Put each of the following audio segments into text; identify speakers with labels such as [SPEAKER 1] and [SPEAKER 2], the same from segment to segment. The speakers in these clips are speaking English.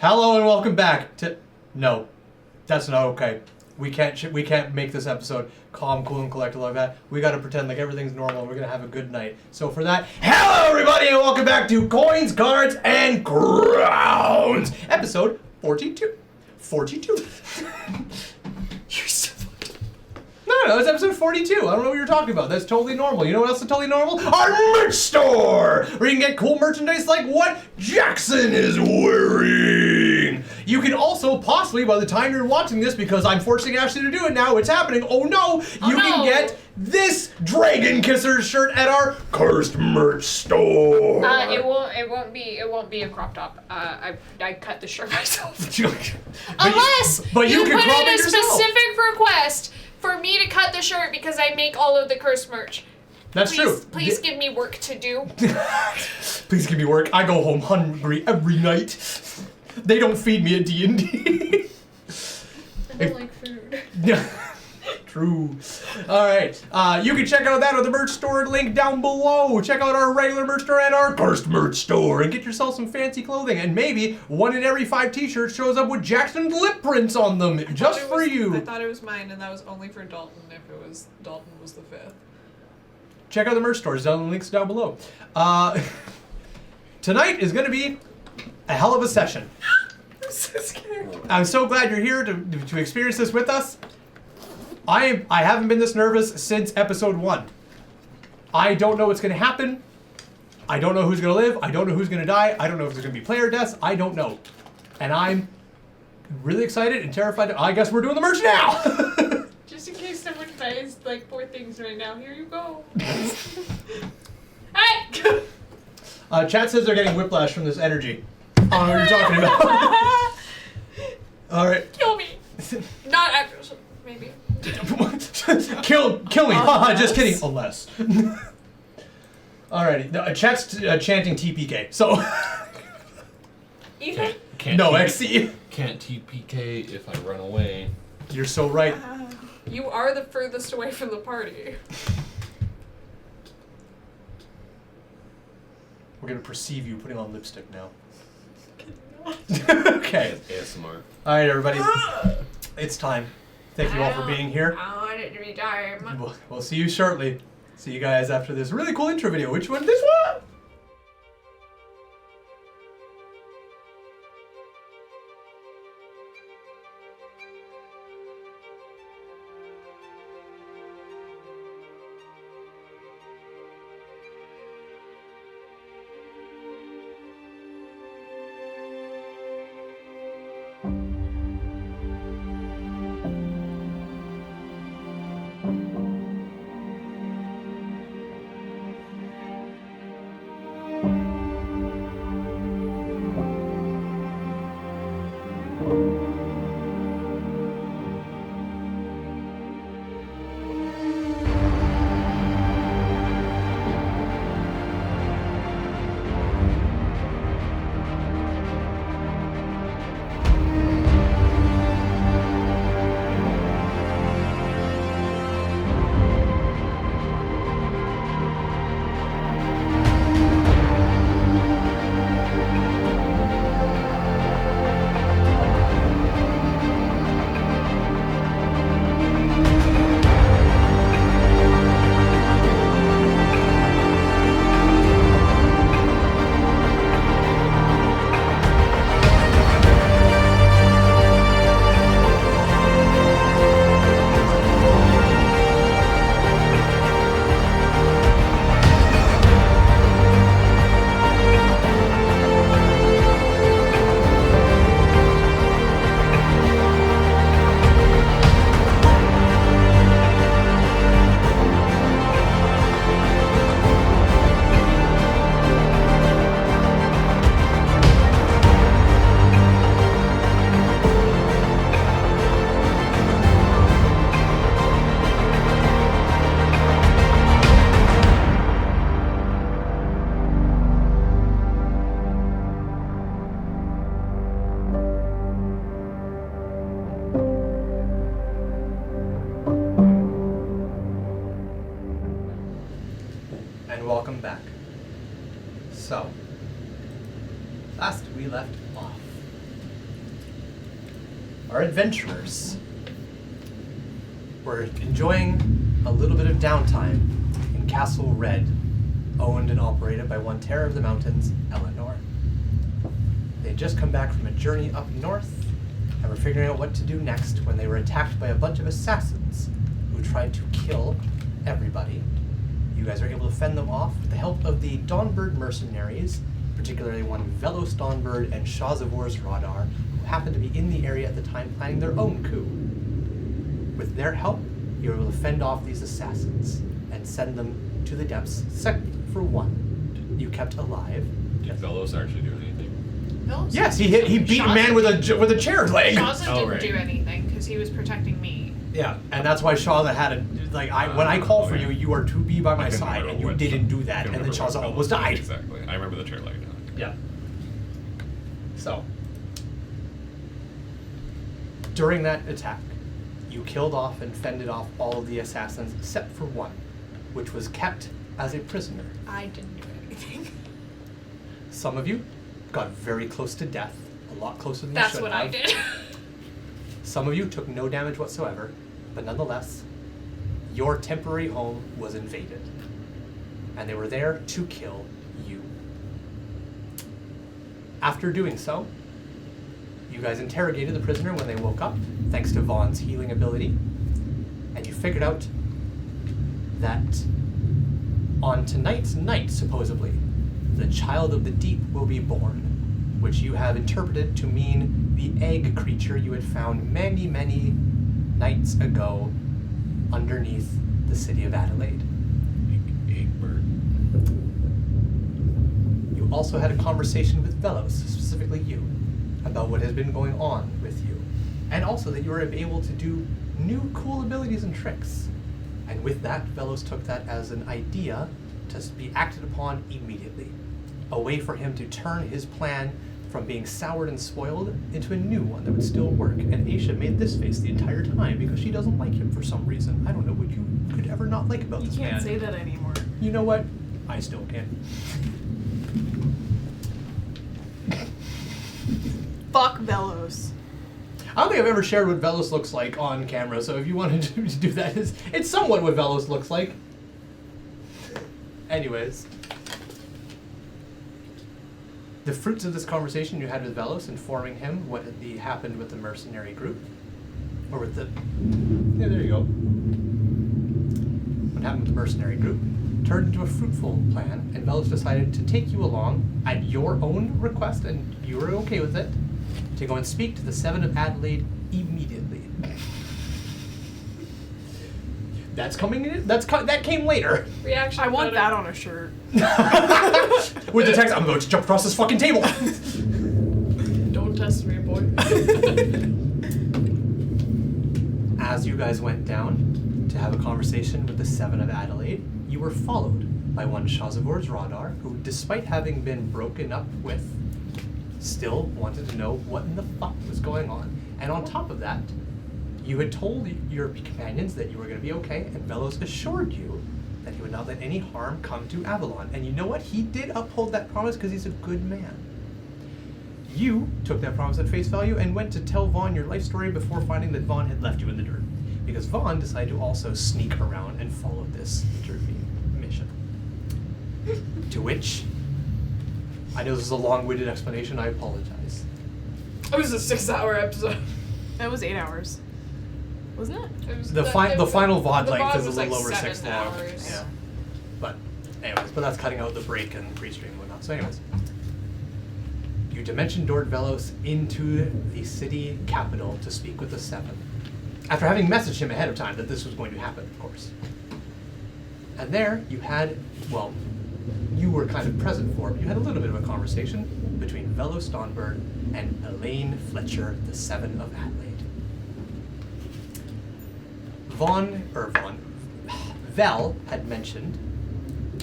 [SPEAKER 1] Hello and welcome back to... No, that's not okay. We can't make this episode calm, cool, and collected like that. We gotta pretend like everything's normal and we're gonna have a good night. So for that, hello everybody and welcome back to Coins, Cards, and Crowns! Episode 42. 42. You're so fucking... No, it's episode 42. I don't know what you're talking about. That's totally normal. You know what else is totally normal? Our merch store! Where you can get cool merchandise like what Jackson is wearing! You can also possibly, by the time you're watching this, because I'm forcing Ashley to do it now, it's happening, oh no! You can get this Dragon Kisser shirt at our Cursed merch store!
[SPEAKER 2] It won't be a crop top. I cut the shirt myself. But you can put in a specific request for me to cut the shirt because I make all of the Cursed merch.
[SPEAKER 1] That's true.
[SPEAKER 2] Please give me work to do.
[SPEAKER 1] Please give me work. I go home hungry every night. They don't feed me at D&D.
[SPEAKER 2] I don't like food.
[SPEAKER 1] Yeah. True. Alright. You can check out that on the merch store link down below. Check out our regular merch store and our Cursed merch store and get yourself some fancy clothing. And maybe 1 in every 5 t-shirts shows up with Jackson's lip prints on them just for you.
[SPEAKER 3] I thought it was mine and that was only for Dalton if it was Dalton was the 5th.
[SPEAKER 1] Check out the merch stores down the links down below. Tonight is going to be a hell of a session.
[SPEAKER 3] I'm so scared.
[SPEAKER 1] I'm so glad you're here to experience this with us. I haven't been this nervous since episode 1. I don't know what's going to happen. I don't know who's going to live. I don't know who's going to die. I don't know if there's going to be player deaths. I don't know. And I'm really excited and terrified. I guess we're doing the merch now.
[SPEAKER 3] Just in case someone buys like 4 things right now, here you go.
[SPEAKER 2] Hey!
[SPEAKER 1] Chat says they're getting whiplash from this energy. I don't know what you're talking about. All right.
[SPEAKER 3] Kill me. Not after, maybe.
[SPEAKER 1] kill me. Haha, just kidding. Unless. Alrighty. Chat's chanting TPK. So.
[SPEAKER 3] Ethan?
[SPEAKER 4] Can't
[SPEAKER 1] No, XC.
[SPEAKER 4] Can't TPK if I run away.
[SPEAKER 1] You're so right.
[SPEAKER 3] You are the furthest away from the party.
[SPEAKER 1] We're gonna perceive you putting on lipstick now.
[SPEAKER 3] Okay.
[SPEAKER 1] Okay.
[SPEAKER 4] ASMR.
[SPEAKER 1] Alright, everybody. It's time. Thank you all for being here.
[SPEAKER 3] I want it to be time.
[SPEAKER 1] We'll see you shortly. See you guys after this really cool intro video. Which one? This one? welcome back. So, last we left off, our adventurers were enjoying a little bit of downtime in Castle Red, owned and operated by one terror of the mountains, Eleanor. They'd just come back from a journey up north and were figuring out what to do next when they were attacked by a bunch of assassins who tried to kill everybody. You guys were able to fend them off with the help of the Dawnbird mercenaries, particularly one Velos Dawnbird and Shazavor's Radar, who happened to be in the area at the time planning their own coup. With their help, you were able to fend off these assassins and send them to the depths, except for one you kept alive.
[SPEAKER 4] Did Velos actually do anything?
[SPEAKER 2] No.
[SPEAKER 1] Yes, he beat a man with a chair leg.
[SPEAKER 2] Shaza didn't do anything because he was protecting me.
[SPEAKER 1] Yeah, and that's why Shaza had when I call for you, you are to be by my side, and you didn't do that, and then Shaza almost died.
[SPEAKER 4] Exactly. I remember the chair leg.
[SPEAKER 1] Yeah. So, during that attack, you killed off and fended off all of the assassins except for one, which was kept as a prisoner.
[SPEAKER 2] I didn't do anything.
[SPEAKER 1] Some of you got very close to death, a lot closer than you should have.
[SPEAKER 2] That's what I did.
[SPEAKER 1] Some of you took no damage whatsoever, but nonetheless, your temporary home was invaded, and they were there to kill you. After doing so, you guys interrogated the prisoner when they woke up, thanks to Vaughn's healing ability, and you figured out that on tonight's night, supposedly, the child of the deep will be born, which you have interpreted to mean the egg creature you had found many, many nights ago underneath the city of Adelaide.
[SPEAKER 4] Egg bird.
[SPEAKER 1] You also had a conversation with Velos, specifically you, about what has been going on with you, and also that you were able to do new cool abilities and tricks. And with that, Velos took that as an idea to be acted upon immediately, a way for him to turn his plan from being soured and spoiled into a new one that would still work. And Aisha made this face the entire time because she doesn't like him for some reason. I don't know what you could ever not like about this man.
[SPEAKER 3] You can't say that anymore.
[SPEAKER 1] You know what? I still can.
[SPEAKER 3] Fuck Velos.
[SPEAKER 1] I don't think I've ever shared what Velos looks like on camera, so if you wanted to do that, it's somewhat what Velos looks like. Anyways. The fruits of this conversation you had with Velos, informing him what happened with the mercenary group, or with the, yeah, there you go. What happened with the mercenary group turned into a fruitful plan, and Velos decided to take you along at your own request, and you were okay with it, to go and speak to the Seven of Adelaide immediately. That's coming in. That came later.
[SPEAKER 2] Reaction.
[SPEAKER 3] I want that on a shirt.
[SPEAKER 1] With the text, I'm going to jump across this fucking table.
[SPEAKER 3] Don't test me, boy.
[SPEAKER 1] As you guys went down to have a conversation with the Seven of Adelaide, you were followed by one Shazavor's Radar, who, despite having been broken up with, still wanted to know what in the fuck was going on. And on top of that, you had told your companions that you were going to be okay, and Velos assured you that he would not let any harm come to Avalon. And you know what? He did uphold that promise because he's a good man. You took that promise at face value and went to tell Vaughn your life story before finding that Vaughn had left you in the dirt. Because Vaughn decided to also sneak around and follow this intervene mission. To which, I know this is a long-winded explanation, I apologize.
[SPEAKER 3] It was a 6-hour episode.
[SPEAKER 2] That was 8 hours.
[SPEAKER 3] Wasn't it?
[SPEAKER 2] It was
[SPEAKER 1] The final VOD
[SPEAKER 2] the
[SPEAKER 1] length
[SPEAKER 2] VOD
[SPEAKER 1] is a
[SPEAKER 2] was
[SPEAKER 1] little
[SPEAKER 2] like
[SPEAKER 1] over 6
[SPEAKER 2] 7
[SPEAKER 1] long.
[SPEAKER 2] hours.
[SPEAKER 1] Yeah. But that's cutting out the break and pre-stream and whatnot. So anyways. You dimension doored Velos into the city capital to speak with the Seven. After having messaged him ahead of time that this was going to happen, of course. And there you had, well, you were kind of present for, but you had a little bit of a conversation between Velos Dawnbird and Elaine Fletcher, the Seven of Adelaide. Vel had mentioned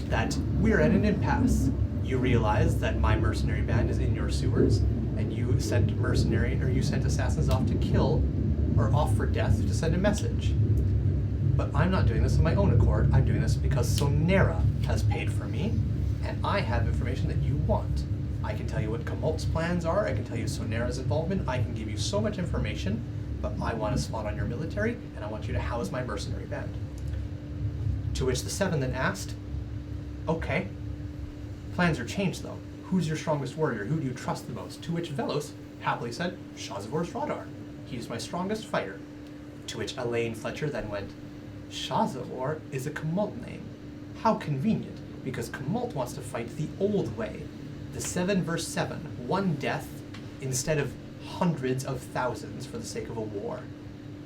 [SPEAKER 1] that we're at an impasse. You realize that my mercenary band is in your sewers, and you sent assassins off to kill, or off for death to send a message. But I'm not doing this on my own accord. I'm doing this because Sonera has paid for me, and I have information that you want. I can tell you what Kamult's plans are, I can tell you Sonera's involvement, I can give you so much information, but I want a spot on your military, and I want you to house my mercenary band. To which the Seven then asked, okay, plans are changed though. Who's your strongest warrior? Who do you trust the most? To which Velos happily said, Shazavor's Radar. He's my strongest fighter. To which Elaine Fletcher then went, Shazavor is a Kamult name. How convenient, because Kamult wants to fight the old way. The 7 versus 7, one death instead of hundreds of thousands for the sake of a war.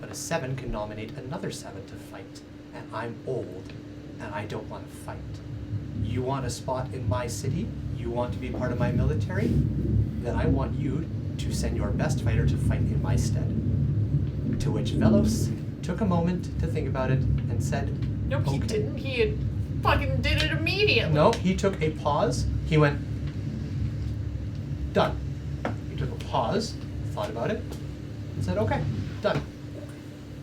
[SPEAKER 1] But a 7 can nominate another 7 to fight, and I'm old, and I don't want to fight. You want a spot in my city? You want to be part of my military? Then I want you to send your best fighter to fight in my stead. To which Velos took a moment to think about it and said,
[SPEAKER 2] Nope,
[SPEAKER 1] okay.
[SPEAKER 2] he didn't. He fucking did it immediately.
[SPEAKER 1] No, he took a pause. He went, done. He took a pause, thought about it, and said, okay, done.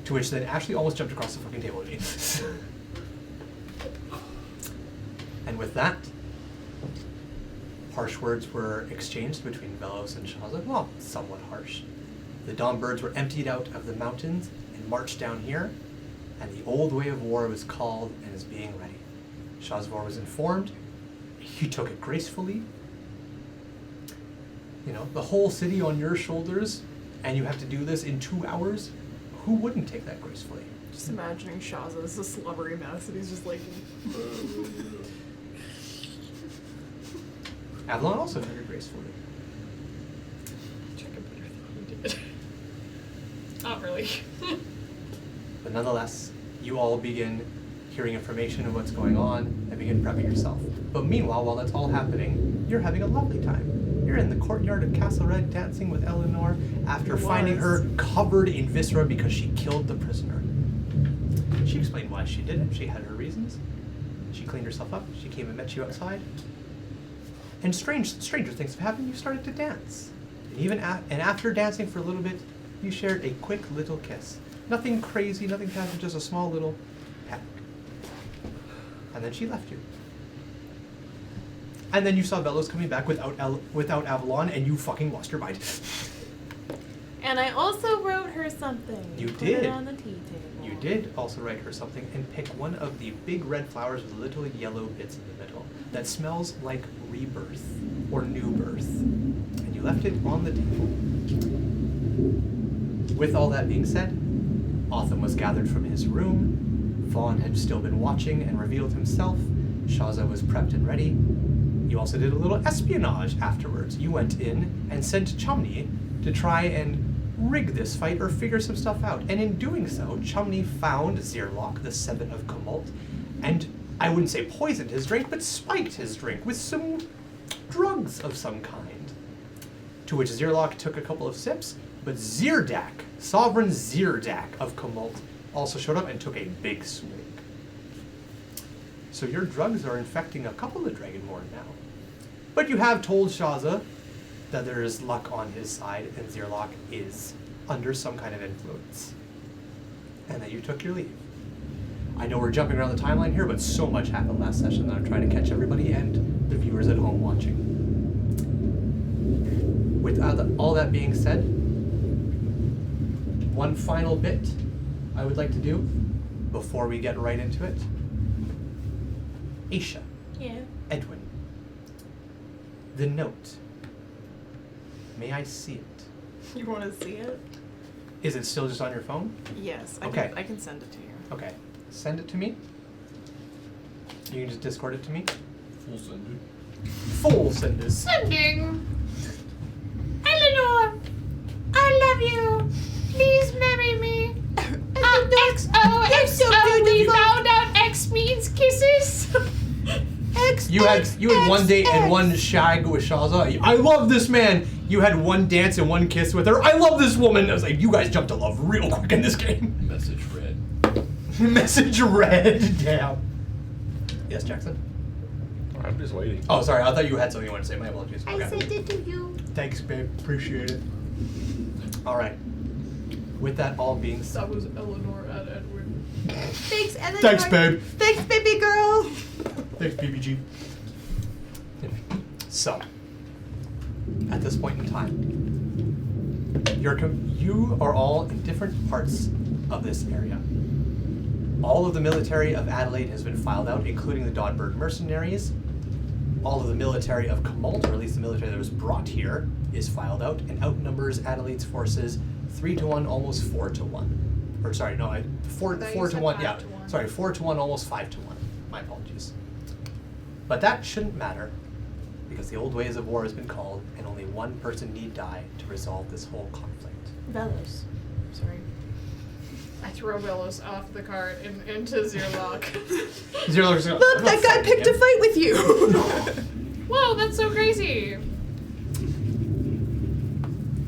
[SPEAKER 1] To which then Ashley almost jumped across the fucking table with me. And with that, harsh words were exchanged between Velos and Shaza. Well, somewhat harsh. The dawn birds were emptied out of the mountains and marched down here, and the old way of war was called and is being ready. Shazvor was informed. He took it gracefully. You know, the whole city on your shoulders, and you have to do this in 2 hours. Who wouldn't take that gracefully?
[SPEAKER 3] Just imagining Shaza as a slubbery mess, and he's just like.
[SPEAKER 1] Avalon also took it gracefully.
[SPEAKER 3] Check it better than he did. Not really.
[SPEAKER 1] But nonetheless, you all begin hearing information of what's going on and begin prepping yourself. But meanwhile, while that's all happening, you're having a lovely time. You're in the courtyard of Castle Red dancing with Eleanor after finding her covered in viscera because she killed the prisoner. She explained why she did it. She had her reasons. She cleaned herself up. She came and met you outside. And stranger things have happened. You started to dance. And after dancing for a little bit, you shared a quick little kiss. Nothing crazy, nothing happened, just a small little peck. And then she left you. And then you saw Velos coming back without Avalon, and you fucking lost your mind.
[SPEAKER 5] And I also wrote her something.
[SPEAKER 1] You
[SPEAKER 5] Put
[SPEAKER 1] did.
[SPEAKER 5] it on the tea table.
[SPEAKER 1] You did also write her something and pick one of the big red flowers with little yellow bits in the middle that smells like rebirth or new birth. And you left it on the table. With all that being said, Otham was gathered from his room. Vaughn had still been watching and revealed himself. Shaza was prepped and ready. You also did a little espionage afterwards. You went in and sent Chumney to try and rig this fight or figure some stuff out. And in doing so, Chumney found Zirlock, the 7 of Kamult, and I wouldn't say poisoned his drink, but spiked his drink with some drugs of some kind. To which Zirlock took a couple of sips, but Zirdak, Sovereign Zirdak of Kamult, also showed up and took a big swig. So your drugs are infecting a couple of Dragonborn now. But you have told Shaza that there is luck on his side and Zirlock is under some kind of influence. And that you took your leave. I know we're jumping around the timeline here, but so much happened last session that I'm trying to catch everybody and the viewers at home watching. With all that being said, one final bit I would like to do before we get right into it. Aisha.
[SPEAKER 5] Yeah.
[SPEAKER 1] Edwin. The note. May I see it?
[SPEAKER 3] You want to see it?
[SPEAKER 1] Is it still just on your phone?
[SPEAKER 3] Yes.
[SPEAKER 1] Okay.
[SPEAKER 3] I can send it to you.
[SPEAKER 1] Okay. Send it to me. You can just Discord it to me.
[SPEAKER 4] Full sender.
[SPEAKER 1] Full send this.
[SPEAKER 2] Sending. Eleanor, I love you. Please marry me. XOXO. We found out X means kisses.
[SPEAKER 1] You had one date and one shag with Shaza. I love this man. You had one dance and one kiss with her. I love this woman. I was like, you guys jumped to love real quick in this game.
[SPEAKER 4] Message read.
[SPEAKER 1] Message read. Damn. Yes, Jackson?
[SPEAKER 4] I'm just waiting.
[SPEAKER 1] Oh, sorry. I thought you had something you wanted to say. My apologies.
[SPEAKER 5] I sent it to you.
[SPEAKER 1] Thanks, babe. Appreciate it. All right. With that all being said.
[SPEAKER 3] That was Eleanor at Edwin.
[SPEAKER 5] Thanks, Eleanor.
[SPEAKER 1] Thanks, babe.
[SPEAKER 5] Thanks, baby girl.
[SPEAKER 1] Thanks, BBG. So, at this point in time. You are all in different parts of this area. All of the military of Adelaide has been filed out, including the Dawnbird mercenaries. All of the military of Tumult, or at least the military that was brought here, is filed out and outnumbers Adelaide's forces 3-1, almost 4-1. Or sorry, no, 4 to 1. Yeah,
[SPEAKER 2] 5-1.
[SPEAKER 1] sorry, 4-1, almost 5-1. My apologies. But that shouldn't matter, because the old ways of war has been called, and only one person need die to resolve this whole conflict.
[SPEAKER 5] Velos. Sorry.
[SPEAKER 2] I throw Willows off the cart and into Zerlock.
[SPEAKER 1] Zerlock's
[SPEAKER 5] Look, that guy picked a fight with you!
[SPEAKER 2] Whoa, that's so crazy.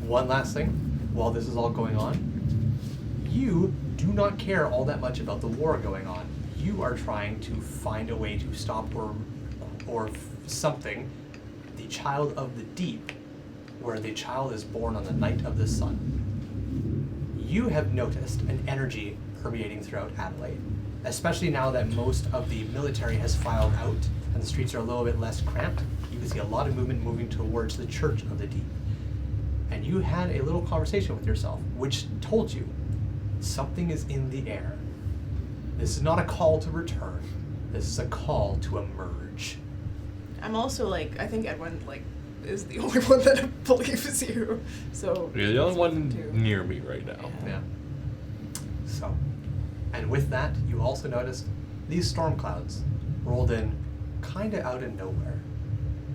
[SPEAKER 1] One last thing, while this is all going on, you do not care all that much about the war going on. You are trying to find a way to stop or something the child of the deep, where the child is born on the night of the sun. You have noticed an energy permeating throughout Adelaide, especially now that most of the military has filed out and the streets are a little bit less cramped. You can see a lot of movement moving towards the Church of the Deep. And you had a little conversation with yourself, which told you something is in the air. This is not a call to return. This is a call to emerge.
[SPEAKER 5] I'm also like, I think Edwin is the only one that believes you. So
[SPEAKER 4] You're the only one
[SPEAKER 5] too.
[SPEAKER 4] near me right now.
[SPEAKER 1] Yeah. So, and with that, you also noticed these storm clouds rolled in kind of out of nowhere.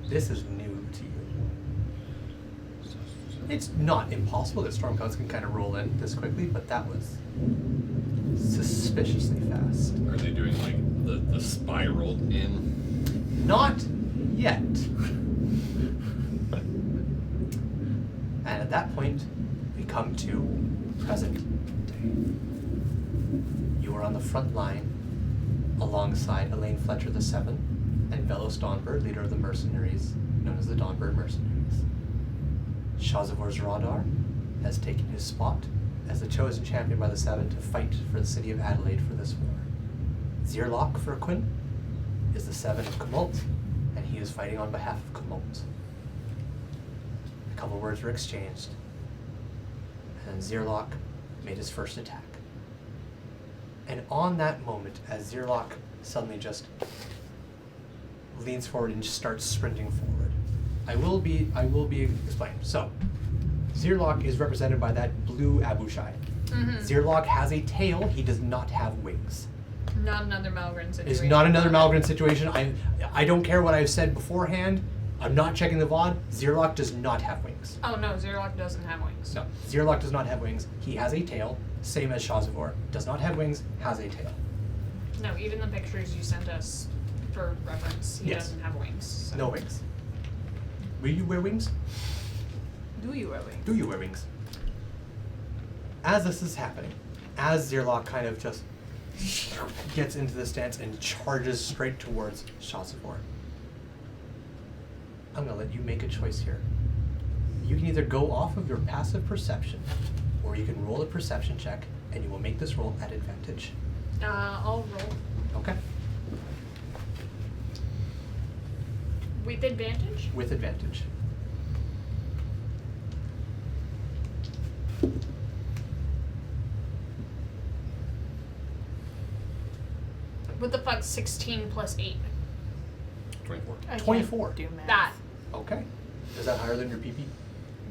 [SPEAKER 1] This is new to you. It's not impossible that storm clouds can kind of roll in this quickly, but that was suspiciously fast.
[SPEAKER 4] Are they doing like the spiraled in?
[SPEAKER 1] Not yet. And at that point, we come to present day. You are on the front line alongside Elaine Fletcher the Seven and Velos Dawnbird, leader of the mercenaries, known as the Dawnbird mercenaries. Shazavor's Radar has taken his spot as the chosen champion by the Seven to fight for the city of Adelaide for this war. Zerlock Furquin is the Seven of Tumult, and he is fighting on behalf of Tumult. A couple words were exchanged, and Zerlock made his first attack. And on that moment, as Zerlock suddenly just leans forward and just starts sprinting forward, I will be explained. So, Zerlock is represented by that blue Abushai.
[SPEAKER 2] Mm-hmm.
[SPEAKER 1] Zerlock has a tail, he does not have wings.
[SPEAKER 2] Not another Malgren situation.
[SPEAKER 1] It's not another Malgren situation. I don't care what I've said beforehand. I'm not checking the VOD. Zerlock does not have wings.
[SPEAKER 2] Oh no, Zerlock doesn't have wings.
[SPEAKER 1] No, Zerlock does not have wings. He has a tail, same as Shazavor. Does not have wings, has a tail.
[SPEAKER 2] No, even the pictures you sent us for reference, he
[SPEAKER 1] Yes.
[SPEAKER 2] doesn't have wings. So.
[SPEAKER 1] No wings. Will you wear wings?
[SPEAKER 5] do you really?
[SPEAKER 1] Do you wear wings? As this is happening, as Zerlock kind of just gets into the stance and charges straight towards Shazavor, I'm going to let you make a choice here. You can either go off of your passive perception, or you can roll a perception check, and you will make this roll at advantage.
[SPEAKER 2] I'll roll.
[SPEAKER 1] Okay?
[SPEAKER 2] With advantage?
[SPEAKER 1] With advantage.
[SPEAKER 2] What the fuck? 16 plus 8.
[SPEAKER 4] 24.
[SPEAKER 5] I can't
[SPEAKER 1] 24.
[SPEAKER 5] do math.
[SPEAKER 2] That.
[SPEAKER 1] Okay. Is that higher than your PP?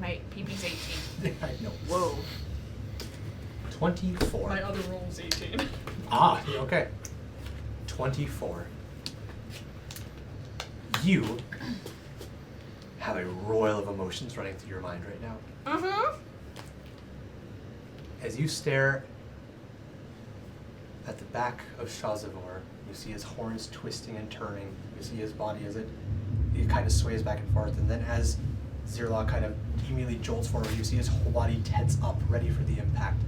[SPEAKER 2] My PP's 18.
[SPEAKER 1] I know.
[SPEAKER 5] Whoa.
[SPEAKER 1] 24.
[SPEAKER 2] My other roll's 18.
[SPEAKER 1] Ah, okay. 24. You have a roil of emotions running through your mind right now.
[SPEAKER 2] Mm-hmm.
[SPEAKER 1] As you stare at the back of Shazavor, you see his horns twisting and turning. You see his body as it kind of sways back and forth. And then as Zerlock kind of immediately jolts forward, you see his whole body tense up, ready for the impact.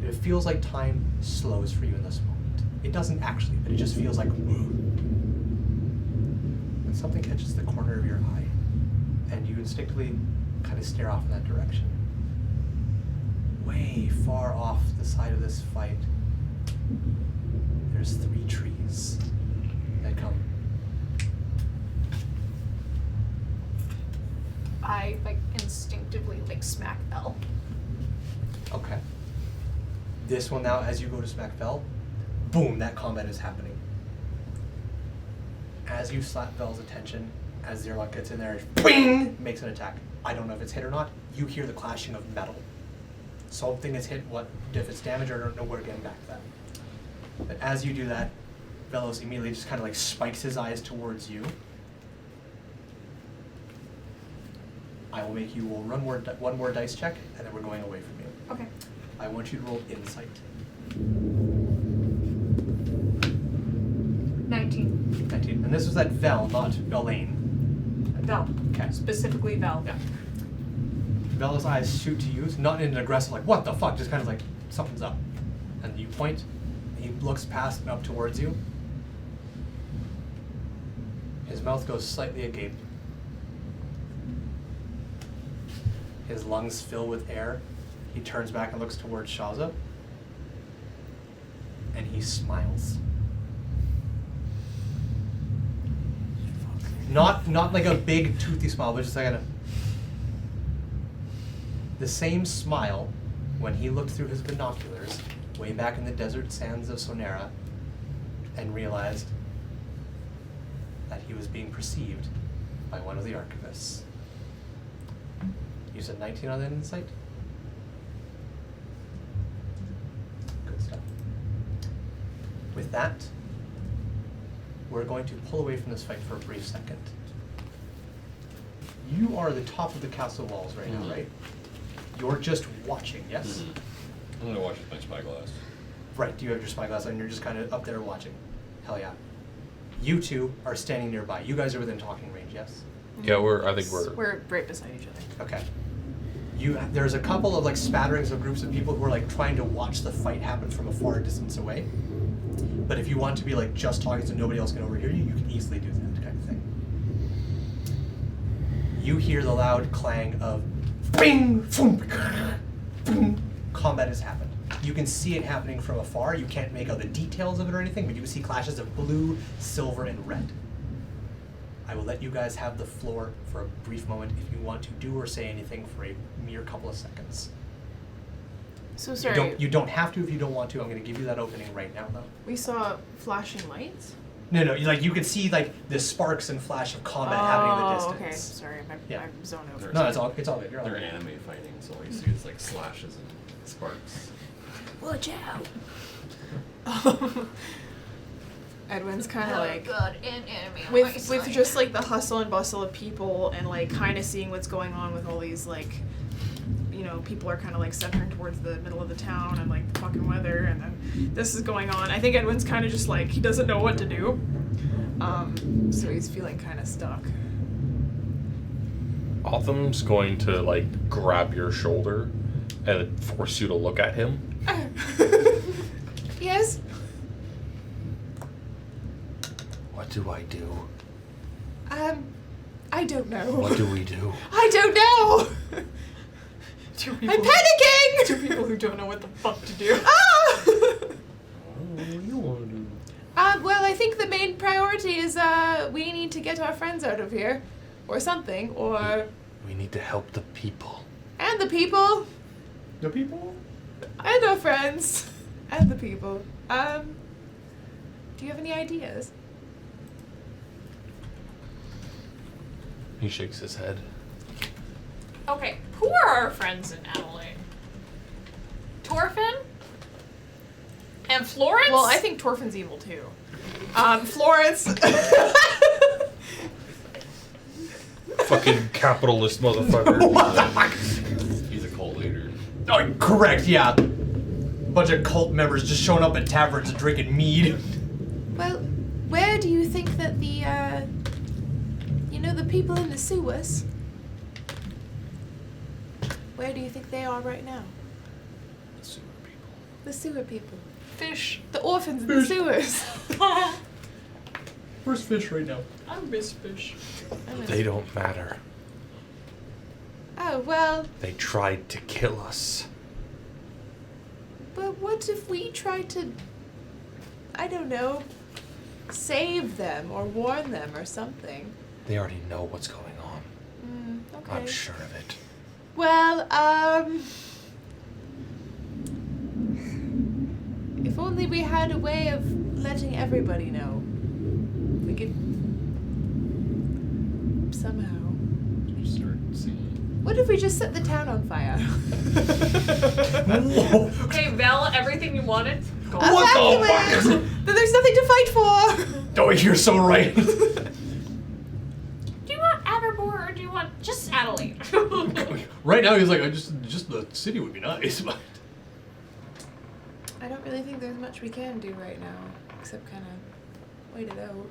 [SPEAKER 1] It feels like time slows for you in this moment. It doesn't actually, but it just feels like woo. And something catches the corner of your eye, and you instinctively kind of stare off in that direction. Way far off the side of this fight, there's 3 trees that come
[SPEAKER 2] I like instinctively like smack Bell.
[SPEAKER 1] Okay. This one now, as you go to smack Bell, boom, that combat is happening. As you slap Bell's attention, as Zerlock gets in there, bing, makes an attack. I don't know if it's hit or not. You hear the clashing of metal. Something is hit. What if it's damaged? I don't know where getting back to that. But as you do that, Velos immediately just kind of like spikes his eyes towards you. I will make you roll one more dice check, and then we're going away from you.
[SPEAKER 2] Okay.
[SPEAKER 1] I want you to roll insight.
[SPEAKER 2] 19.
[SPEAKER 1] 19. And this was at Vel, not Belaine.
[SPEAKER 2] Bell.
[SPEAKER 1] Okay.
[SPEAKER 2] Specifically Bell.
[SPEAKER 1] Yeah. Vel's eyes shoot to you, not in an aggressive, like, what the fuck, just kind of like, something's up. And you point, he looks past and up towards you. His mouth goes slightly agape. His lungs fill with air. He turns back and looks towards Shaza. And he smiles. Not like a big toothy smile, but just like the same smile when he looked through his binoculars way back in the desert sands of Sonera and realized that he was being perceived by one of the archivists. You said 19 on that insight? Good stuff. With that, we're going to pull away from this fight for a brief second. You are the top of the castle walls right now, right? You're just watching, yes?
[SPEAKER 4] I'm gonna watch with my spyglass.
[SPEAKER 1] Right, you have your spyglass and you're just kind of up there watching. Hell yeah. You two are standing nearby. You guys are within talking range, yes?
[SPEAKER 6] Yeah, I think we're
[SPEAKER 5] right beside each other.
[SPEAKER 1] Okay. There's a couple of like spatterings of groups of people who are like trying to watch the fight happen from a far distance away. But if you want to be like just talking so nobody else can overhear you, you can easily do that kind of thing. You hear the loud clang of bing, boom, boom. Combat has happened. You can see it happening from afar. You can't make out the details of it or anything, but you can see clashes of blue, silver, and red. I will let you guys have the floor for a brief moment if you want to do or say anything for a mere couple of seconds.
[SPEAKER 5] So sorry.
[SPEAKER 1] You don't have to if you don't want to. I'm going to give you that opening right now, though.
[SPEAKER 5] We saw flashing lights?
[SPEAKER 1] No. You can see like the sparks and flash of combat happening in the distance.
[SPEAKER 5] Okay. Sorry, I'm zoned over.
[SPEAKER 1] No, it's all good. You're all
[SPEAKER 4] They're
[SPEAKER 1] good.
[SPEAKER 4] anime fighting, so all you see is like slashes and sparks.
[SPEAKER 5] Watch out. Edwin's kind of like
[SPEAKER 2] God, and enemy on my
[SPEAKER 5] with
[SPEAKER 2] side.
[SPEAKER 5] just like the hustle and bustle of people and like kind of seeing what's going on with all these like, you know, people are kind of like centering towards the middle of the town and like the fucking weather and then this is going on. I think Edwin's kind of just like he doesn't know what to do, so he's feeling kind of stuck.
[SPEAKER 6] Autumn's going to like grab your shoulder and force you to look at him.
[SPEAKER 5] Yes.
[SPEAKER 6] What do I do?
[SPEAKER 5] I don't know.
[SPEAKER 6] What do we do?
[SPEAKER 5] I don't know. I'm panicking.
[SPEAKER 3] Two people who don't know what the fuck to do.
[SPEAKER 5] Ah!
[SPEAKER 6] What do you want to do?
[SPEAKER 5] Well, I think the main priority is we need to get our friends out of here, or something, or
[SPEAKER 6] We need to help the people.
[SPEAKER 5] and the people,
[SPEAKER 1] The people?
[SPEAKER 5] and our friends, and the people. Do you have any ideas?
[SPEAKER 6] He shakes his head.
[SPEAKER 2] Okay, who are our friends in Adelaide? Torfin? And Florence?
[SPEAKER 5] Well, I think Torfin's evil too. Florence.
[SPEAKER 6] Fucking capitalist motherfucker.
[SPEAKER 1] What the fuck?
[SPEAKER 4] He's a cult leader.
[SPEAKER 1] Oh, correct, yeah. Bunch of cult members just showing up at taverns and drinking mead.
[SPEAKER 5] Well, where do you think that the the people in the sewers? Where do you think they are right now?
[SPEAKER 6] The sewer people.
[SPEAKER 5] The sewer people.
[SPEAKER 2] Fish.
[SPEAKER 5] The orphans in the sewers.
[SPEAKER 1] Where's fish right now?
[SPEAKER 3] I miss fish.
[SPEAKER 6] They don't matter.
[SPEAKER 5] Oh, well,
[SPEAKER 6] They tried to kill us.
[SPEAKER 5] but what if we try to, I don't know, save them or warn them or something?
[SPEAKER 6] They already know what's going on.
[SPEAKER 5] Okay.
[SPEAKER 6] I'm sure of it.
[SPEAKER 5] Well, if only we had a way of letting everybody know. We could somehow.
[SPEAKER 4] Just start singing.
[SPEAKER 5] What if we just set the town on fire?
[SPEAKER 1] Whoa.
[SPEAKER 2] Okay, Val, everything you wanted. Go.
[SPEAKER 5] Evacuate! Then there's nothing to fight for.
[SPEAKER 1] Oh, you're so right.
[SPEAKER 2] Do you want Abermore or do you want just Adelaide?
[SPEAKER 1] Right now, he's like, just the city would be nice. But
[SPEAKER 5] I don't really think there's much we can do right now, except kind of wait it out.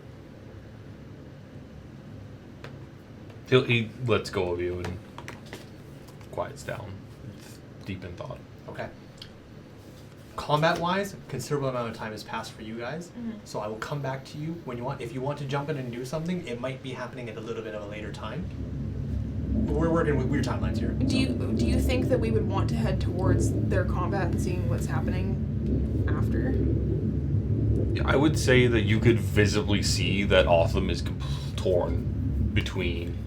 [SPEAKER 6] He lets go of you and quiets down, deep in thought.
[SPEAKER 1] okay. Combat-wise, considerable amount of time has passed for you guys, so I will come back to you when you want. If you want to jump in and do something, it might be happening at a little bit of a later time. We're working with weird timelines here.
[SPEAKER 5] Do you think that we would want to head towards their combat and seeing what's happening after?
[SPEAKER 6] I would say that you could visibly see that Otham is torn between.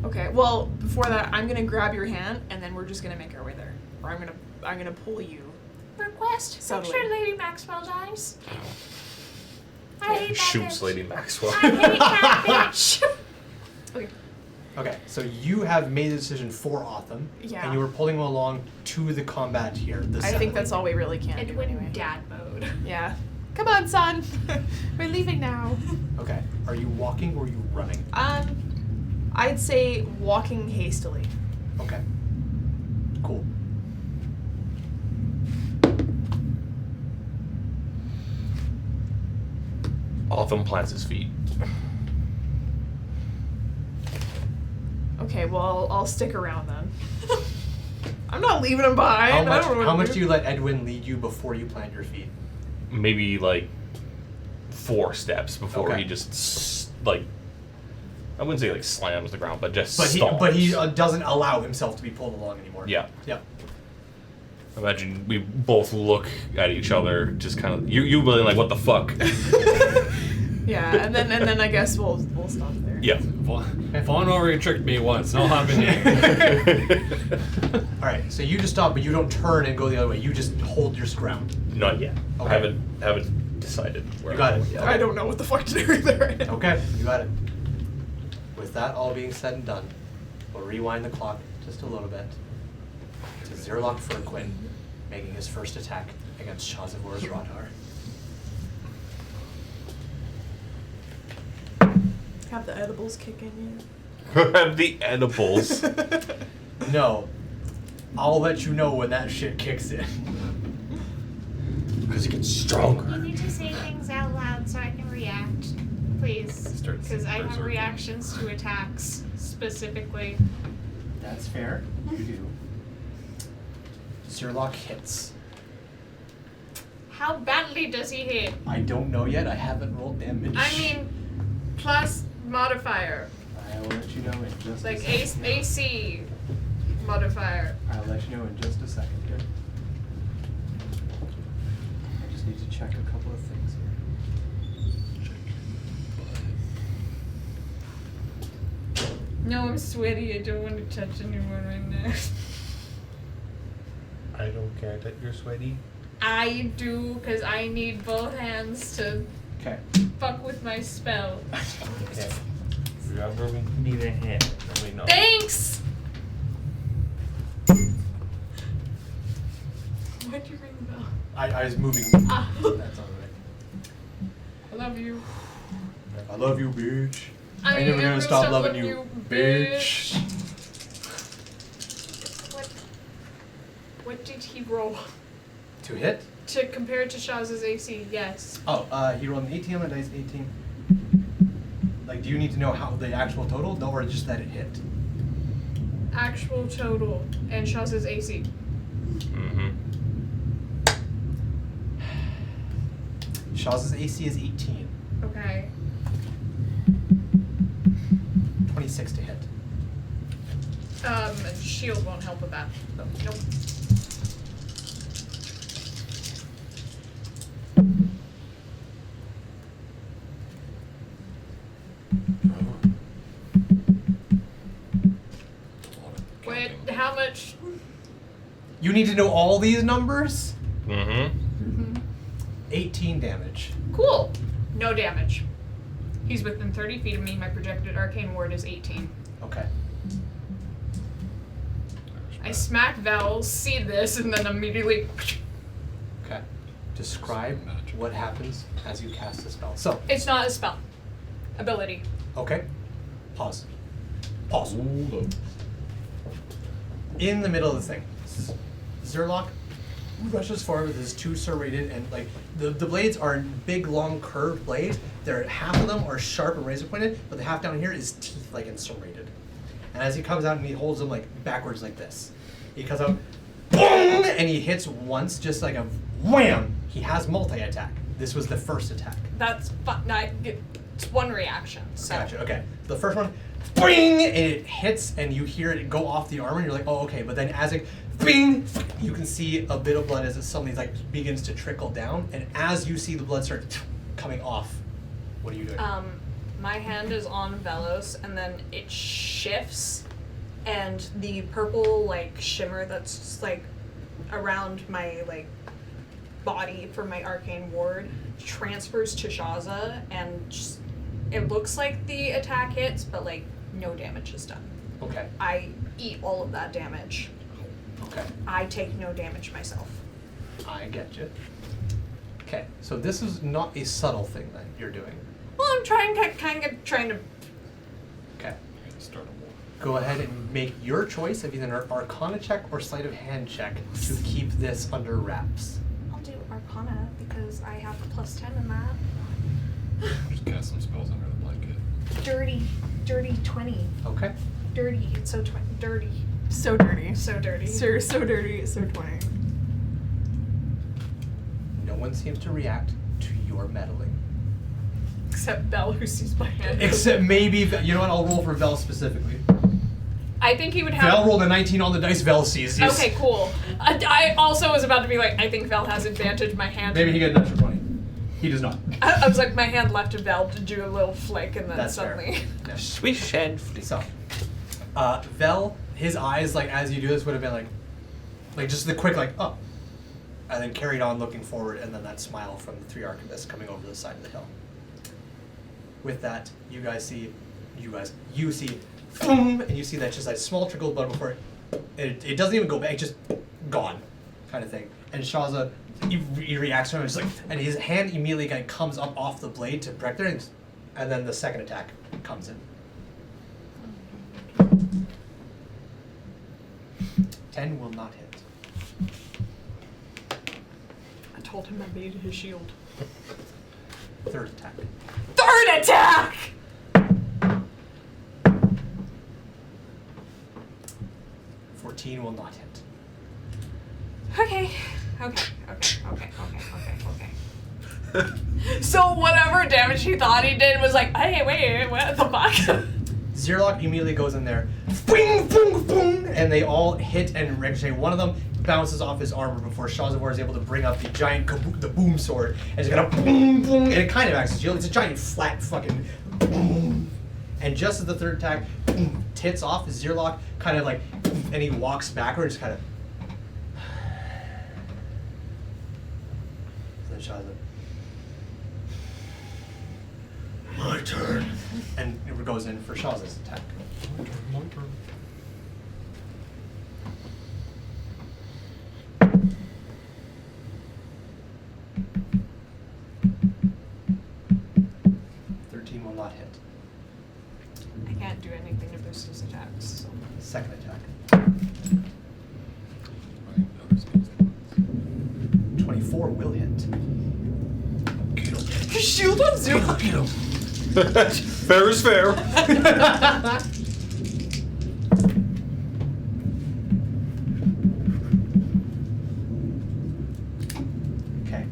[SPEAKER 5] Okay. Well, before that, I'm gonna grab your hand, and then we're just gonna make our way there. Or I'm gonna pull you.
[SPEAKER 2] Request.
[SPEAKER 5] Subtly.
[SPEAKER 2] Make sure Lady Maxwell dies. I hate that
[SPEAKER 6] Shoots
[SPEAKER 2] bitch.
[SPEAKER 6] Lady Maxwell.
[SPEAKER 2] I hate that bitch.
[SPEAKER 5] Okay.
[SPEAKER 1] Okay, so you have made the decision for Otham,
[SPEAKER 5] Yeah.
[SPEAKER 1] and you were pulling him along to the combat here.
[SPEAKER 5] I think that's all we really can do
[SPEAKER 2] Edwin
[SPEAKER 5] anyway.
[SPEAKER 2] dad mode.
[SPEAKER 5] Yeah. Come on, son. We're leaving now.
[SPEAKER 1] Okay, are you walking or are you running?
[SPEAKER 5] I'd say walking hastily.
[SPEAKER 1] Okay, cool.
[SPEAKER 6] Otham plants his feet.
[SPEAKER 5] Okay, well, I'll stick around then. I'm not leaving him behind.
[SPEAKER 1] How
[SPEAKER 5] I
[SPEAKER 1] much?
[SPEAKER 5] don't know what
[SPEAKER 1] How
[SPEAKER 5] to
[SPEAKER 1] much
[SPEAKER 5] do.
[SPEAKER 1] do you let Edwin lead you before you plant your feet?
[SPEAKER 6] Maybe like 4 steps before
[SPEAKER 1] Okay.
[SPEAKER 6] he just like. I wouldn't say like slams the ground, but just
[SPEAKER 1] But
[SPEAKER 6] stomps.
[SPEAKER 1] he doesn't allow himself to be pulled along anymore.
[SPEAKER 6] Yeah.
[SPEAKER 1] Yep.
[SPEAKER 6] Imagine we both look at each other, just kind of you really like what the fuck.
[SPEAKER 5] Yeah, and then I guess we'll stop there.
[SPEAKER 6] Yeah.
[SPEAKER 4] Fawn already tricked me once. I'll hop in here.
[SPEAKER 1] All right, so you just stop, but you don't turn and go the other way. You just hold your ground.
[SPEAKER 6] Not yet.
[SPEAKER 1] Okay.
[SPEAKER 6] I haven't decided where.
[SPEAKER 1] You got
[SPEAKER 6] I'm
[SPEAKER 1] it.
[SPEAKER 6] going yet.
[SPEAKER 5] I don't know what the fuck to do either right now.
[SPEAKER 1] Okay, you got it. With that all being said and done, we'll rewind the clock just a little bit to Zerlock Furquin making his first attack against Shazavor's Radar.
[SPEAKER 5] Have the edibles kick in
[SPEAKER 6] Have the edibles.
[SPEAKER 1] No, I'll let you know when that shit kicks in.
[SPEAKER 6] Because it gets stronger.
[SPEAKER 2] You need to say things out loud so I can react, please.
[SPEAKER 4] Start
[SPEAKER 2] Because I have
[SPEAKER 4] berserking.
[SPEAKER 2] reactions to attacks specifically.
[SPEAKER 1] That's fair. You do. Zerlock hits.
[SPEAKER 2] How badly does he hit?
[SPEAKER 1] I don't know yet. I haven't rolled damage.
[SPEAKER 2] I mean, plus modifier,
[SPEAKER 1] I will let you know in just a
[SPEAKER 2] like
[SPEAKER 1] second.
[SPEAKER 2] AC modifier.
[SPEAKER 1] I'll let you know in just a second here. I just need to check a couple of things here.
[SPEAKER 2] No, I'm sweaty. I don't want to touch anyone right now.
[SPEAKER 6] I don't care that you're sweaty.
[SPEAKER 2] I do, because I need both hands to
[SPEAKER 1] Okay.
[SPEAKER 2] fuck with my spell.
[SPEAKER 1] Okay.
[SPEAKER 6] If you ever need a hand, let me know.
[SPEAKER 2] Thanks!
[SPEAKER 5] Why'd you ring the bell?
[SPEAKER 1] I was moving.
[SPEAKER 2] Ah.
[SPEAKER 1] That's all right.
[SPEAKER 2] I love you.
[SPEAKER 1] I love you, bitch.
[SPEAKER 2] I
[SPEAKER 1] ain't never
[SPEAKER 2] never
[SPEAKER 1] gonna stop
[SPEAKER 2] stop
[SPEAKER 1] loving
[SPEAKER 2] loving
[SPEAKER 1] you,
[SPEAKER 2] you,
[SPEAKER 1] bitch.
[SPEAKER 2] What did he roll?
[SPEAKER 1] To hit?
[SPEAKER 2] To compare it to Shaz's AC, yes.
[SPEAKER 1] Oh, he rolled an 18 on my dice, 18. Like, do you need to know how the actual total? No, or just that it hit?
[SPEAKER 2] Actual total and Shaz's AC.
[SPEAKER 6] Mm-hmm.
[SPEAKER 1] Shaz's AC is 18.
[SPEAKER 2] Okay.
[SPEAKER 1] 26 to hit.
[SPEAKER 2] And shield won't help with that.
[SPEAKER 1] No.
[SPEAKER 2] Nope.
[SPEAKER 1] You need to know all these numbers?
[SPEAKER 6] Mm-hmm.
[SPEAKER 1] 18 damage.
[SPEAKER 2] Cool. No damage. He's within 30 feet of me. My projected arcane ward is 18.
[SPEAKER 1] Okay.
[SPEAKER 2] I smack Vel, see this, and then immediately.
[SPEAKER 1] Okay. Describe what happens as you cast the spell. So,
[SPEAKER 2] It's not a spell. Ability.
[SPEAKER 1] okay. Pause. Pause.
[SPEAKER 4] Hold up.
[SPEAKER 1] In the middle of the thing, Zerlock rushes forward with his two serrated and like the blades are big, long, curved blades. Half of them are sharp and razor pointed, but the half down here is teeth like and serrated. And as he comes out and he holds them like backwards like this, he comes out, boom, and he hits once, just like a wham. He has multi-attack. This was the first attack.
[SPEAKER 2] That's fun. It's one reaction. So.
[SPEAKER 1] Gotcha. Okay. The first one, bing, and it hits, and you hear it go off the armor. And you're like, oh, okay. But then as it, bing, you can see a bit of blood as it suddenly like begins to trickle down. And as you see the blood start coming off, what are you doing?
[SPEAKER 3] My hand is on Velos, and then it shifts, and the purple like shimmer that's just, like around my like body for my arcane ward transfers to Shaza, and just, it looks like the attack hits, but like no damage is done.
[SPEAKER 1] Okay.
[SPEAKER 3] I eat all of that damage.
[SPEAKER 1] Okay.
[SPEAKER 3] I take no damage myself.
[SPEAKER 1] I get you. Okay. So this is not a subtle thing that you're doing.
[SPEAKER 3] Well, I'm trying to.
[SPEAKER 1] Okay.
[SPEAKER 4] Start a war.
[SPEAKER 1] Go ahead and make your choice of either an Arcana check or Sleight of Hand check to keep this under wraps.
[SPEAKER 3] I'll do Arcana because I have a +10 in that.
[SPEAKER 4] Just cast some spells under the blanket.
[SPEAKER 3] Dirty 20.
[SPEAKER 1] Okay.
[SPEAKER 3] Dirty. It's so dirty.
[SPEAKER 5] So dirty.
[SPEAKER 3] So dirty.
[SPEAKER 5] So dirty. So 20.
[SPEAKER 1] No one seems to react to your meddling.
[SPEAKER 2] Except Belle, who sees my hand.
[SPEAKER 1] Except maybe, you know what, I'll roll for Vel specifically.
[SPEAKER 2] I think he would have.
[SPEAKER 1] Vel rolled a 19 on the dice, Vel sees.
[SPEAKER 2] Okay, cool. I also was about to be like, I think Vel has advantage. My hand.
[SPEAKER 1] Maybe he gets an extra 20. He does not.
[SPEAKER 2] I was like, my hand left to Vel to do a little flick, and then
[SPEAKER 1] That's
[SPEAKER 2] suddenly.
[SPEAKER 1] fair. Yeah.
[SPEAKER 6] Swish and flick.
[SPEAKER 1] So, Vel, his eyes, like, as you do this, would have been like just the quick, like, oh. And then carried on looking forward, and then that smile from the three archivists coming over the side of the hill. With that, you see, boom, and you see that just like small trickle of blood before it doesn't even go back, just gone, kind of thing. And Shaza, he reacts to him, just like, and his hand immediately kind of comes up off the blade to protect her, and then the second attack comes in. 10 will not hit.
[SPEAKER 2] I told him I made his shield.
[SPEAKER 1] Third attack.
[SPEAKER 2] Third attack!
[SPEAKER 1] 14 will not hit.
[SPEAKER 2] Okay. So whatever damage he thought he did was like, hey, wait, what the fuck?
[SPEAKER 1] Zerlock immediately goes in there, boing, boing, boing, and they all hit and ricochet. One of them bounces off his armor before Shazavor is able to bring up the giant the boom sword, and it's gonna boom, boom, and it kind of acts as shield. It's a giant flat fucking boom. And just as the third attack boom, tits off, Zerlock kind of like, and he walks backwards, kind of. Then Shaza. My turn. And it goes in for Shaza's attack.
[SPEAKER 4] My turn.
[SPEAKER 1] Will not hit.
[SPEAKER 2] I can't do anything to boost his attacks. So.
[SPEAKER 1] Second attack.
[SPEAKER 4] My other spells.
[SPEAKER 1] 24 will hit.
[SPEAKER 2] Shield on zero.
[SPEAKER 6] Fair is fair.
[SPEAKER 1] Okay.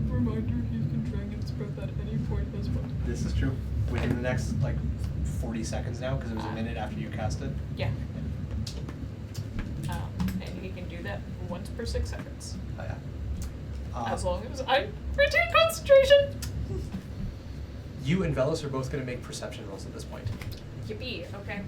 [SPEAKER 2] Reminder, he can Dragon's Breath at any point as well.
[SPEAKER 1] This is true. Within the next like 40 seconds now, because it was a minute after you cast it.
[SPEAKER 2] Yeah. And he can do that once per 6 seconds.
[SPEAKER 1] Oh yeah.
[SPEAKER 2] As long as I retain concentration.
[SPEAKER 1] You and Velos are both going to make perception rolls at this point.
[SPEAKER 2] Yippee, okay.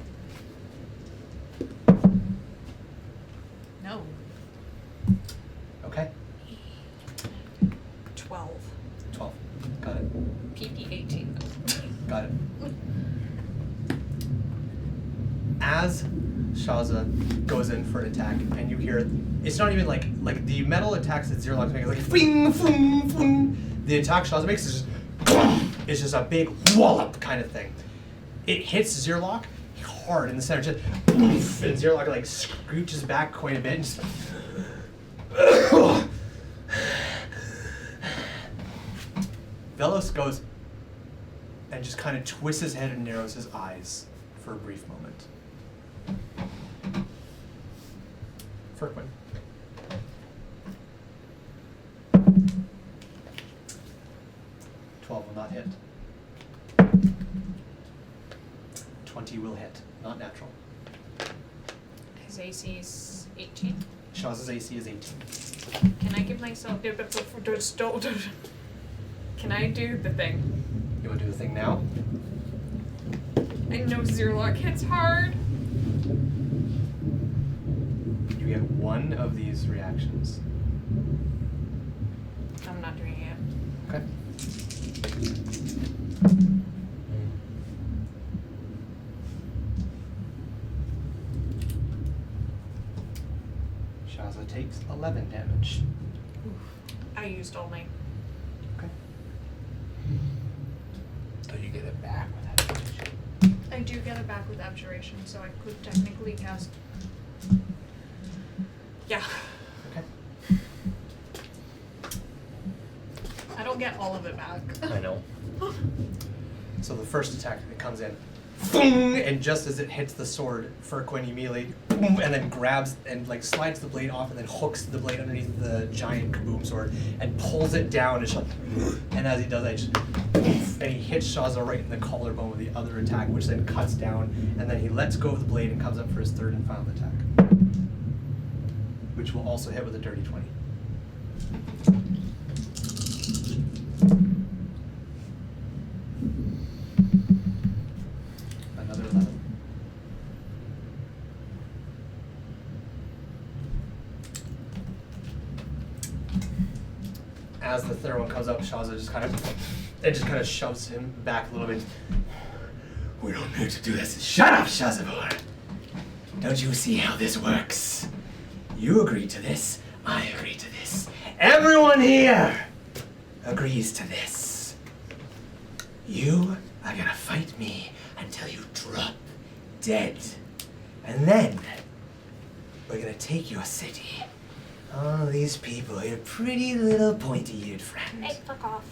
[SPEAKER 1] Shaza goes in for an attack, and you hear it's not even like the metal attacks that Zerlock's making, like fling, fling, fling. The attack Shaza makes is just it's just a big wallop kind of thing. It hits Zerlock hard in the center, just and Zerlock like scooches back quite a bit. And just, Velos goes and just kind of twists his head and narrows his eyes for a brief moment. Firquin. Will not hit. 20 will hit. Not natural.
[SPEAKER 2] His AC is 18.
[SPEAKER 1] Shaz's AC is 18.
[SPEAKER 2] Can I give myself... Can I do the thing?
[SPEAKER 1] You want to do the thing now?
[SPEAKER 2] I know Zerlock hits hard.
[SPEAKER 1] You get one of these reactions.
[SPEAKER 2] I'm not doing it.
[SPEAKER 1] Okay. Shaza takes 11 damage.
[SPEAKER 2] I used all my...
[SPEAKER 1] Okay.
[SPEAKER 6] So you get it back with that.
[SPEAKER 2] I do get it back with abjuration, so I could technically cast... Yeah.
[SPEAKER 1] Okay.
[SPEAKER 2] I don't get all of it back.
[SPEAKER 6] I know.
[SPEAKER 1] So the first attack that comes in, boom, and just as it hits the sword, Firquin immediately, boom, and then grabs and like slides the blade off and then hooks the blade underneath the giant kaboom sword and pulls it down and as he does that, just, and he hits Shaza right in the collarbone with the other attack, which then cuts down, and then he lets go of the blade and comes up for his third and final attack, which will also hit with a dirty 20. Another 11. As the third one comes up, Shaza just kind of shoves him back a little bit. We don't need to do this. Shut up, Shazavor! Don't you see how this works? You agreed to this. I agreed to this. Everyone here agrees to this. You are gonna fight me until you drop dead. And then we're gonna take your city. All these people, your pretty little pointy-eared friend.
[SPEAKER 2] Hey, fuck off.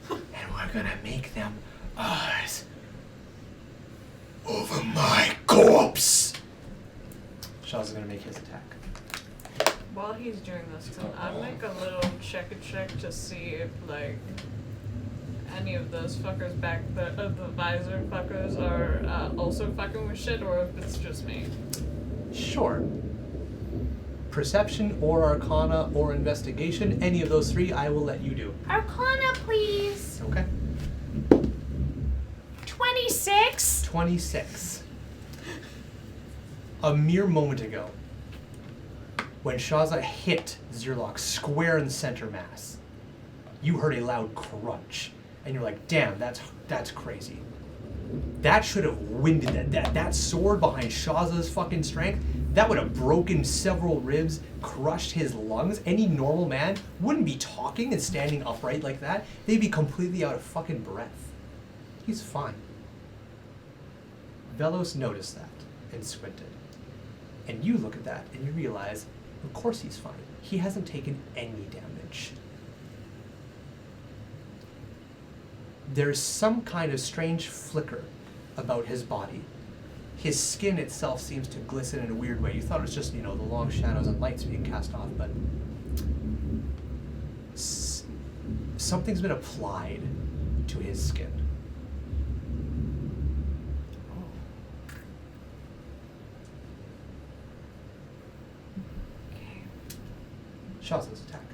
[SPEAKER 1] And we're gonna make them ours. Over my corpse! Shaw's gonna make his attack.
[SPEAKER 3] While he's doing this, can I make a little check to see if, like, any of those fuckers back of the visor fuckers are also fucking with shit, or if it's just me?
[SPEAKER 1] Sure. Perception or Arcana or Investigation, any of those three, I will let you do.
[SPEAKER 2] Arcana, please.
[SPEAKER 1] Okay.
[SPEAKER 2] 26.
[SPEAKER 1] 26. A mere moment ago, when Shaza hit Zerlock square in the center mass, you heard a loud crunch, and you're like, damn, that's crazy. That should have winded that sword behind Shaza's fucking strength, that would have broken several ribs, crushed his lungs. Any normal man wouldn't be talking and standing upright like that. They'd be completely out of fucking breath. He's fine. Velos noticed that and squinted. And you look at that and you realize, of course he's fine. He hasn't taken any damage. There's some kind of strange flicker about his body. His skin itself seems to glisten in a weird way. You thought it was just, the long shadows and lights being cast off, but something's been applied to his skin.
[SPEAKER 2] Okay.
[SPEAKER 1] Shaza's attack.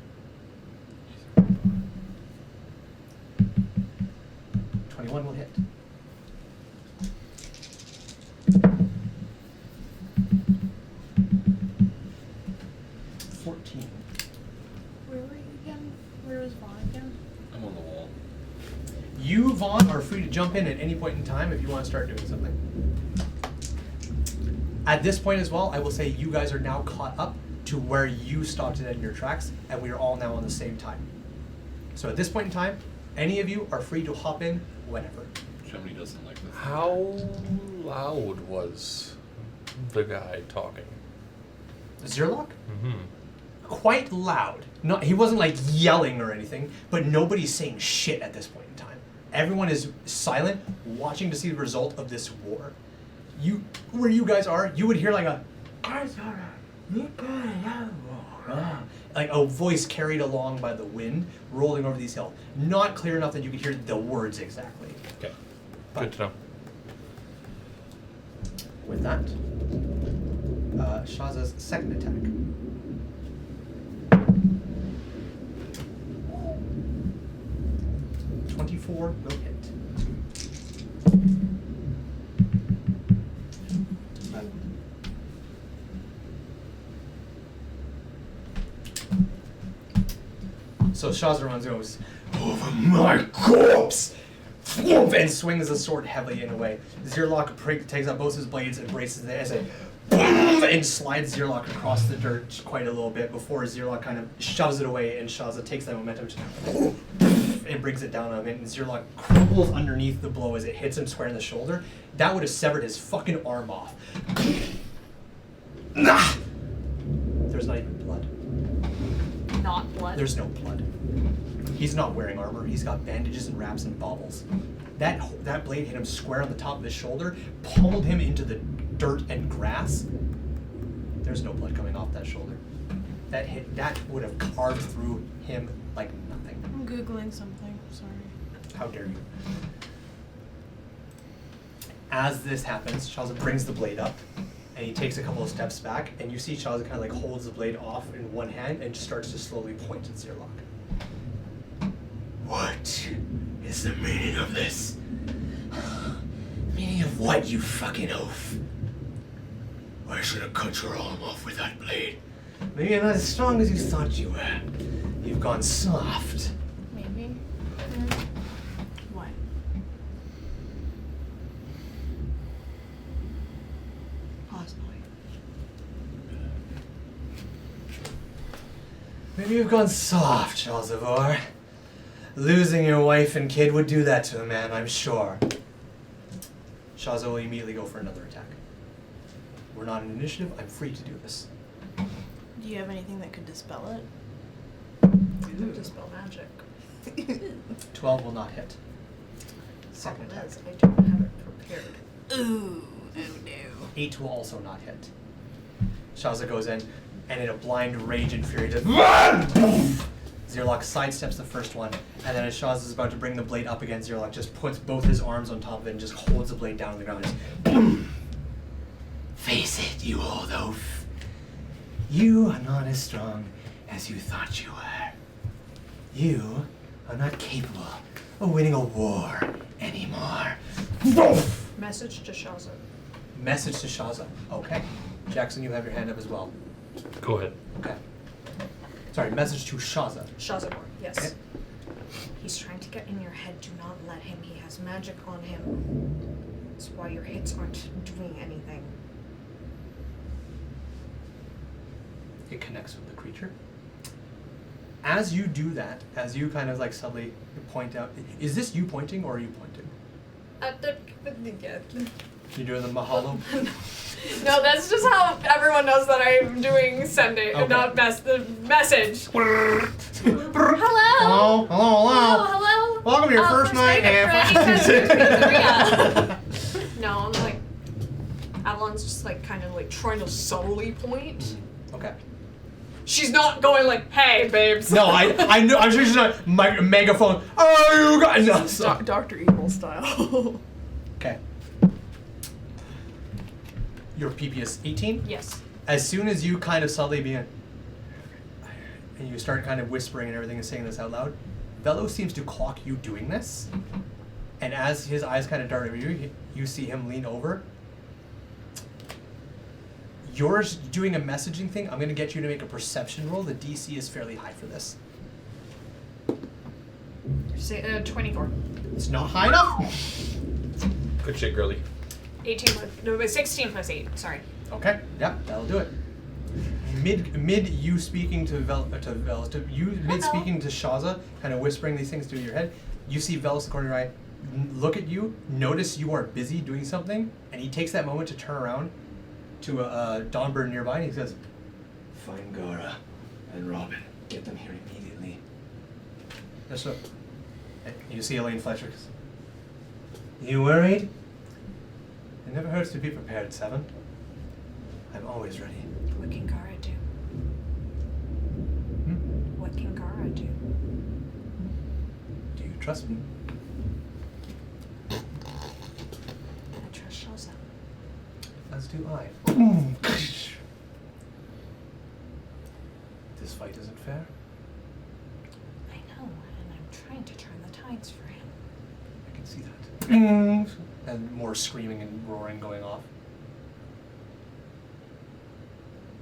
[SPEAKER 1] 21 will hit. 14.
[SPEAKER 5] Where were you again? Where was Vaughn again?
[SPEAKER 4] I'm on the wall.
[SPEAKER 1] You, Vaughn, are free to jump in at any point in time if you want to start doing something. At this point as well, I will say you guys are now caught up to where you stopped it in your tracks, and we are all now on the same time. So at this point in time, any of you are free to hop in whenever.
[SPEAKER 4] Chimney doesn't like this.
[SPEAKER 6] How loud was the guy talking?
[SPEAKER 1] Zerlock?
[SPEAKER 6] Mm-hmm.
[SPEAKER 1] Quite loud. He wasn't like yelling or anything, but nobody's saying shit at this point in time. Everyone is silent, watching to see the result of this war. Where you guys are, you would hear like a voice carried along by the wind, rolling over these hills. Not clear enough that you could hear the words exactly.
[SPEAKER 6] Okay.
[SPEAKER 1] But
[SPEAKER 6] Good to know.
[SPEAKER 1] with that, Shaza's second attack. .24 will hit. So Shaza runs and goes, "Over my corpse!" and swings the sword heavily in a way. Zerlock takes up both his blades and braces it as a and slides Zerlock across the dirt quite a little bit before Zerlock kind of shoves it away, and Shaza takes that momentum and brings it down on him, and Zerlock crumbles underneath the blow as it hits him square in the shoulder. That would have severed his fucking arm off. There's not even blood.
[SPEAKER 3] Not blood.
[SPEAKER 1] There's no blood. He's not wearing armor. He's got bandages and wraps and baubles. That blade hit him square on the top of his shoulder, pummeled him into the dirt and grass. There's no blood coming off that shoulder. That would have carved through him like nothing.
[SPEAKER 5] I'm Googling something. Sorry.
[SPEAKER 1] How dare you? As this happens, Shaza brings the blade up, and he takes a couple of steps back, and you see Shaza kind of like holds the blade off in one hand and just starts to slowly point at Zerlock. What is the meaning of this? Meaning of what, you fucking oaf? I should have cut your arm off with that blade. Maybe you're not as strong as you thought you were. You've gone soft.
[SPEAKER 5] Maybe. What? Possibly.
[SPEAKER 1] Maybe you've gone soft, Chalzavor. Losing your wife and kid would do that to a man, I'm sure. Shaza will immediately go for another attack. We're not an initiative, I'm free to do this.
[SPEAKER 5] Do you have anything that could dispel it?
[SPEAKER 3] Dispel magic.
[SPEAKER 1] 12 will not hit. Second
[SPEAKER 3] Problem
[SPEAKER 1] attack.
[SPEAKER 3] is, I don't have it prepared.
[SPEAKER 5] Ooh. Oh no.
[SPEAKER 1] 8 will also not hit. Shaza goes in, and in a blind rage and fury, just Zerlock sidesteps the first one, and then as Shaza is about to bring the blade up again, Zerlock just puts both his arms on top of it and just holds the blade down on the ground. Just, face it, you old oaf. You are not as strong as you thought you were. You are not capable of winning a war anymore.
[SPEAKER 3] Message to Shaza.
[SPEAKER 1] Message to Shaza. Okay. Jackson, you have your hand up as well.
[SPEAKER 6] Go ahead.
[SPEAKER 1] Okay. Sorry, message to Shaza.
[SPEAKER 3] Shazamore, yes.
[SPEAKER 1] Okay.
[SPEAKER 3] He's trying to get in your head. Do not let him. He has magic on him. That's why your hits aren't doing anything.
[SPEAKER 1] It connects with the creature. As you do that, as you kind of like suddenly point out, is this you pointing or are you pointing? You're doing the mahalo?
[SPEAKER 2] No, that's just how everyone knows that I'm doing sending,
[SPEAKER 1] Okay.
[SPEAKER 2] not the message. Hello.
[SPEAKER 1] Hello, hello, hello.
[SPEAKER 2] Hello.
[SPEAKER 1] Welcome to your first night
[SPEAKER 2] No, I'm like, Avalon's just like kind of like trying to subtly point.
[SPEAKER 1] Okay.
[SPEAKER 2] She's not going like, "Hey, babes."
[SPEAKER 1] No, I know. I'm sure she's not megaphone. Oh, you guys. No, so.
[SPEAKER 5] Dr. Evil style.
[SPEAKER 1] Okay. Your PP is 18?
[SPEAKER 2] Yes.
[SPEAKER 1] As soon as you kind of subtly begin, and you start kind of whispering and everything and saying this out loud, Velo seems to clock you doing this. And as his eyes kind of dart over you, you see him lean over. You're doing a messaging thing. I'm going to get you to make a perception roll. The DC is fairly high for this.
[SPEAKER 2] 24.
[SPEAKER 1] It's not high enough?
[SPEAKER 6] Good shit, girly.
[SPEAKER 2] 16 plus 8. Sorry.
[SPEAKER 1] Okay, yeah, that'll do it. Mid you speaking to mid speaking to Shaza, kind of whispering these things to your head, you see Velos in the corner of your eye, look at you, notice you are busy doing something, and he takes that moment to turn around to a Dawnbird nearby, and he says, "Find Gara and Robin. Get them here immediately." Yes, sir. And you see Elaine Fletcher. You worried? It never hurts to be prepared, Seven. I'm always ready.
[SPEAKER 3] What can Gara do? What can Gara do?
[SPEAKER 1] Do you trust me?
[SPEAKER 3] I trust Shaza.
[SPEAKER 1] As do I. This fight isn't fair.
[SPEAKER 3] I know, and I'm trying to turn the tides for him.
[SPEAKER 1] I can see that. And more screaming and roaring going off.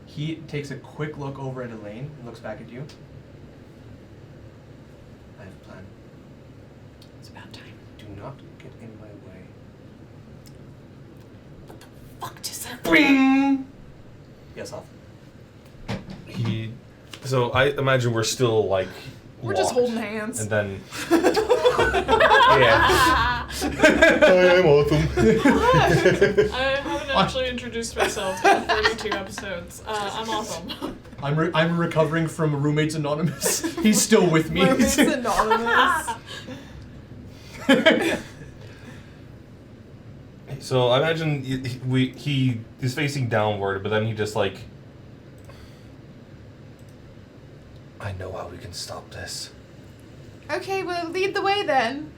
[SPEAKER 1] He takes a quick look over at Elaine and looks back at you. I have a plan.
[SPEAKER 3] It's about time.
[SPEAKER 1] Do not get in my way.
[SPEAKER 3] Fuck does that mean?
[SPEAKER 1] Yes, off.
[SPEAKER 6] So I imagine we're still like.
[SPEAKER 5] We're just
[SPEAKER 6] locked.
[SPEAKER 5] holding hands.
[SPEAKER 6] And then. Yeah. I'm awesome.
[SPEAKER 2] I haven't actually introduced myself in 42 episodes. I'm awesome.
[SPEAKER 1] I'm recovering from Roommates Anonymous. He's still with me.
[SPEAKER 5] Roommates Anonymous.
[SPEAKER 6] So I imagine he is facing downward, but then he just like. I know how we can stop this.
[SPEAKER 5] Okay, well, lead the way then.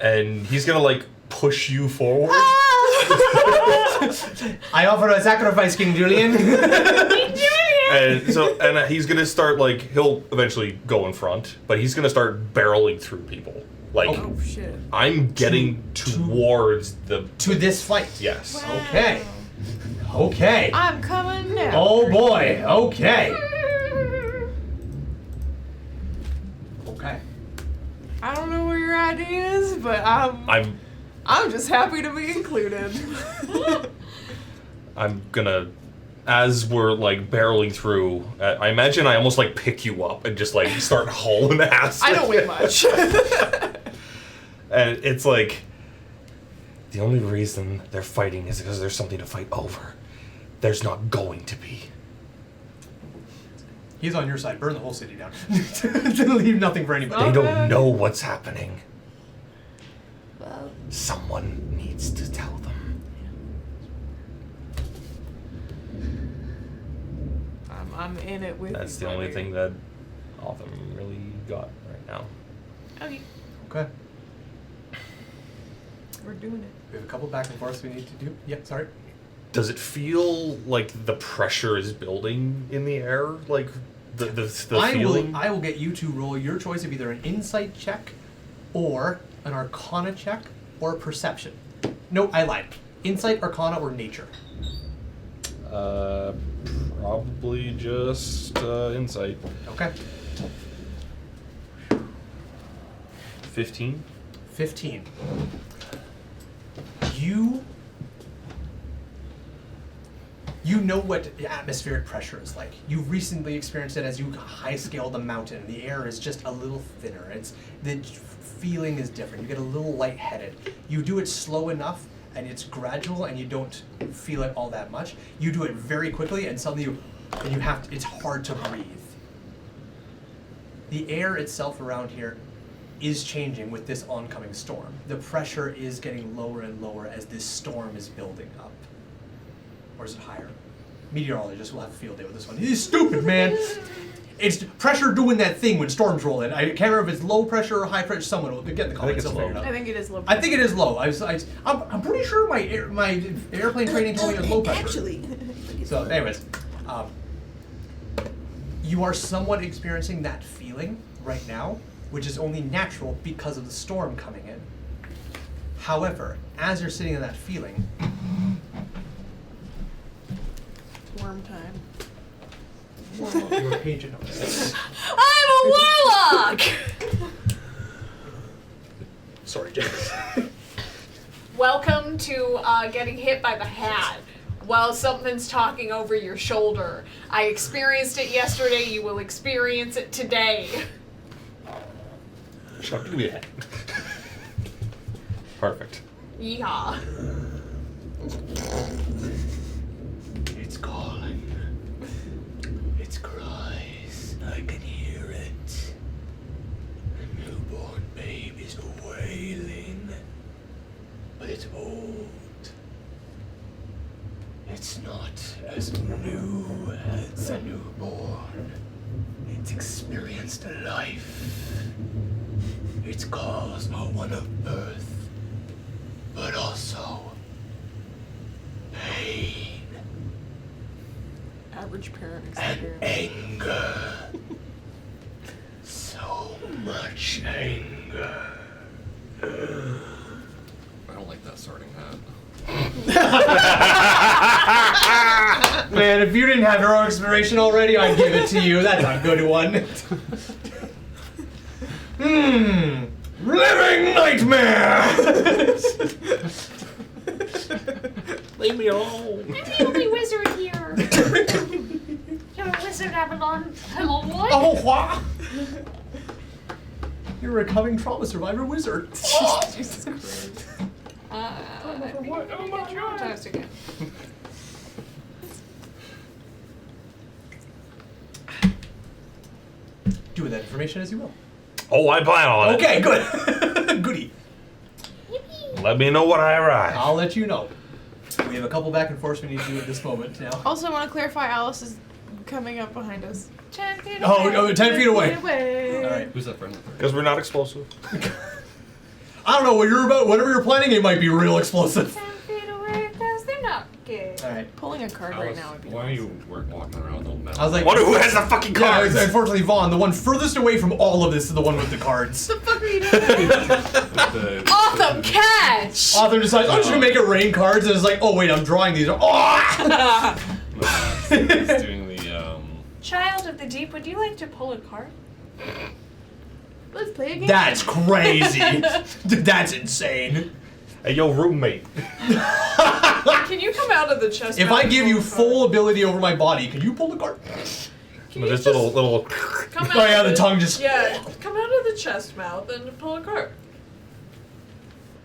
[SPEAKER 6] And he's gonna like push you forward.
[SPEAKER 1] I offer a sacrifice, King Julian.
[SPEAKER 6] And so, he's gonna start like he'll eventually go in front, but he's gonna start barreling through people. Like
[SPEAKER 5] Oh shit.
[SPEAKER 6] I'm getting towards the
[SPEAKER 1] To this fight.
[SPEAKER 6] yes.
[SPEAKER 5] Wow.
[SPEAKER 1] Okay. Okay.
[SPEAKER 5] I'm coming now.
[SPEAKER 1] Oh boy. Okay. Okay.
[SPEAKER 5] I don't know what your idea is, but I'm just happy to be included.
[SPEAKER 6] I'm gonna, as we're like barreling through, I imagine I almost like pick you up and just like start hauling ass.
[SPEAKER 5] I don't weigh much.
[SPEAKER 6] And it's like, the only reason they're fighting is because there's something to fight over. There's not going to be.
[SPEAKER 1] He's on your side. Burn the whole city down. Leave nothing for anybody.
[SPEAKER 6] They don't know what's happening.
[SPEAKER 5] Well,
[SPEAKER 6] Someone needs to tell them.
[SPEAKER 5] I'm in it with
[SPEAKER 6] That's
[SPEAKER 5] you,
[SPEAKER 6] the only
[SPEAKER 5] brother.
[SPEAKER 6] thing that Autumn really got right now.
[SPEAKER 5] Okay,
[SPEAKER 1] Okay.
[SPEAKER 5] we're doing it.
[SPEAKER 1] We have a couple back and forths we need to do. Yeah, sorry.
[SPEAKER 6] Does it feel like the pressure is building in the air? Like the feeling?
[SPEAKER 1] I will get you to roll your choice of either an insight check or an arcana check or a perception. No, I lied. Insight, arcana, or nature.
[SPEAKER 6] Probably just insight.
[SPEAKER 1] Okay.
[SPEAKER 6] 15.
[SPEAKER 1] 15. You know what atmospheric pressure is like. You've recently experienced it as you high scale the mountain. The air is just a little thinner. The feeling is different. You get a little lightheaded. You do it slow enough and it's gradual and you don't feel it all that much. You do it very quickly and suddenly it's hard to breathe. The air itself around here is changing with this oncoming storm. The pressure is getting lower and lower as this storm is building up. Or is it higher? Meteorologists will have a field day with this one. He's stupid, man. It's pressure doing that thing when storms roll in. I can't remember if it's low pressure or high pressure. Someone will get in the comments.
[SPEAKER 6] it's
[SPEAKER 1] They'll figure it
[SPEAKER 6] low.
[SPEAKER 1] out.
[SPEAKER 5] I think it is low.
[SPEAKER 1] I think it is low. I'm pretty sure my airplane training told me it was low pressure.
[SPEAKER 5] Actually.
[SPEAKER 1] So, anyways, you are somewhat experiencing that feeling right now, which is only natural because of the storm coming in. However, as you're sitting in that feeling,
[SPEAKER 5] Worm time.
[SPEAKER 1] your page notes.
[SPEAKER 2] I'm a warlock!
[SPEAKER 1] Sorry, James.
[SPEAKER 2] Welcome to getting hit by the hat. while something's talking over your shoulder. I experienced it yesterday, you will experience it today.
[SPEAKER 6] Chuck, give me a hand. Perfect.
[SPEAKER 2] Yeehaw.
[SPEAKER 1] It's calling. Its cries. I can hear it. A newborn baby's wailing. But it's old. It's not as new as a newborn. It's experienced a life. Its calls are one of birth, but also pain
[SPEAKER 5] Average parent
[SPEAKER 1] and
[SPEAKER 5] experience.
[SPEAKER 1] anger. So much anger.
[SPEAKER 4] I don't like that sorting hat.
[SPEAKER 1] Man, if you didn't have heroic inspiration already, I'd give it to you. That's a good one. Living nightmare!
[SPEAKER 6] Leave me alone.
[SPEAKER 2] I'm the only wizard here. You're a wizard, Avalon. Hello, what?
[SPEAKER 1] Oh, what? You're a recovering trauma survivor wizard.
[SPEAKER 5] Jesus Christ.
[SPEAKER 2] Fantastic.
[SPEAKER 1] Do with that information as you will.
[SPEAKER 6] Oh, I plan on it.
[SPEAKER 1] Okay, good. Goody.
[SPEAKER 6] Let me know when I arrive.
[SPEAKER 1] I'll let you know. We have a couple back and forths we need to do at this moment now.
[SPEAKER 5] Also, I want to clarify Alice is coming up behind us.
[SPEAKER 2] 10 feet away.
[SPEAKER 1] Oh, 10 feet away.
[SPEAKER 5] Away.
[SPEAKER 1] All right.
[SPEAKER 4] Who's that friend with her?
[SPEAKER 6] Because we're not explosive.
[SPEAKER 1] I don't know what you're about. Whatever you're planning, it might be real explosive.
[SPEAKER 2] 10 feet away, because they're not gay.
[SPEAKER 1] All right.
[SPEAKER 5] Pulling a card right
[SPEAKER 4] Alice,
[SPEAKER 5] now would be
[SPEAKER 4] why are you walking around with old metal?
[SPEAKER 1] I was like,
[SPEAKER 6] Wonder who has the fucking
[SPEAKER 1] yeah,
[SPEAKER 6] cards?
[SPEAKER 1] unfortunately, Vaughn, the one furthest away from all of this is the one with the cards.
[SPEAKER 5] What the fuck are you doing?
[SPEAKER 2] Awesome catch!
[SPEAKER 1] Author decides, I'm just gonna make it rain cards, and it's like, oh wait, I'm drawing these. Oh!
[SPEAKER 4] It's doing the
[SPEAKER 2] Child of the deep, would you like to pull a card?
[SPEAKER 5] Let's play a game.
[SPEAKER 1] That's crazy. That's insane.
[SPEAKER 6] Hey, yo, roommate.
[SPEAKER 3] Can you come out of the chest?
[SPEAKER 1] If I give you full ability over my body, can you pull the card?
[SPEAKER 3] Can you
[SPEAKER 6] This
[SPEAKER 3] just
[SPEAKER 6] little.
[SPEAKER 3] come out
[SPEAKER 1] Oh yeah,
[SPEAKER 3] of
[SPEAKER 1] the tongue just.
[SPEAKER 3] Yeah, come out of the chest mouth and pull a card.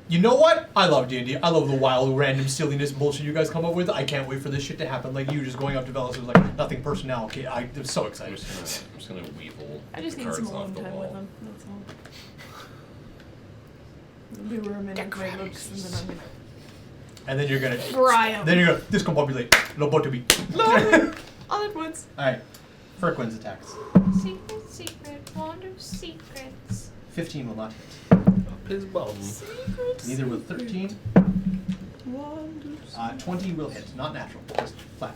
[SPEAKER 1] You know what? I love D&D. I love the wild, random silliness bullshit you guys come up with. I can't wait for this shit to happen. Like you just going up to Velos with like nothing personal. Okay, I'm so
[SPEAKER 4] I'm
[SPEAKER 1] excited.
[SPEAKER 4] just gonna weevil.
[SPEAKER 5] I just
[SPEAKER 4] the
[SPEAKER 5] need some
[SPEAKER 4] cards
[SPEAKER 5] alone
[SPEAKER 4] off the
[SPEAKER 5] time
[SPEAKER 4] wall.
[SPEAKER 5] with them. That's all. Be where I'm in great looks, and then I'm gonna
[SPEAKER 1] And then you're gonna.
[SPEAKER 5] fry 'em.
[SPEAKER 1] Then you're gonna discombobulate. Lobotomy.
[SPEAKER 5] All at once.
[SPEAKER 1] All right. Firquin's attacks.
[SPEAKER 2] Secret, secret, wand of secrets.
[SPEAKER 1] 15 will not hit.
[SPEAKER 6] His bum.
[SPEAKER 1] Neither will 13.
[SPEAKER 5] Wonders.
[SPEAKER 1] 20 will hit. Not natural. Just flat.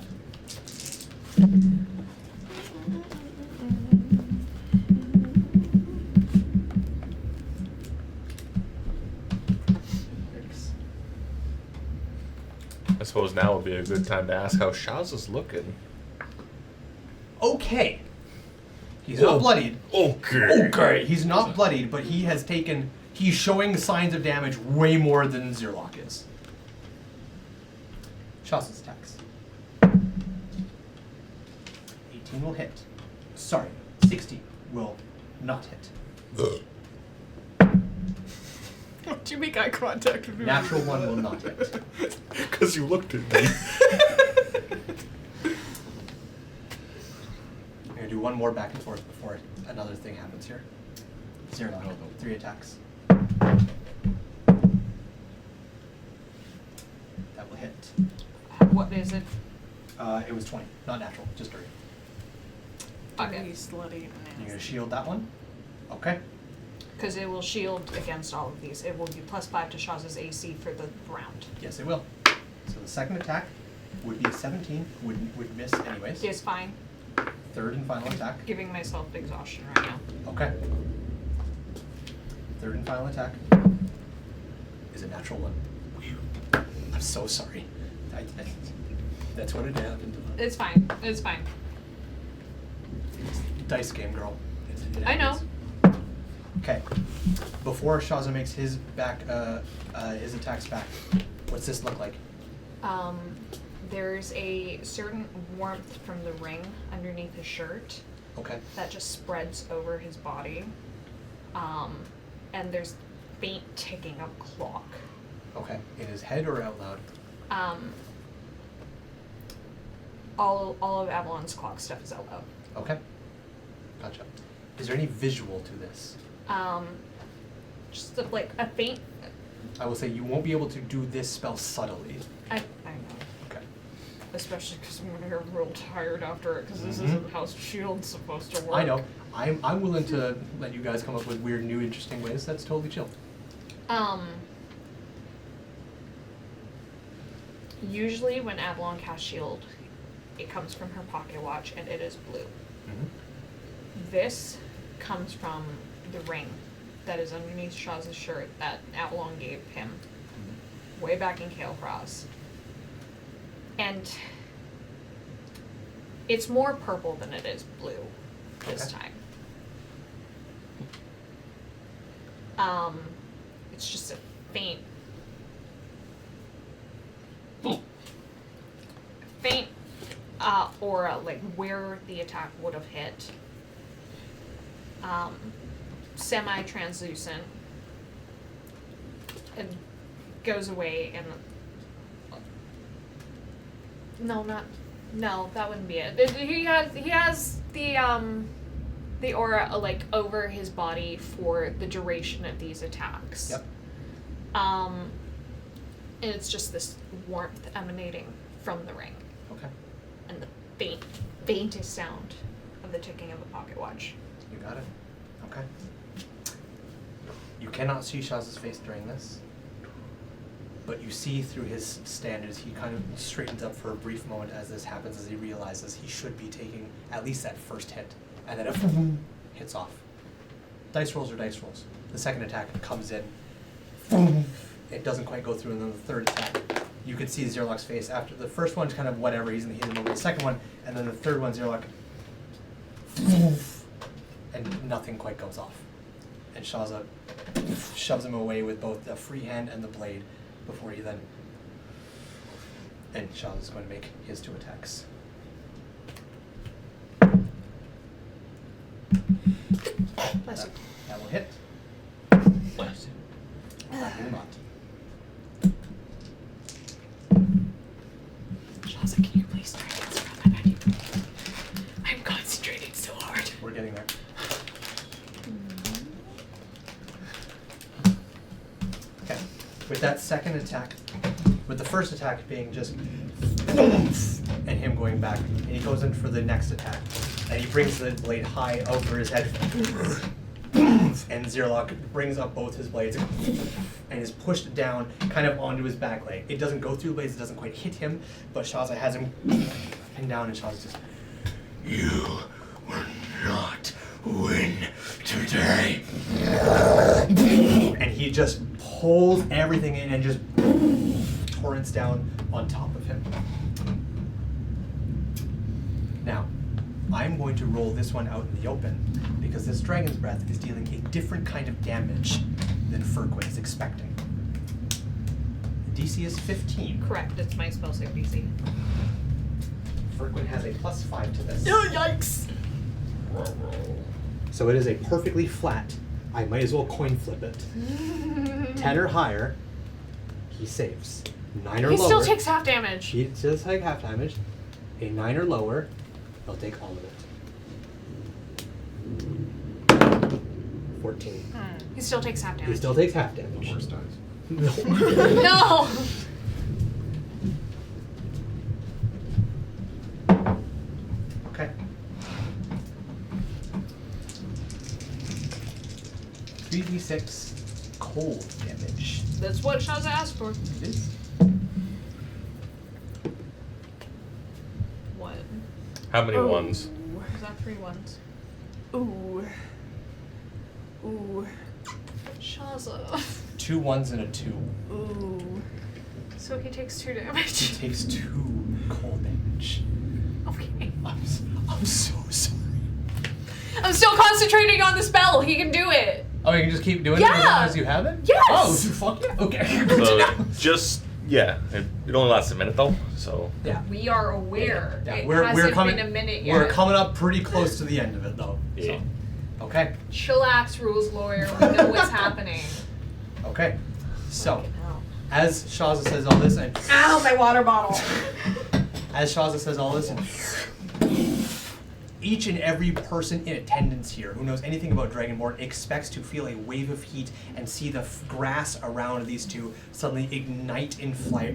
[SPEAKER 6] I suppose now would be a good time to ask how Shaz is looking.
[SPEAKER 1] Okay. He's not bloodied.
[SPEAKER 6] Okay.
[SPEAKER 1] Okay. He's not bloodied, but he has taken. He's showing signs of damage way more than Zerlock is. Shaz's attacks. 18 will hit. Sorry, 16 will not hit.
[SPEAKER 5] Why'd you make eye contact with me?
[SPEAKER 1] Natural 1 will not hit.
[SPEAKER 6] Because you looked at me.
[SPEAKER 1] I'm gonna do one more back and forth before another thing happens here. Zerlock, 3 attacks. That will hit.
[SPEAKER 2] What is it?
[SPEAKER 1] It was 20, not natural, just dirty.
[SPEAKER 2] Okay.
[SPEAKER 5] Dirty, slutty,
[SPEAKER 1] You're
[SPEAKER 5] nasty.
[SPEAKER 1] gonna shield that one. Okay.
[SPEAKER 2] Because it will shield against all of these. It will be +5 to Shaz's AC for the round.
[SPEAKER 1] Yes, it will. So the second attack would be a 17, would miss anyways.
[SPEAKER 2] Is fine.
[SPEAKER 1] Third and final attack.
[SPEAKER 2] Giving myself exhaustion right now.
[SPEAKER 1] Okay. Third and final attack is a natural 1. I'm so sorry. That's what it happened.
[SPEAKER 2] It's fine. It's fine.
[SPEAKER 1] Dice game, girl. It
[SPEAKER 2] I know.
[SPEAKER 1] happens. Okay. Before Shaza makes his back, his attacks back, what's this look like?
[SPEAKER 3] there's a certain warmth from the ring underneath his shirt.
[SPEAKER 1] Okay.
[SPEAKER 3] That just spreads over his body. And there's faint ticking of clock.
[SPEAKER 1] Okay. In his head or out loud?
[SPEAKER 3] All of Avalon's clock stuff is out loud.
[SPEAKER 1] Okay. Gotcha. Is there any visual to this?
[SPEAKER 3] Just like a faint.
[SPEAKER 1] I will say you won't be able to do this spell subtly.
[SPEAKER 3] I know.
[SPEAKER 1] Okay.
[SPEAKER 3] Especially because I'm gonna get real tired after it, because this isn't how Shield's supposed to work.
[SPEAKER 1] I know. I'm willing to let you guys come up with weird, new, interesting ways. That's totally chill.
[SPEAKER 3] Usually when Avalon casts Shield, it comes from her pocket watch and it is blue.
[SPEAKER 1] Mm-hmm.
[SPEAKER 3] This comes from the ring that is underneath Shaw's shirt that Avalon gave him way back in Kale Cross. And it's more purple than it is blue this time. It's just a faint aura, like where the attack would have hit. Semi-translucent. It goes away and no, that wouldn't be it. He has the aura like over his body for the duration of these attacks.
[SPEAKER 1] Yep.
[SPEAKER 3] And it's just this warmth emanating from the ring.
[SPEAKER 1] Okay.
[SPEAKER 3] And the faintest sound of the ticking of a pocket watch.
[SPEAKER 1] You got it. Okay. You cannot see Shaz's face during this, but you see through his stand as he kind of straightens up for a brief moment as this happens, as he realizes he should be taking at least that first hit, and then it hits off. Dice rolls are dice rolls. The second attack comes in. It doesn't quite go through, and then the third attack, you could see Zerlok's face. After the first one's kind of whatever, he's in the heat of the moment. The second one, and then the third one, Zerlok, and nothing quite goes off. And Shaza shoves him away with both the free hand and the blade before he then... And Shaza's going to make his 2 attacks. That will hit.
[SPEAKER 4] Bless
[SPEAKER 1] That will not.
[SPEAKER 2] Shaza, can you please try and answer that idea? I'm concentrating so hard.
[SPEAKER 1] We're getting there. Okay. With that second attack, with the first attack being just and him going back, and he goes in for the next attack, and he brings the blade high over his head, and Zerlok brings up both his blades and is pushed down kind of onto his back leg. It doesn't go through the blades, it doesn't quite hit him, but Shaza has him pinned down, and Shaza's just, "You will not win today." And he just pulls everything in and just torrents down on top of him. Now, I'm going to roll this one out in the open because this Dragon's Breath is dealing a different kind of damage than Furquin is expecting. DC is 15.
[SPEAKER 3] Correct, it's my spell save DC.
[SPEAKER 1] Furquin has a +5 to this.
[SPEAKER 3] Oh, yikes!
[SPEAKER 1] So it is a perfectly flat. I might as well coin flip it. 10 or higher, he saves. 9 or lower.
[SPEAKER 2] He still takes half damage.
[SPEAKER 1] He does take half damage. A 9 or lower, he'll take all of it. 14.
[SPEAKER 2] He still takes half damage.
[SPEAKER 1] He still takes half damage.
[SPEAKER 4] Worst times.
[SPEAKER 2] No!
[SPEAKER 1] Okay. 3d6 cold damage.
[SPEAKER 3] That's what Shaza asked for.
[SPEAKER 1] It is.
[SPEAKER 3] One.
[SPEAKER 6] How many ones?
[SPEAKER 3] Is that 3 ones?
[SPEAKER 5] Ooh. Ooh.
[SPEAKER 3] Shaza.
[SPEAKER 1] 2 1s and a 2.
[SPEAKER 5] Ooh.
[SPEAKER 2] So he takes 2
[SPEAKER 1] He
[SPEAKER 2] damage.
[SPEAKER 1] takes 2 cold damage.
[SPEAKER 2] Okay.
[SPEAKER 1] I'm so sorry.
[SPEAKER 2] I'm still concentrating on the spell. He can do it.
[SPEAKER 1] Oh, you can just keep doing it
[SPEAKER 2] Yeah.
[SPEAKER 1] as long as you have it?
[SPEAKER 2] Yes.
[SPEAKER 1] Oh, fuck yeah. Okay.
[SPEAKER 6] So just Yeah, it only lasts a minute though, so.
[SPEAKER 1] Yeah.
[SPEAKER 2] We are aware.
[SPEAKER 1] Yeah,
[SPEAKER 2] It
[SPEAKER 1] we're
[SPEAKER 2] hasn't
[SPEAKER 1] coming.
[SPEAKER 2] been a minute yet.
[SPEAKER 1] We're coming up pretty close to the end of it though.
[SPEAKER 6] Yeah.
[SPEAKER 1] So, okay.
[SPEAKER 2] Chillax, rules lawyer. We know what's happening.
[SPEAKER 1] Okay. So, as Shaza says all this, and
[SPEAKER 3] Ow, my water bottle.
[SPEAKER 1] as Shaza says all this, and each and every person in attendance here who knows anything about Dragonborn expects to feel a wave of heat and see the grass around these two suddenly ignite in fire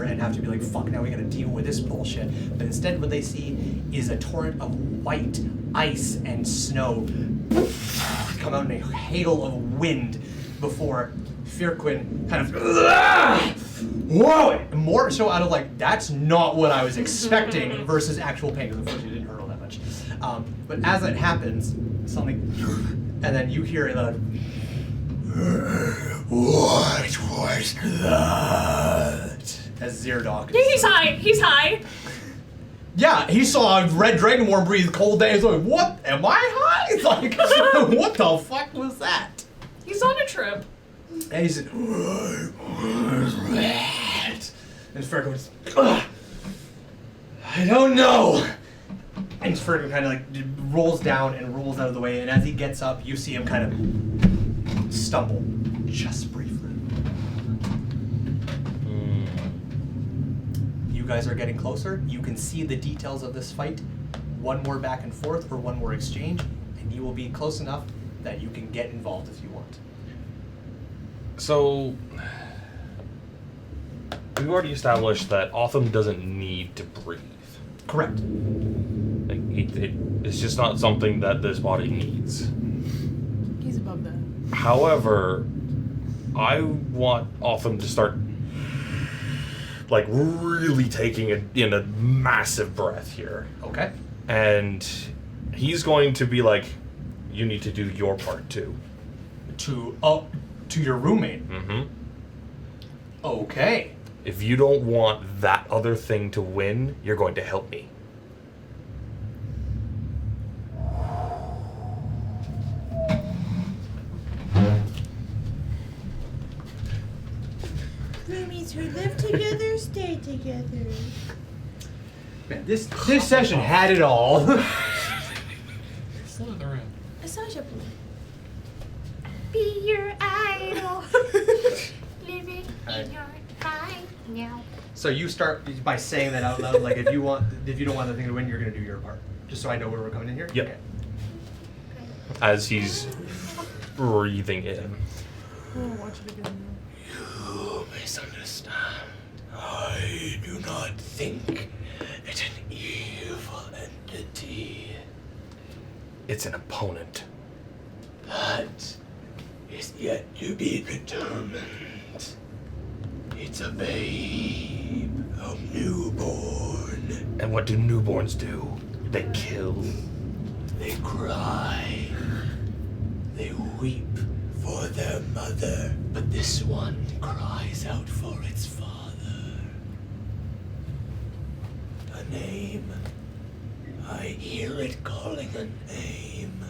[SPEAKER 1] and have to be like, fuck, now we gotta deal with this bullshit. But instead what they see is a torrent of white ice and snow come out in a hail of wind before Firquin kind of, whoa, more so out of like, that's not what I was expecting versus actual pain, because unfortunately it didn't hurt all that much. But as it happens, something, and then you hear a what was that? As Zerdok.
[SPEAKER 3] He's high. He's high.
[SPEAKER 1] Yeah, he saw a red dragonborn breathe cold air. He's like, what? Am I high? It's like, what the fuck was that?
[SPEAKER 3] He's on a trip.
[SPEAKER 1] And he said, what was that? And Fergus goes, ugh, I don't know. And Fergus kind of like rolls down and rolls out of the way. And as he gets up, you see him kind of stumble just briefly. You guys are getting closer. You can see the details of this fight. One more back and forth or one more exchange, and you will be close enough that you can get involved if you want.
[SPEAKER 6] So, we've already established that Otham doesn't need to breathe.
[SPEAKER 1] Correct.
[SPEAKER 6] Like, it's just not something that this body needs.
[SPEAKER 5] He's above that.
[SPEAKER 6] However, I want Otham to start, like, really taking in a massive breath here.
[SPEAKER 1] Okay.
[SPEAKER 6] And he's going to be like, you need to do your part too.
[SPEAKER 1] To your roommate.
[SPEAKER 6] Mm-hmm.
[SPEAKER 1] Okay.
[SPEAKER 6] If you don't want that other thing to win, you're going to help me.
[SPEAKER 7] Roomies who live together, stay together.
[SPEAKER 1] Man, this session had it all.
[SPEAKER 4] Slytherin.
[SPEAKER 7] Asajj
[SPEAKER 2] Be your idol. Living in your time now.
[SPEAKER 1] So you start by saying that out loud, like if you don't want the thing to win, you're gonna do your part. Just so I know where we're coming in here?
[SPEAKER 6] Yep.
[SPEAKER 1] Okay.
[SPEAKER 6] As he's breathing in.
[SPEAKER 5] Oh, watch it again.
[SPEAKER 1] You misunderstand. I do not think it's an evil entity.
[SPEAKER 6] It's an opponent.
[SPEAKER 1] That is yet to be determined. It's a babe, a newborn.
[SPEAKER 6] And what do newborns do? They kill.
[SPEAKER 1] They cry. They weep for their mother. But this one cries out for its father. A name. I hear it calling a name.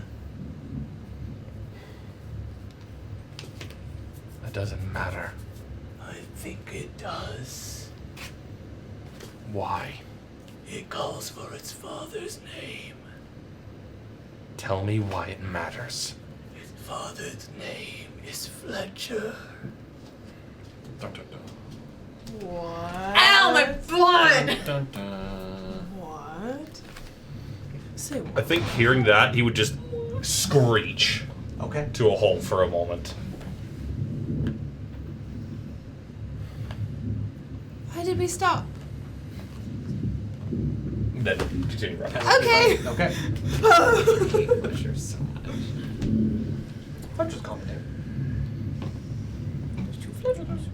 [SPEAKER 6] It doesn't matter.
[SPEAKER 1] I think it does.
[SPEAKER 6] Why?
[SPEAKER 1] It calls for its father's name.
[SPEAKER 6] Tell me why it matters.
[SPEAKER 1] Its father's name is Fletcher.
[SPEAKER 4] Dun, dun, dun.
[SPEAKER 5] What?
[SPEAKER 3] Ow, my blood!
[SPEAKER 4] Dun, dun.
[SPEAKER 5] What? Say
[SPEAKER 6] I
[SPEAKER 5] what?
[SPEAKER 6] think hearing that, he would just screech
[SPEAKER 1] Okay.
[SPEAKER 6] to a halt for a moment.
[SPEAKER 7] Why did we stop?
[SPEAKER 6] Then continue running.
[SPEAKER 7] Okay.
[SPEAKER 1] Okay.
[SPEAKER 4] Fletcher so much.
[SPEAKER 1] Fletcher's competent.
[SPEAKER 5] There's two Fletchers.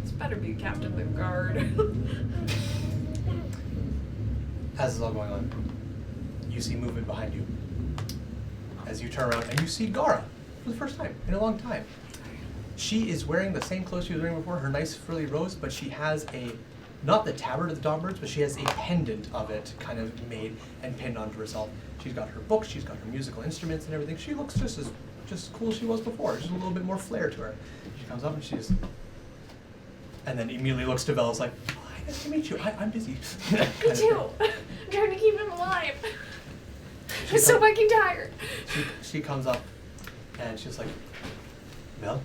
[SPEAKER 3] This better be Captain of the Guard.
[SPEAKER 1] As this is all going on, you see movement behind you. As you turn around and you see Gara for the first time in a long time. She is wearing the same clothes she was wearing before, her nice frilly rose, but she has not the tabard of the Dawnbirds, but she has a pendant of it kind of made and pinned onto herself. She's got her books, she's got her musical instruments and everything. She looks just as cool as she was before, just a little bit more flair to her. She comes up and she's, and then immediately looks to Velos like, oh, hi, nice to meet you. I'm busy.
[SPEAKER 2] Me too. I'm trying to keep him alive. I'm so fucking tired.
[SPEAKER 1] She comes up and she's like, Vel?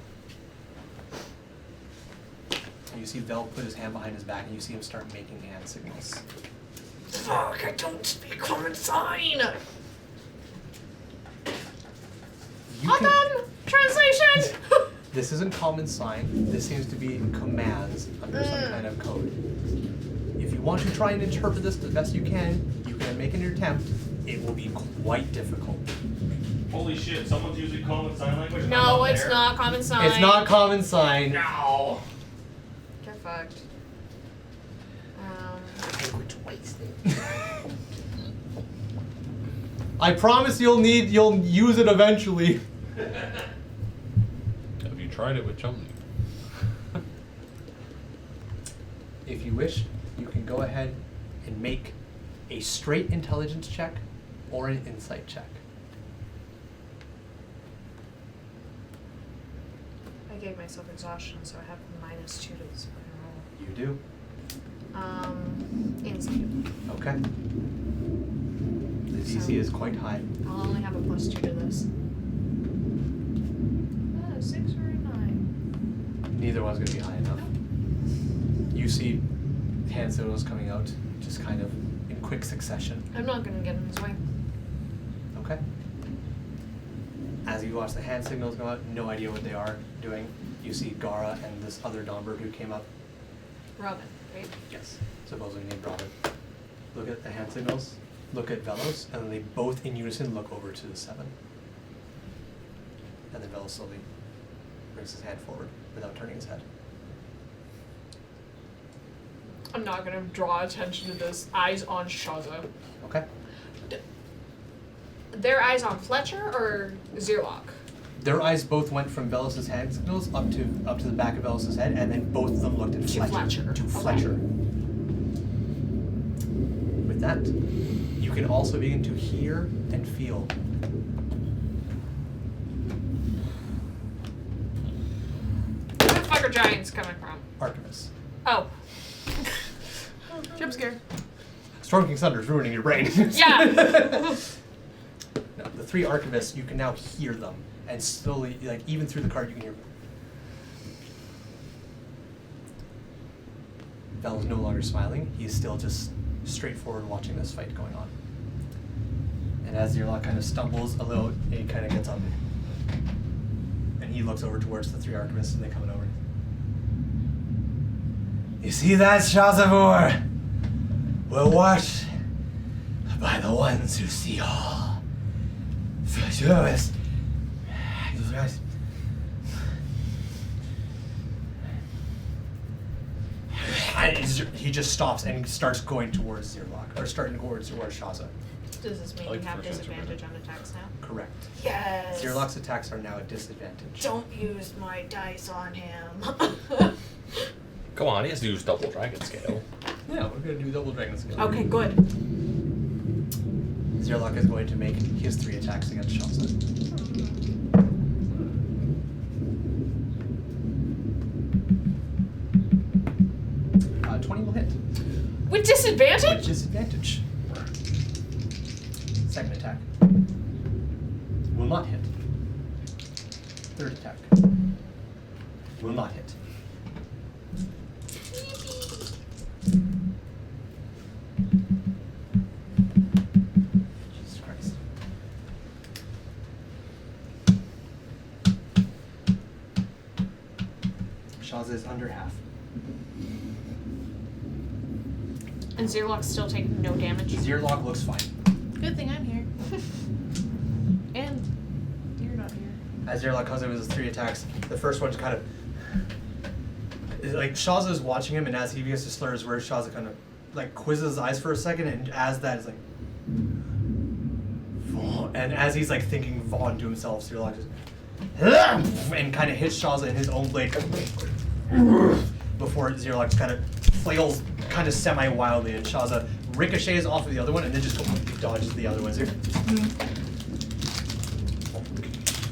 [SPEAKER 1] And you see Vel put his hand behind his back and you see him start making hand signals.
[SPEAKER 2] Fuck, I don't speak common sign. Translation!
[SPEAKER 1] This isn't common sign. This seems to be commands under some kind of code. If you want to try and interpret this the best you can make an attempt. It will be quite difficult.
[SPEAKER 6] Holy shit, someone's using common sign language?
[SPEAKER 2] No, it's not common sign.
[SPEAKER 1] It's not common sign.
[SPEAKER 6] No.
[SPEAKER 2] You're fucked.
[SPEAKER 1] Language wasted. I promise you'll use it eventually.
[SPEAKER 4] Have you tried it with Chumley?
[SPEAKER 1] If you wish, you can go ahead and make a straight intelligence check or an insight check.
[SPEAKER 2] I gave myself exhaustion, so I have -2 to this fucking roll.
[SPEAKER 1] You do.
[SPEAKER 2] Insight.
[SPEAKER 1] Okay. The DC is quite high.
[SPEAKER 2] I'll only have a +2 to this. 6 or a 9.
[SPEAKER 1] Neither one's going to be high enough. You see hand signals coming out just kind of in quick succession.
[SPEAKER 2] I'm not gonna get in his way.
[SPEAKER 1] Okay. As you watch the hand signals go out, no idea what they are doing. You see Gara and this other Dawnbird who came up.
[SPEAKER 2] Robin, right?
[SPEAKER 1] Yes. Supposedly named Robin. Look at the hand signals, look at Velos, and then they both in unison look over to the 7. And then Velos slowly brings his hand forward without turning his head.
[SPEAKER 2] I'm not gonna draw attention to this. Eyes on Shaza.
[SPEAKER 1] Okay.
[SPEAKER 2] Their eyes on Fletcher or Zerlock?
[SPEAKER 1] Their eyes both went from Velos' hand signals up to the back of Velos' head, and then both of them looked at Fletcher. To Fletcher. With that, you can also begin to hear and feel.
[SPEAKER 2] Where the fuck are giants coming from?
[SPEAKER 1] Artemis.
[SPEAKER 2] Oh.
[SPEAKER 5] Jump scare.
[SPEAKER 1] Storm King's Thunder is ruining your brain.
[SPEAKER 2] Yeah.
[SPEAKER 1] No, the 3 archivists, you can now hear them, and slowly, like even through the card, you can hear. Vel is no longer smiling. He's still just straightforward watching this fight going on. And as Zerlock kind of stumbles a little, he kind of gets up, and he looks over towards the 3 archivists, and they come over. You see that, Shazavor? We're watched by the ones who see all. For sure, he just stops and starts going towards Zerlock, or starting towards Shaza.
[SPEAKER 2] Does this mean
[SPEAKER 4] I like
[SPEAKER 2] you have
[SPEAKER 4] the first
[SPEAKER 2] disadvantage on attacks now?
[SPEAKER 1] Correct.
[SPEAKER 2] Yes.
[SPEAKER 1] Zerlock's attacks are now at disadvantage.
[SPEAKER 2] Don't use my dice on him.
[SPEAKER 6] Come on, he has to use double dragon scale.
[SPEAKER 1] Yeah, we're gonna do double dragon scale.
[SPEAKER 2] Okay, good.
[SPEAKER 1] Zerlock is going to make his 3 attacks against Shaza. 20 will hit.
[SPEAKER 2] With disadvantage?
[SPEAKER 1] With disadvantage. Second attack. Will not hit. Third attack. Will not hit. Jesus Christ. Shaza is under half.
[SPEAKER 2] And Zerlock's still taking no damage.
[SPEAKER 1] Zerlock looks fine.
[SPEAKER 5] Good thing I'm here. And you're not here.
[SPEAKER 1] As Zerlock comes in with his 3 attacks, the first one just kind of like Shaza is watching him, and as he begins to slur his words, Shaza kind of like quizzes his eyes for a second, and as that is like, Vaughn, and as he's like thinking Vaughn to himself, Zerlock just and kind of hits Shaza in his own blade before Zerlock just kind of flails kind of semi-wildly, and Shaza ricochets off of the other one and then just dodges the other ones.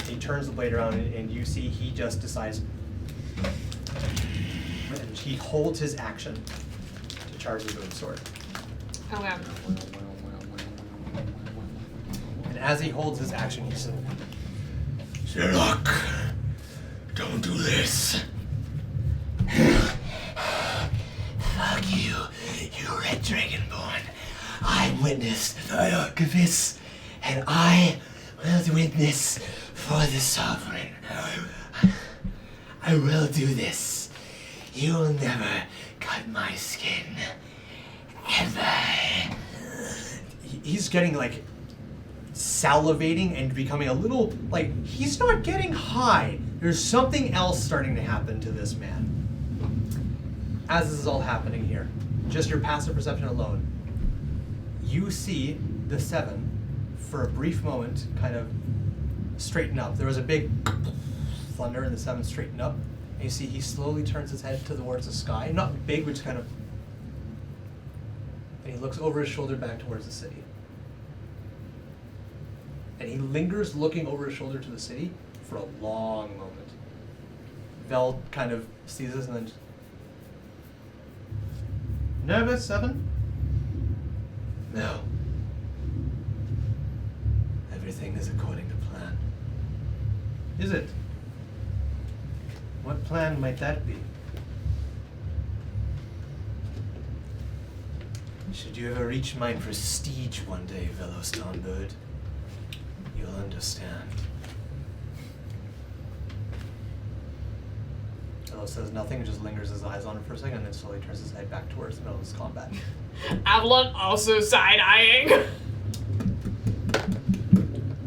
[SPEAKER 1] He turns the blade around and you see he just decides, and he holds his action to charge the boom sword.
[SPEAKER 2] Okay.
[SPEAKER 1] And as he holds his action, he says, Sherlock, don't do this. Fuck you, you red dragonborn. I witnessed the archivist, and I will witness for the sovereign. I will do this. You will never cut my skin. Ever. He's getting like salivating and becoming a little like he's not getting high. There's something else starting to happen to this man. As this is all happening here, just your passive perception alone, you see the seven for a brief moment kind of straighten up. There was a big thunder and the seven straightened up. And you see he slowly turns his head towards the sky. Not big, but just kind of. And he looks over his shoulder back towards the city. And he lingers looking over his shoulder to the city for a long moment. Vel kind of sees this and then just, nervous, Seven? No. Everything is according to plan. Is it? What plan might that be? Should you ever reach my prestige one day, fellow Stormbird, you'll understand. Fellow says nothing and just lingers his eyes on it for a second and then slowly turns his head back towards the middle of his combat.
[SPEAKER 2] Avalon also side-eyeing.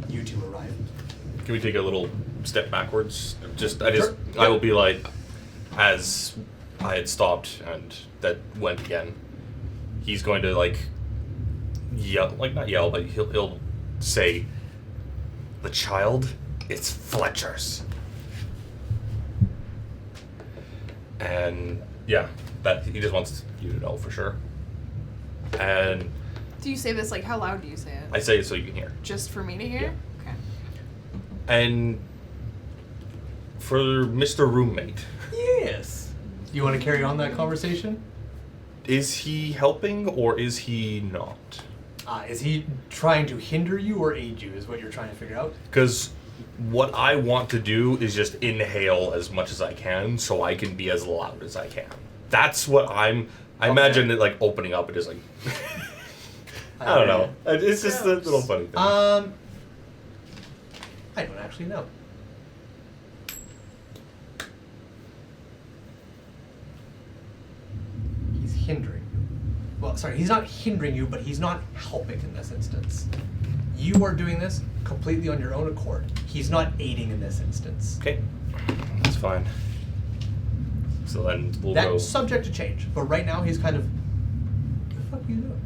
[SPEAKER 1] You two arrive.
[SPEAKER 6] Can we take a little step backwards?
[SPEAKER 1] Sure.
[SPEAKER 6] I will be like, as I had stopped and that went again, he's going to like yell, like not yell, but he'll say, the child is Fletcher's. And yeah, that he just wants you to know for sure. And
[SPEAKER 5] Do you say this, like, how loud do you say it?
[SPEAKER 6] I say it so you can hear.
[SPEAKER 5] Just for me to hear? Okay.
[SPEAKER 6] And for Mr. Roommate,
[SPEAKER 1] Yes. You want to carry on that conversation?
[SPEAKER 6] is he helping or is he not?
[SPEAKER 1] Is he trying to hinder you or aid you is what you're trying to figure out?
[SPEAKER 6] Because what I want to do is just inhale as much as I can so I can be as loud as I can. That's what I imagine it like opening up and just like I don't know. It's just a little funny thing.
[SPEAKER 1] I don't actually know. He's hindering you. Well, sorry, he's not hindering you, but he's not helping in this instance. You are doing this completely on your own accord. He's not aiding in this instance.
[SPEAKER 6] Okay, that's fine. So then we'll go.
[SPEAKER 1] That's subject to change, but right now he's kind of. What the fuck are you doing?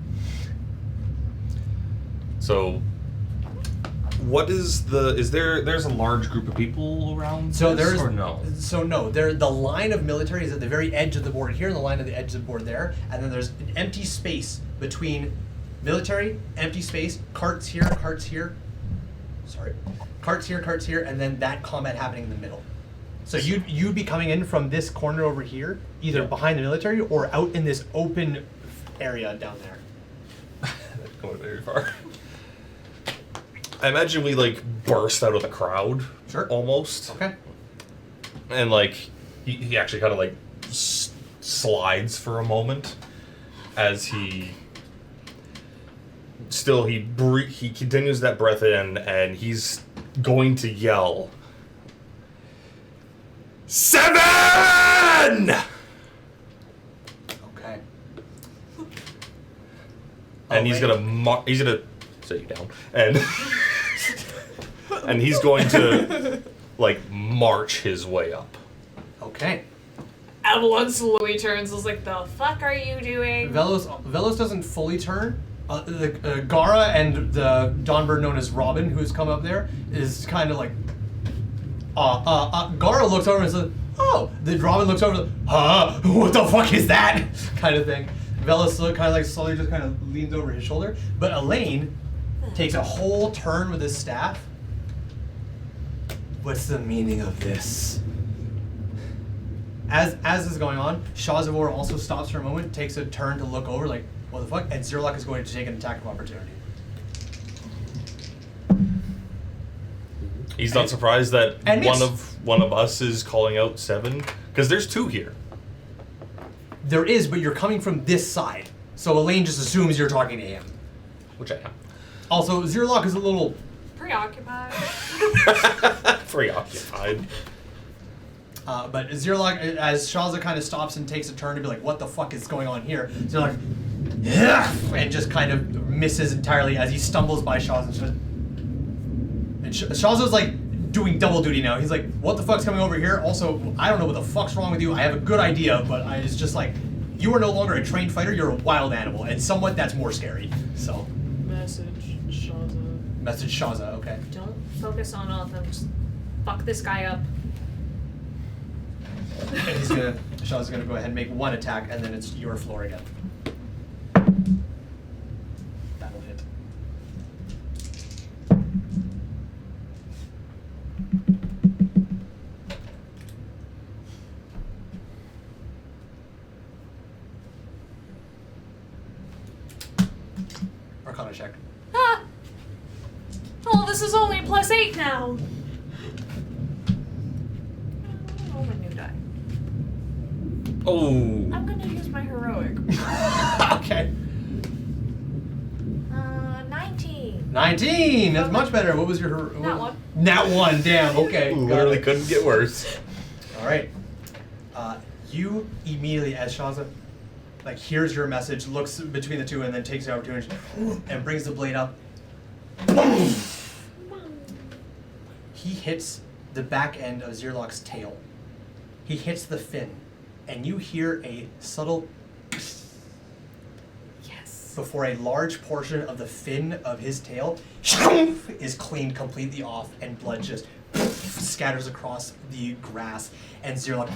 [SPEAKER 6] So, what is there's a large group of people around
[SPEAKER 1] So
[SPEAKER 6] this,
[SPEAKER 1] there's
[SPEAKER 6] or no?
[SPEAKER 1] So no, the line of military is at the very edge of the board here, and the line of the edge of the board there, and then there's an empty space between military, empty space, carts here, carts here, and then that combat happening in the middle. So you'd be coming in from this corner over here, either behind the military or out in this open area down there.
[SPEAKER 6] Not going very far. I imagine we like burst out of the crowd.
[SPEAKER 1] Sure.
[SPEAKER 6] Almost.
[SPEAKER 1] Okay.
[SPEAKER 6] And like he actually kind of like slides for a moment as he continues that breath in and he's going to yell 7!
[SPEAKER 1] Okay.
[SPEAKER 6] And he's gonna sit you down and and he's going to like march his way up.
[SPEAKER 1] Okay.
[SPEAKER 2] Avalon slowly turns. Is like, the fuck are you doing?
[SPEAKER 1] Velos doesn't fully turn. Gara and the Dawnbird known as Robin, who's come up there, is kind of like. Gara looks over and says, "Oh." The Robin looks over, what the fuck is that? Kind of thing. Velos kind of like slowly just kind of leans over his shoulder, but Elaine takes a whole turn with his staff. What's the meaning of this? as this is going on, Shazavor also stops for a moment, takes a turn to look over, like, what the fuck? And Zirlok is going to take an attack of opportunity.
[SPEAKER 6] He's not surprised that
[SPEAKER 1] and
[SPEAKER 6] one of us is calling out 7, because there's 2 here.
[SPEAKER 1] There is, but you're coming from this side, so Elaine just assumes you're talking to him.
[SPEAKER 6] Which I am.
[SPEAKER 1] Also, Zirlok is a little
[SPEAKER 2] Preoccupied.
[SPEAKER 6] Preoccupied.
[SPEAKER 1] But Zirlok, as Shaza kind of stops and takes a turn to be like, what the fuck is going on here? Zirlok, and just kind of misses entirely as he stumbles by Shaza. And Shaza's like doing double duty now. He's like, what the fuck's coming over here? Also, I don't know what the fuck's wrong with you. I have a good idea, but it's just like, you are no longer a trained fighter, you're a wild animal. And somewhat that's more scary. So.
[SPEAKER 3] Message Shaza.
[SPEAKER 1] Message Shaza, okay.
[SPEAKER 2] Don't focus on all of them. Just fuck this guy up.
[SPEAKER 1] And Shaza's gonna go ahead and make one attack, and then it's your floor again. That'll hit. Arcana check.
[SPEAKER 2] Ah! Oh, this is only +8 now. Roll a new die.
[SPEAKER 6] Oh.
[SPEAKER 2] I'm gonna use my heroic.
[SPEAKER 1] Okay.
[SPEAKER 2] 19.
[SPEAKER 1] 19! That's much better. What was your...
[SPEAKER 2] Nat 1.
[SPEAKER 1] Nat 1, damn, okay.
[SPEAKER 6] Literally couldn't get worse.
[SPEAKER 1] Alright. You immediately, as Shaza, like, hears your message, looks between the two, and then takes the opportunity and brings the blade up. He hits the back end of Zirlok's tail. He hits the fin, and you hear a subtle
[SPEAKER 2] Yes.
[SPEAKER 1] before a large portion of the fin of his tail is cleaned completely off, and blood just scatters across the grass, and Zirlok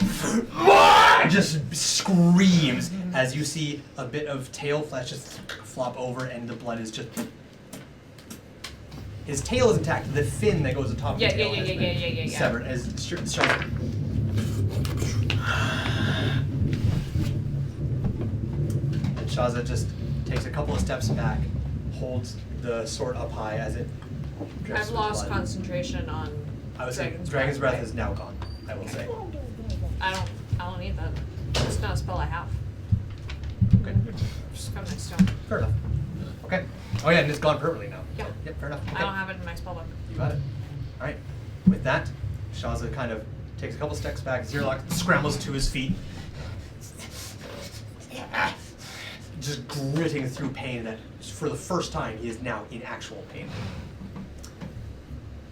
[SPEAKER 1] just screams as you see a bit of tail flesh just flop over, and the blood is just... His tail is intact. The fin that goes atop the tail has been severed. As and Shaza just takes a couple of steps back, holds the sword up high as it drips
[SPEAKER 3] I've
[SPEAKER 1] with
[SPEAKER 3] lost
[SPEAKER 1] blood.
[SPEAKER 3] concentration on
[SPEAKER 1] I would say
[SPEAKER 3] Dragon's
[SPEAKER 1] Dragon's Breath
[SPEAKER 3] right?
[SPEAKER 1] is now gone, I will say.
[SPEAKER 3] I don't need that. It's not a spell I have.
[SPEAKER 1] Okay.
[SPEAKER 3] Just got my stone.
[SPEAKER 1] Fair enough. Okay. Oh yeah, and it's gone permanently now.
[SPEAKER 3] Yeah.
[SPEAKER 1] Yep, fair enough. Okay.
[SPEAKER 3] I don't have it in my spellbook.
[SPEAKER 1] You got it. Alright. With that, Shaza kind of takes a couple steps back. Zirlok scrambles to his feet. Just gritting through pain that, for the first time, he is now in actual pain.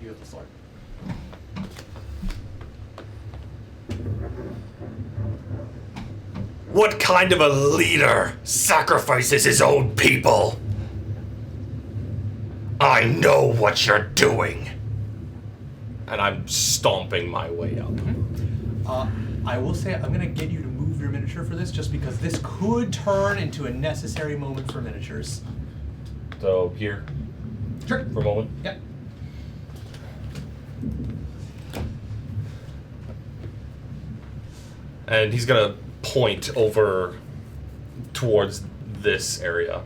[SPEAKER 1] You have the floor.
[SPEAKER 6] What kind of a leader sacrifices his own people? I know what you're doing. And I'm stomping my way up.
[SPEAKER 1] I will say I'm going to get you to move your miniature for this, just because this could turn into a necessary moment for miniatures.
[SPEAKER 6] So here,
[SPEAKER 1] Sure.
[SPEAKER 6] for a moment.
[SPEAKER 1] Yep.
[SPEAKER 6] And he's gonna point over towards this area.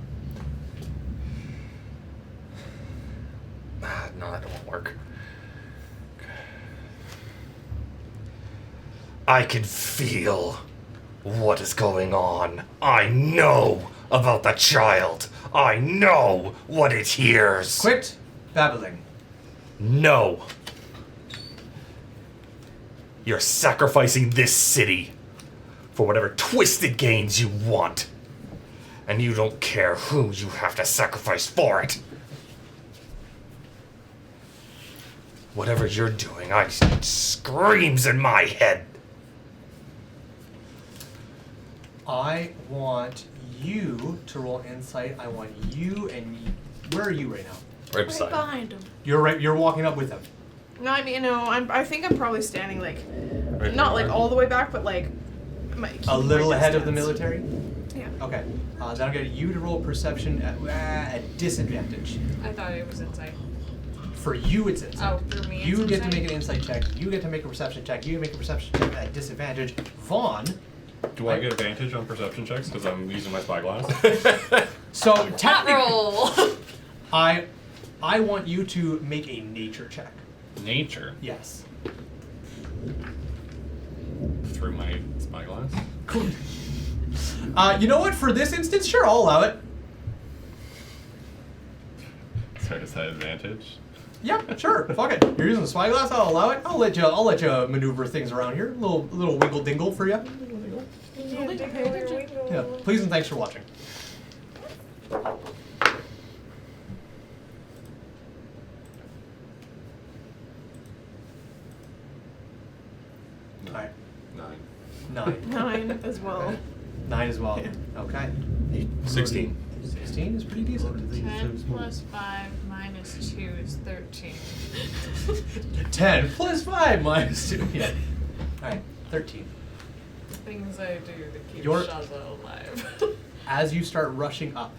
[SPEAKER 6] No, that won't work. I can feel what is going on. I know about the child. I know what it hears.
[SPEAKER 1] Quit babbling.
[SPEAKER 6] No. You're sacrificing this city for whatever twisted gains you want. And you don't care who you have to sacrifice for it. Whatever you're doing, it screams in my head.
[SPEAKER 1] I want you to roll insight. I want you and where are you right now?
[SPEAKER 6] Right
[SPEAKER 5] Right
[SPEAKER 6] beside.
[SPEAKER 5] behind him.
[SPEAKER 1] You're right. You're walking up with him.
[SPEAKER 5] No, I mean, you know, I think I'm probably standing like,
[SPEAKER 6] Right
[SPEAKER 5] not
[SPEAKER 6] there.
[SPEAKER 5] like all the way back, but like,
[SPEAKER 1] A little ahead of the
[SPEAKER 5] distance.
[SPEAKER 1] military.
[SPEAKER 5] Yeah.
[SPEAKER 1] Okay. That'll get you to roll perception at disadvantage.
[SPEAKER 3] I thought it was inside.
[SPEAKER 1] For you, it's insight.
[SPEAKER 2] Oh, for me, it's
[SPEAKER 1] You get to
[SPEAKER 2] insight?
[SPEAKER 1] make an insight check. You get to make a perception check. You make a perception check at disadvantage. Vaughn.
[SPEAKER 4] Do I get advantage on perception checks because I'm using my spyglass?
[SPEAKER 1] So
[SPEAKER 2] Hot
[SPEAKER 1] technically,
[SPEAKER 2] roll.
[SPEAKER 1] I want you to make a nature check.
[SPEAKER 4] Nature.
[SPEAKER 1] Yes.
[SPEAKER 4] Through my spyglass?
[SPEAKER 1] You know what? For this instance, sure, I'll allow it.
[SPEAKER 4] So is that advantage?
[SPEAKER 1] Yep, sure. Fuck it. You're using the spyglass. I'll allow it. I'll let you maneuver things around here. Little wiggle dingle for you. Yeah. Please and thanks for watching. All right.
[SPEAKER 4] 9.
[SPEAKER 1] 9.
[SPEAKER 5] 9 as well.
[SPEAKER 1] 9 as well. Okay.
[SPEAKER 6] 16.
[SPEAKER 1] 16 is pretty decent.
[SPEAKER 2] 10 plus 5 minus 2 is 13.
[SPEAKER 1] 10 plus 5 minus 2. Yeah. Alright, 13.
[SPEAKER 2] Things I do to keep
[SPEAKER 1] Your-
[SPEAKER 2] Shaza alive.
[SPEAKER 1] As you start rushing up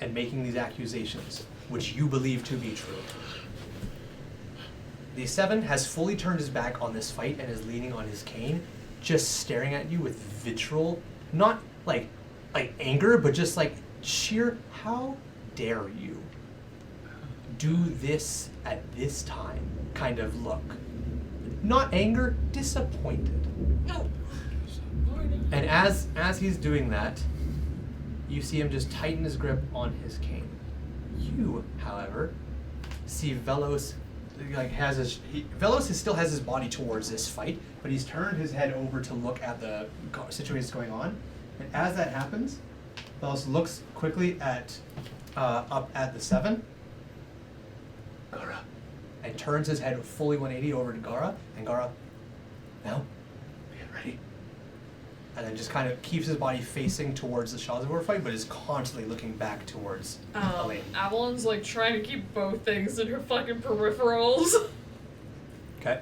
[SPEAKER 1] and making these accusations, which you believe to be true, the 7 has fully turned his back on this fight and is leaning on his cane, just staring at you with vitriol, not like anger, but just like sheer how dare you do this at this time kind of look. Not anger, disappointed.
[SPEAKER 2] No.
[SPEAKER 1] And as he's doing that, you see him just tighten his grip on his cane. You, however, see Velos still has his body towards this fight, but he's turned his head over to look at the situation that's going on. And as that happens, Velos looks quickly at up at the 7, Gara, and turns his head fully 180 over to Gara, and Gara, now, get ready. And then just kind of keeps his body facing towards the Shazavor fight, but is constantly looking back towards Elaine.
[SPEAKER 2] Avalon's like trying to keep both things in her fucking peripherals.
[SPEAKER 1] Okay.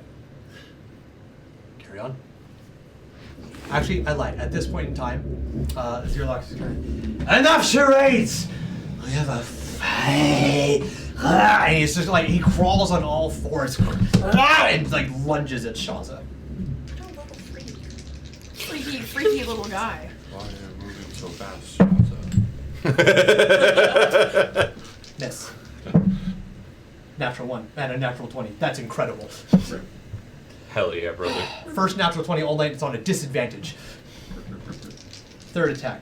[SPEAKER 1] Carry on. Actually, I lied. At this point in time, Zerlock's turn. Enough charades! We have a fight! And he's just like, he crawls on all fours and like lunges at Shaza.
[SPEAKER 5] Freaky little guy.
[SPEAKER 4] Why are you moving so fast, Shaza?
[SPEAKER 1] Miss. Natural 1 and a natural 20. That's incredible.
[SPEAKER 6] Hell yeah, brother.
[SPEAKER 1] First natural 20 all night, it's on a disadvantage. Third attack.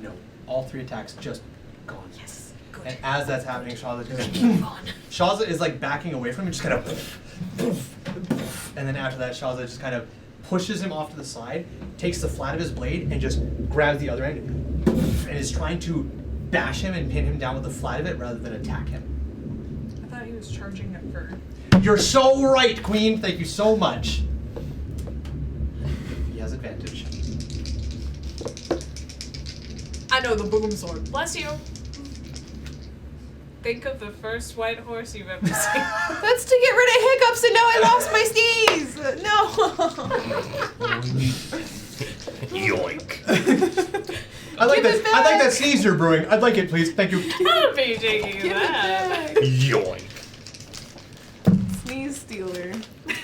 [SPEAKER 1] No. All 3 attacks just gone.
[SPEAKER 2] Yes. Good.
[SPEAKER 1] And as that's happening, Shaza
[SPEAKER 2] On.
[SPEAKER 1] Shaza is like backing away from him, just kind of and then after that, Shaza just kind of pushes him off to the side, takes the flat of his blade, and just grabs the other end and is trying to bash him and pin him down with the flat of it rather than attack him.
[SPEAKER 3] I thought he was charging at first.
[SPEAKER 1] You're so right, Queen. Thank you so much. He has advantage.
[SPEAKER 3] I know the boom sword.
[SPEAKER 2] Bless you. Think of the first white horse you've ever seen.
[SPEAKER 5] That's to get rid of hiccups, and now I lost my sneeze. No.
[SPEAKER 6] Yoink.
[SPEAKER 1] I like
[SPEAKER 5] Give it
[SPEAKER 1] that. I like
[SPEAKER 5] back.
[SPEAKER 1] that sneeze you're brewing. I'd like it, please. Thank you.
[SPEAKER 2] I'll be taking
[SPEAKER 5] Give it
[SPEAKER 2] that.
[SPEAKER 5] back.
[SPEAKER 6] Yoink.
[SPEAKER 5] Sneeze stealer.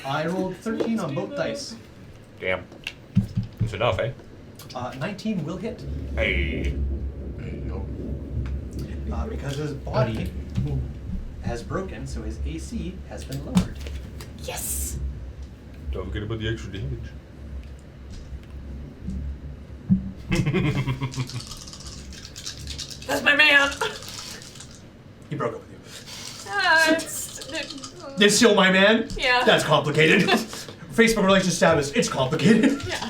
[SPEAKER 1] I rolled 13 on both dice.
[SPEAKER 6] Damn. That's enough, eh?
[SPEAKER 1] 19 will hit.
[SPEAKER 6] Hey.
[SPEAKER 1] Because his body has broken, so his AC has been lowered.
[SPEAKER 2] Yes.
[SPEAKER 6] Don't forget about the extra damage.
[SPEAKER 2] That's my man.
[SPEAKER 1] He broke up with you.
[SPEAKER 2] It's
[SPEAKER 1] Still my man?
[SPEAKER 2] Yeah.
[SPEAKER 1] That's complicated. Facebook relationship status, it's complicated.
[SPEAKER 2] yeah.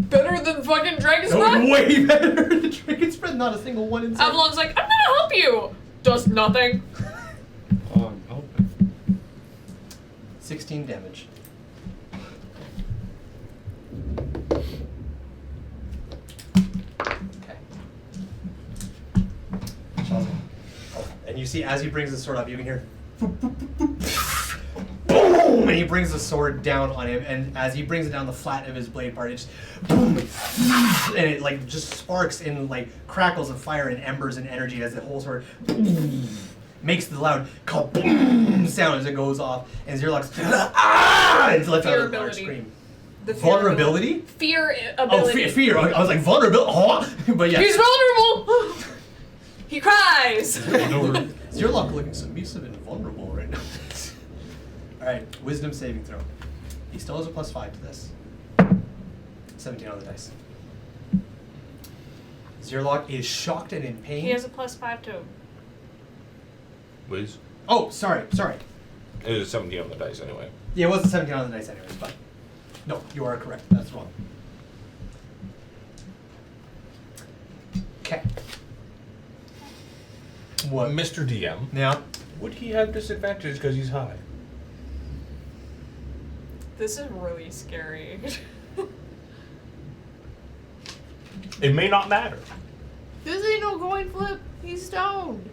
[SPEAKER 2] Better than fucking Dragon's Breath?
[SPEAKER 1] Way better than Dragon's Breath, not a single one inside.
[SPEAKER 2] Avalon's like, I'm gonna help you. Does nothing.
[SPEAKER 4] Oh, I'm helping.
[SPEAKER 1] 16 damage. Okay. And you see, as he brings the sword up, you can hear boom, and he brings the sword down on him, and as he brings it down the flat of his blade part, it just boom, and it like just sparks in like crackles of fire and embers and energy as the whole sword makes the loud kaboom sound as it goes off, and Zerlock's and lets out a large scream.
[SPEAKER 3] The fear
[SPEAKER 1] Vulnerability?
[SPEAKER 2] Fear ability.
[SPEAKER 1] Oh, fear. I was like, vulnerability. Huh? But yeah.
[SPEAKER 2] He's vulnerable!
[SPEAKER 3] He cries!
[SPEAKER 1] Zerlock looking submissive and vulnerable right now. Alright, wisdom saving throw. He still has a +5 to this. 17 on the dice. Zerlock is shocked and in pain.
[SPEAKER 2] He has a +5 to.
[SPEAKER 6] Wiz.
[SPEAKER 1] Oh, sorry.
[SPEAKER 6] It was 17 on the dice anyway.
[SPEAKER 1] Yeah, it was a 17 on the dice anyways, but... No, you are correct. That's wrong. Okay. What?
[SPEAKER 6] Mr. DM.
[SPEAKER 1] Yeah.
[SPEAKER 6] Would he have disadvantage because he's high?
[SPEAKER 3] This is really scary.
[SPEAKER 6] It may not matter.
[SPEAKER 7] This ain't no coin flip. He's stoned.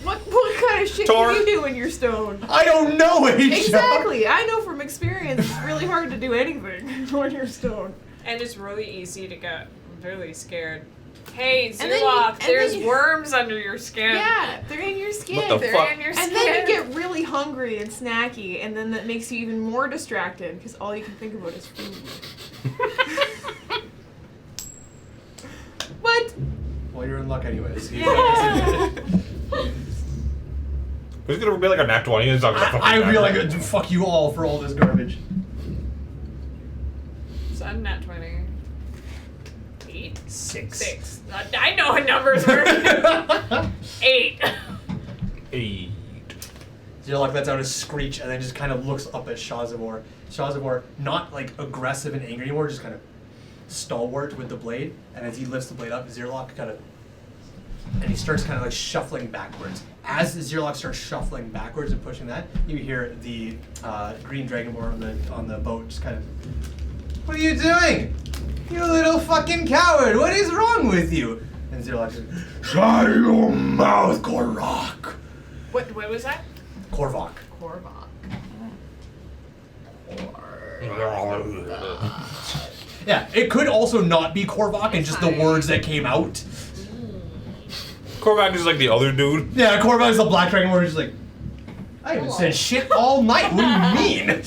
[SPEAKER 7] What kind of shit
[SPEAKER 6] Tor.
[SPEAKER 7] can you do when you're stoned?
[SPEAKER 1] I don't know, Asia.
[SPEAKER 7] Exactly. I know from experience it's really hard to do anything when you're stoned.
[SPEAKER 3] And it's really easy to get really scared. Hey,
[SPEAKER 7] And then you-
[SPEAKER 3] Zerlock,
[SPEAKER 7] and
[SPEAKER 3] there's
[SPEAKER 7] then you-
[SPEAKER 3] worms under your skin.
[SPEAKER 7] Yeah, they're in your skin.
[SPEAKER 6] What the
[SPEAKER 7] They're
[SPEAKER 6] fuck?
[SPEAKER 3] in your
[SPEAKER 7] And
[SPEAKER 3] skin.
[SPEAKER 7] then you get really hungry and snacky, and then that makes you even more distracted because all you can think about is food. What?
[SPEAKER 1] Well, you're in luck anyways.
[SPEAKER 6] Who's gonna be like a nat 20 and it's not gonna fucking
[SPEAKER 1] I'd be
[SPEAKER 6] matter.
[SPEAKER 1] like, fuck you all for all this garbage.
[SPEAKER 3] So I'm nat 20. 8?
[SPEAKER 1] 6.
[SPEAKER 3] 6. I know what numbers work. 8.
[SPEAKER 6] 8.
[SPEAKER 1] Zerlock lets out a screech and then just kind of looks up at Shazivor. Shazivor, not like aggressive and angry anymore, just kind of stalwart with the blade. And as he lifts the blade up, Zerlock kind of, and he starts kind of like shuffling backwards. As Zerlock starts shuffling backwards and pushing that, you hear the green dragonborn on the boat just kind of, "What are you doing? You little fucking coward! What is wrong with you?" And Zerlock just, "Shut your mouth, Korok!"
[SPEAKER 2] What was that?
[SPEAKER 1] Korvok.
[SPEAKER 7] Korvok.
[SPEAKER 1] Yeah, it could also not be Korvok and just the words that came out.
[SPEAKER 6] Korvac is like the other dude.
[SPEAKER 1] Yeah, Korvok is the black dragonborn who's just like, "I haven't said shit all night. What do you mean?"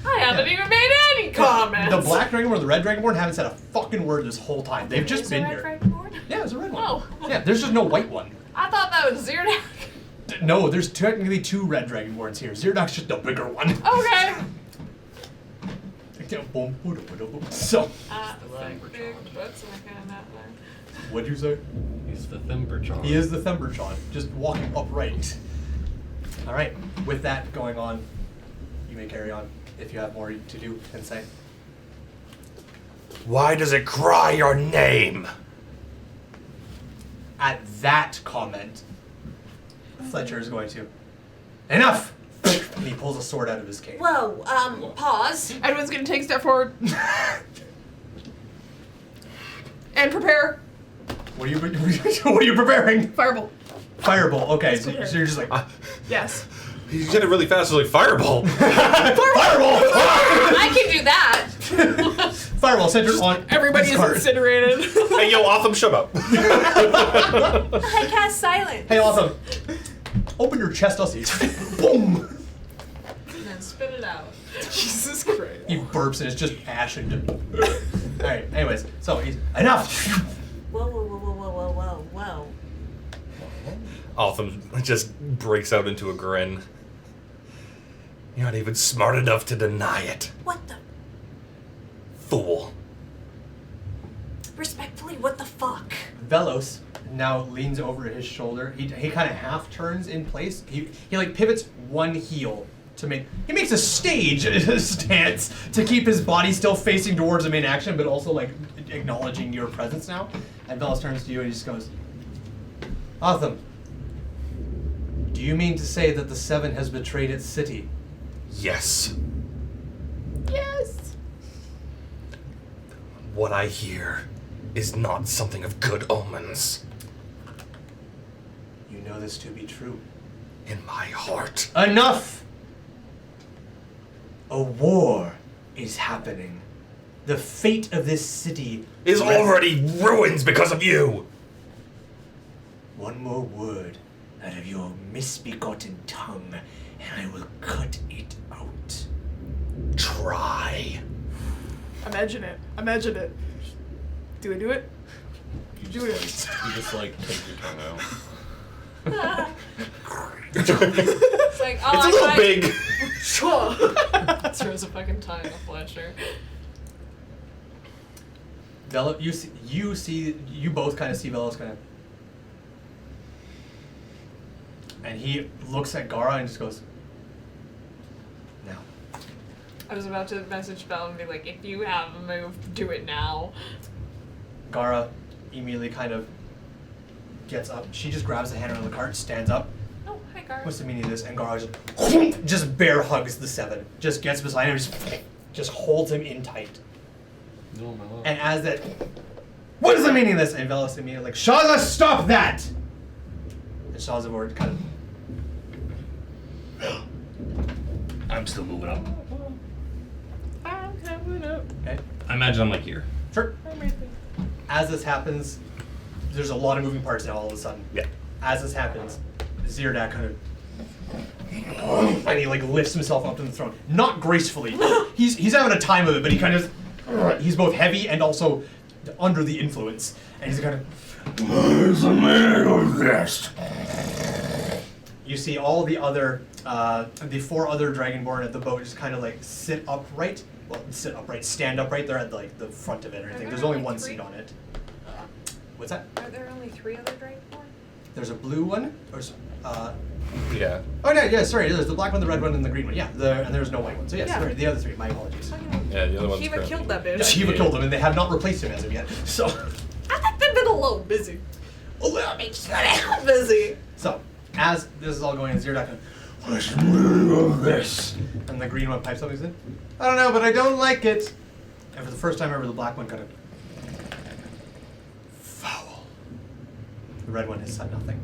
[SPEAKER 3] I haven't even made any comments.
[SPEAKER 1] The black dragonborn or the red dragonborn haven't said a fucking word this whole time. They've just
[SPEAKER 2] Is
[SPEAKER 1] been
[SPEAKER 2] there a red
[SPEAKER 1] here.
[SPEAKER 2] dragonborn?
[SPEAKER 1] Yeah, there's a red one.
[SPEAKER 2] Oh.
[SPEAKER 1] Yeah, there's just no white one.
[SPEAKER 3] I thought that was Zerdak.
[SPEAKER 1] No, there's technically 2 red dragonborns here. Zerdak's just the bigger one.
[SPEAKER 3] Okay.
[SPEAKER 1] So,
[SPEAKER 3] What's
[SPEAKER 1] what'd you say?
[SPEAKER 4] He's the Thimberchon.
[SPEAKER 1] He is the Themberchon, just walking upright. Alright, with that going on, you may carry on if you have more to do and say.
[SPEAKER 6] Why does it cry your name?
[SPEAKER 1] At that comment, Fletcher is going to, "Enough!" And he pulls a sword out of his cave.
[SPEAKER 3] Whoa, pause.
[SPEAKER 7] Edwin's gonna take a step forward. And prepare.
[SPEAKER 1] What are you what are you preparing?
[SPEAKER 7] Firebolt.
[SPEAKER 1] Firebolt. Okay, so
[SPEAKER 7] prepared.
[SPEAKER 1] you're just like
[SPEAKER 7] Yes.
[SPEAKER 6] He said it really fast, like fireball.
[SPEAKER 1] Fireball!
[SPEAKER 3] I can do that.
[SPEAKER 1] Fireball centered on
[SPEAKER 7] Everybody
[SPEAKER 1] this
[SPEAKER 7] is
[SPEAKER 1] card.
[SPEAKER 7] incinerated.
[SPEAKER 6] Hey, yo, Otham, shut up.
[SPEAKER 3] I cast silence.
[SPEAKER 1] Hey, awesome. Open your chest, I'll see. Boom!
[SPEAKER 3] And then spit it out.
[SPEAKER 7] Jesus Christ.
[SPEAKER 1] He burps and it's just ash and. Alright, anyways, so he's. Enough!
[SPEAKER 3] Whoa, whoa, whoa, whoa, whoa, whoa, whoa, whoa.
[SPEAKER 6] Otham just breaks out into a grin. You're not even smart enough to deny it.
[SPEAKER 3] What the?
[SPEAKER 6] Fool.
[SPEAKER 3] Respectfully, what the fuck?
[SPEAKER 1] Velos now leans over his shoulder. He kind of half turns in place. He like pivots one heel to make. He makes a stage stance to keep his body still facing towards the main action, but also like acknowledging your presence now. And Velos turns to you and he just goes, "Otham, do you mean to say that the Seven has betrayed its city?"
[SPEAKER 6] Yes.
[SPEAKER 7] Yes.
[SPEAKER 6] What I hear is not something of good omens.
[SPEAKER 1] You know this to be true.
[SPEAKER 6] In my heart.
[SPEAKER 1] Enough! A war is happening. The fate of this city
[SPEAKER 6] Is already ruins because of you.
[SPEAKER 1] One more word out of your misbegotten tongue, and I will cut it out. Try.
[SPEAKER 5] Imagine it. Imagine it. Do I do it?
[SPEAKER 4] You
[SPEAKER 5] Do it.
[SPEAKER 4] just, like, you just like take your tongue out.
[SPEAKER 3] It's like, oh,
[SPEAKER 6] It's a little big.
[SPEAKER 3] Throws a fucking tongue in a fletcher.
[SPEAKER 1] Velo, you both kind of see Velos kind of, and he looks at Gara and just goes, "Now."
[SPEAKER 3] I was about to message Belle and be like, if you have a move, do it now.
[SPEAKER 1] Gara immediately kind of gets up. She just grabs the handle on the cart, stands up.
[SPEAKER 3] Oh, hi, Gar.
[SPEAKER 1] What's the meaning of this? And Gara just bear hugs the seven. Just gets beside him, just holds him in tight.
[SPEAKER 4] No, my love.
[SPEAKER 1] And as that, what is the meaning of this? And Velos immediately like, Shaza, stop that! And Shazavor kind of,
[SPEAKER 8] I'm still moving up.
[SPEAKER 5] I'm coming up.
[SPEAKER 1] okay,
[SPEAKER 8] I imagine I'm like here.
[SPEAKER 1] sure. As this happens, there's a lot of moving parts now all of a sudden.
[SPEAKER 6] Yeah.
[SPEAKER 1] As this happens, Zirdak kind of, and he like lifts himself up to the throne. Not gracefully. He's having a time of it, but he kind of, he's both heavy and also under the influence. And he's kind of,
[SPEAKER 8] Where's the man of this?
[SPEAKER 1] you see all the other, the 4 other Dragonborn at the boat just kind of like sit upright. Well, stand upright. They're at like the front of it or anything. There's only one seat on it. What's that?
[SPEAKER 3] Are there only 3 other Dragonborn?
[SPEAKER 1] There's a blue one.
[SPEAKER 6] Yeah.
[SPEAKER 1] Oh no, yeah, sorry. There's the black one, the red one, and the green one. Yeah, and there's no white one. So yes,
[SPEAKER 3] Yeah.
[SPEAKER 1] sorry, the other 3. My apologies.
[SPEAKER 6] Yeah, the other one's
[SPEAKER 3] Shiva
[SPEAKER 6] currently-
[SPEAKER 3] killed that
[SPEAKER 1] Yeah,
[SPEAKER 3] bitch.
[SPEAKER 1] Shiva killed them, and they have not replaced him as of yet. So,
[SPEAKER 3] I've been a little busy. Busy.
[SPEAKER 1] so as this is all going on, Zirdak,
[SPEAKER 8] What's the meaning of this?
[SPEAKER 1] and the green one pipes up. He's in. I don't know, but I don't like it. And for the first time ever, the black one kind of foul. The red one has said nothing.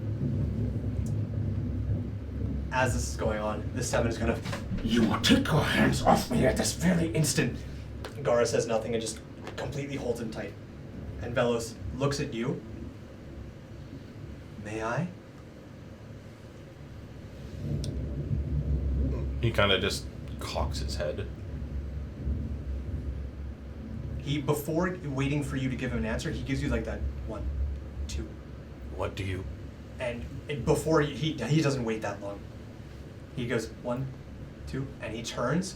[SPEAKER 1] As this is going on, the 7 is kind of.
[SPEAKER 8] You will take your hands off me at this very
[SPEAKER 1] Instant. Gara says nothing and just completely holds him tight. And Velos looks at you. May I?
[SPEAKER 6] He kind of just cocks his head.
[SPEAKER 1] He, before waiting for you to give him an answer, he gives you like that 1, 2.
[SPEAKER 6] What do you?
[SPEAKER 1] And before he doesn't wait that long. He goes 1, 2, and he turns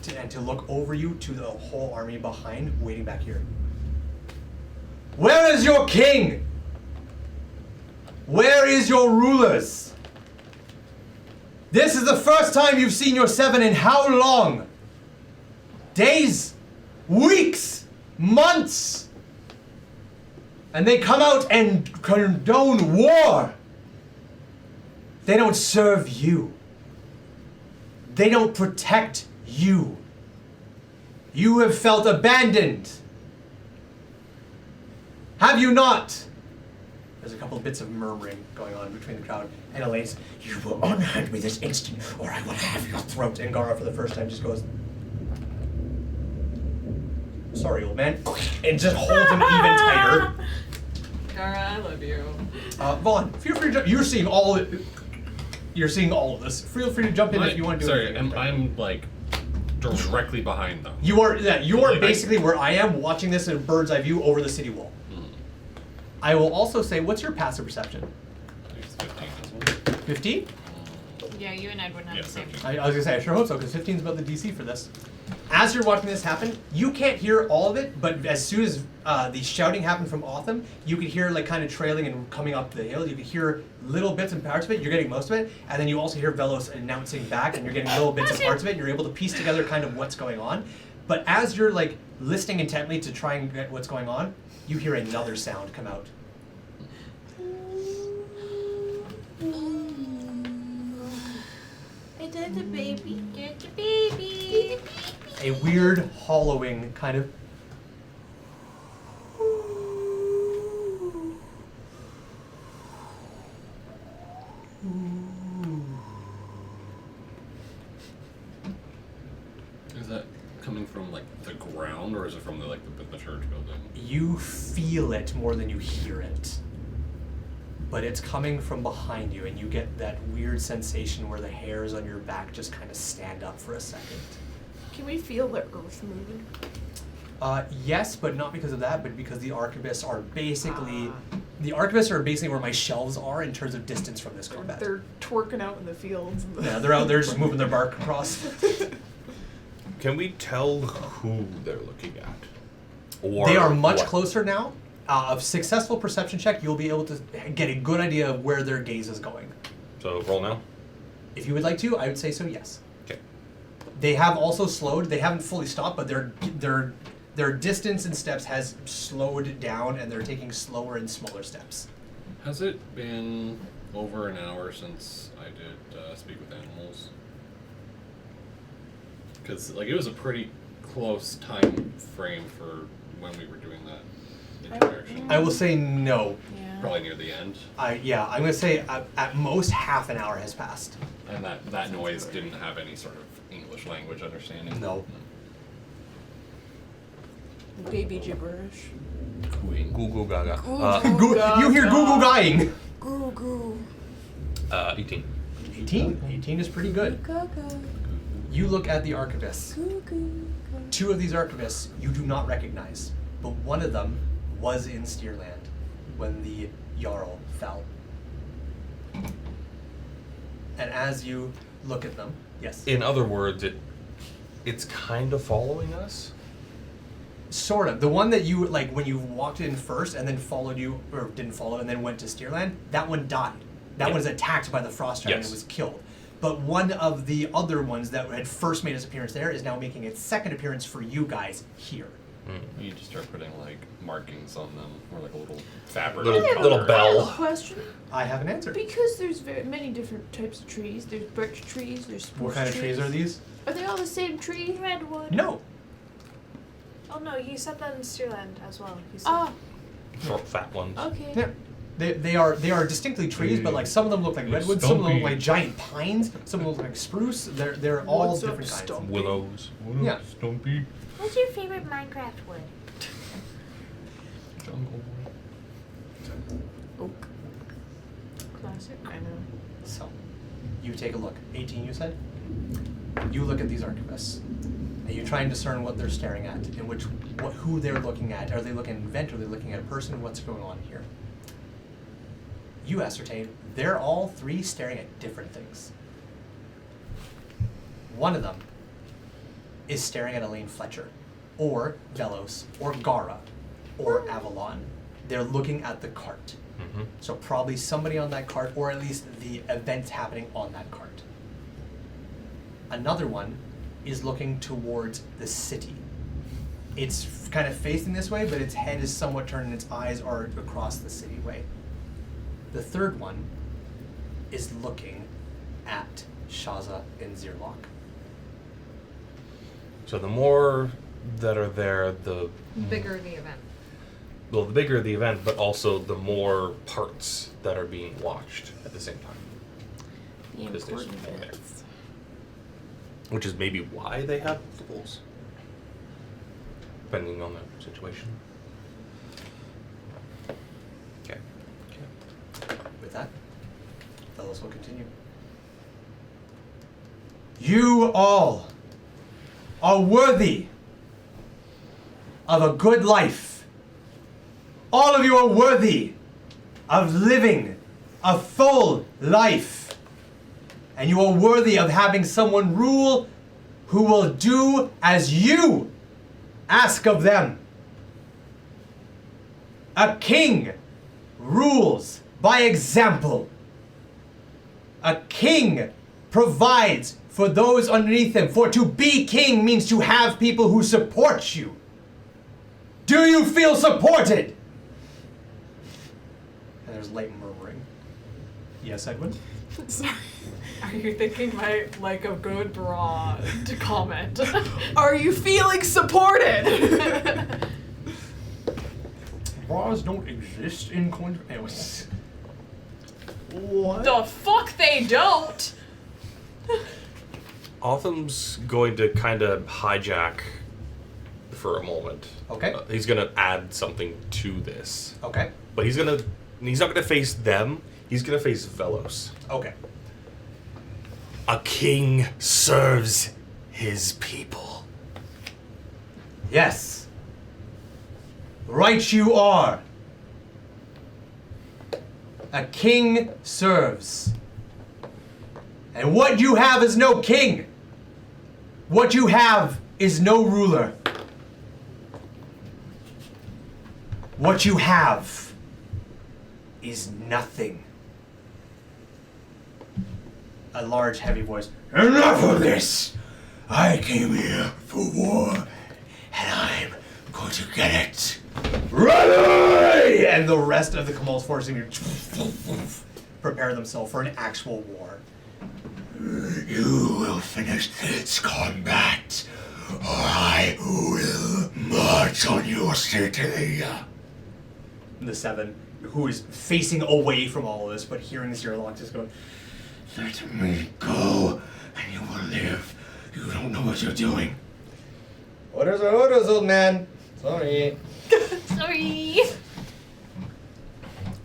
[SPEAKER 1] to look over you to the whole army behind, waiting back here. Where is your king? Where is your rulers? This is the first time you've seen your 7 in how long? Days? Weeks? Months? And they come out and condone war. They don't serve you. They don't protect you. You have felt abandoned. Have you not? There's a couple of bits of murmuring going on between the crowd. And Elaine's, you will unhand me this instant, or I will have your throat. And Gara, for the first time, just goes, sorry, old man. And just holds him even tighter.
[SPEAKER 3] Gara, I love you.
[SPEAKER 1] Vaughn, feel free to jump. You're seeing all of this. Feel free to jump in if you want to do
[SPEAKER 4] Sorry,
[SPEAKER 1] anything.
[SPEAKER 4] I'm like directly behind them.
[SPEAKER 1] You are
[SPEAKER 4] Like,
[SPEAKER 1] basically where I am, watching this in a bird's eye view over the city wall. I will also say, what's your passive perception?
[SPEAKER 4] I think it's 15 as well.
[SPEAKER 1] 15?
[SPEAKER 2] Yeah, you and Edwin have
[SPEAKER 4] Yeah,
[SPEAKER 2] the same.
[SPEAKER 4] 15.
[SPEAKER 1] I was gonna say, I sure hope so, because 15 is about the DC for this. As you're watching this happen, you can't hear all of it, but as soon as the shouting happened from Otham, you could hear like kind of trailing and coming up the hill. You could hear little bits and parts of it. You're getting most of it, and then you also hear Velos announcing back, and you're getting little bits and parts of it. And you're able to piece together kind of what's going on. But as you're like listening intently to try and get what's going on, you hear another sound come out.
[SPEAKER 7] I did the baby. Get the baby.
[SPEAKER 1] A weird hollowing kind of.
[SPEAKER 4] or is it from the church building?
[SPEAKER 1] You feel it more than you hear it. But it's coming from behind you, and you get that weird sensation where the hairs on your back just kind of stand up for a second.
[SPEAKER 5] Can we feel the earth moving?
[SPEAKER 1] Yes, but not because of that, but because the arquebuses are basically where my shelves are in terms of distance from this combat.
[SPEAKER 5] They're twerking out in the fields.
[SPEAKER 1] Yeah, they're out there just moving their bark across.
[SPEAKER 6] Can we tell who they're looking at? Or
[SPEAKER 1] They are much
[SPEAKER 6] what?
[SPEAKER 1] closer now. A successful perception check, you'll be able to get a good idea of where their gaze is going.
[SPEAKER 6] So roll now.
[SPEAKER 1] If you would like to, I would say so, yes.
[SPEAKER 6] Okay.
[SPEAKER 1] They have also slowed. They haven't fully stopped, but their distance in steps has slowed down, and they're taking slower and smaller steps.
[SPEAKER 4] Has it been over an hour since I did Speak with Animals? Because it was a pretty close time frame for when we were doing that interaction.
[SPEAKER 1] I will say no.
[SPEAKER 5] Yeah.
[SPEAKER 4] Probably near the end.
[SPEAKER 1] I'm going to say at most half an hour has passed.
[SPEAKER 4] And that noise didn't have any sort of English language understanding.
[SPEAKER 1] No.
[SPEAKER 5] Baby gibberish.
[SPEAKER 4] Cooing.
[SPEAKER 6] Goo goo gaga.
[SPEAKER 1] You hear Google guying.
[SPEAKER 5] Goo goo.
[SPEAKER 6] 18.
[SPEAKER 1] 18 is pretty good. You look at the arquebus. Two of these arquebuses you do not recognize, but one of them was in Steerland when the Jarl fell. And as you look at them, yes.
[SPEAKER 6] In other words, it's kind of following us.
[SPEAKER 1] Sort of. The one that you, when you walked in first and then followed you, or didn't follow, and then went to Steerland, that one died. That one was attacked by the Frost Giant and was killed. But one of the other ones that had first made its appearance there is now making its second appearance for you guys here.
[SPEAKER 4] You just start putting markings on them, or a little fabric.
[SPEAKER 6] Little bell.
[SPEAKER 5] Question.
[SPEAKER 1] I have an answer.
[SPEAKER 5] Because there's very many different types of trees. There's birch trees. There's spruce
[SPEAKER 1] What kind of trees are these?
[SPEAKER 5] Are they all the same tree?
[SPEAKER 7] Redwood.
[SPEAKER 1] No.
[SPEAKER 7] Oh no, he said that in Steerland as well. He said,
[SPEAKER 5] Oh,
[SPEAKER 6] Short, fat ones.
[SPEAKER 5] okay.
[SPEAKER 1] Yeah. They are distinctly trees, but some of them look like redwoods, some of them look like giant pines, some of them look like spruce. They're all
[SPEAKER 5] What's up,
[SPEAKER 1] different kinds.
[SPEAKER 5] Stumpy?
[SPEAKER 6] Willows.
[SPEAKER 1] Yeah.
[SPEAKER 4] Stumpy.
[SPEAKER 7] What's your favorite Minecraft wood?
[SPEAKER 4] Jungle.
[SPEAKER 5] Oak. Classic. I know.
[SPEAKER 1] So, you take a look. 18, you said? You look at these arquebuses, and you try and discern what they're staring at, and who they're looking at. Are they looking at an event? Are they looking at a person? What's going on here? You ascertain they're all three staring at different things. One of them is staring at Elaine Fletcher, or Velos, or Gara, or Avalon. They're looking at the cart.
[SPEAKER 6] Mm-hmm.
[SPEAKER 1] So probably somebody on that cart, or at least the events happening on that cart. Another one is looking towards the city. It's kind of facing this way, but its head is somewhat turned and its eyes are across the city way. The third one is looking at Shaza and Zirlock.
[SPEAKER 6] So the more that are there, the
[SPEAKER 2] Bigger the event.
[SPEAKER 6] the bigger the event, but also the more parts that are being watched at the same time.
[SPEAKER 5] The
[SPEAKER 6] 'Cause there's
[SPEAKER 5] important
[SPEAKER 6] more there.
[SPEAKER 5] bits.
[SPEAKER 6] Which is maybe why they have multiples, depending on the situation. Okay.
[SPEAKER 1] With that, Velos will continue. You all are worthy of a good life. All of you are worthy of living a full life. And you are worthy of having someone rule who will do as you ask of them. A king rules by example. A king provides for those underneath him. For to be king means to have people who support you. Do you feel supported? And there's light murmuring. Yes, Edwin?
[SPEAKER 3] Sorry. Are you thinking like a good broad comment?
[SPEAKER 5] Are you feeling supported?
[SPEAKER 1] Bras don't exist in coins. Anyways.
[SPEAKER 5] What?
[SPEAKER 3] The fuck they don't!
[SPEAKER 6] Otham's going to kind of hijack the for a moment.
[SPEAKER 1] Okay.
[SPEAKER 6] He's gonna add something to this,
[SPEAKER 1] Okay.
[SPEAKER 6] but he's not gonna face them. He's gonna face Velos.
[SPEAKER 1] Okay.
[SPEAKER 6] A king serves his people.
[SPEAKER 1] Yes. Right you are. A king serves. And what you have is no king. What you have is no ruler. What you have is nothing. A large, heavy voice.
[SPEAKER 8] Enough of this! I came here for war, and I'm going to get it.
[SPEAKER 1] Run away! And the rest of the Kamal's force prepare themselves for an actual war.
[SPEAKER 8] You will finish this combat, or I will march on your city.
[SPEAKER 1] The 7, who is facing away from all of this, but hearing Zerlock just going,
[SPEAKER 8] Let me go, and you will live. You don't know what you're doing.
[SPEAKER 1] Orders are orders, old man. Sorry.
[SPEAKER 2] Sorry.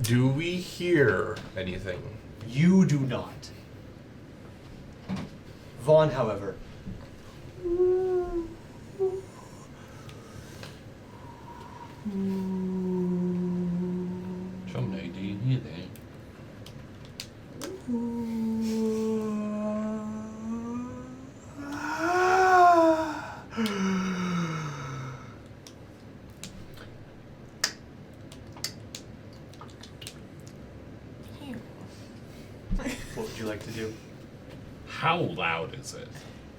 [SPEAKER 6] Do we hear anything?
[SPEAKER 1] You do not. Vaughn, however,
[SPEAKER 4] Someday, do you hear that?
[SPEAKER 1] what would you like to do?
[SPEAKER 4] How loud is it?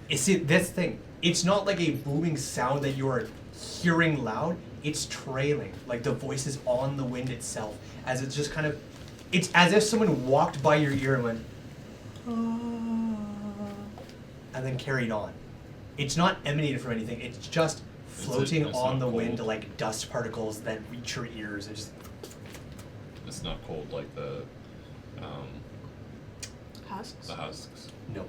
[SPEAKER 1] You see, this thing, it's not like a booming sound that you are hearing loud. It's trailing, like the voice is on the wind itself, as it's just kind of, it's as if someone walked by your ear and went, and then carried on. It's not emanating from anything. It's just floating
[SPEAKER 4] it's
[SPEAKER 1] on
[SPEAKER 4] not
[SPEAKER 1] the wind
[SPEAKER 4] cold?
[SPEAKER 1] like dust particles that reach your ears. And just
[SPEAKER 4] It's not cold like the
[SPEAKER 3] Husks?
[SPEAKER 4] husks.
[SPEAKER 1] no.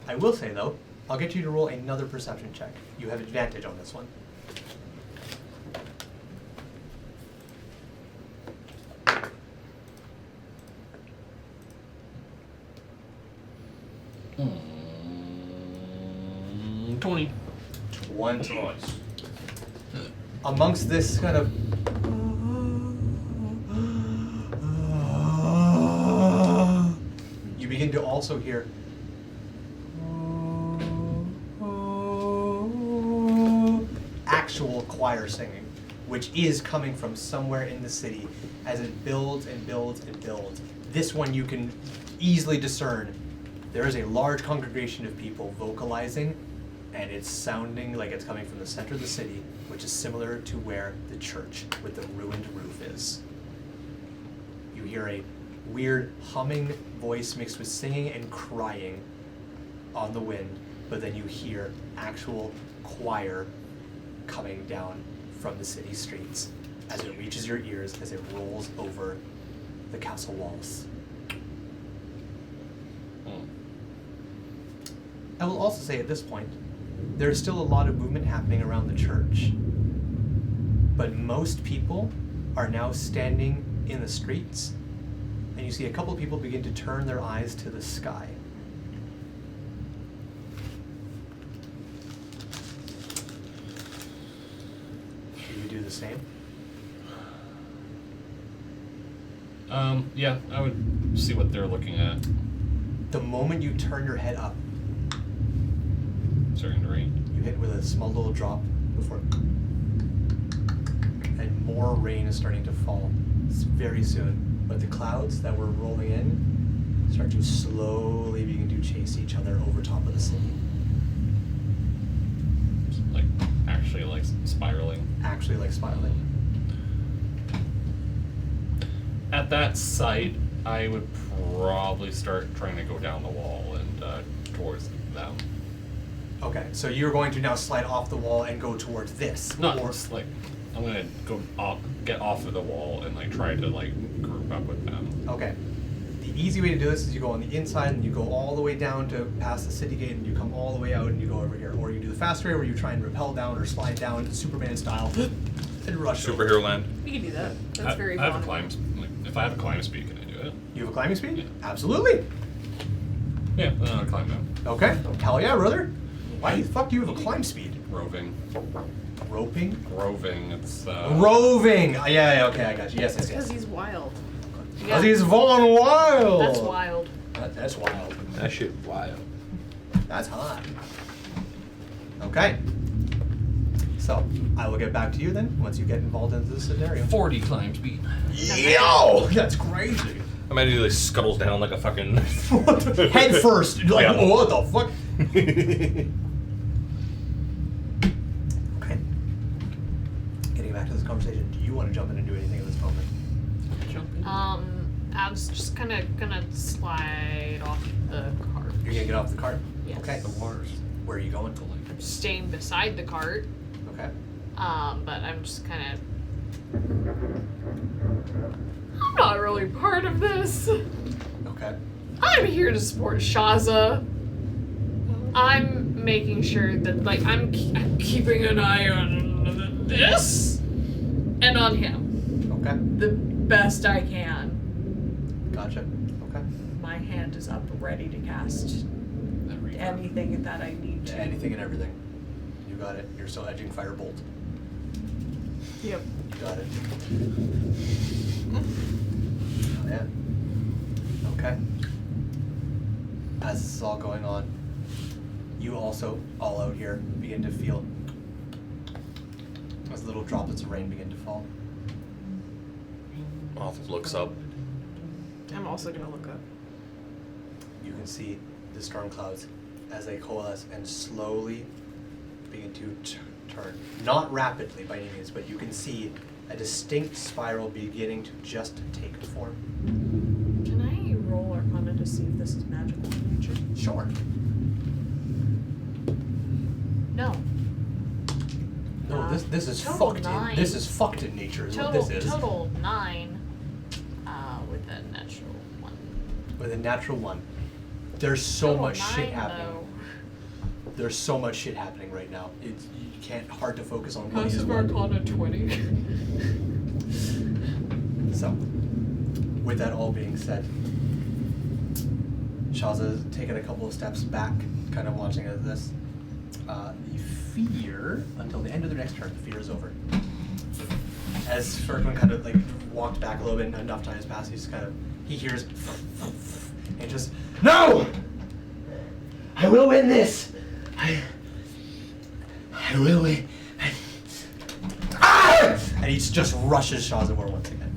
[SPEAKER 1] I will say though, I'll get you to roll another perception check. You have advantage on this one.
[SPEAKER 4] Mm, 20.
[SPEAKER 1] 20. Amongst this kind of you begin to also hear actual choir singing, which is coming from somewhere in the city as it builds and builds and builds. This one you can easily discern. There is a large congregation of people vocalizing, and it's sounding like it's coming from the center of the city, which is similar to where the church with the ruined roof is. You hear a weird humming voice mixed with singing and crying on the wind, but then you hear actual choir coming down from the city streets as it reaches your ears as it rolls over the castle walls. I will also say at this point, there is still a lot of movement happening around the church, but most people are now standing in the streets, and you see a couple of people begin to turn their eyes to the sky. Do you do the same?
[SPEAKER 4] Yeah, I would see what they're looking at.
[SPEAKER 1] The moment you turn your head up,
[SPEAKER 4] Starting to rain.
[SPEAKER 1] you hit with a small little drop before, and more rain is starting to fall. It's very soon, but the clouds that were rolling in start to slowly begin to chase each other over top of the city.
[SPEAKER 4] Like, actually, like, spiraling.
[SPEAKER 1] Actually, like spiraling.
[SPEAKER 4] At that site, I would probably start trying to go down the wall and towards them.
[SPEAKER 1] Okay, so you're going to now slide off the wall and go towards this.
[SPEAKER 4] Not
[SPEAKER 1] or
[SPEAKER 4] just like I'm gonna go off, get off of the wall and like try to like group up with them.
[SPEAKER 1] okay. The easy way to do this is you go on the inside and you go all the way down to past the city gate and you come all the way out and you go over here. Or you do the fast way where you try and rappel down or slide down Superman style and rush over.
[SPEAKER 6] Superhero land.
[SPEAKER 5] We can do that. That's very
[SPEAKER 4] I have a
[SPEAKER 5] fun.
[SPEAKER 4] if I have a climb speed, can I do it?
[SPEAKER 1] You have a climbing speed?
[SPEAKER 4] Yeah.
[SPEAKER 1] Absolutely.
[SPEAKER 4] Yeah, then I'll climb down.
[SPEAKER 1] Okay. Hell yeah, brother. Why the fuck do you have a climb speed?
[SPEAKER 4] Roving.
[SPEAKER 1] Roping?
[SPEAKER 4] Roving, it's
[SPEAKER 1] Roving! Yeah, okay, I got you. Yes,
[SPEAKER 5] Because he's wild.
[SPEAKER 1] Because he's Von Wild!
[SPEAKER 3] That's wild.
[SPEAKER 1] That's wild.
[SPEAKER 6] That shit wild.
[SPEAKER 1] That's hot. Okay. So, I will get back to you then once you get involved into this scenario.
[SPEAKER 4] 40 climb speed.
[SPEAKER 1] Yo! That's crazy.
[SPEAKER 6] Imagine he like scuttles down like a fucking
[SPEAKER 1] Head first. You're like,
[SPEAKER 6] Yeah.
[SPEAKER 1] oh, what the fuck? Okay. Getting back to this conversation, do you want to jump in and do anything at this moment?
[SPEAKER 2] Ab's just kind of gonna slide off the cart.
[SPEAKER 1] You're gonna get off the cart?
[SPEAKER 2] Yes.
[SPEAKER 1] Okay.
[SPEAKER 4] The water's
[SPEAKER 1] Where are you going?
[SPEAKER 2] Staying beside the cart.
[SPEAKER 1] Okay.
[SPEAKER 2] But I'm just kind of. I'm not really part of this.
[SPEAKER 1] Okay.
[SPEAKER 2] I'm here to support Shaza. I'm making sure that, like, I'm keeping an eye on this and on him
[SPEAKER 1] Okay.
[SPEAKER 2] the best I can.
[SPEAKER 1] Gotcha. Okay.
[SPEAKER 3] My hand is up, ready to cast anything that I need to.
[SPEAKER 1] Anything and everything. You got it. You're still edging Firebolt.
[SPEAKER 5] Yep.
[SPEAKER 1] You got it. Oh, yeah. Okay. As this is all going on, you also, all out here, begin to feel as little droplets of rain begin to fall.
[SPEAKER 6] Off looks up.
[SPEAKER 5] I'm also gonna look up.
[SPEAKER 1] You can see the storm clouds as they coalesce and slowly begin to turn. Not rapidly by any means, but you can see a distinct spiral beginning to just take form.
[SPEAKER 3] Can I roll Arcana to see if this is magical in nature?
[SPEAKER 1] Sure.
[SPEAKER 2] No.
[SPEAKER 1] No, this is
[SPEAKER 2] total
[SPEAKER 1] fucked
[SPEAKER 2] 9.
[SPEAKER 1] in. This is fucked in nature. Is what
[SPEAKER 2] Total
[SPEAKER 1] this is.
[SPEAKER 2] total 9. With a natural 1.
[SPEAKER 1] With a natural 1. There's so
[SPEAKER 2] Total
[SPEAKER 1] much shit
[SPEAKER 2] 9,
[SPEAKER 1] happening.
[SPEAKER 2] though.
[SPEAKER 1] There's so much shit happening right now. It's you can't hard to focus on what is
[SPEAKER 2] Passive
[SPEAKER 1] what.
[SPEAKER 2] Arcana 20.
[SPEAKER 1] So, with that all being said, Shaza's taken a couple of steps back, kind of watching at this. The fear, until the end of their next turn, the fear is over. As Ferkman kind of like walked back a little bit, and enough time has passed, he hears, and just, no! I will win this! I will win. Ah! And he just rushes Shazawar once again.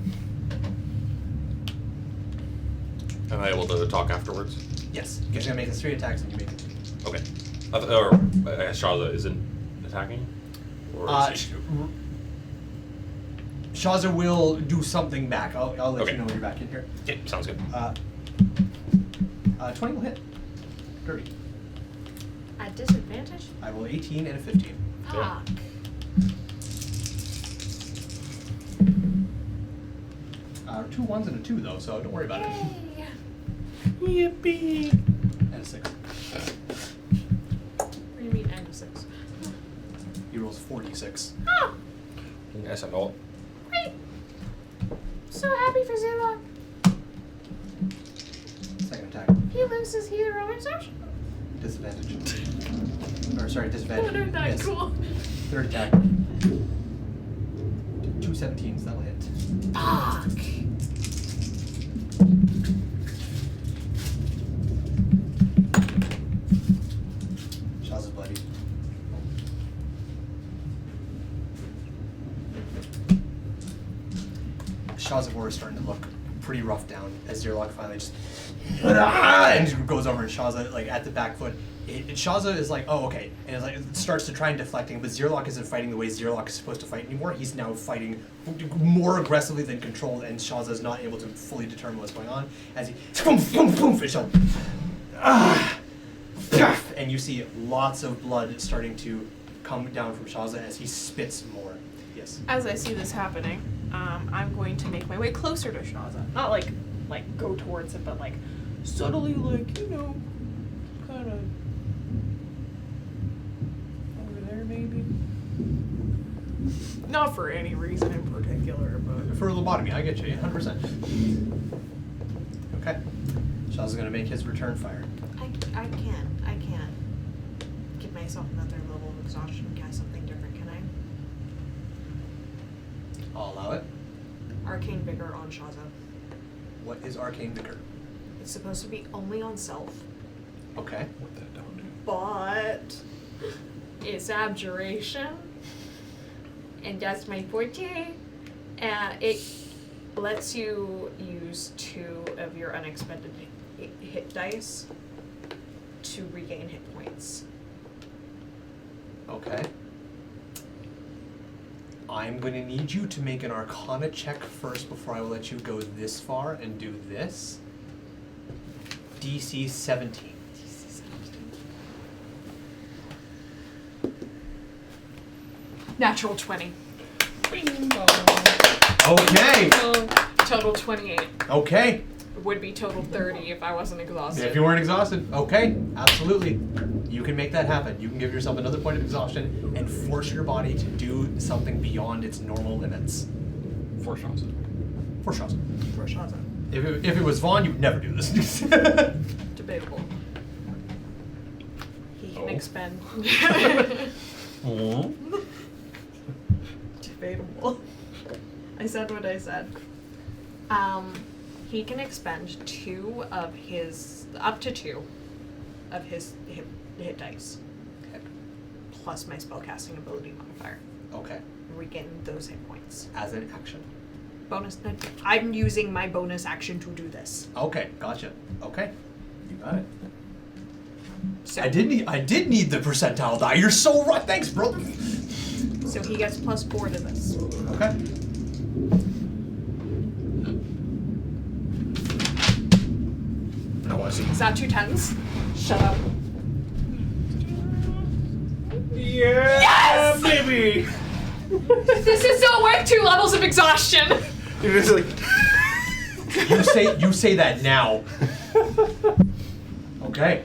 [SPEAKER 6] Am I able to talk afterwards?
[SPEAKER 1] Yes. He's gonna make his 3 attacks and you make it 2.
[SPEAKER 6] Okay. Shaza isn't attacking? Or is he?
[SPEAKER 1] Shaza will do something back. I'll let
[SPEAKER 6] Okay.
[SPEAKER 1] you know when you're back in here.
[SPEAKER 6] Yeah, sounds good.
[SPEAKER 1] 20 will hit. Dirty.
[SPEAKER 2] At disadvantage?
[SPEAKER 1] I roll 18 and a 15.
[SPEAKER 2] Fuck.
[SPEAKER 1] Two 1s and a 2 though, so don't worry about it.
[SPEAKER 2] Yay.
[SPEAKER 1] Yippee! And a 6.
[SPEAKER 2] What do you mean, and 6?
[SPEAKER 1] He rolls 46.
[SPEAKER 2] Oh,
[SPEAKER 6] Yes, I know.
[SPEAKER 2] great. So happy for Zilla.
[SPEAKER 1] Second attack.
[SPEAKER 2] He loses hero exertion.
[SPEAKER 1] Disadvantage. Or sorry,
[SPEAKER 2] Oh,
[SPEAKER 1] disadvantage.
[SPEAKER 2] they're that
[SPEAKER 1] Miss.
[SPEAKER 2] cool.
[SPEAKER 1] Third attack. 2 17s, that'll hit.
[SPEAKER 2] Fuck.
[SPEAKER 1] Shaza's bloody. Shazavor is starting to look pretty rough down as Zerlock finally just and goes over and Shaza like at the back foot. Shaza is like, oh okay, and it's like it starts to try and deflecting, but Zerlock isn't fighting the way Zerlock is supposed to fight anymore. He's now fighting more aggressively than controlled, and Shaza is not able to fully determine what's going on as he and you see lots of blood starting to come down from Shaza as he spits more. Yes.
[SPEAKER 5] As I see this happening, I'm going to make my way closer to Shaza. Not like like go towards it, but like subtly, like kind of over there maybe. Not for any reason in particular, but
[SPEAKER 1] For lobotomy, I get you, 100%. Okay. Shaw's gonna make his return fire.
[SPEAKER 3] I can't give myself another level of exhaustion and cast something different, can I?
[SPEAKER 1] I'll allow it.
[SPEAKER 3] Arcane Vigor on Shaza.
[SPEAKER 1] What is Arcane Vigor?
[SPEAKER 3] It's supposed to be only on self,
[SPEAKER 1] Okay.
[SPEAKER 4] What that don't do.
[SPEAKER 3] but
[SPEAKER 2] It's abjuration. And that's my forte. It
[SPEAKER 3] lets you use 2 of your unexpended hit dice to regain hit points.
[SPEAKER 1] Okay. I'm going to need you to make an Arcana check first before I will let you go this far and do this. DC 17.
[SPEAKER 2] natural 20.
[SPEAKER 1] Okay.
[SPEAKER 2] Total 28.
[SPEAKER 1] Okay.
[SPEAKER 2] It would be total 30 if I wasn't exhausted.
[SPEAKER 1] If you weren't exhausted, okay, absolutely. You can make that happen. You can give yourself another point of exhaustion and force your body to do something beyond its normal limits.
[SPEAKER 4] 4 shots.
[SPEAKER 1] For shots.
[SPEAKER 3] For Shaza.
[SPEAKER 1] If it was Vaughn, you'd never do this.
[SPEAKER 3] Debatable. He can
[SPEAKER 4] Oh.
[SPEAKER 3] expend. Debatable. I said what I said. He can expend up to 2 of his hit dice.
[SPEAKER 1] Okay.
[SPEAKER 3] Plus my spellcasting ability modifier.
[SPEAKER 1] Okay.
[SPEAKER 3] Regain those hit points.
[SPEAKER 1] As an action.
[SPEAKER 3] Bonus. I'm using my bonus action to do this.
[SPEAKER 1] Okay, gotcha. Okay. You got it.
[SPEAKER 3] So
[SPEAKER 1] I did need the percentile die. You're so right. Thanks, brother.
[SPEAKER 3] So he gets +4 to this.
[SPEAKER 1] Okay.
[SPEAKER 6] I want to see.
[SPEAKER 2] Is that 2 10s? Shut up.
[SPEAKER 6] Yeah,
[SPEAKER 2] Yes!
[SPEAKER 6] baby.
[SPEAKER 2] This is not worth 2 levels of exhaustion.
[SPEAKER 6] You're just like.
[SPEAKER 1] You say that now. Okay.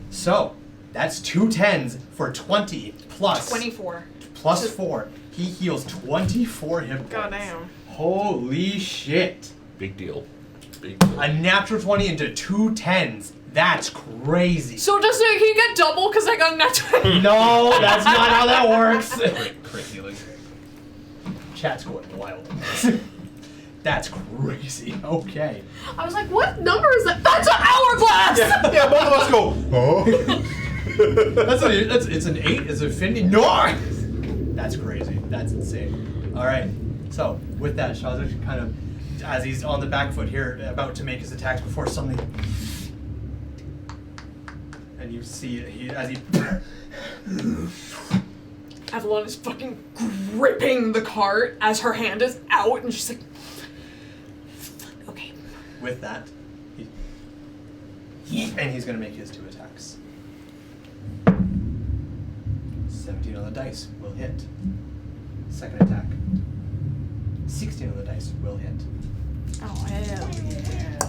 [SPEAKER 1] So that's 2 10s for 20 plus
[SPEAKER 3] 24.
[SPEAKER 1] plus 4. He heals 24 hit points.
[SPEAKER 5] goddamn.
[SPEAKER 1] Holy shit.
[SPEAKER 6] Big deal. Big deal.
[SPEAKER 1] A natural 20 into 2 10s. That's crazy.
[SPEAKER 2] So does he get double because I got a net 20?
[SPEAKER 1] No, that's not how that works.
[SPEAKER 4] Crit healing.
[SPEAKER 1] Chat's going wild. That's crazy. Okay.
[SPEAKER 2] I was like, what number is that? That's an hourglass!
[SPEAKER 6] Yeah, both of us go. Oh.
[SPEAKER 1] It's an 8. It's a Finny. No! That's crazy. That's insane. All right. So with that, Shazza kind of, as he's on the back foot here, about to make his attacks before suddenly, and you see as he.
[SPEAKER 2] Avalon is fucking gripping the cart as her hand is out, and she's like, okay.
[SPEAKER 1] With that, and he's gonna make his 2 attacks. 17 on the dice will hit. Second attack. 16 on the dice will hit.
[SPEAKER 5] Oh hell yeah.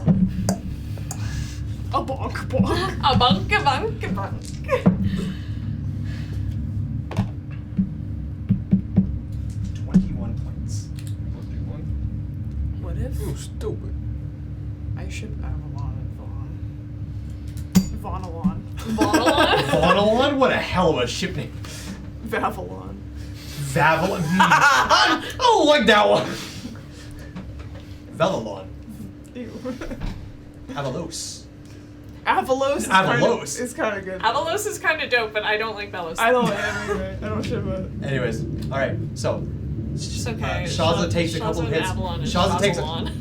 [SPEAKER 5] A bonk bonk.
[SPEAKER 2] A bunk, a bunk, a bunk.
[SPEAKER 1] 21 points.
[SPEAKER 5] What if
[SPEAKER 6] Ooh, stupid.
[SPEAKER 5] I ship Avalon and Vaughn? Vaunalon.
[SPEAKER 2] Bottle
[SPEAKER 1] Vaunalon? What a hell of a ship name.
[SPEAKER 5] Vavalon.
[SPEAKER 1] Vavalon. I don't like that one. Velalon.
[SPEAKER 5] Ew.
[SPEAKER 1] Avalos.
[SPEAKER 5] Avalos.
[SPEAKER 1] Avalos.
[SPEAKER 5] Is kind of good.
[SPEAKER 2] Avalos is kind of dope, but I don't like Belos.
[SPEAKER 5] I don't like it either. I don't ship it.
[SPEAKER 1] Anyways, alright, so.
[SPEAKER 2] It's okay.
[SPEAKER 1] Shaza takes a couple
[SPEAKER 2] Shaza and
[SPEAKER 1] hits.
[SPEAKER 2] Avalon and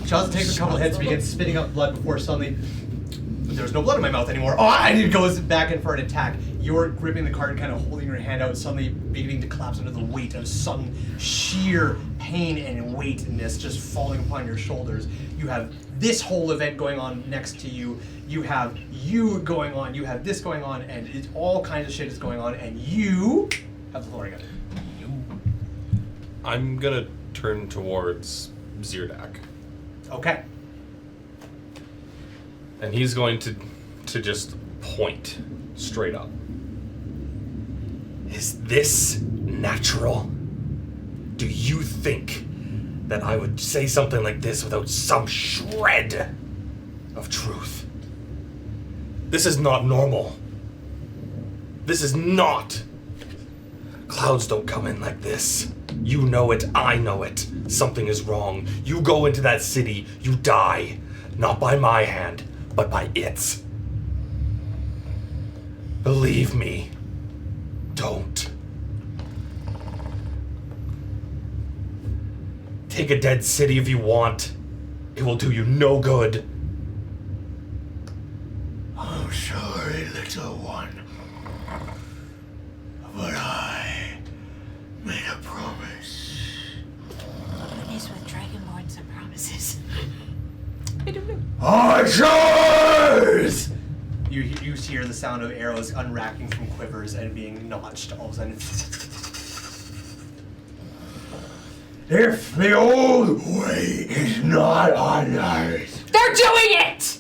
[SPEAKER 1] Shaza takes a couple hits,
[SPEAKER 2] Shaza.
[SPEAKER 1] begins spitting up blood before suddenly there's no blood in my mouth anymore. Oh, and he goes back in for an attack. You're gripping the card, kind of holding your hand out, suddenly beginning to collapse under the weight of sudden sheer pain and weightness just falling upon your shoulders. You have this whole event going on next to you. You have you going on. You have this going on, and it's all kinds of shit is going on, and you have the floor again.
[SPEAKER 6] I'm gonna turn towards Zirdak.
[SPEAKER 1] Okay.
[SPEAKER 6] And he's going to just point straight up. Is this natural? Do you think that I would say something like this without some shred of truth? This is not normal. This is not. Clouds don't come in like this. You know it, I know it. Something is wrong. You go into that city, you die. Not by my hand, but by its. Believe me, don't. Take a dead city if you want. It will do you no good.
[SPEAKER 8] I'm sorry, little one. But I made a promise.
[SPEAKER 9] What is with Dragonborns and promises?
[SPEAKER 5] I don't know.
[SPEAKER 8] I chose!
[SPEAKER 1] You hear the sound of arrows unracking from quivers and being notched all of a sudden.
[SPEAKER 8] If the old way is not honored,
[SPEAKER 2] They're doing it!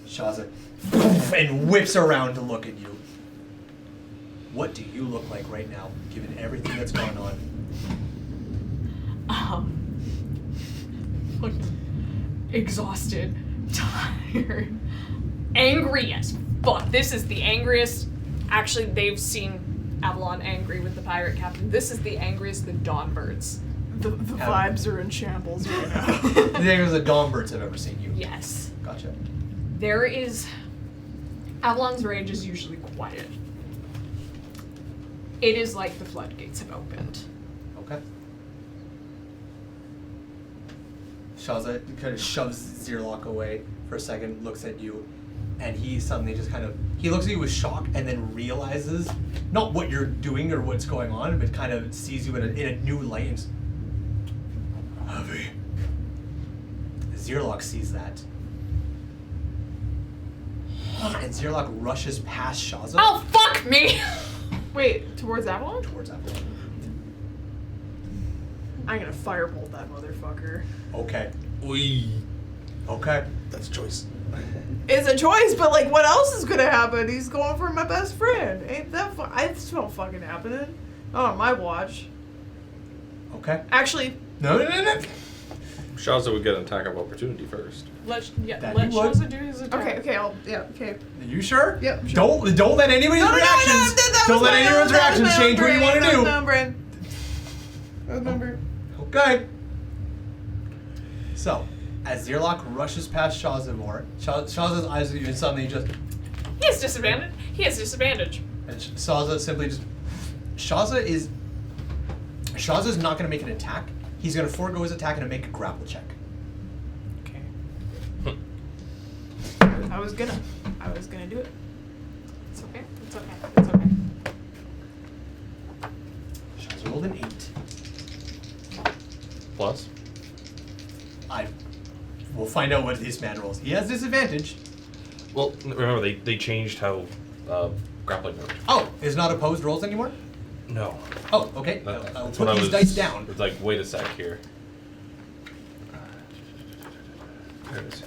[SPEAKER 1] Shaza and whips around to look at you. What do you look like right now, given everything that's gone on?
[SPEAKER 2] Exhausted, tired, angry as fuck. This is the angriest. Actually, they've seen Avalon angry with the pirate captain. This is the angriest the Dawnbirds.
[SPEAKER 5] The vibes are in shambles right now.
[SPEAKER 1] The thing is the Dawnbirds have ever seen you.
[SPEAKER 2] Yes.
[SPEAKER 1] Gotcha.
[SPEAKER 2] There is. Avalon's rage is usually quiet. It is like the floodgates have opened.
[SPEAKER 1] Okay. Shaza kind of shoves Zirlock away for a second, looks at you, and he suddenly just he looks at you with shock and then realizes, not what you're doing or what's going on, but kind of sees you in a new light. And
[SPEAKER 8] Avi,
[SPEAKER 1] Zirlock sees that. And Zirlock rushes past Shaza
[SPEAKER 2] Oh, fuck me!
[SPEAKER 5] Wait, towards Avalon?
[SPEAKER 1] towards Avalon.
[SPEAKER 5] I'm gonna firebolt that motherfucker.
[SPEAKER 1] Okay.
[SPEAKER 6] We.
[SPEAKER 1] Okay.
[SPEAKER 6] That's a choice.
[SPEAKER 5] It's a choice, but like, what else is gonna happen? He's going for my best friend. Ain't that it's not fucking happening. Not on my watch.
[SPEAKER 1] Okay.
[SPEAKER 5] Actually,
[SPEAKER 1] No.
[SPEAKER 6] Shaza would get an attack of opportunity first.
[SPEAKER 2] Let
[SPEAKER 1] That
[SPEAKER 2] let
[SPEAKER 1] you would?
[SPEAKER 2] Shaza do his attack.
[SPEAKER 5] okay, okay.
[SPEAKER 1] Are you sure?
[SPEAKER 5] Yep, sure.
[SPEAKER 1] Don't let anybody's reactions. Don't let anyone's reactions change what you want to do.
[SPEAKER 5] That was number.
[SPEAKER 1] Okay. So, as Zirlock rushes past Shazamore, Shaza's eyes at you and suddenly just...
[SPEAKER 2] He has disadvantage. He has disadvantage.
[SPEAKER 1] And Shaza simply just... Shaza's not going to make an attack. He's going to forego his attack and make a grapple check.
[SPEAKER 5] Okay. I was gonna do it.
[SPEAKER 2] It's okay. It's okay. It's okay.
[SPEAKER 1] Shaza rolled an 8.
[SPEAKER 6] Plus?
[SPEAKER 1] We'll find out what this man rolls. He has disadvantage.
[SPEAKER 6] Well, remember, they changed how grappling worked.
[SPEAKER 1] Oh, is not opposed rolls anymore?
[SPEAKER 6] No.
[SPEAKER 1] Oh, okay.
[SPEAKER 6] That's
[SPEAKER 1] I'll
[SPEAKER 6] what
[SPEAKER 1] put
[SPEAKER 6] I
[SPEAKER 1] these
[SPEAKER 6] was-
[SPEAKER 1] dice down.
[SPEAKER 6] It's like, wait a sec here. There it is.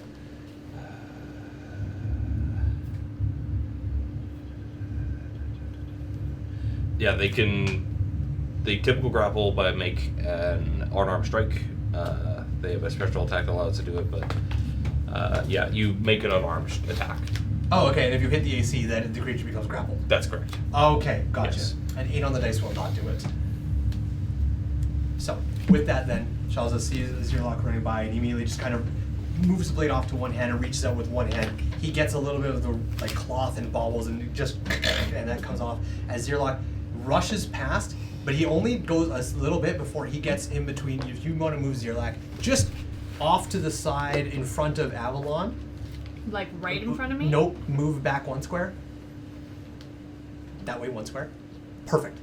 [SPEAKER 6] Yeah, they typical grapple by make an unarmed strike. They have a special attack that allows to do it, but yeah, you make an unarmed attack.
[SPEAKER 1] Oh, okay. And if you hit the AC, then the creature becomes grappled.
[SPEAKER 6] That's correct.
[SPEAKER 1] Okay, gotcha.
[SPEAKER 6] Yes.
[SPEAKER 1] An 8 on the dice will not do it. So, with that then, Shaza sees Zirlock running by and he immediately just kind of moves the blade off to one hand and reaches out with one hand. He gets a little bit of the cloth and bobbles and and that comes off as Zirlock rushes past, but he only goes a little bit before he gets in between. If you want to move Zirlock, just off to the side in front of Avalon.
[SPEAKER 2] Like right in front of me?
[SPEAKER 1] Nope, move back 1 square. That way 1 square. Perfect.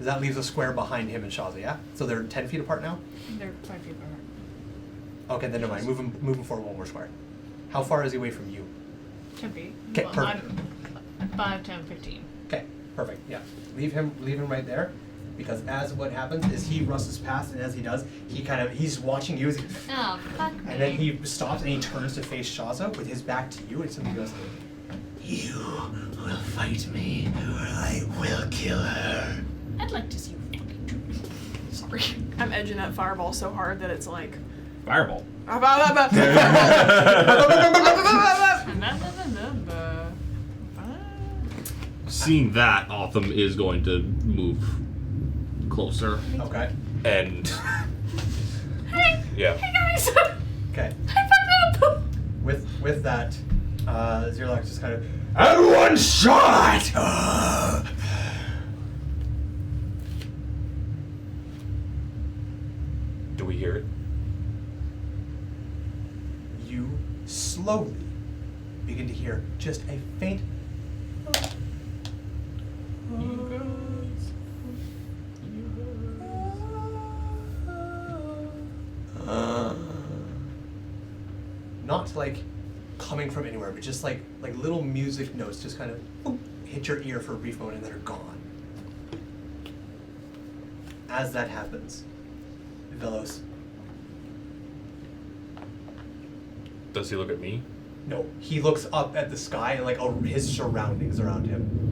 [SPEAKER 1] That leaves a square behind him and Shaza, yeah? So they're 10 feet apart now?
[SPEAKER 2] They're 5 feet apart.
[SPEAKER 1] Okay, then never mind. Move him forward 1 more square. How far is he away from you?
[SPEAKER 2] 10 feet.
[SPEAKER 1] Okay,
[SPEAKER 2] Well,
[SPEAKER 1] perfect.
[SPEAKER 2] I'm 5, 10, 15.
[SPEAKER 1] Okay, perfect. Yeah. Leave him right there. because as what happens is he rushes past, and as he does, he's watching you.
[SPEAKER 2] Oh, fuck me.
[SPEAKER 1] And then he stops and he turns to face Shaza with his back to you, and something goes,
[SPEAKER 8] You will fight me, or I will kill her.
[SPEAKER 2] I'd like to see you fucking do it. Sorry.
[SPEAKER 5] I'm edging that fireball so hard that it's like.
[SPEAKER 4] Fireball.
[SPEAKER 10] Seeing that, Otham is going to move closer.
[SPEAKER 1] okay.
[SPEAKER 6] And yeah.
[SPEAKER 2] Hey guys!
[SPEAKER 1] Okay.
[SPEAKER 2] I fucked up!
[SPEAKER 1] With that, Zerlock just kind of,
[SPEAKER 8] And one shot!
[SPEAKER 6] Do we hear it?
[SPEAKER 1] you slowly begin to hear just a faint not like coming from anywhere, but just like little music notes just kind of hit your ear for a brief moment and then are gone. As that happens, Velos.
[SPEAKER 6] Does he look at me?
[SPEAKER 1] No, he looks up at the sky and like his surroundings around him.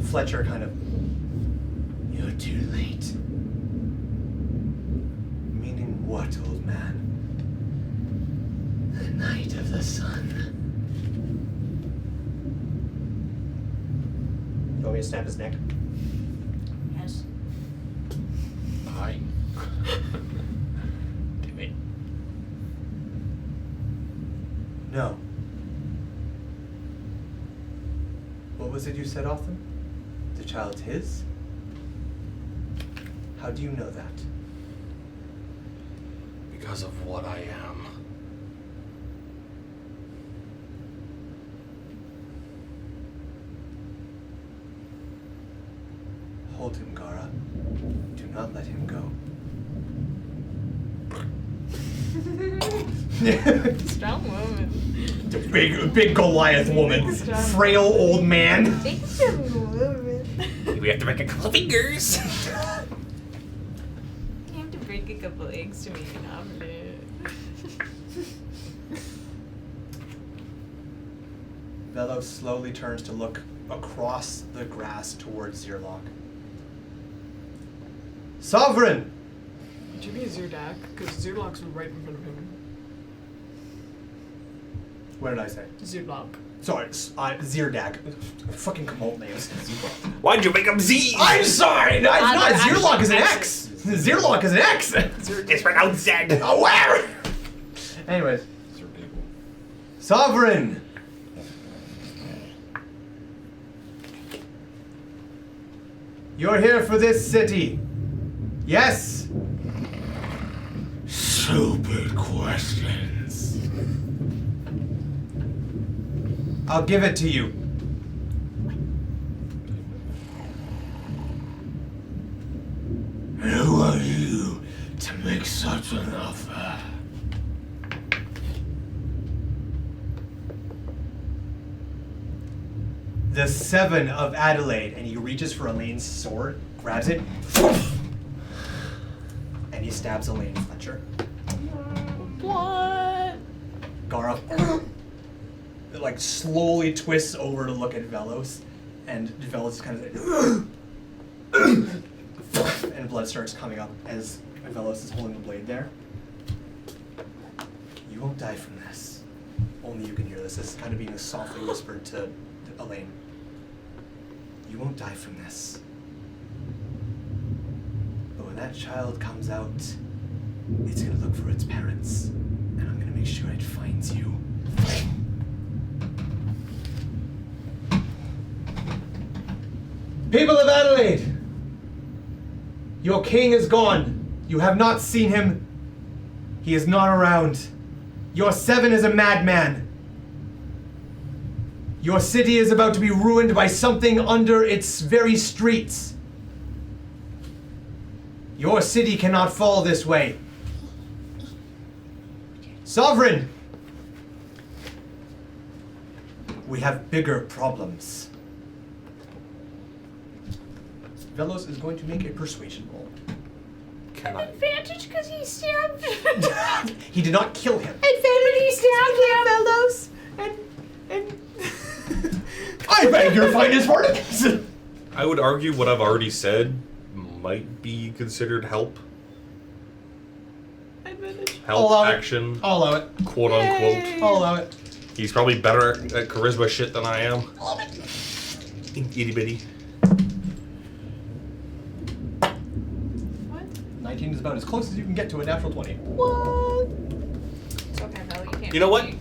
[SPEAKER 1] Fletcher kind of.
[SPEAKER 8] You're too late.
[SPEAKER 1] Meaning what, old man?
[SPEAKER 8] The night of the sun.
[SPEAKER 1] You want me to snap his neck?
[SPEAKER 2] Yes.
[SPEAKER 4] Hi. Damn it.
[SPEAKER 1] No. What was it you said, Otham? The child's his? How do you know that?
[SPEAKER 6] Because of what I am.
[SPEAKER 1] Hold him, Gara. Do not let him go.
[SPEAKER 3] Strong woman.
[SPEAKER 1] Big Goliath woman. Frail old man.
[SPEAKER 6] We have to make a couple of fingers.
[SPEAKER 3] You have to break a couple eggs to make an omelet.
[SPEAKER 1] Velos slowly turns to look across the grass towards Zerlock. Sovereign!
[SPEAKER 5] It should be Zerdak, because Zerlock's right in front of him.
[SPEAKER 1] What did I say?
[SPEAKER 5] Zerlock.
[SPEAKER 1] Sorry, Zerdak. Fucking Kamalt names.
[SPEAKER 6] Why'd you make him Z?
[SPEAKER 1] I'm sorry! No, it's not.
[SPEAKER 5] they're
[SPEAKER 1] Zerlock is an
[SPEAKER 5] actually
[SPEAKER 1] X! Zerlock is an X!
[SPEAKER 6] It's pronounced Z.
[SPEAKER 1] Oh, where? Anyways. Sovereign! You're here for this city. Yes?
[SPEAKER 8] Stupid questions.
[SPEAKER 1] I'll give it to you.
[SPEAKER 8] Who are you to make such an offer?
[SPEAKER 1] The Seven of Adelaide. And he reaches for Elaine's sword, grabs it, and he stabs Elaine Fletcher.
[SPEAKER 5] What?
[SPEAKER 1] Gara like slowly twists over to look at Velos, and Velos kind of and blood starts coming up as Velos is holding the blade there. You won't die from this. Only you can hear this. This is kind of being softly whispered to Elaine. You won't die from this. But when that child comes out, it's gonna look for its parents, and I'm gonna make sure it finds you. People of Adelaide, your king is gone. You have not seen him. He is not around. Your Seven is a madman. Your city is about to be ruined by something under its very streets. Your city cannot fall this way. Sovereign! We have bigger problems. Velos is going to make a persuasion roll.
[SPEAKER 6] Can I?
[SPEAKER 2] Advantage because he stabbed.
[SPEAKER 1] He did not kill him.
[SPEAKER 5] He stabbed him, Velos. And
[SPEAKER 1] I beg your finest pardon.
[SPEAKER 6] I would argue what I've already said might be considered help.
[SPEAKER 5] advantage.
[SPEAKER 6] Help,
[SPEAKER 1] I'll allow it.
[SPEAKER 6] action,
[SPEAKER 1] I'll allow it.
[SPEAKER 6] quote unquote.
[SPEAKER 1] I'll allow it.
[SPEAKER 6] He's probably better at charisma shit than I am. Itty bitty.
[SPEAKER 5] What?
[SPEAKER 1] 19 is about as close as you can get to a natural 20.
[SPEAKER 5] What?
[SPEAKER 3] It's okay, Mel, you can't.
[SPEAKER 6] You know what?
[SPEAKER 3] beat me.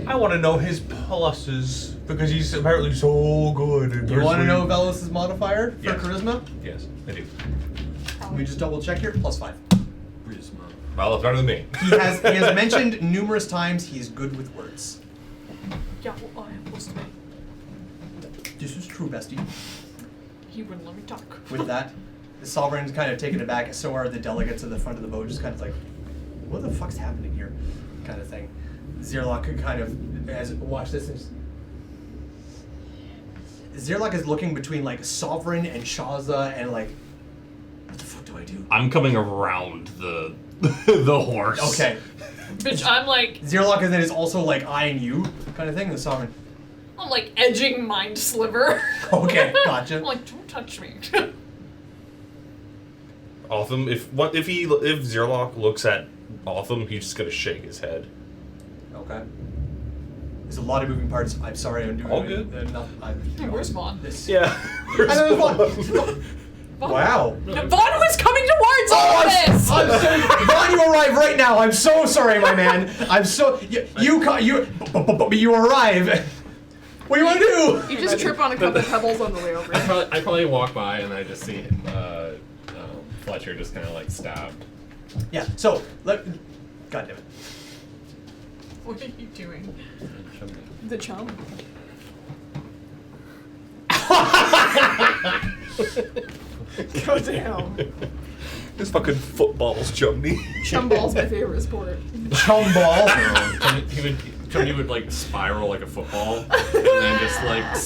[SPEAKER 6] I want to know his pluses because he's apparently so good at
[SPEAKER 1] You want to know
[SPEAKER 6] persuasion.
[SPEAKER 1] Velos' modifier for
[SPEAKER 6] Yes.
[SPEAKER 1] charisma?
[SPEAKER 6] Yes, I do.
[SPEAKER 1] Let me just double check here. +5.
[SPEAKER 6] Well, it's better than me.
[SPEAKER 1] He has mentioned numerous times he's good with words.
[SPEAKER 3] Yeah, well, I have plus 3.
[SPEAKER 1] This is true, bestie.
[SPEAKER 3] He wouldn't let me talk.
[SPEAKER 1] With that, the Sovereign's kind of taken aback, so are the delegates at the front of the boat, just kind of like, what the fuck's happening here? Kind of thing. Zerlock kind of has watched this and Zerlock is looking between like Sovereign and Shaza and like, what the fuck do I do?
[SPEAKER 10] I'm coming around the the horse.
[SPEAKER 1] Okay.
[SPEAKER 2] Bitch, I'm like
[SPEAKER 1] Zerlock is also like eyeing you, kind of thing. The Sovereign.
[SPEAKER 2] edging Mind Sliver.
[SPEAKER 1] Okay, gotcha.
[SPEAKER 2] I'm like, don't touch me.
[SPEAKER 6] Otham, if Zerlock looks at Otham, he's just gonna shake his head.
[SPEAKER 1] Okay. There's a lot of moving parts. I'm sorry, I'm doing
[SPEAKER 6] All good.
[SPEAKER 2] Where's Vaughn?
[SPEAKER 1] This.
[SPEAKER 6] Yeah.
[SPEAKER 1] I know Vaughn. Wow.
[SPEAKER 2] No, Vaughn was coming towards all
[SPEAKER 1] Oh,
[SPEAKER 2] of this.
[SPEAKER 1] I'm so, Vaughn, you arrive right now. I'm so sorry, my man. I'm so you arrive. What do you want to do?
[SPEAKER 5] You just trip on a couple pebbles on the way over.
[SPEAKER 4] I probably walk by and I just see Fletcher just kind of like stabbed.
[SPEAKER 1] Yeah. So God damn it.
[SPEAKER 3] What are you doing?
[SPEAKER 5] The chum. God damn.
[SPEAKER 6] This fucking football's chumney.
[SPEAKER 5] Chum ball's my favorite sport.
[SPEAKER 1] Chum ball.
[SPEAKER 4] He would like spiral like a football and then just like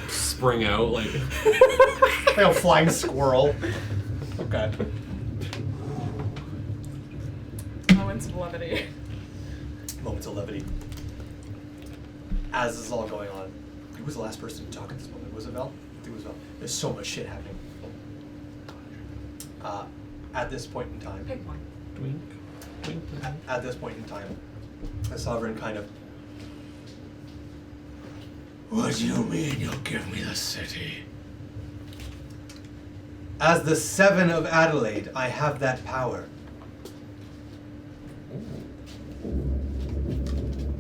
[SPEAKER 4] spring out like.
[SPEAKER 1] Like a flying squirrel. Okay.
[SPEAKER 3] Moments of levity.
[SPEAKER 1] Moments of levity. As this is all going on, who was the last person to talk at this moment? Was it Vel? I think it was Vel. There's so much shit happening. At this point in time.
[SPEAKER 3] Pick one.
[SPEAKER 1] At this point in time, the Sovereign kind of.
[SPEAKER 8] What do you mean you'll give me the city?
[SPEAKER 1] As the Seven of Adelaide, I have that power.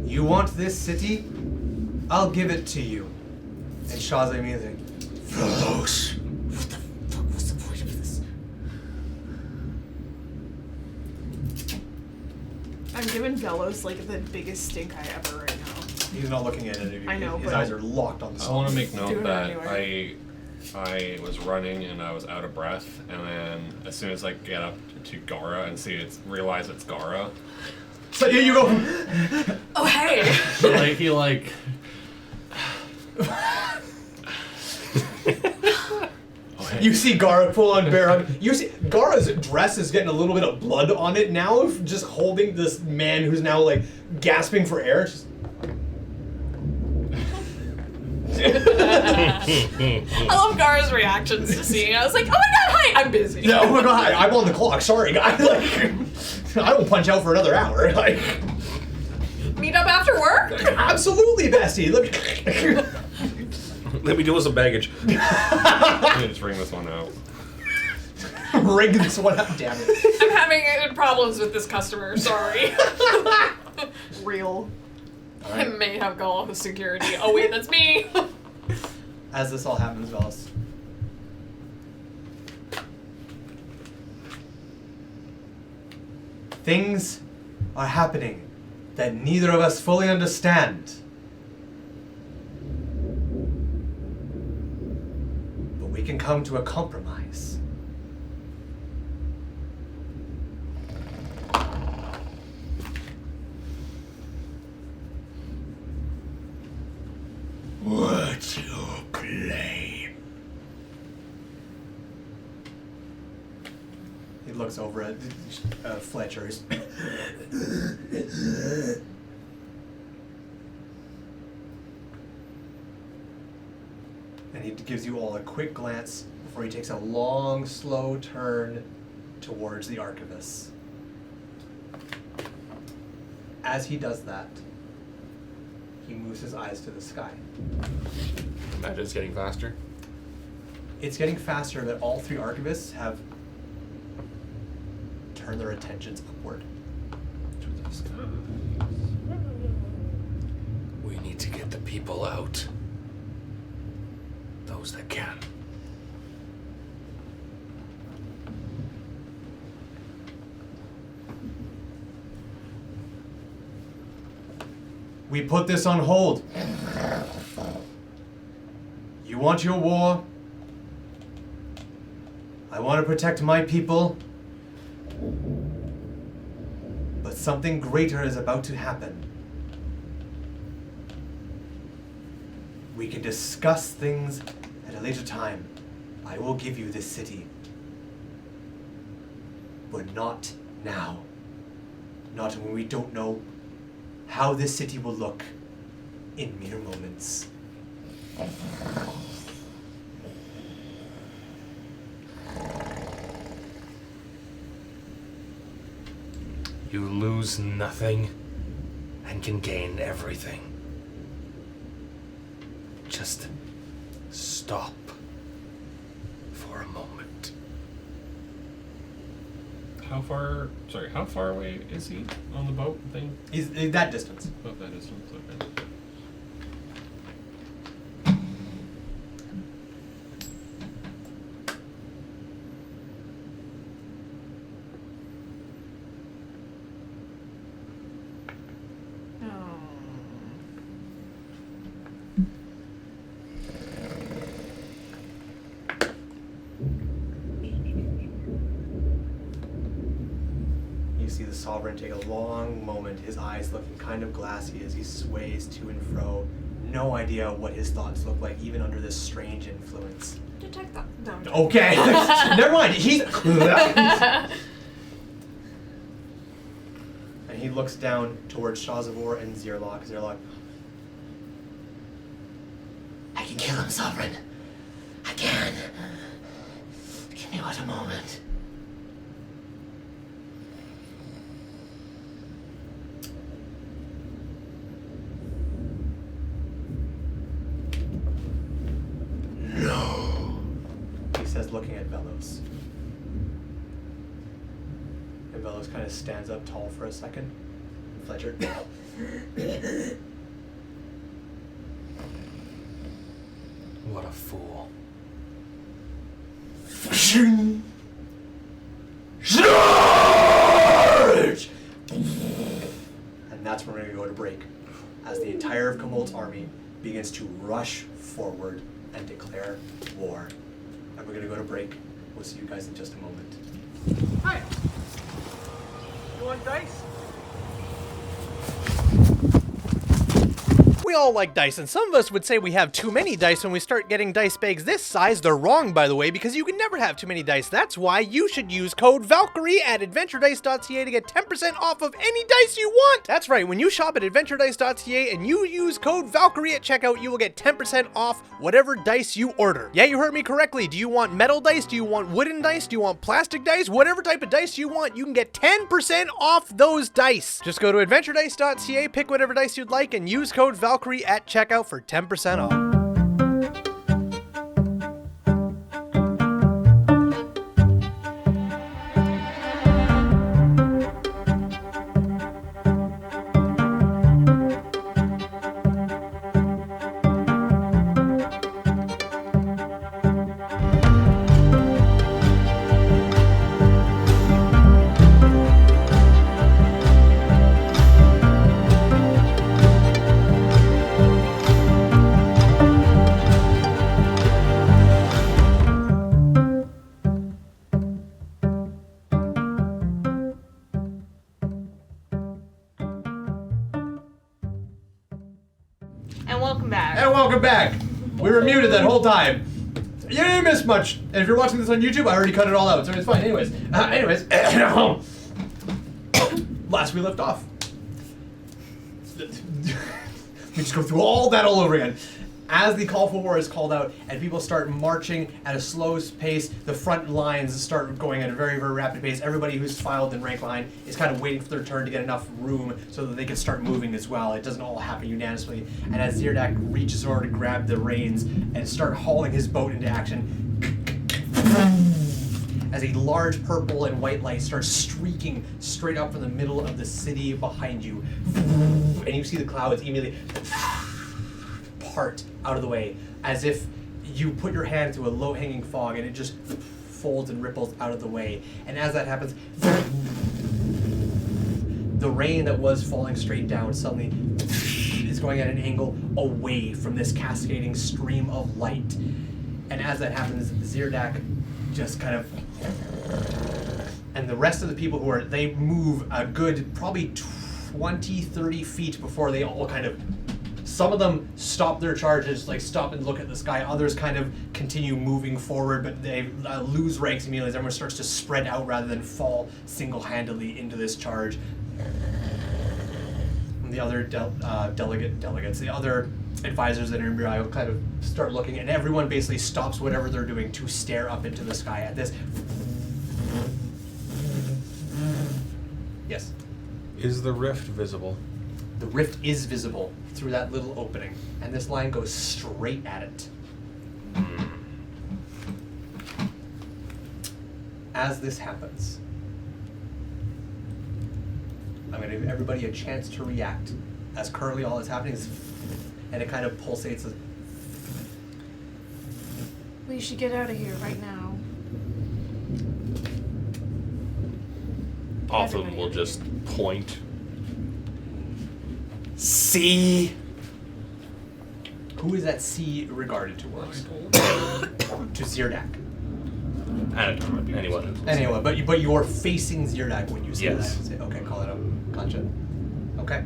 [SPEAKER 1] You want this city? I'll give it to you. And Shaza immediately.
[SPEAKER 8] Velos.
[SPEAKER 1] What the fuck was the point of this?
[SPEAKER 5] I'm giving Velos like the biggest stink eye ever right now.
[SPEAKER 1] He's not looking at any of you.
[SPEAKER 5] I know,
[SPEAKER 1] His
[SPEAKER 5] but-
[SPEAKER 1] eyes are locked on the
[SPEAKER 4] I want to make
[SPEAKER 5] Do
[SPEAKER 4] note
[SPEAKER 5] it
[SPEAKER 4] that
[SPEAKER 5] anyway.
[SPEAKER 4] I was running and I was out of breath, and then as soon as I get up to Gara and realize it's Gara,
[SPEAKER 1] So you go.
[SPEAKER 2] Oh hey.
[SPEAKER 4] he like.
[SPEAKER 1] You see Gara full on bear hug. You see Gara's dress is getting a little bit of blood on it now, just holding this man who's now like gasping for air. Just-
[SPEAKER 2] I love Gara's reactions to seeing it. I was like, oh my god, hi, I'm busy.
[SPEAKER 1] Yeah, oh my god, I'm on the clock. Sorry, guy. Like, I don't punch out for another hour. Like,
[SPEAKER 2] Meet up after work?
[SPEAKER 1] absolutely, bestie. Let me.
[SPEAKER 6] Let me deal with some baggage.
[SPEAKER 4] Let me just ring this one out.
[SPEAKER 1] Ring this one up, damn it.
[SPEAKER 2] I'm having problems with this customer, sorry.
[SPEAKER 5] Real.
[SPEAKER 2] I may have gone off with security. Oh wait, that's me.
[SPEAKER 1] As this all happens, Velos. Things are happening that neither of us fully understand. But we can come to a compromise.
[SPEAKER 8] What's your play?
[SPEAKER 1] He looks over at Fletcher. And he gives you all a quick glance before he takes a long, slow turn towards the Archivist. As he does that, he moves his eyes to the sky.
[SPEAKER 6] Imagine it's getting faster.
[SPEAKER 1] It's getting faster that all three Archivists have turned their attentions upward.
[SPEAKER 6] To the sky. We need to get the people out. Those that can.
[SPEAKER 1] We put this on hold. You want your war? I want to protect my people. But something greater is about to happen. We can discuss things at a later time. I will give you this city. But not now. Not when we don't know how this city will look in mere moments.
[SPEAKER 6] You lose nothing and can gain everything. Just stop for a moment.
[SPEAKER 4] How far away is he on the boat thing?
[SPEAKER 1] He's that distance.
[SPEAKER 4] About that distance, okay.
[SPEAKER 1] See the Sovereign take a long moment, his eyes looking kind of glassy as he sways to and fro. No idea what his thoughts look like, even under this strange influence.
[SPEAKER 3] Detect that. No.
[SPEAKER 1] Okay, never mind. He's. And he looks down towards Shazavor and Zirlok. Zirlok.
[SPEAKER 8] I can kill him, Sovereign. I can. Give me what a moment.
[SPEAKER 1] No. He says, looking at Velos. And Velos kind of stands up tall for a second. Fletcher.
[SPEAKER 6] What a fool.
[SPEAKER 1] Charge! And that's where we're going to go to break. As the entire of Kamult's army begins to rush forward and declare war. And we're going to go to break. We'll see you guys in just a moment.
[SPEAKER 11] Hi. You want dice?
[SPEAKER 1] We all like dice, and some of us would say we have too many dice when we start getting dice bags this size. They're wrong, by the way, because you can never have too many dice. That's why you should use code Valkyrie at adventuredice.ca to get 10% off of any dice you want. That's right, when you shop at adventuredice.ca and you use code Valkyrie at checkout, you will get 10% off whatever dice you order. Yeah, you heard me correctly. Do you want metal dice? Do you want wooden dice? Do you want plastic dice? Whatever type of dice you want, you can get 10% off those dice. Just go to adventuredice.ca, pick whatever dice you'd like, and use code Valkyrie at checkout for 10% off.
[SPEAKER 3] And welcome back.
[SPEAKER 1] And welcome back. We were muted that whole time. You didn't miss much. And if you're watching this on YouTube, I already cut it all out, so it's fine. Anyways, last we left off. We just go through all that all over again. As the call for war is called out and people start marching at a slow pace, the front lines start going at a very, very rapid pace. Everybody who's filed in rank line is kind of waiting for their turn to get enough room so that they can start moving as well. It doesn't all happen unanimously. And as Zirdak reaches over to grab the reins and start hauling his boat into action, as a large purple and white light starts streaking straight up from the middle of the city behind you. And you see the clouds immediately part out of the way, as if you put your hand to a low-hanging fog and it just folds and ripples out of the way. And as that happens, the rain that was falling straight down suddenly is going at an angle away from this cascading stream of light. And as that happens, Zirdak just kind of, and the rest of the people they move a good probably 20, 30 feet before they all kind of, some of them stop their charges, like stop and look at the sky. Others kind of continue moving forward, but they lose ranks immediately as everyone starts to spread out rather than fall single-handedly into this charge. And the other delegates, the other advisors that are nearby will kind of start looking, and everyone basically stops whatever they're doing to stare up into the sky at this. Yes?
[SPEAKER 6] Is the rift visible?
[SPEAKER 1] The rift is visible through that little opening, and this line goes straight at it. As this happens, I'm going to give everybody a chance to react, as currently all that's happening is, and it kind of pulsates.
[SPEAKER 5] We should get out of here right now.
[SPEAKER 6] Often will just point.
[SPEAKER 1] C. Who is that C regarded towards? To Zirdak.
[SPEAKER 6] Anyone.
[SPEAKER 1] Anyone, but you're facing Zirdak when you say
[SPEAKER 6] Yes.
[SPEAKER 1] that. Say, okay, call it out. Gotcha. Okay.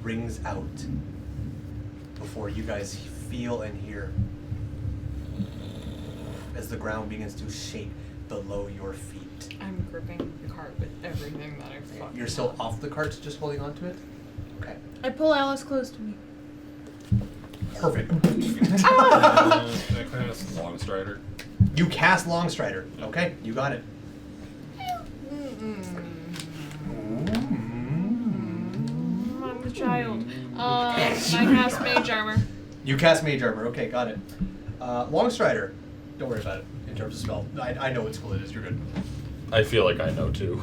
[SPEAKER 1] Rings out before you guys feel and hear as the ground begins to shake below your feet.
[SPEAKER 3] I'm gripping the cart with everything that I've got.
[SPEAKER 1] You're still off the cart, just holding on to it? Okay.
[SPEAKER 5] I pull Alice close to me.
[SPEAKER 1] Perfect.
[SPEAKER 4] Can I cast Longstrider?
[SPEAKER 1] You cast Longstrider. Okay, you got it.
[SPEAKER 5] I'm the child.
[SPEAKER 2] I cast Mage Armor.
[SPEAKER 1] You cast Mage Armor. Okay, got it. Longstrider. Don't worry about it in terms of spell. I know what skill it is. You're good.
[SPEAKER 6] I feel like I know too.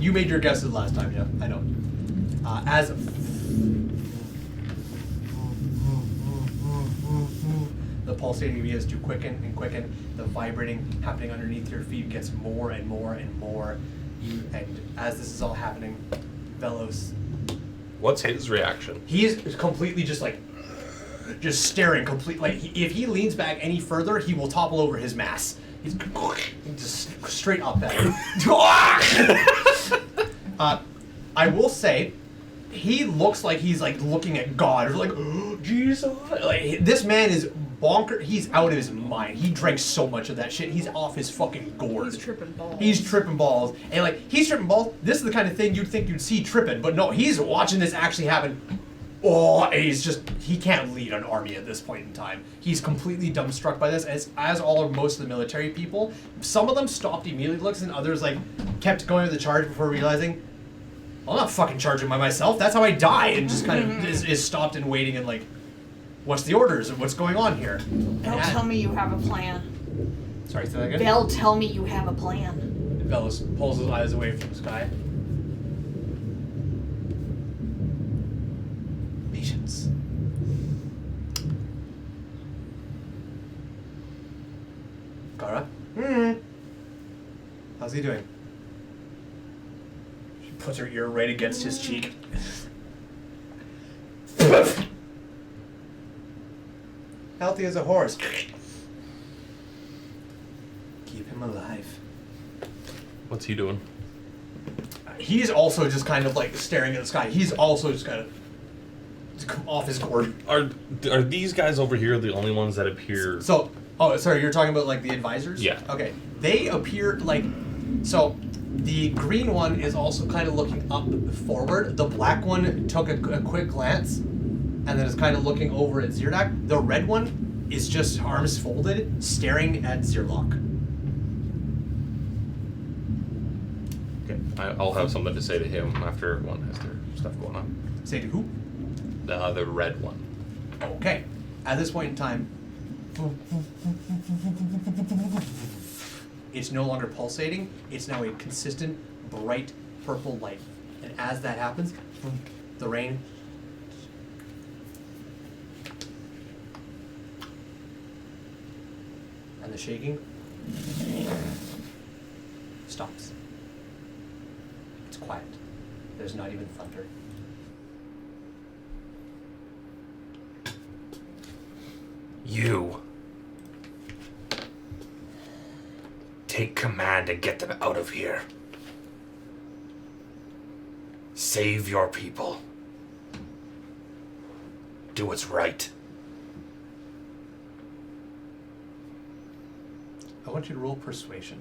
[SPEAKER 1] You made your guesses last time. Yeah, I know. As the pulsating begins to quicken and quicken, the vibrating happening underneath your feet gets more and more and more. And as this is all happening, Velos.
[SPEAKER 6] What's his reaction?
[SPEAKER 1] He is completely just staring completely. Like if he leans back any further, he will topple over his mass. He's just straight up at him. I will say, he looks like he's like looking at God, or like, oh, Jesus. Like this man is bonker. He's out of his mind. He drank so much of that shit. He's off his fucking gourd.
[SPEAKER 5] He's tripping balls.
[SPEAKER 1] He's tripping balls, and like he's tripping balls. This is the kind of thing you'd think you'd see tripping, but no, he's watching this actually happen. Oh, and he can't lead an army at this point in time. He's completely dumbstruck by this, as all of most of the military people. Some of them stopped immediately looks, and others like kept going with the charge before realizing, I'm not fucking charging by myself. That's how I die, and just kind of is stopped and waiting and like, what's the orders and what's going on here?
[SPEAKER 3] They'll tell me you have a plan.
[SPEAKER 1] Sorry, say that again?
[SPEAKER 3] They'll tell me you have a plan.
[SPEAKER 1] Velos pulls his eyes away from the sky. Patience. Gara? How's he doing? She puts her ear right against his cheek. Healthy as a horse. Keep him alive.
[SPEAKER 6] What's he doing?
[SPEAKER 1] He's also just kind of like staring at the sky. He's also just kind of off his gourd.
[SPEAKER 6] Are these guys over here the only ones that appear?
[SPEAKER 1] So, oh, sorry, you're talking about like the advisors?
[SPEAKER 6] Yeah.
[SPEAKER 1] Okay. They appear like, so the green one is also kind of looking up forward. The black one took a quick glance and then is kind of looking over at Zirdak. The red one is just arms folded, staring at Zirlock.
[SPEAKER 6] Okay, I'll have something to say to him after everyone has their stuff going on.
[SPEAKER 1] Say to who?
[SPEAKER 6] The red one.
[SPEAKER 1] Okay. At this point in time, it's no longer pulsating. It's now a consistent, bright purple light. And as that happens, the rain and the shaking stops. It's quiet. There's not even thunder.
[SPEAKER 8] You take command and get them out of here. Save your people. Do what's right.
[SPEAKER 1] I want you to roll persuasion.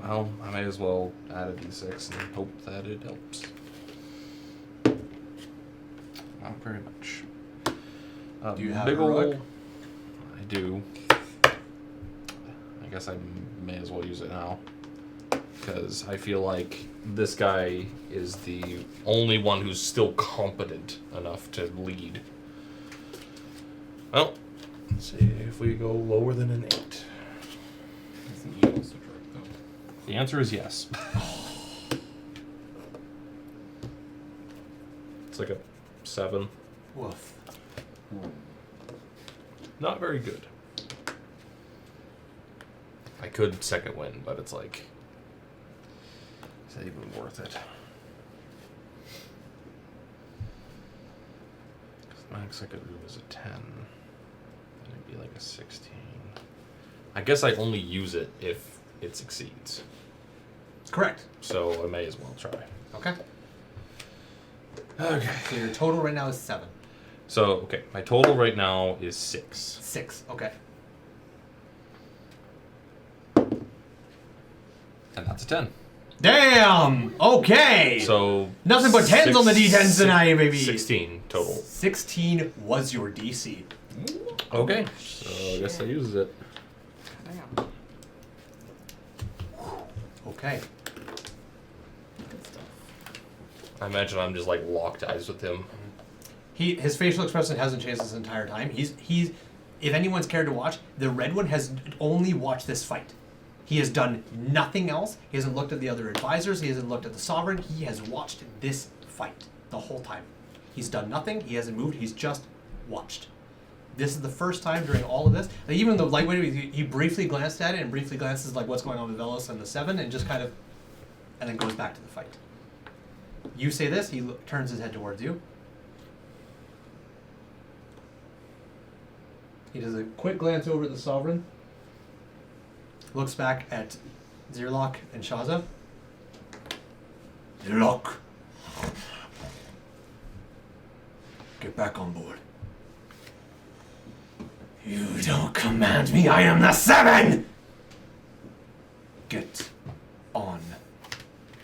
[SPEAKER 6] Well, I may as well add a d6 and hope that it helps. Not very much.
[SPEAKER 1] Do you have
[SPEAKER 6] big
[SPEAKER 1] heroic?
[SPEAKER 6] ol'... I do. I guess I may as well use it now. Because I feel like this guy is the only one who's still competent enough to lead. Well, let's see if we go lower than an 8. The answer is yes. It's like a 7.
[SPEAKER 1] Woof.
[SPEAKER 6] Not very good. I could second win, but it's like, is that even worth it? Max I could do is a 10. And it'd be like a 16. I guess I only use it if it succeeds.
[SPEAKER 1] Correct.
[SPEAKER 6] So I may as well try.
[SPEAKER 1] Okay.
[SPEAKER 6] Okay.
[SPEAKER 1] So your total right now is 7.
[SPEAKER 6] So, okay, my total right now is 6.
[SPEAKER 1] 6. Okay.
[SPEAKER 6] And that's a 10.
[SPEAKER 1] Damn! Okay!
[SPEAKER 6] So...
[SPEAKER 1] Nothing but 10s on the D10s tonight, baby!
[SPEAKER 6] 16 total.
[SPEAKER 1] 16 was your DC.
[SPEAKER 6] Okay, so I guess I uses it.
[SPEAKER 1] Okay.
[SPEAKER 6] I imagine I'm just like locked eyes with him.
[SPEAKER 1] His facial expression hasn't changed this entire time. He's if anyone's cared to watch, the red one has only watched this fight. He has done nothing else. He hasn't looked at the other advisors. He hasn't looked at the sovereign. He has watched this fight the whole time. He's done nothing. He hasn't moved. He's just watched. This is the first time during all of this. Like even the lightweight, he briefly glanced at it and briefly glances like what's going on with Velos and the 7 and just kind of, and then goes back to the fight. You say this, he turns his head towards you. He does a quick glance over at the Sovereign, looks back at Zirlock and Shaza.
[SPEAKER 8] Zirlock, get back on board. You don't command me, I am the 7! Get on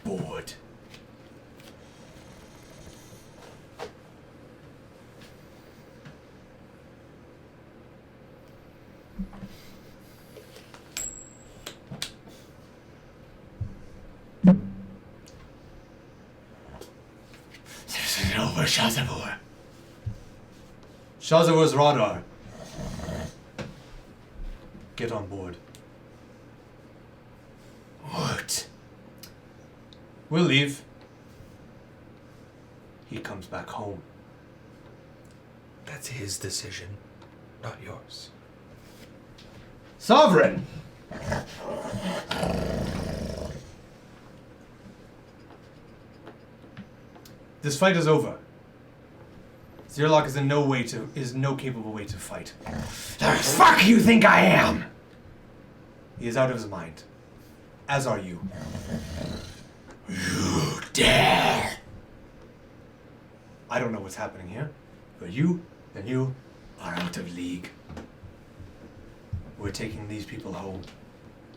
[SPEAKER 8] board. This is over, Shazavor.
[SPEAKER 1] Shazavor's radar. Get on board.
[SPEAKER 8] What?
[SPEAKER 1] We'll leave. He comes back home.
[SPEAKER 8] That's his decision, not yours.
[SPEAKER 1] Sovereign! This fight is over. Zirlock is no capable way to fight.
[SPEAKER 8] The fuck you think I am?
[SPEAKER 1] He is out of his mind. As are you.
[SPEAKER 8] You dare?
[SPEAKER 1] I don't know what's happening here, but you and you are out of league. We're taking these people home.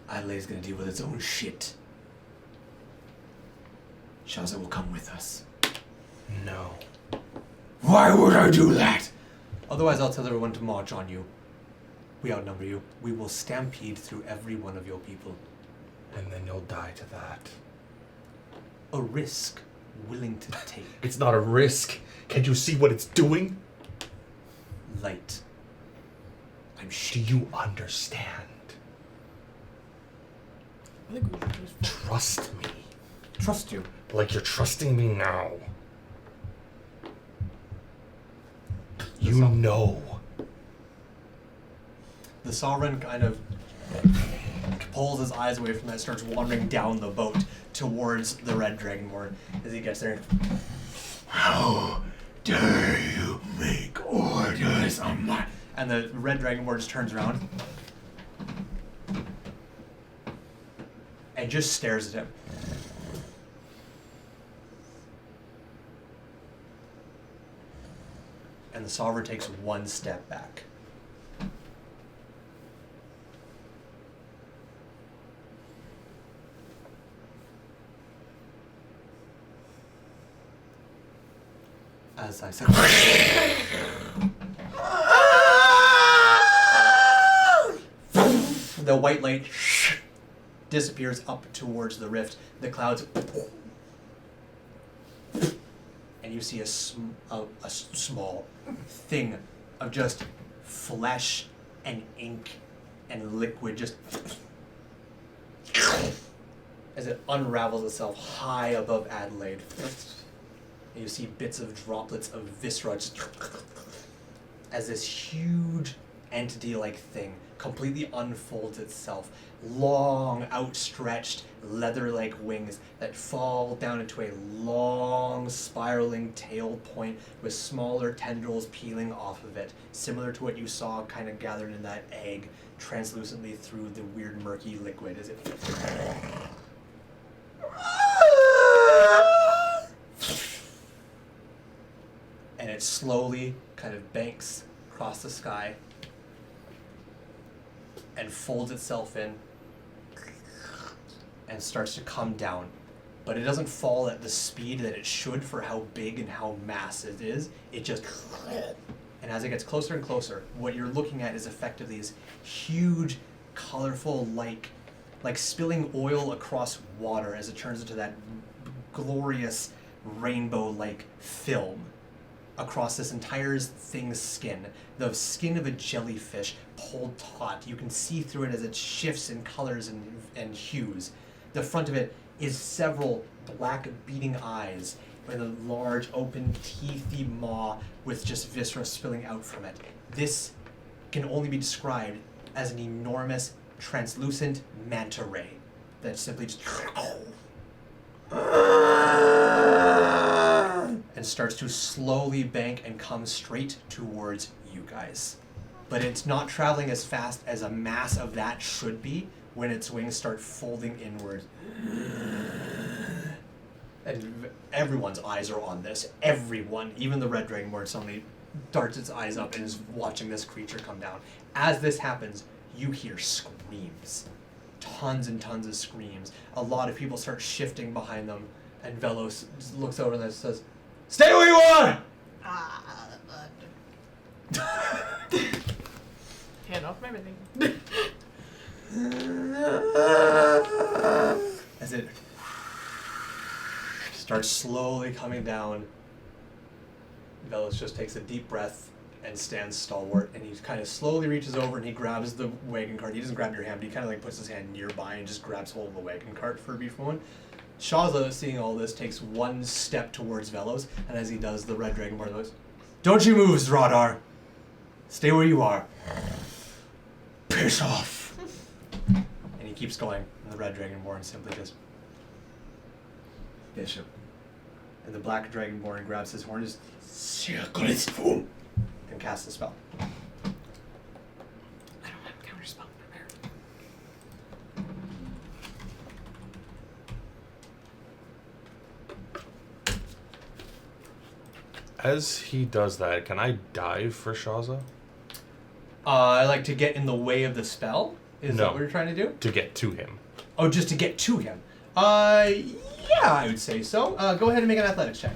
[SPEAKER 1] Adelaide's gonna deal with its own shit. Shaza will come with us.
[SPEAKER 6] No.
[SPEAKER 8] Why would I do that?
[SPEAKER 1] Otherwise, I'll tell everyone to march on you. We outnumber you. We will stampede through every one of your people.
[SPEAKER 6] And then you'll die to that.
[SPEAKER 1] A risk willing to take.
[SPEAKER 6] It's not a risk. Can't you see what it's doing?
[SPEAKER 1] Light.
[SPEAKER 6] Do you understand? Trust me.
[SPEAKER 1] Trust you.
[SPEAKER 6] Like you're trusting me now. You know.
[SPEAKER 1] The Sovereign kind of pulls his eyes away from that, starts wandering down the boat towards the Red Dragonborn as he gets there.
[SPEAKER 8] How dare you make orders on my...
[SPEAKER 1] And the Red Dragonborn just turns around and just stares at him. And the Sovereign takes one step back. As I said, the white light disappears up towards the rift. The clouds, and you see a small thing of just flesh and ink and liquid just as it unravels itself high above Adelaide. And you see bits of droplets of viscera just as this huge entity-like thing completely unfolds itself. Long, outstretched, leather-like wings that fall down into a long, spiraling tail point with smaller tendrils peeling off of it, similar to what you saw kind of gathered in that egg translucently through the weird murky liquid as it... And it slowly kind of banks across the sky and folds itself in and starts to come down. But it doesn't fall at the speed that it should for how big and how massive it is. It just... And as it gets closer and closer, what you're looking at is effectively this huge, colorful, like spilling oil across water as it turns into that glorious rainbow-like film across this entire thing's skin. The skin of a jellyfish pulled taut. You can see through it as it shifts in colors and hues. The front of it is several black beating eyes with a large open teethy maw with just viscera spilling out from it. This can only be described as an enormous translucent manta ray that simply just and starts to slowly bank and come straight towards you guys. But it's not traveling as fast as a mass of that should be when its wings start folding inward. And everyone's eyes are on this. Everyone, even the Red Dragonborn, suddenly darts its eyes up and is watching this creature come down. As this happens, you hear screams. Tons and tons of screams. A lot of people start shifting behind them, and Velos looks over and says, "Stay where you are!"
[SPEAKER 5] Hand off everything.
[SPEAKER 1] As it starts slowly coming down, Velos just takes a deep breath and stands stalwart, and he kind of slowly reaches over and he grabs the wagon cart. He doesn't grab your hand, but he kind of like puts his hand nearby and just grabs hold of the wagon cart for a brief moment. Shaza, seeing all this, takes one step towards Velos, and as he does, the Red Dragonborn goes, "Don't you move, Zradar. Stay where you are."
[SPEAKER 8] Piss off.
[SPEAKER 1] keeps going, and the red dragonborn simply just Bishop. And the black dragonborn grabs his horn, just and casts a spell.
[SPEAKER 2] I don't have a counterspell prepared.
[SPEAKER 6] As he does that, can I dive for Shaza?
[SPEAKER 1] I like to get in the way of the spell. Is that what you're trying to do?
[SPEAKER 6] To get to him.
[SPEAKER 1] Oh, just to get to him. Yeah, I would say so. Go ahead and make an athletics check.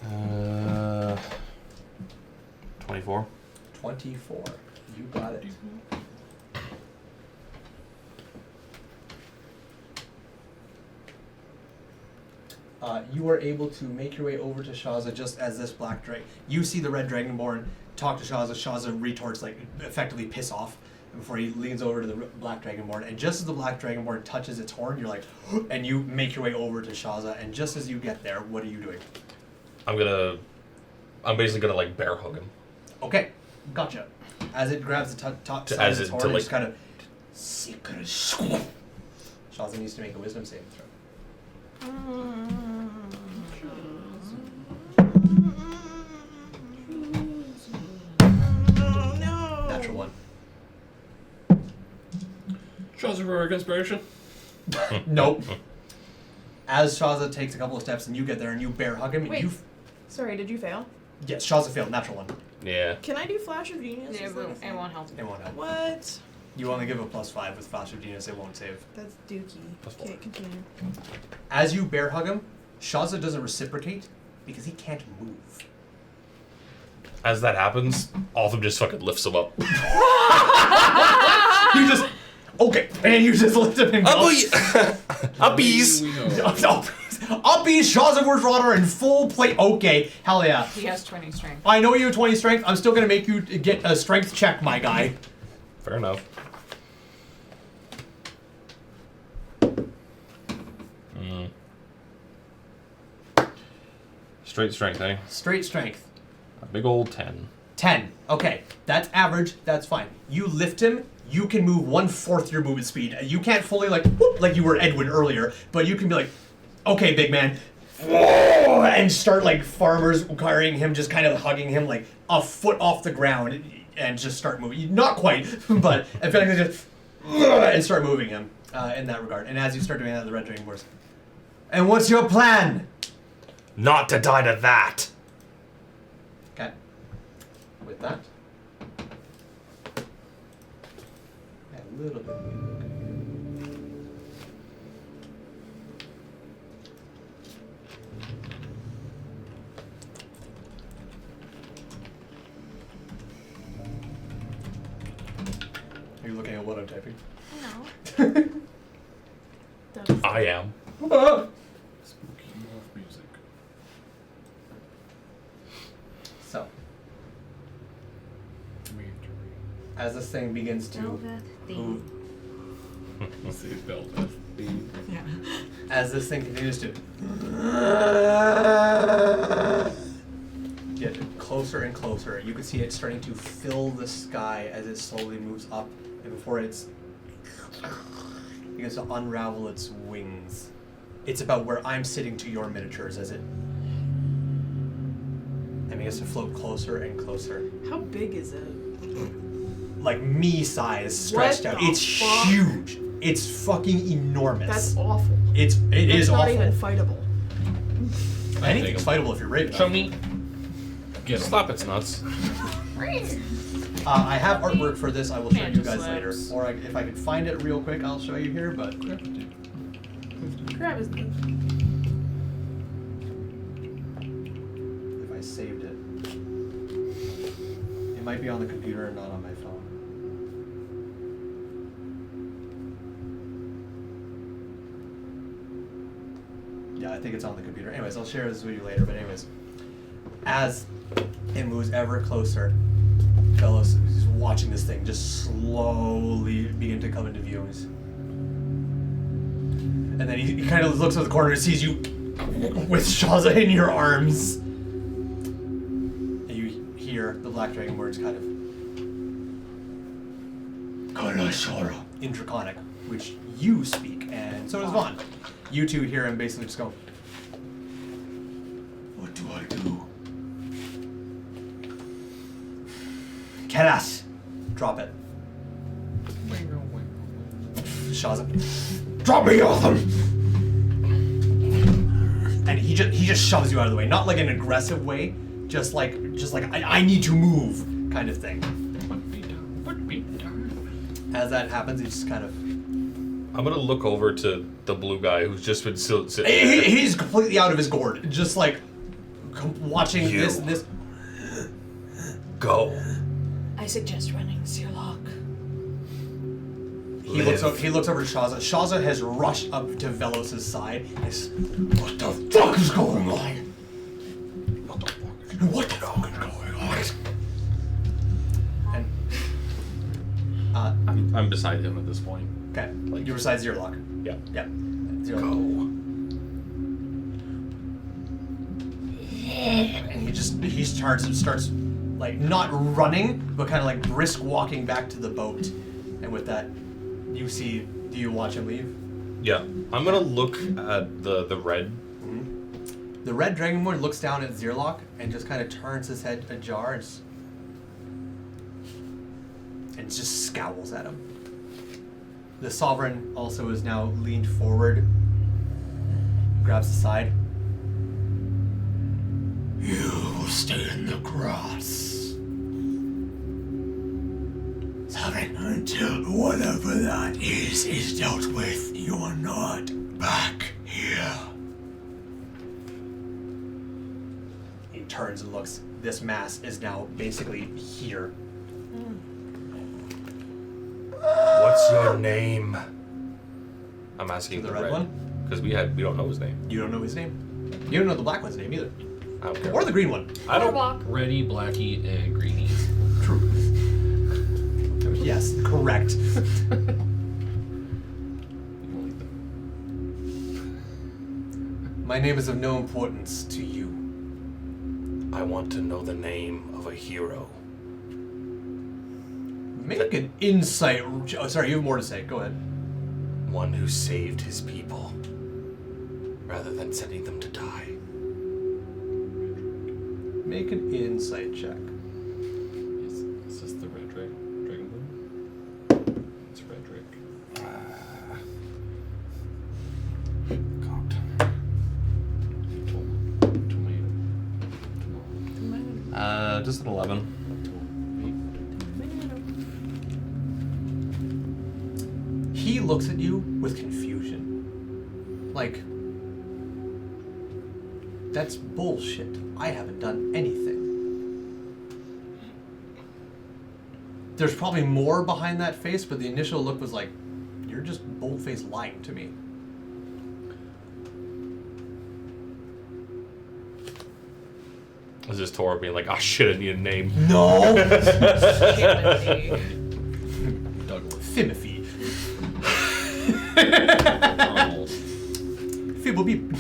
[SPEAKER 6] Uh, 24.
[SPEAKER 1] 24. You got it. You are able to make your way over to Shaza just as this black dragon. You see the red dragonborn talk to Shaza. Shaza retorts, like, effectively piss off before he leans over to the black dragonborn. And just as the black dragonborn touches its horn, you're like, and you make your way over to Shaza. And just as you get there, what are you doing?
[SPEAKER 6] I'm basically gonna like bear hug him.
[SPEAKER 1] Okay, gotcha. As it grabs the top side of its horn, it just kind of. Shaza needs to make a wisdom saving throw.
[SPEAKER 5] Oh no!
[SPEAKER 1] Natural one.
[SPEAKER 4] Shaza for inspiration.
[SPEAKER 1] Nope. As Shaza takes a couple of steps and you get there and you bear hug him,
[SPEAKER 5] Wait.
[SPEAKER 1] you.
[SPEAKER 5] Sorry, did you fail?
[SPEAKER 1] Yes, Shaza failed. Natural one.
[SPEAKER 6] Yeah.
[SPEAKER 5] Can I do Flash of Genius?
[SPEAKER 2] Yeah,
[SPEAKER 5] Is that a thing?
[SPEAKER 2] it won't help.
[SPEAKER 1] It won't help.
[SPEAKER 5] What?
[SPEAKER 1] You only give a +5 with Flash of Genius. It won't save.
[SPEAKER 5] That's dookie.
[SPEAKER 6] +4.
[SPEAKER 5] Okay, continue.
[SPEAKER 1] As you bear hug him, Shaza doesn't reciprocate because he can't move.
[SPEAKER 6] As that happens, Altham just fucking lifts him up.
[SPEAKER 1] You just. Okay, and you just lift him and go.
[SPEAKER 6] Uppies!
[SPEAKER 1] Uppies, Shazavur's Runner in full plate. Okay, hell yeah.
[SPEAKER 2] He has 20 strength.
[SPEAKER 1] I know you have 20 strength. I'm still gonna make you get a strength check, my guy.
[SPEAKER 6] Fair enough. Straight strength, eh?
[SPEAKER 1] Straight strength.
[SPEAKER 6] A big old 10.
[SPEAKER 1] 10. Okay, that's average. That's fine. You lift him. You can move 1/4 your movement speed. You can't fully like whoop, like you were Edwin earlier, but you can be like, okay, big man, and start like farmers carrying him, just kind of hugging him like a foot off the ground, and just start moving. Not quite, but I feel like they just and start moving him in that regard. And as you start doing that, the red dragon goes, and what's your plan?
[SPEAKER 6] Not to die to that!
[SPEAKER 1] Okay. With that. A little bit. Are you looking at what I'm typing?
[SPEAKER 5] No.
[SPEAKER 6] I am.
[SPEAKER 4] Spooky morph music.
[SPEAKER 1] So,
[SPEAKER 4] We have to
[SPEAKER 1] as this thing begins to
[SPEAKER 9] Velvet
[SPEAKER 1] move,
[SPEAKER 4] read. See Velvet theme.
[SPEAKER 2] Yeah.
[SPEAKER 1] as this thing continues to get closer and closer, you can see it starting to fill the sky as it slowly moves up, and before it begins to unravel its wings. It's about where I'm sitting to your miniatures as it begins to float closer and closer.
[SPEAKER 5] How big is it?
[SPEAKER 1] Like me size stretched
[SPEAKER 5] What
[SPEAKER 1] out.
[SPEAKER 5] the
[SPEAKER 1] It's
[SPEAKER 5] fuck?
[SPEAKER 1] huge. It's fucking enormous.
[SPEAKER 5] That's awful.
[SPEAKER 1] It is
[SPEAKER 5] That's not
[SPEAKER 1] awful.
[SPEAKER 5] even fightable.
[SPEAKER 1] Anything's fightable if you're brave enough.
[SPEAKER 4] Show me. Get him.
[SPEAKER 6] Slap its nuts.
[SPEAKER 1] I have artwork for this. I will show you
[SPEAKER 2] Mantis
[SPEAKER 1] guys later.
[SPEAKER 2] slaps.
[SPEAKER 1] Or if I could find it real quick, I'll show you here. But
[SPEAKER 5] Crab is the
[SPEAKER 1] if I saved it, it might be on the computer and not on my phone. Yeah, I think it's on the computer. Anyways, I'll share this with you later. But anyways, as it moves ever closer, fellows is watching this thing just slowly begin to come into view. And then he kind of looks at the corner and sees you with Shaza in your arms. Black Dragon words kind of Indraconic, which you speak, and so does Vaughn. You two hear him basically just go,
[SPEAKER 8] What do I do?
[SPEAKER 1] Keras! Drop it. Shaza.
[SPEAKER 8] Drop me off them!
[SPEAKER 1] And he just shoves you out of the way. Not like an aggressive way, just like I need to move kind of thing.
[SPEAKER 4] Put me down.
[SPEAKER 1] As that happens, he just kind of
[SPEAKER 6] I'm gonna look over to the blue guy who's just been sitting there.
[SPEAKER 1] he's completely out of his gourd, just like watching
[SPEAKER 6] You.
[SPEAKER 1] this.
[SPEAKER 6] Go.
[SPEAKER 9] I suggest running Zerlock.
[SPEAKER 1] He looks over to Shaza. Shaza has rushed up to Velos' side.
[SPEAKER 8] What the fuck is going on? What the fuck is going on?
[SPEAKER 1] And
[SPEAKER 10] I'm beside him at this point.
[SPEAKER 1] okay, you're beside Zerlock.
[SPEAKER 6] Yeah.
[SPEAKER 1] Yep.
[SPEAKER 6] Go.
[SPEAKER 1] And he starts and starts like not running, but kind of like brisk walking back to the boat. And with that, do you watch him leave?
[SPEAKER 6] Yeah. I'm gonna look at the red.
[SPEAKER 1] The red dragonborn looks down at Zerlock and just kind of turns his head ajar and just scowls at him. The Sovereign also is now leaned forward, grabs the side.
[SPEAKER 8] You will stay in the grass. Until whatever that is dealt with, you're not back here.
[SPEAKER 1] He turns and looks. This mass is now basically here.
[SPEAKER 6] What's your name? I'm asking
[SPEAKER 1] The
[SPEAKER 6] the
[SPEAKER 1] red one?
[SPEAKER 6] because we don't know his name.
[SPEAKER 1] You don't know his name. You don't know the black one's name either.
[SPEAKER 6] I don't care.
[SPEAKER 1] Or the green one.
[SPEAKER 6] I don't.
[SPEAKER 2] Warlock.
[SPEAKER 4] Reddy, Blackie, and Greenie.
[SPEAKER 1] True. Yes, correct. My name is of no importance to you.
[SPEAKER 6] I want to know the name of a hero.
[SPEAKER 1] Make an insight. Oh, sorry, you have more to say. Go ahead.
[SPEAKER 6] One who saved his people rather than sending them to die.
[SPEAKER 1] Make an insight check.
[SPEAKER 4] Is this the red dragon? It's Redrick.
[SPEAKER 10] Just an 11.
[SPEAKER 1] He looks at you with confusion. Like, that's bullshit. I haven't done anything. There's probably more behind that face, but the initial look was like, you're just bold-faced lying to me.
[SPEAKER 6] Is this Tor being like, oh shit, I need a name?
[SPEAKER 1] No!
[SPEAKER 4] Douglas.
[SPEAKER 1] Fibbleby.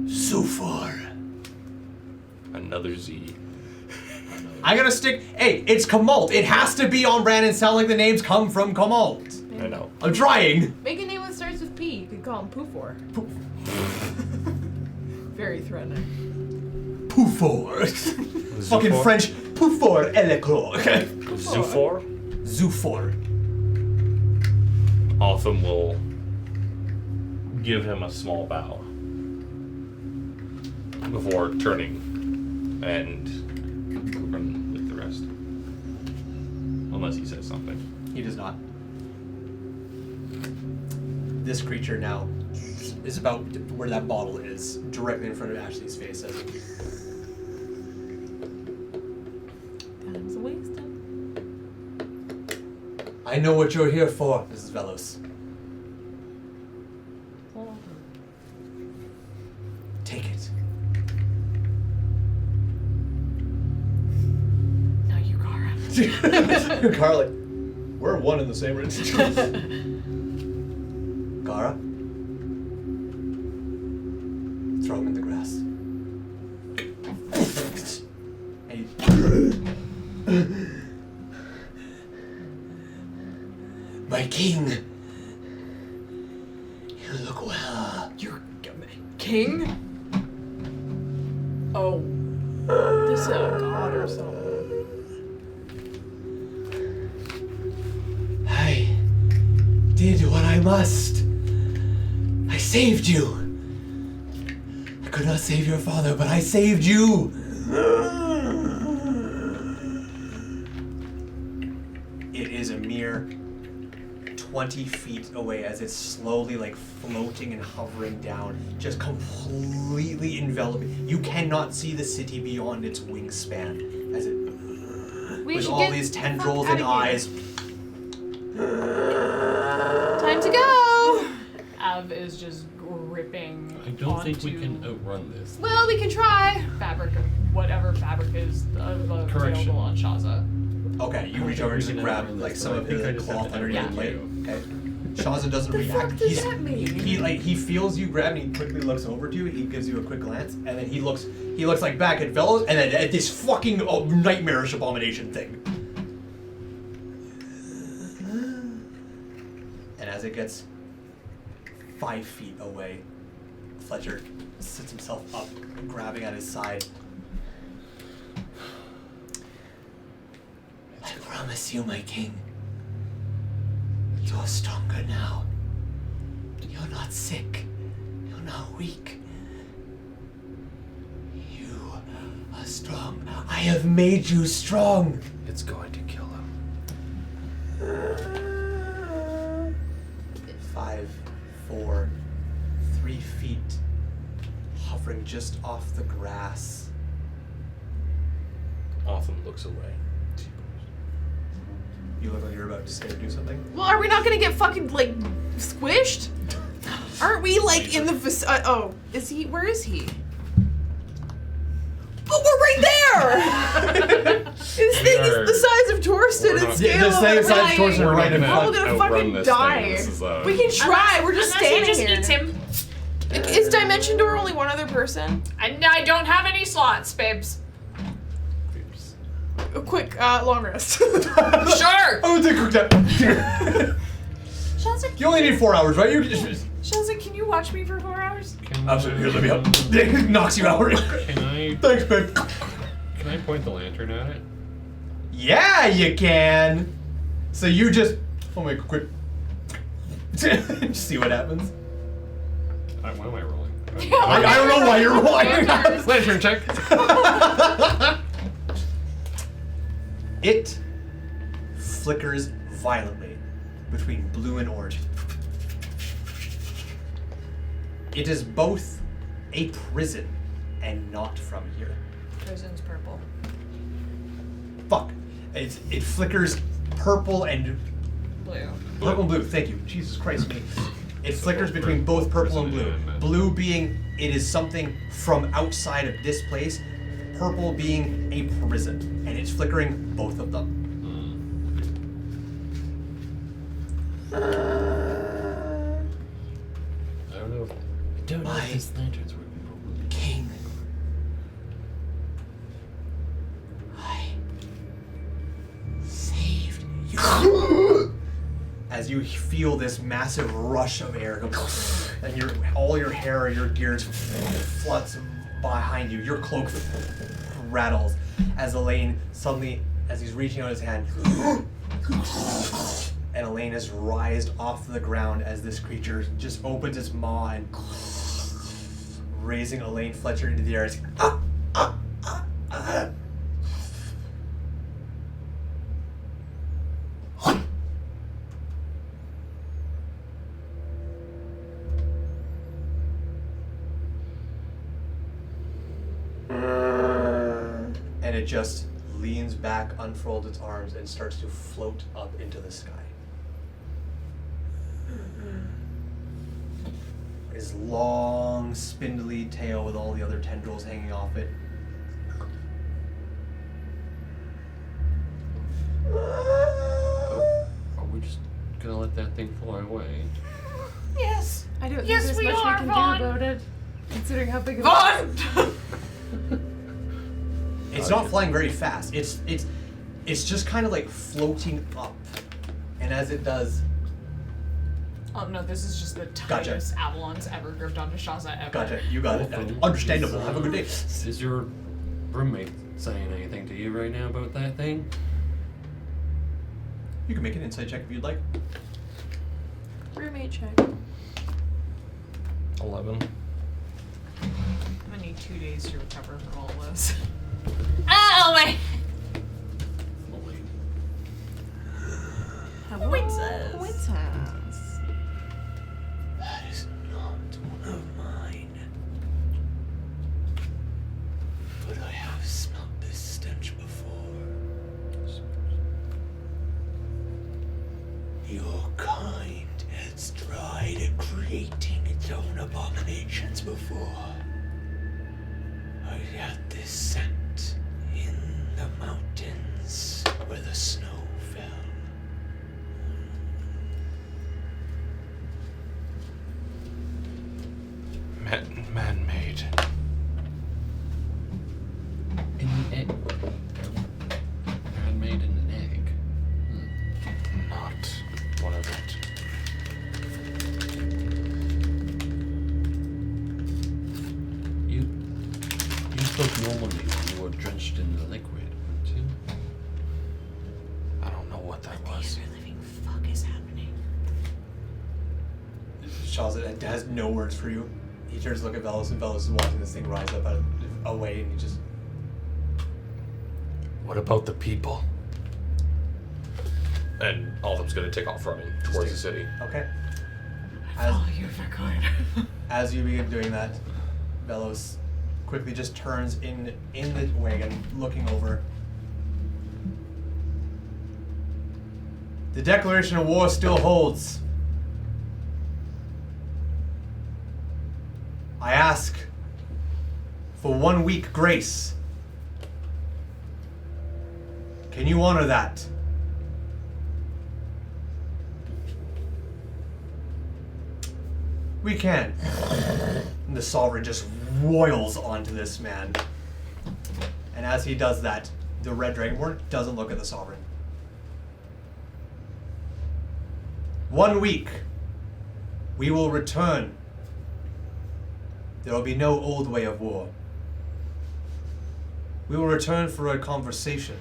[SPEAKER 8] So far.
[SPEAKER 6] Another Z.
[SPEAKER 1] I gotta stick. Hey, it's Kamalt. It has to be on brand and sound like the names come from Kamalt.
[SPEAKER 6] I know.
[SPEAKER 1] I'm trying.
[SPEAKER 5] Make a name that starts with P. You could call him Poofor. Very threatening.
[SPEAKER 1] Poufor. Fucking French. Poufor Elecro.
[SPEAKER 6] Zufor?
[SPEAKER 1] Zufor.
[SPEAKER 6] Otham will give him a small bow before turning and run with the rest. Unless he says something.
[SPEAKER 1] He does not. This creature now is about where that bottle is, directly in front of Ashley's face. As
[SPEAKER 5] Time's a wasted.
[SPEAKER 1] I know what you're here for, Mrs. Velos. Take it.
[SPEAKER 5] No, you Gara.
[SPEAKER 1] Garlic. We're one in the same room. Gara? Throw him in the grass.
[SPEAKER 8] king. You look well.
[SPEAKER 3] You're king? Oh.
[SPEAKER 5] This is a god or something.
[SPEAKER 8] I did what I must. I saved you. I could not save your father, but I saved you.
[SPEAKER 1] It is a mere 20 feet away as it's slowly like floating and hovering down, just completely enveloping. You cannot see the city beyond its wingspan as it, with all these tendrils and eyes.
[SPEAKER 5] Time to go!
[SPEAKER 3] Av is just gripping.
[SPEAKER 4] I don't think we can outrun this.
[SPEAKER 5] Well, we can try.
[SPEAKER 3] Fabric, whatever fabric is
[SPEAKER 4] Correction.
[SPEAKER 3] available on Shaza.
[SPEAKER 1] Okay, you reach over to grab like some of the cloth underneath the plate. Okay. Shaza doesn't react. He feels you grab and he quickly looks over to you. He gives you a quick glance and then he looks like back at Velos and then at this fucking nightmarish abomination thing. And as it gets 5 feet away, Fletcher sits himself up, grabbing at his side.
[SPEAKER 8] I promise you, my king. You're stronger now. You're not sick. You're not weak. You are strong. I have made you strong.
[SPEAKER 6] It's going to kill him.
[SPEAKER 1] 5, 4, 3 feet, hovering just off the grass.
[SPEAKER 6] Otham looks away.
[SPEAKER 1] You look like you're about to say or do something.
[SPEAKER 5] Well, are we not gonna get fucking, like, squished? Aren't we, like, in the oh, is he? Where is he? Oh, we're right there! This thing is the size of Torsten and scale.
[SPEAKER 1] The same size of Torsten right in
[SPEAKER 5] We're all gonna fucking die. We can try. We're just standing
[SPEAKER 2] he just
[SPEAKER 5] here.
[SPEAKER 2] eats him.
[SPEAKER 5] Is Dimension Door only one other person?
[SPEAKER 2] I don't have any slots, babes.
[SPEAKER 5] A quick, long rest.
[SPEAKER 2] Sure.
[SPEAKER 1] Oh, it's a quick nap.
[SPEAKER 5] Shazza,
[SPEAKER 1] You only need 4 hours, right? You can just.
[SPEAKER 5] Shazza, can you watch me for 4 hours?
[SPEAKER 1] Absolutely. Here, let me help. It knocks you out.
[SPEAKER 4] Can I?
[SPEAKER 1] Thanks, babe.
[SPEAKER 4] Can I point the lantern at it?
[SPEAKER 1] Yeah, you can. So you just. I'll make a quick. Just see what happens.
[SPEAKER 4] Why am I rolling?
[SPEAKER 1] I don't know why you're rolling.
[SPEAKER 4] Lantern check.
[SPEAKER 1] It flickers violently between blue and orange. It is both a prison and not from here.
[SPEAKER 3] Prison's purple.
[SPEAKER 1] Fuck. It flickers purple and
[SPEAKER 3] Blue.
[SPEAKER 1] purple and blue. Thank you. Jesus Christ me. It flickers between both purple and blue. Blue being it is something from outside of this place. Purple being a prison, and it's flickering both of them.
[SPEAKER 4] I don't know. Don't know if this lantern's working.
[SPEAKER 8] King. I saved you.
[SPEAKER 1] As you feel this massive rush of air, and all your hair and your gear floods behind you. Your cloak rattles as Elaine suddenly, as he's reaching out his hand, and Elaine is rised off the ground as this creature just opens its maw and raising Elaine Fletcher into the air. It's, and it just leans back, unfolds its arms, and starts to float up into the sky. His long, spindly tail with all the other tendrils hanging off it.
[SPEAKER 4] Are we just gonna let that thing fly away?
[SPEAKER 5] Yes. I don't think
[SPEAKER 2] Yes,
[SPEAKER 5] there's
[SPEAKER 2] we
[SPEAKER 5] much
[SPEAKER 2] are,
[SPEAKER 5] we can
[SPEAKER 2] Vaughn.
[SPEAKER 5] do about it. Considering how big of
[SPEAKER 2] Vaughn!
[SPEAKER 1] It's not flying very fast. It's just kind of like floating up, and as it does,
[SPEAKER 2] Oh no, this is just the tightest Avalon's ever gripped onto Shaza ever.
[SPEAKER 1] Gotcha. You got it. Understandable. Have a good day.
[SPEAKER 4] Is your roommate saying anything to you right now about that thing?
[SPEAKER 1] You can make an insight check if you'd like.
[SPEAKER 5] Roommate check.
[SPEAKER 6] 11.
[SPEAKER 2] I'm gonna need 2 days to recover from all this. Oh my!
[SPEAKER 5] Coincidence.
[SPEAKER 8] That is not one of mine. But I have smelt this stench before. Your kind has tried at creating its own abominations before. I had this scent in the mountains where the snow fell. Man-made.
[SPEAKER 4] In the egg. Man-made in an egg.
[SPEAKER 6] Not one of it.
[SPEAKER 4] You spoke normally when you were drenched in the liquid, weren't you?
[SPEAKER 6] I don't know what that was.
[SPEAKER 9] The living fuck is happening.
[SPEAKER 1] Shaza has no words for you. He turns to look at Velos, and Velos is watching this thing rise up away, and he just...
[SPEAKER 6] What about the people? And all of them's gonna take off running towards the city.
[SPEAKER 1] Okay.
[SPEAKER 2] Follow you if I could.
[SPEAKER 1] As you begin doing that, Velos quickly just turns in the wagon, looking over. The declaration of war still holds. I ask for 1 week grace. Can you honor that? We can. And the Sovereign just roils onto this man. And as he does that, the Red Dragonborn doesn't look at the Sovereign. 1 week. We will return. There will be no old way of war. We will return for a conversation.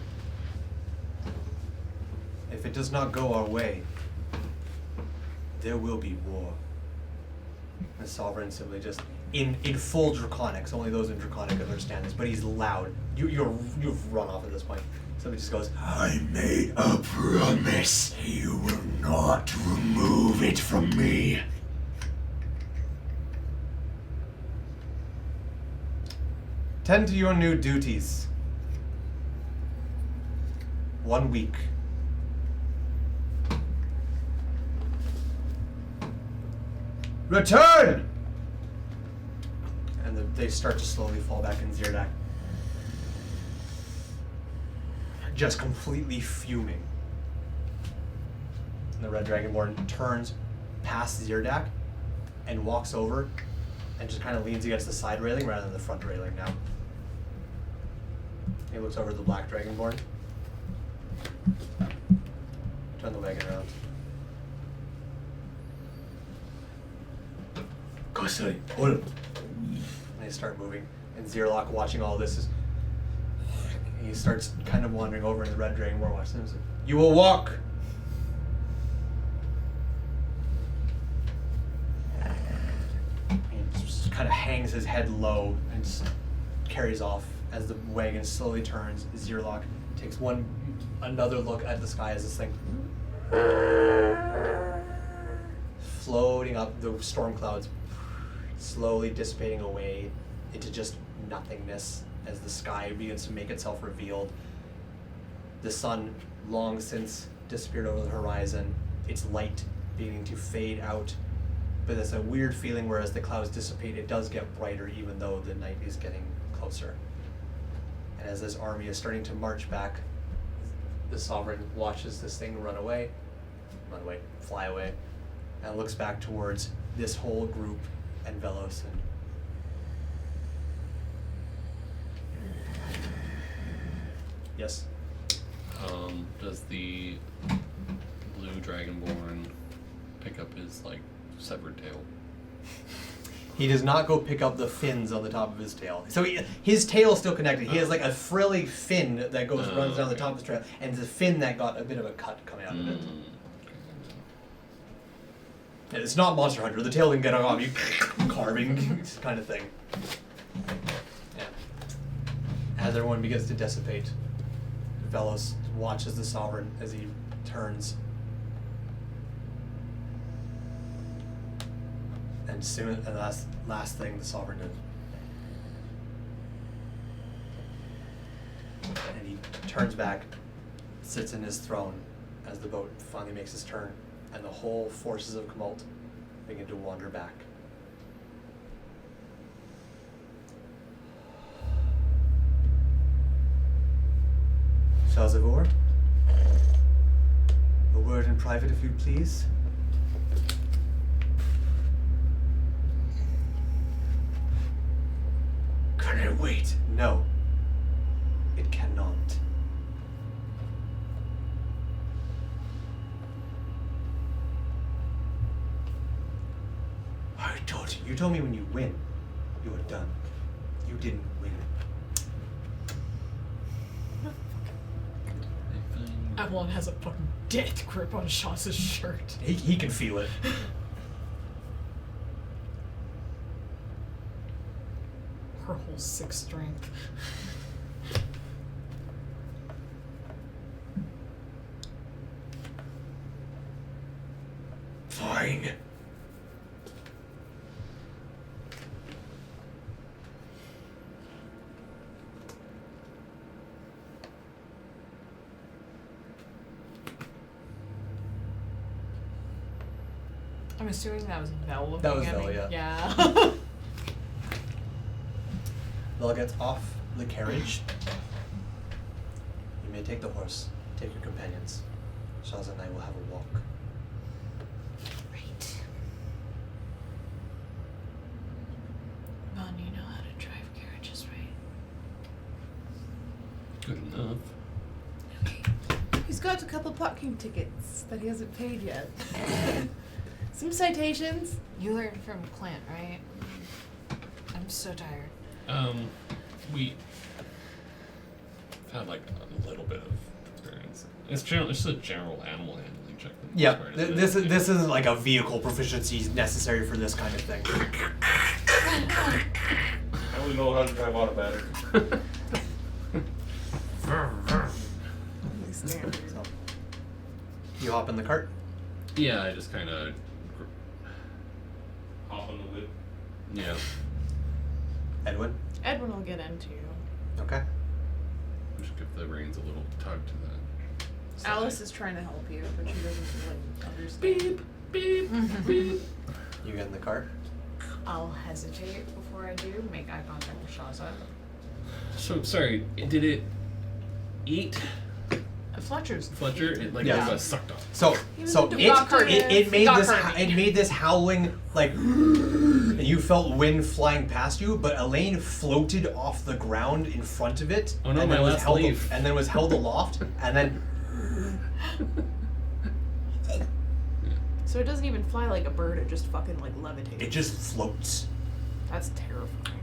[SPEAKER 1] If it does not go our way, there will be war. The Sovereign simply just, in full Draconics, only those in Draconic understand this, but he's loud. You've run off at this point. Somebody just goes,
[SPEAKER 8] I made a promise. You will not remove it from me.
[SPEAKER 1] tend to your new duties. 1 week. Return! And they start to slowly fall back in Zirdak. Just completely fuming. And the Red Dragonborn turns past Zirdak and walks over and just kind of leans against the side railing rather than the front railing now. He looks over at the Black Dragonborn. Turn the wagon around.
[SPEAKER 8] Costly, hold up.
[SPEAKER 1] And they start moving. And Zirlock, watching all this, he starts kind of wandering over, and the Red Dragonborn watches him and says, "You will walk." He just kind of hangs his head low and just carries off as the wagon slowly turns. Zirlock takes another look at the sky as this thing floating up, the storm clouds slowly dissipating away into just nothingness as the sky begins to make itself revealed. The sun, long since disappeared over the horizon, its light beginning to fade out. But there's a weird feeling where as the clouds dissipate, it does get brighter even though the night is getting closer. And as this army is starting to march back, the Sovereign watches this thing fly away, and looks back towards this whole group and Velos and yes.
[SPEAKER 4] Does the blue dragonborn pick up his like severed tail.
[SPEAKER 1] He does not go pick up the fins on the top of his tail. So his tail's still connected. He has like a frilly fin that runs down the top of his tail, and the fin that got a bit of a cut coming out of it. And it's not Monster Hunter. The tail didn't get off you, carving kind of thing. Yeah. As everyone begins to dissipate, Velos watches the Sovereign as he turns. And last thing the Sovereign did. And he turns back, sits in his throne as the boat finally makes its turn, and the whole forces of Tumult begin to wander back. Shazavor, a word in private if you'd please. Can it wait? No. It cannot. I told you. You told me when you win, you were done. You didn't win.
[SPEAKER 3] Avalon has a fucking death grip on Shaz's shirt.
[SPEAKER 1] He can feel it.
[SPEAKER 3] Her whole 6 strength.
[SPEAKER 8] Fine.
[SPEAKER 3] I'm assuming that was Vel looking
[SPEAKER 1] That was
[SPEAKER 3] at
[SPEAKER 1] Vel,
[SPEAKER 3] me.
[SPEAKER 1] yeah.
[SPEAKER 3] Yeah.
[SPEAKER 1] Vel gets off the carriage. You may take the horse. Take your companions. Shaz and I will have a walk.
[SPEAKER 9] Right. Mon, you know how to drive carriages, right?
[SPEAKER 4] Good enough.
[SPEAKER 9] Okay.
[SPEAKER 5] He's got a couple parking tickets that he hasn't paid yet. Some citations.
[SPEAKER 9] You learned from Clint, right? I'm so tired.
[SPEAKER 4] We've had like a little bit of experience. It's just a general animal handling check. for the
[SPEAKER 1] Yeah,
[SPEAKER 4] most part, isn't it?
[SPEAKER 1] this isn't like a vehicle proficiency necessary for this kind of thing.
[SPEAKER 10] I only know how to drive automatic.
[SPEAKER 1] So, you hop in the cart.
[SPEAKER 4] Yeah, I just kind of.
[SPEAKER 10] Hop on the whip.
[SPEAKER 4] Yeah.
[SPEAKER 1] Edwin.
[SPEAKER 5] Edwin will get into you.
[SPEAKER 1] Okay.
[SPEAKER 4] We should give the reins a little tug to the side.
[SPEAKER 5] Alice is trying to help you, but she doesn't really understand.
[SPEAKER 4] Beep, beep.
[SPEAKER 1] You get in the cart.
[SPEAKER 3] I'll hesitate before I do. Make eye contact with Shaza.
[SPEAKER 4] So sorry, did it eat
[SPEAKER 3] Fletcher's.
[SPEAKER 4] Fletcher? It like
[SPEAKER 1] Yeah.
[SPEAKER 4] got sucked off.
[SPEAKER 1] So it made this howling like, and you felt wind flying past you, but Elaine floated off the ground in front of it,
[SPEAKER 4] Oh no,
[SPEAKER 1] and
[SPEAKER 4] my
[SPEAKER 1] then was
[SPEAKER 4] last
[SPEAKER 1] held
[SPEAKER 4] leaf.
[SPEAKER 1] and then was held aloft, and then
[SPEAKER 5] So it doesn't even fly like a bird, it just fucking like levitates.
[SPEAKER 1] it just floats.
[SPEAKER 5] That's terrifying.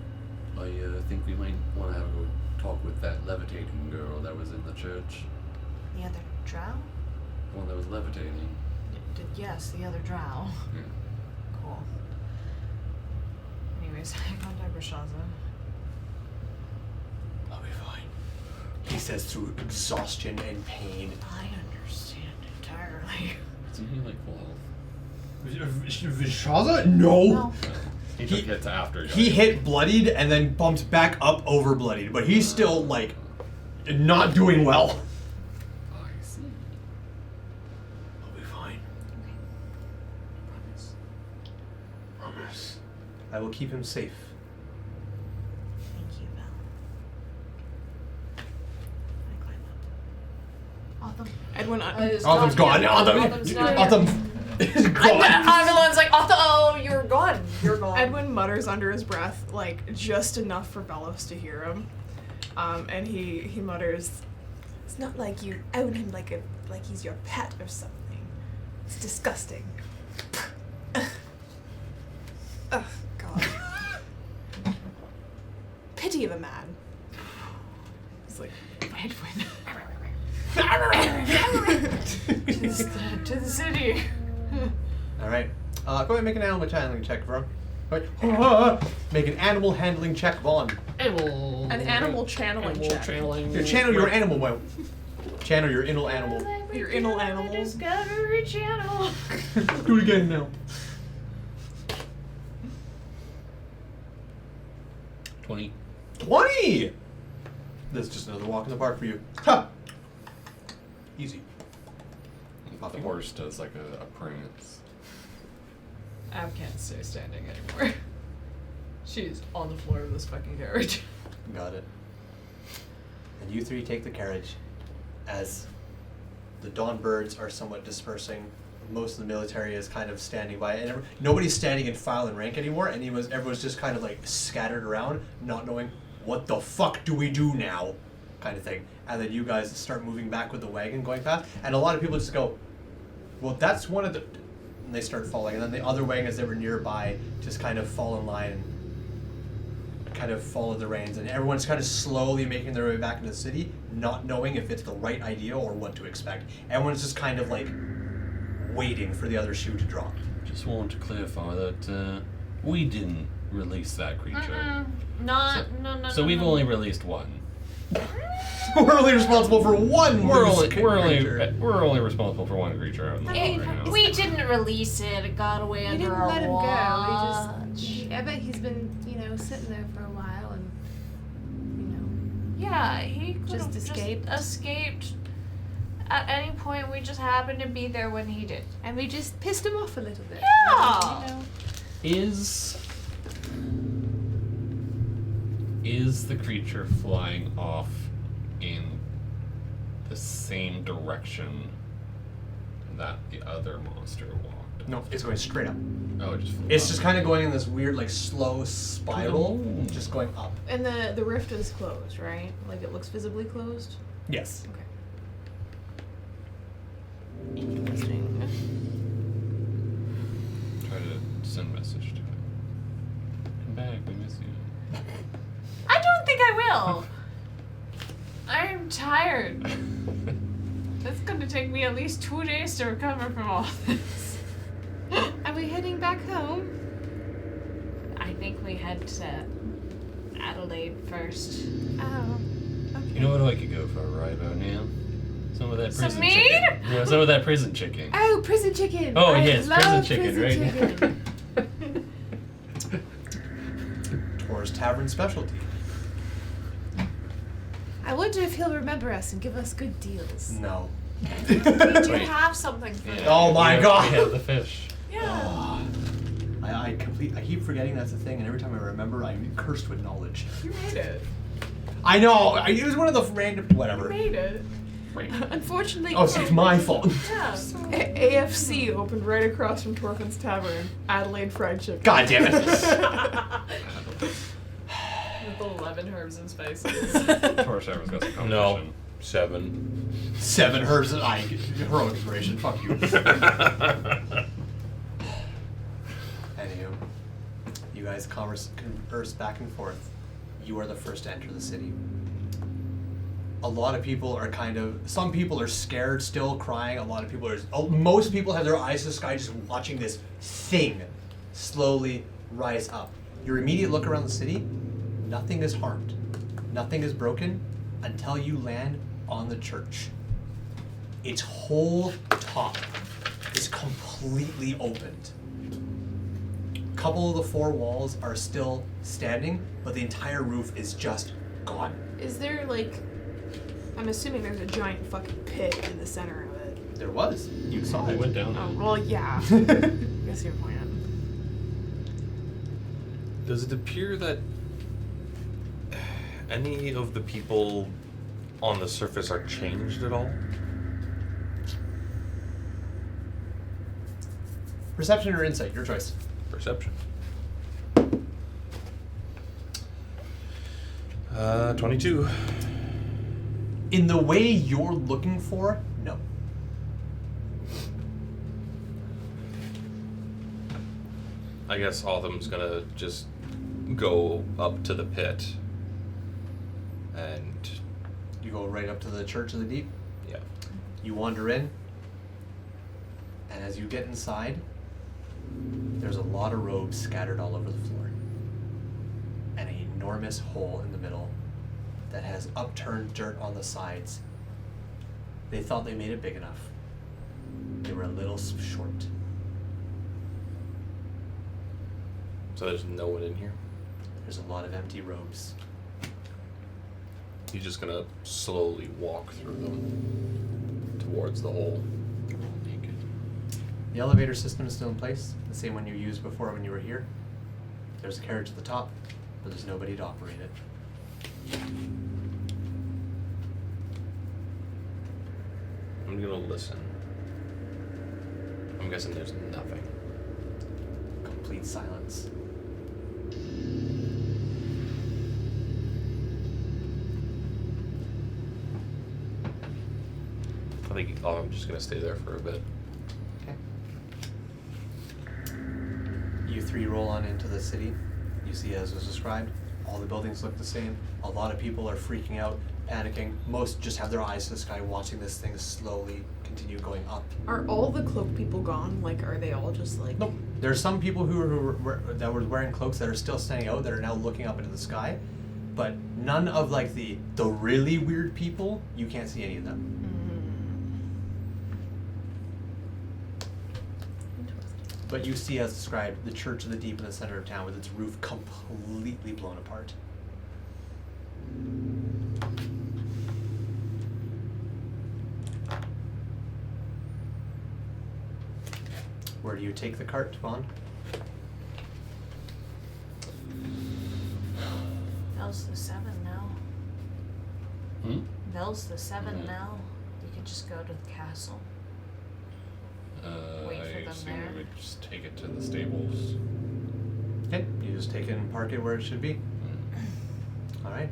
[SPEAKER 4] I think we might want to have a talk with that levitating girl that was in the church.
[SPEAKER 9] The other drow?
[SPEAKER 4] The one that was levitating.
[SPEAKER 9] Yes, the other drow.
[SPEAKER 4] Yeah.
[SPEAKER 9] Cool. Anyways, eye contact with Shaza.
[SPEAKER 1] I'll be fine. He says through exhaustion and pain.
[SPEAKER 9] I understand entirely.
[SPEAKER 4] Isn't he like full health?
[SPEAKER 1] Vishaza? No.
[SPEAKER 9] No.
[SPEAKER 4] He took hits after.
[SPEAKER 1] He hit bloodied and then bumped back up over bloodied, but he's still like not doing well.
[SPEAKER 4] I see.
[SPEAKER 1] I'll be fine.
[SPEAKER 9] Promise.
[SPEAKER 1] Promise. I will keep him safe.
[SPEAKER 9] Thank you, Val. I climb up. Autumn.
[SPEAKER 5] Edwin,
[SPEAKER 1] Autumn's gone.
[SPEAKER 3] Autumn's not here.
[SPEAKER 1] Autumn is gone.
[SPEAKER 3] Avalon's like, oh, you're gone. You're gone.
[SPEAKER 5] Edwin mutters under his breath, like just enough for Velos to hear him, and he mutters, "It's not like you own him like he's your pet or something. It's disgusting." Oh, God. Pity of a man. It's like, Edwin.
[SPEAKER 2] To the city.
[SPEAKER 1] All right. Go ahead and make an animal handling check, Vaughn. Wait. Make an animal handling check, Vaughn.
[SPEAKER 5] An animal channeling check.
[SPEAKER 1] You channel your animal well. Channel your inner animal.
[SPEAKER 5] Your inner animal.
[SPEAKER 2] Discovery Channel.
[SPEAKER 1] Do it again now.
[SPEAKER 4] 20.
[SPEAKER 1] 20! That's just another walk in the park for you. Ha! Easy.
[SPEAKER 4] The horse does like a prance.
[SPEAKER 2] Ab can't stay standing anymore. She's on the floor of this fucking carriage.
[SPEAKER 1] Got it. And you three take the carriage as the dawn birds are somewhat dispersing. Most of the military is kind of standing by, and nobody's standing in file and rank anymore. And everyone's just kind of like scattered around, not knowing what the fuck do we do now, kind of thing. And then you guys start moving back with the wagon going past, and a lot of people just go, "Well, that's one of the," and they start following. And then the other wagons that were nearby just kind of fall in line, kind of follow the reins, and everyone's kind of slowly making their way back into the city, not knowing if it's the right idea or what to expect. Everyone's just kind of like waiting for the other shoe to drop.
[SPEAKER 4] Just want to clarify that we didn't release that creature.
[SPEAKER 2] No.
[SPEAKER 4] So we've only released one.
[SPEAKER 1] We're only responsible for one.
[SPEAKER 4] We're
[SPEAKER 1] creature.
[SPEAKER 4] only responsible for one creature out in the wild right now.
[SPEAKER 2] We didn't release it. It got away
[SPEAKER 7] We
[SPEAKER 2] under
[SPEAKER 7] didn't
[SPEAKER 2] our
[SPEAKER 7] let him go.
[SPEAKER 2] watch.
[SPEAKER 7] I bet he's been, sitting there for a while and,
[SPEAKER 2] Yeah, he could
[SPEAKER 7] Just
[SPEAKER 2] have
[SPEAKER 7] escaped?
[SPEAKER 2] Escaped. At any point, we just happened to be there when he did.
[SPEAKER 7] and we just pissed him off a little bit.
[SPEAKER 2] Yeah.
[SPEAKER 4] Is the creature flying off in the same direction that the other monster walked?
[SPEAKER 1] No, it's going straight up.
[SPEAKER 4] Oh, it just flew
[SPEAKER 1] It's
[SPEAKER 4] up.
[SPEAKER 1] just kind of going in this weird, like, slow spiral, just going up.
[SPEAKER 5] And the rift is closed, right? Like it looks visibly closed?
[SPEAKER 1] Yes.
[SPEAKER 5] Okay.
[SPEAKER 7] Interesting.
[SPEAKER 4] Try to send a message to it. Come back, we miss you.
[SPEAKER 2] I don't think I will. I'm tired. It's gonna take me at least 2 days to recover from all this.
[SPEAKER 7] Are we heading back home?
[SPEAKER 2] I think we head to Adelaide first.
[SPEAKER 7] Oh.
[SPEAKER 4] You know what I could go for right about now? Some of that
[SPEAKER 2] Some
[SPEAKER 4] prison
[SPEAKER 2] meat?
[SPEAKER 4] chicken. Yeah, some of that prison chicken.
[SPEAKER 7] Oh, prison chicken.
[SPEAKER 4] Oh,
[SPEAKER 7] I
[SPEAKER 4] yes,
[SPEAKER 7] love
[SPEAKER 4] prison chicken,
[SPEAKER 7] prison
[SPEAKER 4] right?
[SPEAKER 7] chicken.
[SPEAKER 1] Tor's Tavern specialty.
[SPEAKER 7] I wonder if he'll remember us and give us good deals.
[SPEAKER 1] No.
[SPEAKER 2] We do
[SPEAKER 4] Wait.
[SPEAKER 2] have something for
[SPEAKER 4] Yeah,
[SPEAKER 1] Oh my God.
[SPEAKER 4] We have the fish.
[SPEAKER 2] Yeah.
[SPEAKER 1] I keep forgetting that's a thing, and every time I remember, I'm cursed with knowledge.
[SPEAKER 5] You made it.
[SPEAKER 1] I know. It was one of the random whatever.
[SPEAKER 5] You made it.
[SPEAKER 7] Unfortunately,
[SPEAKER 1] Oh, so it's my fault.
[SPEAKER 5] Yeah. AFC opened right across from Torfin's Tavern. Adelaide Fried Chicken.
[SPEAKER 1] God damn it.
[SPEAKER 2] With 11 herbs and spices.
[SPEAKER 4] Torch Ever's got some
[SPEAKER 6] No.
[SPEAKER 4] competition.
[SPEAKER 6] 7.
[SPEAKER 1] 7 herbs and heroic inspiration. Fuck you. Anywho, you guys converse back and forth. You are the first to enter the city. A lot of people are some people are scared, still crying. A lot of people most people have their eyes to the sky just watching this thing slowly rise up. Your immediate look around the city, nothing is harmed. Nothing is broken until you land on the church. Its whole top is completely opened. A couple of the 4 walls are still standing, but the entire roof is just gone.
[SPEAKER 5] Is there I'm assuming there's a giant fucking pit in the center of it.
[SPEAKER 1] There was. You saw
[SPEAKER 4] We
[SPEAKER 1] it.
[SPEAKER 4] went down
[SPEAKER 5] Oh,
[SPEAKER 4] there.
[SPEAKER 5] well, yeah. I guess your point.
[SPEAKER 6] Does it appear that any of the people on the surface are changed at all?
[SPEAKER 1] Perception or insight, your choice.
[SPEAKER 6] Perception. 22.
[SPEAKER 1] In the way you're looking for, no.
[SPEAKER 6] I guess Autumn's gonna just go up to the pit. And
[SPEAKER 1] You go right up to the Church of the Deep.
[SPEAKER 6] yeah.
[SPEAKER 1] You wander in, and as you get inside, there's a lot of robes scattered all over the floor. And an enormous hole in the middle that has upturned dirt on the sides. They thought they made it big enough. They were a little short.
[SPEAKER 6] So there's no one in here.
[SPEAKER 1] There's a lot of empty robes.
[SPEAKER 6] He's just gonna slowly walk through them towards the hole.
[SPEAKER 1] The elevator system is still in place, the same one you used before when you were here. There's a carriage at the top, but there's nobody to operate it.
[SPEAKER 6] I'm gonna listen. I'm guessing there's nothing.
[SPEAKER 1] Complete silence.
[SPEAKER 6] I think I'm just gonna stay there for a bit.
[SPEAKER 1] Okay. You three roll on into the city. You see, as was described, all the buildings look the same. A lot of people are freaking out, panicking. Most just have their eyes to the sky, watching this thing slowly continue going up.
[SPEAKER 5] Are all the cloak people gone? Like, are they all just like?
[SPEAKER 1] Nope. There's some people that were wearing cloaks that are still standing out, that are now looking up into the sky, but none of like the really weird people. You can't see any of them. But you see, as described, the Church of the Deep in the center of town with its roof completely blown apart. Where do you take the cart, Vaughn?
[SPEAKER 9] Vel's the 7 now.
[SPEAKER 4] Hmm?
[SPEAKER 9] Vel's the 7 now. You could just go to the castle. Wait for
[SPEAKER 4] I
[SPEAKER 9] them
[SPEAKER 4] assume
[SPEAKER 9] there.
[SPEAKER 4] we would just take it to the stables.
[SPEAKER 1] Okay, you just take it and park it where it should be. All right.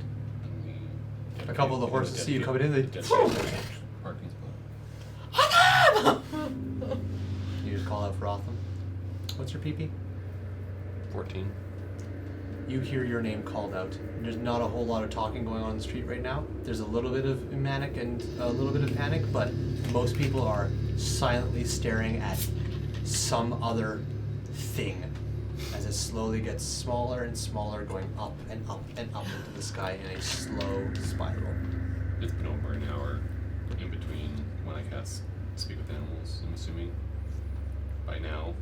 [SPEAKER 1] A couple of the horses see you coming in. They
[SPEAKER 4] Parking spot.
[SPEAKER 1] You just call out for Otham. What's your PP?
[SPEAKER 6] 14.
[SPEAKER 1] You hear your name called out. There's not a whole lot of talking going on in the street right now. There's a little bit of manic and a little bit of panic, but most people are silently staring at some other thing as it slowly gets smaller and smaller, going up and up and up into the sky in a slow spiral.
[SPEAKER 4] It's been over an hour in between when I cast Speak with Animals, I'm assuming. By now.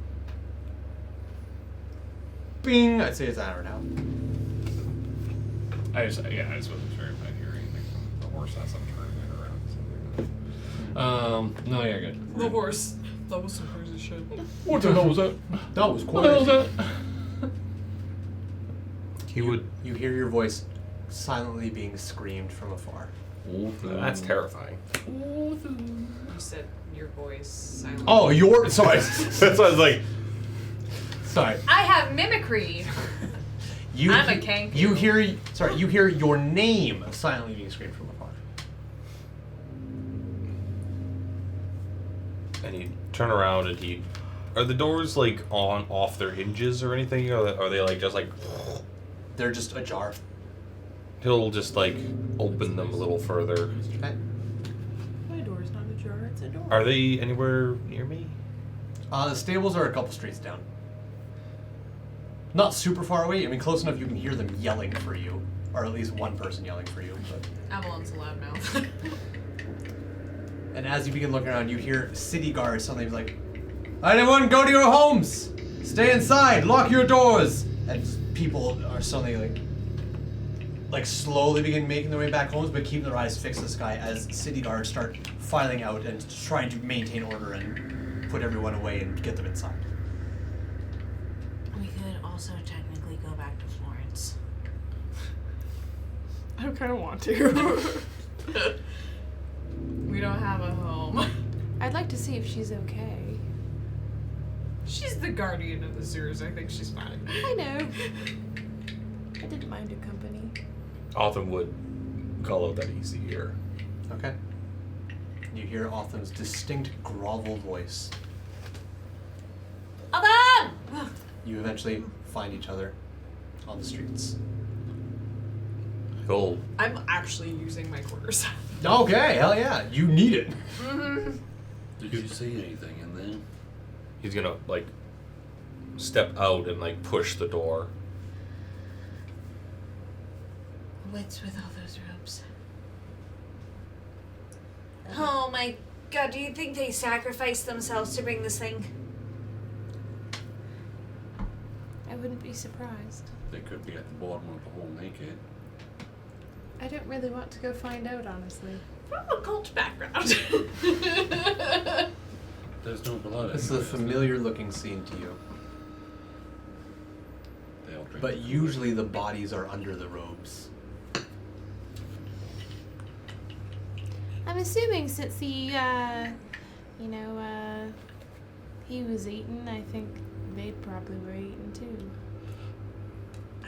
[SPEAKER 1] Bing! I'd say it's an hour now.
[SPEAKER 4] I just wasn't sure if I'd hear anything from the horse as I'm turning it around. Something like that. No, yeah, good.
[SPEAKER 3] The horse. That was some crazy shit.
[SPEAKER 4] What the hell was that?
[SPEAKER 1] That was
[SPEAKER 4] What the hell was that?
[SPEAKER 1] You hear your voice silently being screamed from afar.
[SPEAKER 6] That's terrifying.
[SPEAKER 3] You said your voice silent.
[SPEAKER 1] Oh, sorry.
[SPEAKER 6] That's what I was like.
[SPEAKER 1] Sorry.
[SPEAKER 2] I have mimicry.
[SPEAKER 3] I'm a kangaroo.
[SPEAKER 1] You hear your name silently being screamed from afar.
[SPEAKER 6] And he turn around and are the doors like off their hinges or anything? Or are they like just like?
[SPEAKER 1] They're just ajar.
[SPEAKER 6] He'll just like open them a little further.
[SPEAKER 1] Okay.
[SPEAKER 5] My door's not ajar, it's a door.
[SPEAKER 6] Are they anywhere near me?
[SPEAKER 1] The stables are a couple streets down. Not super far away. I mean, close enough you can hear them yelling for you, or at least one person yelling for you. But.
[SPEAKER 3] Avalon's a loud mouth.
[SPEAKER 1] And as you begin looking around, you hear city guards suddenly be like, "Anyone, go to your homes! Stay inside! Lock your doors!" And people are suddenly like slowly begin making their way back homes, but keeping their eyes fixed to the sky as city guards start filing out and trying to maintain order and put everyone away and get them inside.
[SPEAKER 9] We could also technically go back to Florence.
[SPEAKER 5] I kind of want to.
[SPEAKER 3] We don't have a home.
[SPEAKER 5] I'd like to see if she's okay.
[SPEAKER 3] She's the guardian of the sewers. I think she's fine.
[SPEAKER 5] I know. I didn't mind her company.
[SPEAKER 6] Autumn would call out that he's here.
[SPEAKER 1] Okay. You hear Otham's distinct grovel voice.
[SPEAKER 9] Autumn!
[SPEAKER 1] you eventually find each other on the streets.
[SPEAKER 6] Cool.
[SPEAKER 3] I'm actually using my quarters.
[SPEAKER 1] Okay, hell yeah. You need it.
[SPEAKER 4] Did you see anything in there?
[SPEAKER 6] He's gonna like step out and like push the door.
[SPEAKER 9] What's with all those ropes? Oh my god, do you think they sacrificed themselves to bring this thing?
[SPEAKER 2] I wouldn't be surprised.
[SPEAKER 4] They could be at the bottom of the hole naked.
[SPEAKER 2] I don't really want to go find out, honestly.
[SPEAKER 3] From a cult background.
[SPEAKER 4] There's no blood.
[SPEAKER 1] This is a familiar looking scene to you.
[SPEAKER 4] They all drink
[SPEAKER 1] But
[SPEAKER 4] the
[SPEAKER 1] usually the bodies are under the robes.
[SPEAKER 2] I'm assuming since he was eaten, I think they probably were eaten too.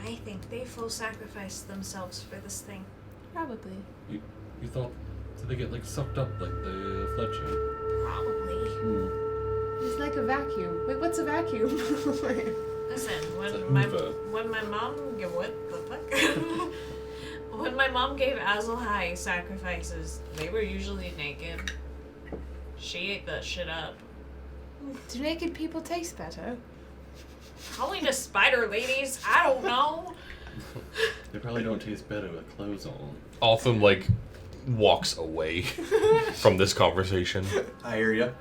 [SPEAKER 9] I think they full sacrificed themselves for this thing.
[SPEAKER 2] Probably.
[SPEAKER 4] You thought, did they get like sucked up like the fletching?
[SPEAKER 9] Probably.
[SPEAKER 2] It's like a vacuum. Wait, what's a vacuum?
[SPEAKER 9] Listen,
[SPEAKER 4] It's a
[SPEAKER 9] when my
[SPEAKER 4] Hoover.
[SPEAKER 9] mom what the fuck? When my mom gave Azulhai sacrifices, they were usually naked. She ate that shit up.
[SPEAKER 2] Do naked people taste better?
[SPEAKER 3] Probably to spider ladies. I don't know.
[SPEAKER 4] They probably don't taste better with clothes on.
[SPEAKER 6] Altham like walks away from this conversation.
[SPEAKER 1] I hear you.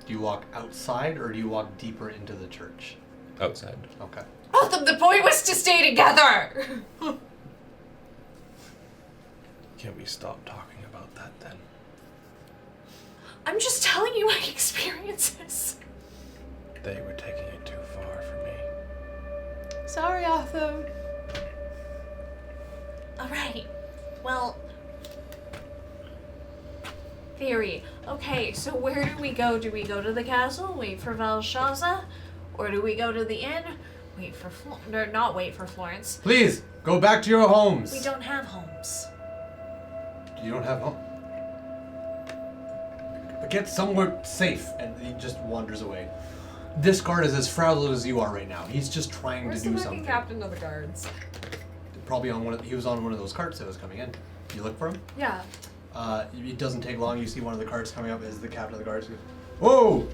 [SPEAKER 1] Do you walk outside or do you walk deeper into the church?
[SPEAKER 6] Outside.
[SPEAKER 1] Okay.
[SPEAKER 3] The point was to stay together.
[SPEAKER 6] Can we stop talking about that then?
[SPEAKER 3] I'm just telling you my experiences.
[SPEAKER 6] They were taking it too far for me.
[SPEAKER 2] Sorry, Arthur.
[SPEAKER 9] Alright. Well, theory. Okay, so where do we go? Do we go to the castle, wait for Valshaza? Or do we go to the inn, wait for not wait for Florence?
[SPEAKER 1] Please, go back to your homes.
[SPEAKER 9] We don't have homes.
[SPEAKER 1] You don't have home? Get somewhere safe. And he just wanders away. This guard is as frazzled as you are right now. He's just trying
[SPEAKER 3] Where's
[SPEAKER 1] to
[SPEAKER 3] the
[SPEAKER 1] do
[SPEAKER 3] fucking
[SPEAKER 1] something.
[SPEAKER 3] captain of the guards?
[SPEAKER 1] Probably on he was on one of those carts that was coming in. You look for him?
[SPEAKER 3] Yeah.
[SPEAKER 1] It doesn't take long. You see one of the carts coming up as the captain of the guards goes, "Whoa!"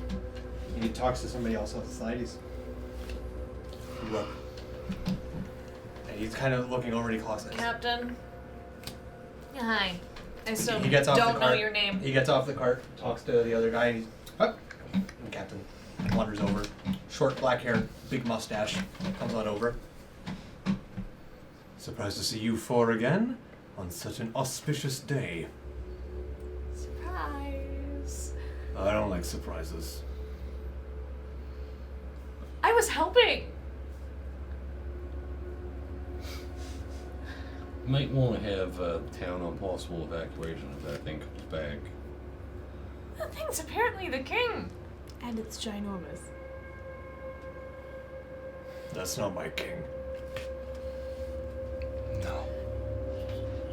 [SPEAKER 1] And he talks to somebody else off the side. He's look, and he's kind of looking over at Clausen.
[SPEAKER 9] Captain. Yeah, hi. I still
[SPEAKER 1] He gets off the
[SPEAKER 9] don't know
[SPEAKER 1] cart.
[SPEAKER 9] your name.
[SPEAKER 1] He gets off the cart, talks to the other guy, and he's and the captain wanders over. Short black hair, big mustache, comes on over. Surprised to see you four again on such an auspicious day.
[SPEAKER 3] Surprise.
[SPEAKER 1] I don't like surprises.
[SPEAKER 3] I was helping.
[SPEAKER 4] Might want to have town on possible evacuation if that thing comes back.
[SPEAKER 3] That thing's apparently the king.
[SPEAKER 2] And it's ginormous.
[SPEAKER 1] That's not my king.
[SPEAKER 6] No.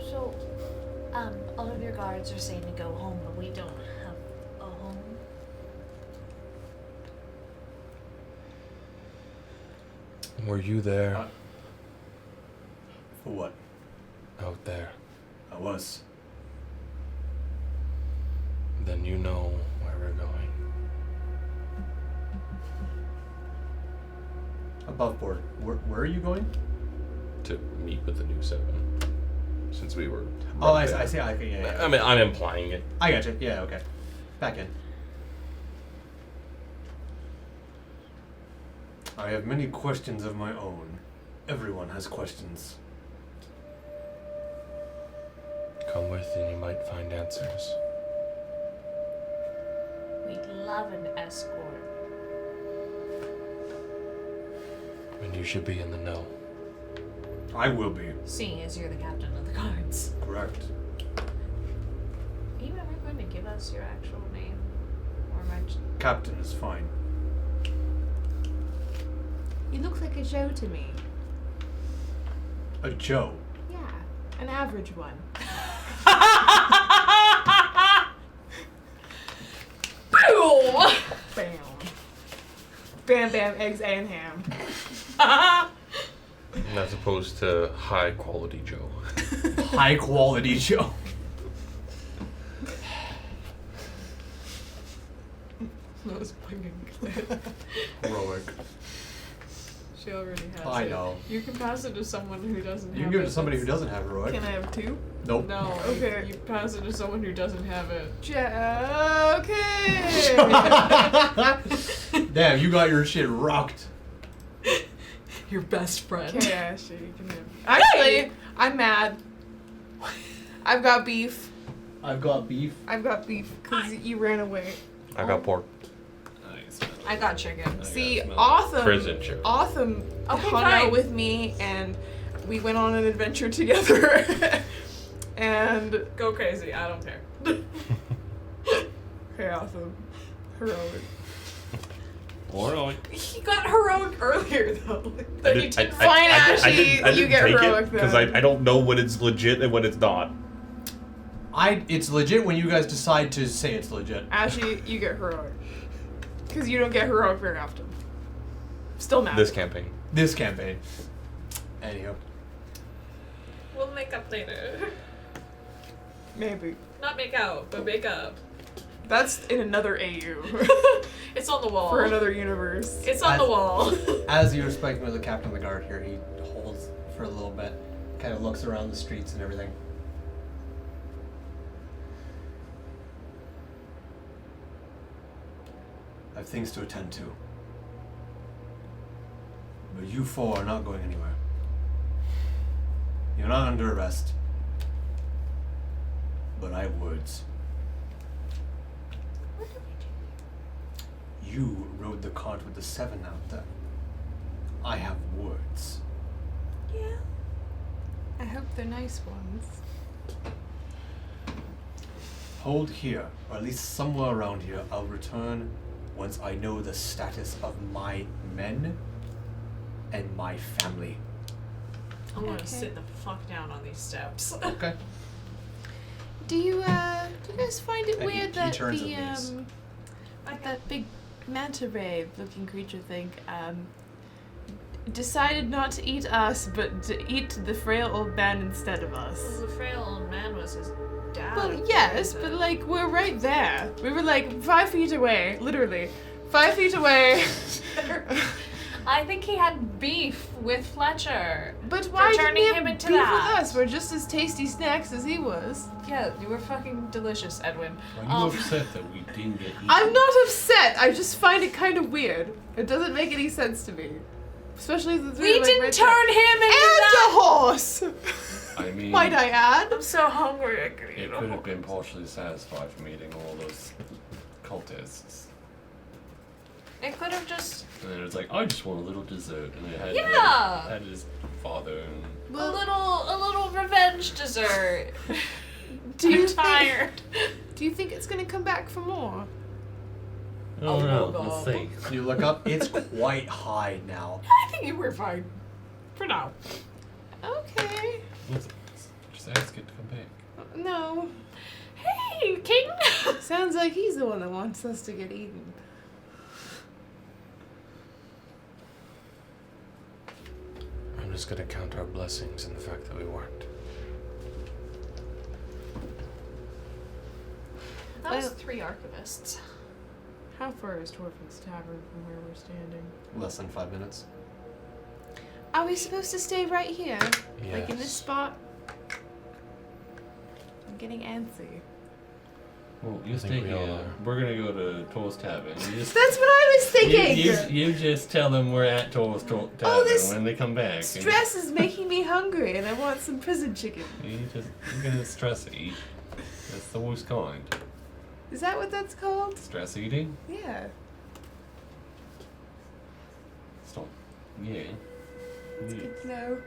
[SPEAKER 9] So, all of your guards are saying to go home, but we don't have a home.
[SPEAKER 6] Were you there
[SPEAKER 1] For what?
[SPEAKER 6] out there?
[SPEAKER 1] I was.
[SPEAKER 6] Then you know where we're going.
[SPEAKER 1] Above board. Where are you going?
[SPEAKER 6] To meet with the new seven. Since we were.
[SPEAKER 1] Oh,
[SPEAKER 6] right
[SPEAKER 1] I
[SPEAKER 6] there.
[SPEAKER 1] see. Okay, yeah.
[SPEAKER 6] I mean, I'm implying it.
[SPEAKER 1] I got you. Yeah, okay. Back in. I have many questions of my own. Everyone has questions.
[SPEAKER 6] Come with and you might find answers.
[SPEAKER 9] We'd love an escort.
[SPEAKER 6] And you should be in the know.
[SPEAKER 1] I will be.
[SPEAKER 9] Seeing as you're the captain of the guards.
[SPEAKER 1] Correct.
[SPEAKER 9] Are you ever going to give us your actual name? Or am I just...
[SPEAKER 1] Captain is fine.
[SPEAKER 2] You look like a Joe to me.
[SPEAKER 1] A Joe.
[SPEAKER 2] Yeah, an average one.
[SPEAKER 3] Boom!
[SPEAKER 2] Bam.
[SPEAKER 5] Bam Bam, eggs and ham.
[SPEAKER 6] As opposed to high quality Joe.
[SPEAKER 1] High quality Joe.
[SPEAKER 5] That was fucking clear.
[SPEAKER 1] Heroic.
[SPEAKER 5] She already has
[SPEAKER 1] I
[SPEAKER 5] it.
[SPEAKER 1] know.
[SPEAKER 5] You can pass it to someone who doesn't have it.
[SPEAKER 1] You can give it to somebody who doesn't have heroic.
[SPEAKER 5] Can I have 2?
[SPEAKER 1] Nope.
[SPEAKER 5] No. Okay. You pass it to someone who doesn't have it. Okay.
[SPEAKER 1] Damn, you got your shit rocked.
[SPEAKER 3] Your best friend.
[SPEAKER 5] Okay, Ashley, you can have. Actually, I'm mad. I've got beef.
[SPEAKER 1] I've got beef.
[SPEAKER 5] I've got beef because you ran away.
[SPEAKER 6] I got pork.
[SPEAKER 3] I got chicken.
[SPEAKER 5] See,
[SPEAKER 6] Prison chicken.
[SPEAKER 5] Autumn
[SPEAKER 3] Okay,
[SPEAKER 5] hung
[SPEAKER 3] fine.
[SPEAKER 5] out with me and we went on an adventure together. And
[SPEAKER 3] Go crazy. I don't care.
[SPEAKER 5] okay, Autumn, heroic.
[SPEAKER 6] Alright.
[SPEAKER 3] He got heroic earlier though.
[SPEAKER 6] I
[SPEAKER 3] He
[SPEAKER 6] didn't
[SPEAKER 3] did
[SPEAKER 5] Fine, Ashley, you get heroic
[SPEAKER 6] because
[SPEAKER 5] then.
[SPEAKER 6] I don't know when it's legit and when it's not.
[SPEAKER 1] It's legit when you guys decide to say it's legit.
[SPEAKER 5] Ashley, you get heroic because you don't get heroic very often. Still mad.
[SPEAKER 6] This campaign.
[SPEAKER 1] This campaign. Anyhow.
[SPEAKER 3] We'll make up later.
[SPEAKER 5] Maybe.
[SPEAKER 3] Not make out, but make up.
[SPEAKER 5] That's in another AU.
[SPEAKER 3] It's on the wall.
[SPEAKER 5] For another universe.
[SPEAKER 3] It's on the wall.
[SPEAKER 1] As you're speaking with the captain of the guard here, he holds for a little bit, kind of looks around the streets and everything. I have things to attend to. But you 4 are not going anywhere. You're not under arrest. But I have words. You rode the cart with the 7 out there. I have words.
[SPEAKER 5] Yeah. I hope they're nice ones.
[SPEAKER 1] Hold here, or at least somewhere around here. I'll return once I know the status of my men and my family.
[SPEAKER 3] I'm gonna sit the fuck down on these steps.
[SPEAKER 1] Okay.
[SPEAKER 7] Do you guys find it
[SPEAKER 1] And
[SPEAKER 7] weird
[SPEAKER 1] he
[SPEAKER 7] that
[SPEAKER 1] turns
[SPEAKER 7] the
[SPEAKER 1] and leaves.
[SPEAKER 7] like that big manta ray looking creature thing decided not to eat us but to eat the frail old man instead of us?
[SPEAKER 3] The frail old man was his dad.
[SPEAKER 7] Well, yes, but like we're right there. We were like 5 feet away, literally 5 feet away.
[SPEAKER 9] I think he had beef with Fletcher.
[SPEAKER 7] But why didn't
[SPEAKER 9] turning
[SPEAKER 7] he
[SPEAKER 9] him
[SPEAKER 7] have
[SPEAKER 9] into
[SPEAKER 7] beef
[SPEAKER 9] that.
[SPEAKER 7] with us? We're just as tasty snacks as he was.
[SPEAKER 9] Yeah, you were fucking delicious, Edwin.
[SPEAKER 4] Are you upset that we didn't get eaten?
[SPEAKER 7] I'm not upset. I just find it kind of weird. It doesn't make any sense to me. Especially the
[SPEAKER 9] We didn't turn him into
[SPEAKER 7] and
[SPEAKER 9] that.
[SPEAKER 7] a horse.
[SPEAKER 4] I mean,
[SPEAKER 7] Might I add?
[SPEAKER 9] I'm so hungry. I could eat
[SPEAKER 4] it
[SPEAKER 9] a
[SPEAKER 4] could have
[SPEAKER 9] horse.
[SPEAKER 4] been partially satisfied from eating all those cultists.
[SPEAKER 9] It could have just
[SPEAKER 4] And then it's like, I just want a little dessert. And it had,
[SPEAKER 9] Yeah.
[SPEAKER 4] had his father and
[SPEAKER 9] a little revenge dessert.
[SPEAKER 7] Do you
[SPEAKER 9] I'm tired.
[SPEAKER 7] Do you think it's gonna come back for more?
[SPEAKER 4] I don't know. Let's see.
[SPEAKER 1] You look up, it's quite high now.
[SPEAKER 3] I think you were fine. For now.
[SPEAKER 7] Okay.
[SPEAKER 4] Just ask it to come back.
[SPEAKER 7] No.
[SPEAKER 9] Hey, King.
[SPEAKER 7] Sounds like he's the one that wants us to get eaten.
[SPEAKER 6] I'm just gonna count our blessings and the fact that we weren't.
[SPEAKER 9] That was 3 archivists.
[SPEAKER 5] How far is Torfin's Tavern from where we're standing?
[SPEAKER 1] Less than 5 minutes.
[SPEAKER 7] Are we supposed to stay right here? Like in this
[SPEAKER 6] Yes.
[SPEAKER 7] spot? I'm getting antsy.
[SPEAKER 4] Well, you
[SPEAKER 6] I
[SPEAKER 4] stay
[SPEAKER 6] think we all
[SPEAKER 4] here.
[SPEAKER 6] are.
[SPEAKER 4] We're gonna go to Toll's Tavern. You just,
[SPEAKER 7] That's what I was thinking!
[SPEAKER 4] you just tell them we're at Toll's Tavern
[SPEAKER 7] this
[SPEAKER 4] when they come back. and
[SPEAKER 7] Stress is making me hungry and I want some prison chicken.
[SPEAKER 4] you're gonna stress eat. That's the worst kind.
[SPEAKER 7] Is that what that's called?
[SPEAKER 4] Stress eating?
[SPEAKER 7] Yeah.
[SPEAKER 4] Stop. Yeah.
[SPEAKER 7] No.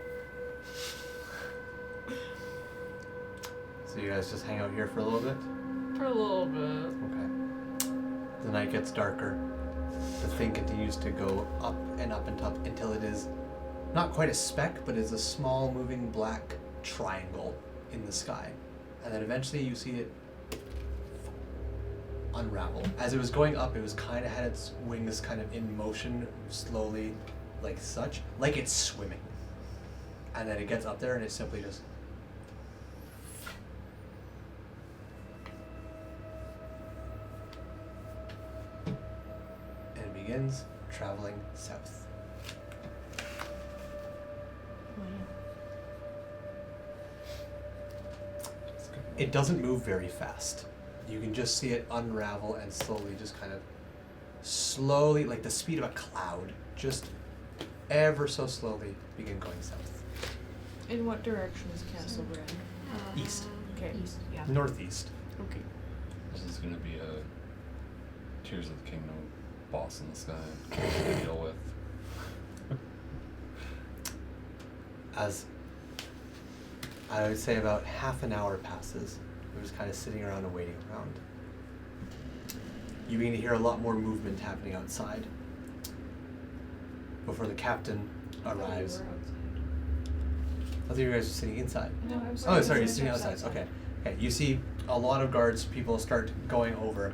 [SPEAKER 1] So you guys just hang out here for a little bit?
[SPEAKER 3] For a little bit.
[SPEAKER 1] Okay. The night gets darker. The thing continues to go up and up and up until it is not quite a speck, but is a small moving black triangle in the sky. And then eventually you see it unravel. As it was going up, it was kind of had its wings kind of in motion, slowly, like such, like it's swimming. And then it gets up there and it simply just... And it begins traveling south. It doesn't move very fast. You can just see it unravel and slowly just kind of slowly, like the speed of a cloud, just ever so slowly begin going south.
[SPEAKER 5] In what direction is Castle Brand?
[SPEAKER 1] East.
[SPEAKER 5] Okay.
[SPEAKER 9] East, yeah.
[SPEAKER 1] Northeast.
[SPEAKER 5] Okay.
[SPEAKER 4] This is gonna be a Tears of the Kingdom boss in the sky to deal with.
[SPEAKER 1] As I would say about half an hour passes, we're just kind of sitting around and waiting around. You begin to hear a lot more movement happening outside before the captain arrives. I thought you guys were sitting inside.
[SPEAKER 5] No, I was
[SPEAKER 1] Oh, sorry, you're sitting outside. Okay. Okay. You see a lot of guards, people start going over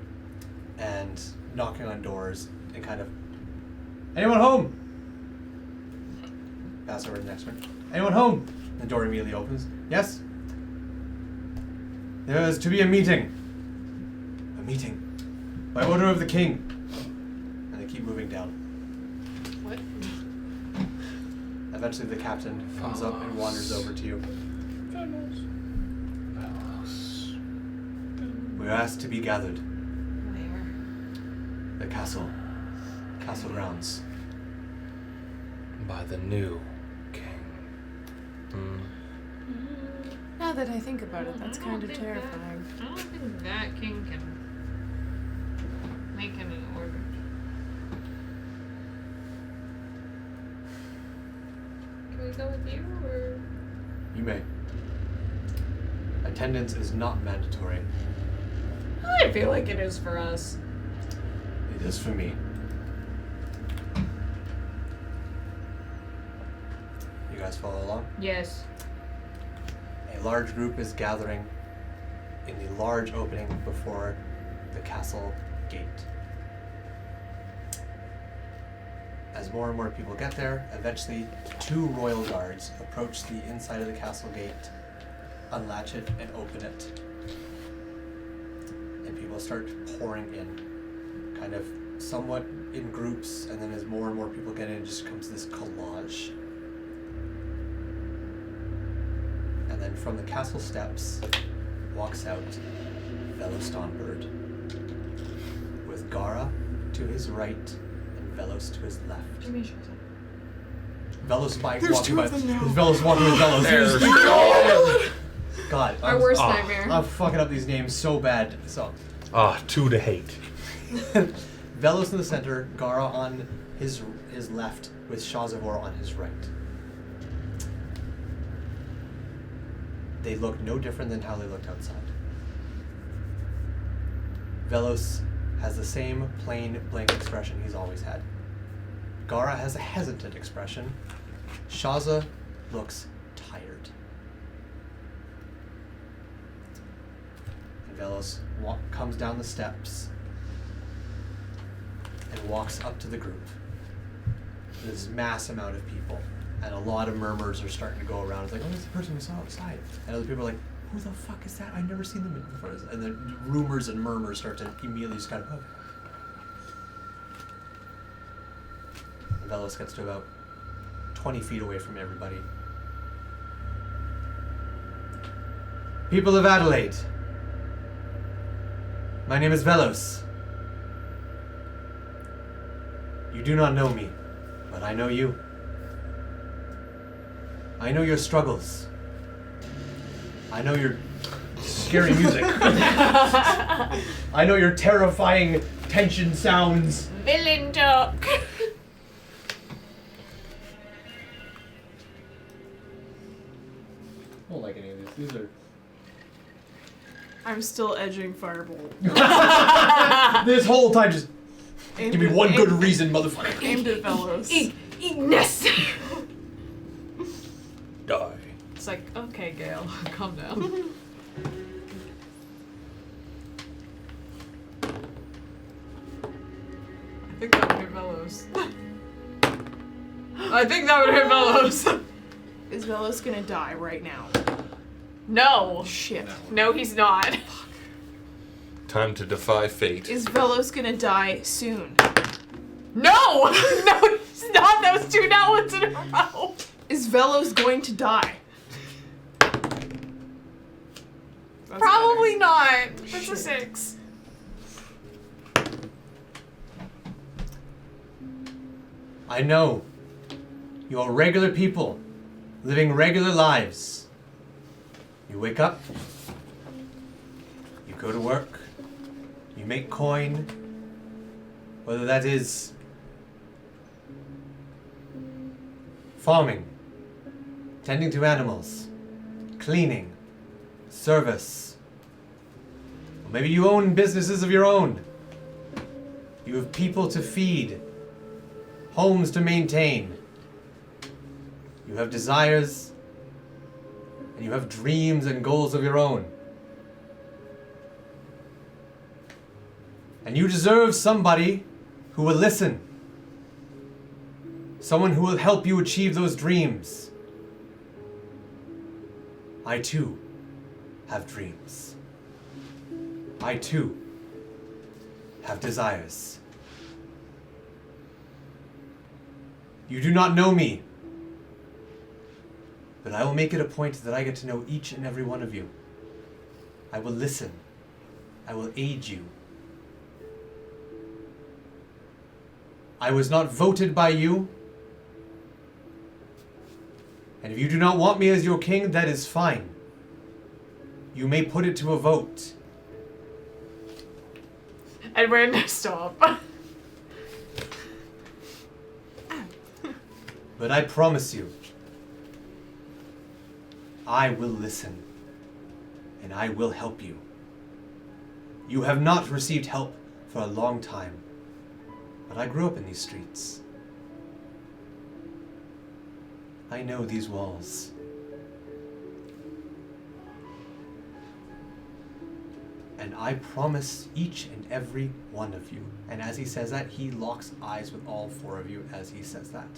[SPEAKER 1] and knocking on doors and kind of, anyone home? Pass over to the next one. Anyone home? The door immediately opens. Yes? There is to be a meeting. A meeting. By order of the king. And they keep moving down.
[SPEAKER 2] What?
[SPEAKER 1] Eventually the captain comes up and wanders over to you. We are asked to be gathered.
[SPEAKER 9] Where?
[SPEAKER 1] The castle. Castle grounds.
[SPEAKER 6] By the new king.
[SPEAKER 5] Now that I think about it, that's kind of terrifying.
[SPEAKER 2] I don't think that king can make any orders. Can we go with you, or?
[SPEAKER 1] You may. Attendance is not mandatory.
[SPEAKER 3] I feel like it is for us.
[SPEAKER 1] It is for me. You guys follow along?
[SPEAKER 2] Yes.
[SPEAKER 1] A large group is gathering in the large opening before the castle gate. As more and more people get there, eventually 2 royal guards approach the inside of the castle gate, unlatch it, and open it. And people start pouring in, kind of somewhat in groups, and then as more and more people get in, it just comes this collage. And then from the castle steps walks out Velos Dawnbird, with Gara to his right and Velos to his left.
[SPEAKER 9] Give me a short second.
[SPEAKER 1] Velos by
[SPEAKER 5] There's
[SPEAKER 1] walking
[SPEAKER 5] 2
[SPEAKER 1] by.
[SPEAKER 5] of them now.
[SPEAKER 1] Velos walking with Velos.
[SPEAKER 6] There's
[SPEAKER 1] God,
[SPEAKER 2] Our worst nightmare.
[SPEAKER 1] I'm fucking up these names so bad. So,
[SPEAKER 6] 2 to hate.
[SPEAKER 1] Velos in the center, Gara on his left, with Shazavor on his right. They look no different than how they looked outside. Velos has the same plain, blank expression he's always had. Gara has a hesitant expression. Shaza looks tired. And Velos comes down the steps and walks up to the group. This mass amount of people. And a lot of murmurs are starting to go around. It's like, oh, that's the person we saw outside. And other people are like, who the fuck is that? I've never seen them before. And then rumors and murmurs start to immediately just kind of... And Velos gets to about 20 feet away from everybody. People of Adelaide, my name is Velos. You do not know me, but I know you. I know your struggles. I know your scary music. I know your terrifying tension sounds.
[SPEAKER 2] Villain talk.
[SPEAKER 1] I don't like any of these. These are...
[SPEAKER 5] I'm still edging Firebolt.
[SPEAKER 1] This whole time just...
[SPEAKER 5] Aimed
[SPEAKER 1] Give me
[SPEAKER 5] at-
[SPEAKER 1] one good
[SPEAKER 5] aimed-
[SPEAKER 1] reason, motherfucker.
[SPEAKER 5] Aimed at Velos.
[SPEAKER 2] Ignis.
[SPEAKER 6] Die.
[SPEAKER 3] It's like, okay, Gale, calm down. think that would hit Velos. I think that would hit Velos.
[SPEAKER 5] Is Velos gonna die right now?
[SPEAKER 3] No.
[SPEAKER 5] Shit.
[SPEAKER 3] No, he's not.
[SPEAKER 6] Time to defy fate.
[SPEAKER 5] Is Velos gonna die soon?
[SPEAKER 3] No! No, he's not. That was 2 now ones in a row.
[SPEAKER 5] Is Velos going to die? That's
[SPEAKER 3] Probably not. That's
[SPEAKER 5] Shit.
[SPEAKER 3] a 6.
[SPEAKER 1] I know. You're regular people, living regular lives. You wake up, you go to work, you make coin, whether that is farming, tending to animals, cleaning, service. Or maybe you own businesses of your own. You have people to feed, homes to maintain. You have desires, and you have dreams and goals of your own. And you deserve somebody who will listen. Someone who will help you achieve those dreams. I too have dreams. I too have desires. You do not know me, but I will make it a point that I get to know each and every one of you. I will listen. I will aid you. I was not voted by you, and if you do not want me as your king, that is fine. You may put it to a vote.
[SPEAKER 3] Edward, stop.
[SPEAKER 1] But I promise you, I will listen, and I will help you. You have not received help for a long time, but I grew up in these streets. I know these walls. And I promise each and every one of you, and as he says that, he locks eyes with all 4 of you as he says that.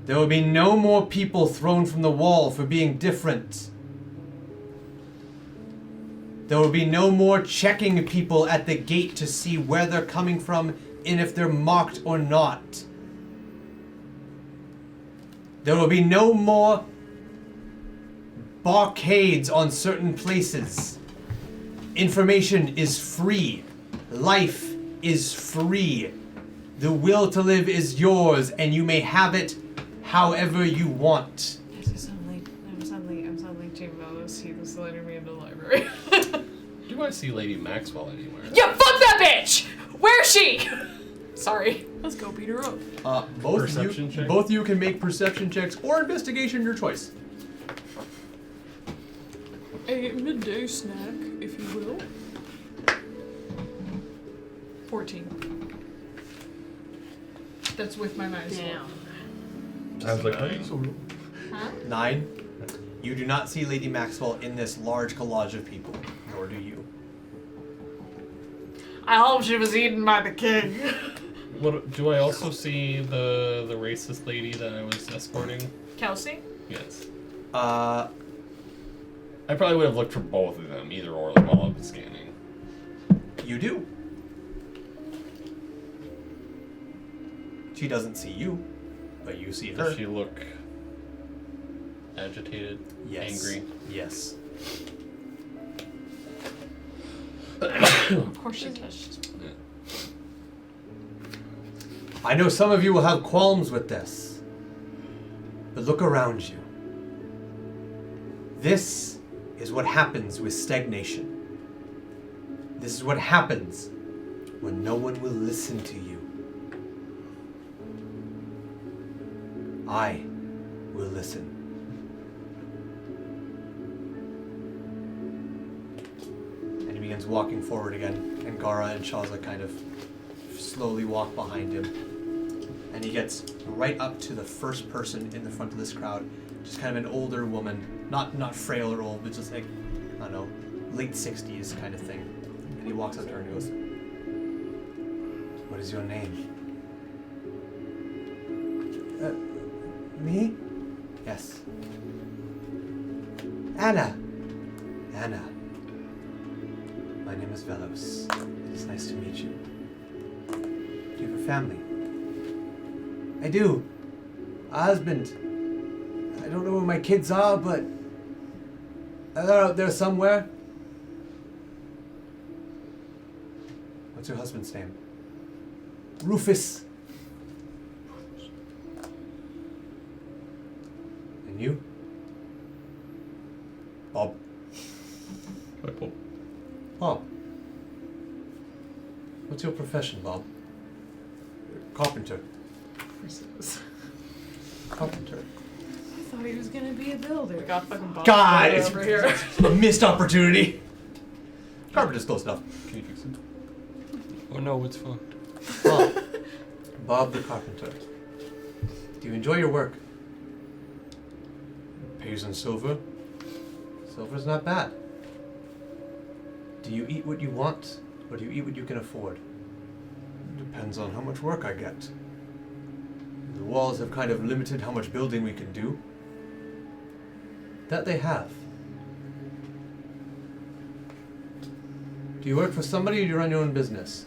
[SPEAKER 1] There will be no more people thrown from the wall for being different. There will be no more checking people at the gate to see where they're coming from and if they're marked or not. There will be no more barricades on certain places. Information is free. Life is free. The will to live is yours, and you may have it however you want.
[SPEAKER 3] I'm suddenly Team Velos. He was letting me into the library.
[SPEAKER 4] Do I see Lady Maxwell anywhere?
[SPEAKER 3] Yeah, fuck that bitch! Where's she? Sorry.
[SPEAKER 5] Let's go beat her up.
[SPEAKER 1] Both of you can make perception checks or investigation, your choice.
[SPEAKER 5] A midday snack, if you will.
[SPEAKER 3] 14. That's with my minus
[SPEAKER 5] Damn.
[SPEAKER 6] Sounds like
[SPEAKER 3] Huh?
[SPEAKER 1] 9. You do not see Lady Maxwell in this large collage of people, nor do you.
[SPEAKER 3] I hope she was eaten by the king.
[SPEAKER 4] What do I also see the racist lady that I was escorting?
[SPEAKER 3] Kelsey?
[SPEAKER 4] Yes.
[SPEAKER 1] Uh,
[SPEAKER 4] I probably would have looked for both of them, either or, while I was scanning.
[SPEAKER 1] You do. She doesn't see you, but you see her.
[SPEAKER 4] Does she look agitated?
[SPEAKER 1] Yes.
[SPEAKER 4] Angry?
[SPEAKER 1] Yes.
[SPEAKER 3] Of course she touched.
[SPEAKER 4] Yeah.
[SPEAKER 1] I know some of you will have qualms with this, but look around you. This is what happens with stagnation. This is what happens when no one will listen to you. I will listen. And he begins walking forward again, and Gara and Shaza kind of slowly walk behind him. And he gets right up to the first person in the front of this crowd, just kind of an older woman, not frail or old, but just like, I don't know, late 60s kind of thing. And he walks up to her and goes, "What is your name?" Me? Yes. Anna. Anna. My name is Velos. It's nice to meet you. Do you have a family? I do. A husband. I don't know where my kids are, but they're out there somewhere. What's your husband's name? Rufus. And you? Bob.
[SPEAKER 4] Hi, Bob.
[SPEAKER 1] Bob. What's your profession, Bob? Carpenter. Carpenter.
[SPEAKER 5] I thought he was gonna be a builder.
[SPEAKER 3] Got fucking Bob
[SPEAKER 1] God,
[SPEAKER 3] over
[SPEAKER 1] it's
[SPEAKER 3] here.
[SPEAKER 1] a missed opportunity. Carpenter's close enough.
[SPEAKER 4] Can you fix it? Oh no, it's fucked.
[SPEAKER 1] Bob the carpenter. Do you enjoy your work? Pays in silver. Silver's not bad. Do you eat what you want, or do you eat what you can afford? Depends on how much work I get. The walls have kind of limited how much building we can do. That they have. Do you work for somebody, or do you run your own business?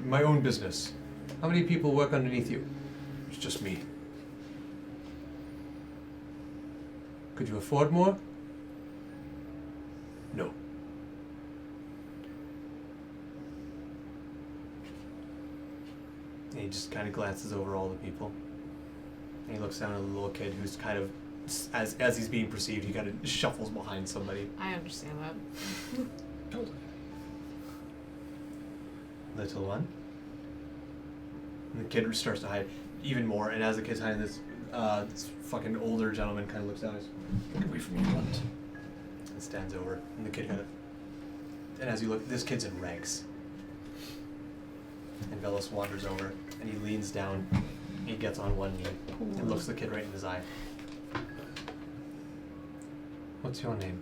[SPEAKER 1] My own business. How many people work underneath you? It's just me. Could you afford more? No. And he just kind of glances over all the people. And he looks down at the little kid who's kind of, as he's being perceived, he kind of shuffles behind somebody.
[SPEAKER 2] I understand that.
[SPEAKER 1] Little one. And the kid starts to hide even more, and as the kid's hiding, this fucking older gentleman kind of looks down and says, "Get away from me, cunt." And stands over, and the kid kind of, and as you look, this kid's in rags. And Velos wanders over, and he leans down, he gets on one knee, and looks the kid right in his eye. What's your name?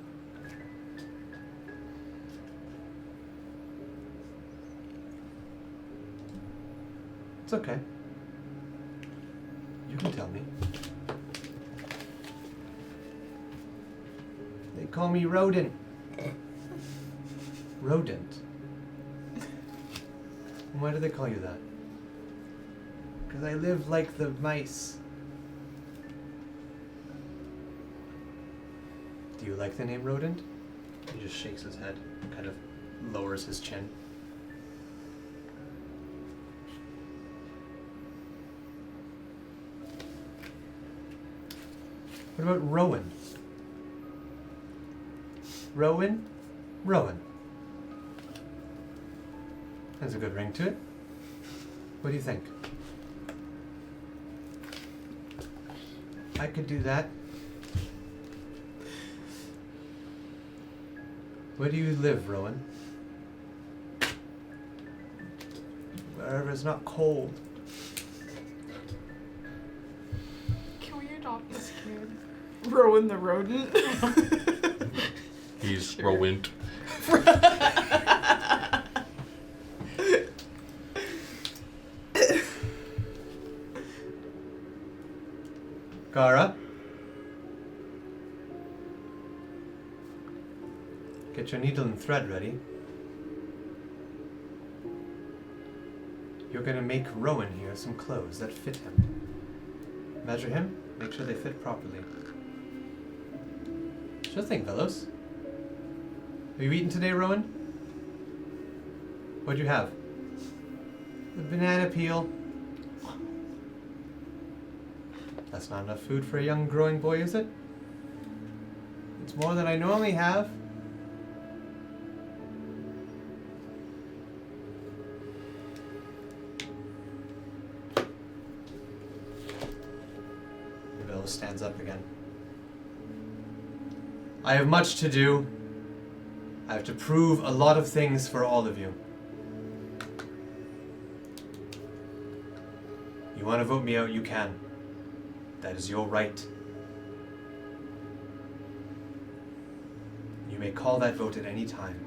[SPEAKER 1] It's okay. You can tell me. They call me Rodent. Rodent. Why do they call you that? Because I live like the mice. Do you like the name Rodent? He just shakes his head and kind of lowers his chin. What about Rowan? Rowan? Rowan. Has a good ring to it. What do you think? I could do that. Where do you live, Rowan? Wherever it's not cold.
[SPEAKER 5] Can we adopt this kid? Rowan the rodent.
[SPEAKER 4] He's Rowent.
[SPEAKER 1] Gara? Get your needle and thread ready. You're gonna make Rowan here some clothes that fit him. Measure him, make sure they fit properly. Sure thing, fellows. Have you eaten today, Rowan? What'd you have? The banana peel. That's not enough food for a young growing boy, is it? It's more than I normally have. Bill stands up again. I have much to do. I have to prove a lot of things for all of you. You want to vote me out, you can. That is your right. You may call that vote at any time.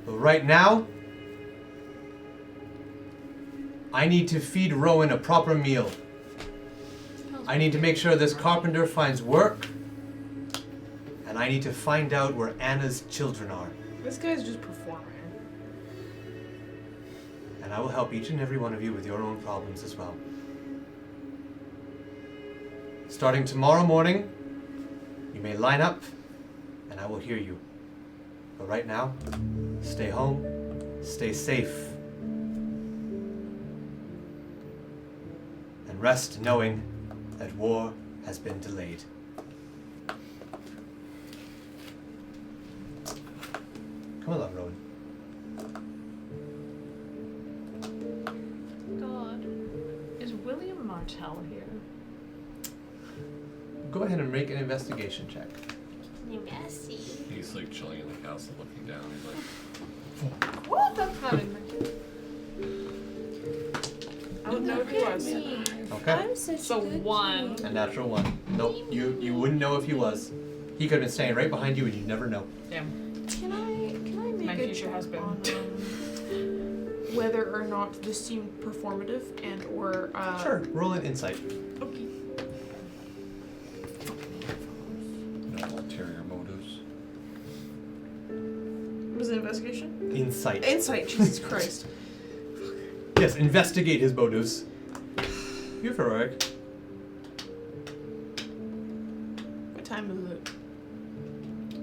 [SPEAKER 1] But right now, I need to feed Rowan a proper meal. I need to make sure this carpenter finds work. And I need to find out where Anna's children are.
[SPEAKER 5] This guy's just performing.
[SPEAKER 1] And I will help each and every one of you with your own problems as well. Starting tomorrow morning, you may line up, and I will hear you. But right now, stay home, stay safe, and rest knowing that war has been delayed. Come along, Rowan.
[SPEAKER 9] God. Is William Martell here?
[SPEAKER 1] Go ahead and make an investigation check.
[SPEAKER 4] He's like chilling in the castle looking down. He's like,
[SPEAKER 5] What? That's not in my I don't know if he was.
[SPEAKER 1] Okay.
[SPEAKER 3] So 1.
[SPEAKER 1] A natural 1. Nope, you wouldn't know if he was. He could have been staying right behind you and you'd never know.
[SPEAKER 3] Damn.
[SPEAKER 5] Can I make
[SPEAKER 3] My
[SPEAKER 5] a
[SPEAKER 3] future
[SPEAKER 5] check
[SPEAKER 3] husband.
[SPEAKER 5] on whether or not this seemed performative and or
[SPEAKER 1] Sure, roll an insight.
[SPEAKER 5] Okay.
[SPEAKER 4] no ulterior motives.
[SPEAKER 5] Was it investigation?
[SPEAKER 1] Insight.
[SPEAKER 5] Insight, Jesus Christ.
[SPEAKER 1] Yes, investigate his motives. You're heroic.
[SPEAKER 5] What time is it?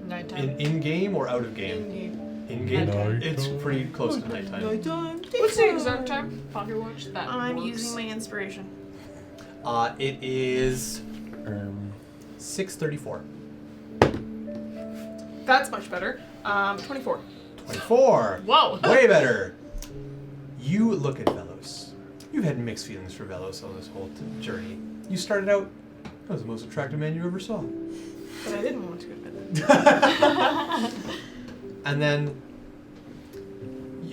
[SPEAKER 3] Nighttime.
[SPEAKER 1] In game or out of game?
[SPEAKER 5] In-game.
[SPEAKER 1] In game,
[SPEAKER 4] Nighttime.
[SPEAKER 1] it's pretty close to nighttime.
[SPEAKER 5] Nighttime.
[SPEAKER 3] What's the exact time? Pocket watch? That
[SPEAKER 5] I'm
[SPEAKER 3] works.
[SPEAKER 5] using my inspiration.
[SPEAKER 1] It is 6:34.
[SPEAKER 5] That's much better. 24.
[SPEAKER 1] 24.
[SPEAKER 3] Whoa.
[SPEAKER 1] Way better. You look at Velos. You've had mixed feelings for Velos on this whole journey. You started out, that was the most attractive man you ever saw.
[SPEAKER 5] But I didn't want to admit it.
[SPEAKER 1] And then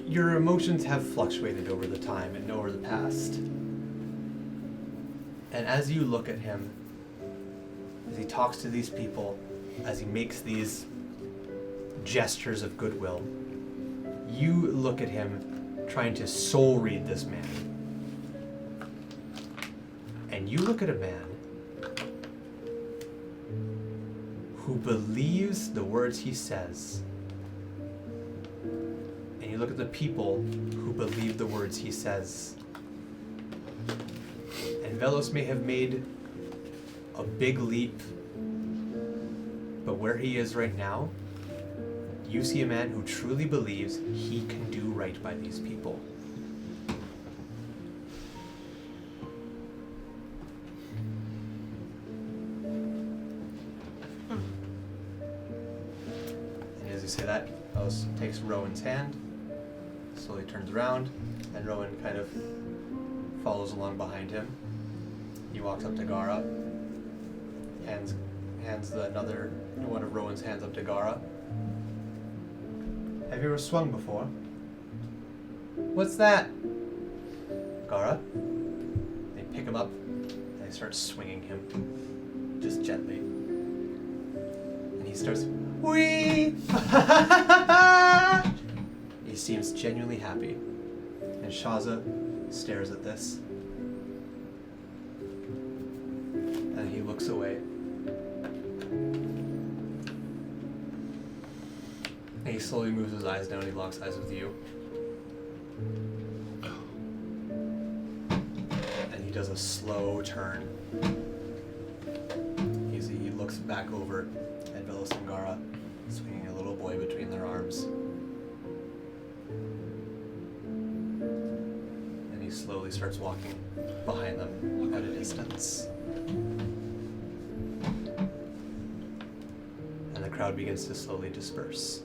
[SPEAKER 1] your emotions have fluctuated over the time and over the past. And as you look at him, as he talks to these people, as he makes these gestures of goodwill, you look at him trying to soul read this man. And you look at a man who believes the words he says. And you look at the people who believe the words he says. And Velos may have made a big leap, but where he is right now, you see a man who truly believes he can do right by these people. And as you say that, Velos takes Rowan's hand, slowly turns around, and Rowan kind of follows along behind him. He walks up to Gara, hands another one of Rowan's hands up to Gara. Have you ever swung before? What's that? Gara. They pick him up and they start swinging him, just gently. And he starts, wee! He seems genuinely happy. And Shaza stares at this. And he looks away. And he slowly moves his eyes down and he locks eyes with you. And he does a slow turn. He looks back over at Velos and Gara, swinging a little boy between their arms. And he slowly starts walking behind them at a distance. And the crowd begins to slowly disperse.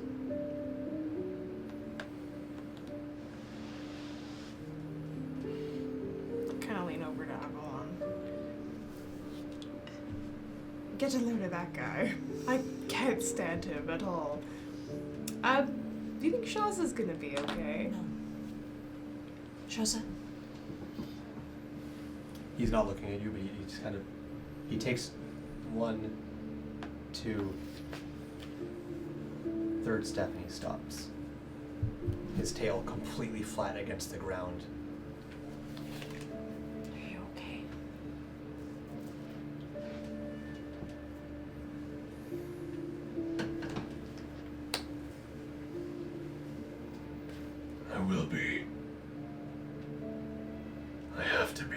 [SPEAKER 5] Get a load of that guy. I can't stand him at all. Do you think Shaza's gonna be okay?
[SPEAKER 9] No. Shaza?
[SPEAKER 1] He's not looking at you, but he just kind of He takes 1, 2, third step and he stops. His tail completely flat against the ground.
[SPEAKER 9] Are you okay?
[SPEAKER 8] I will be. I have to be.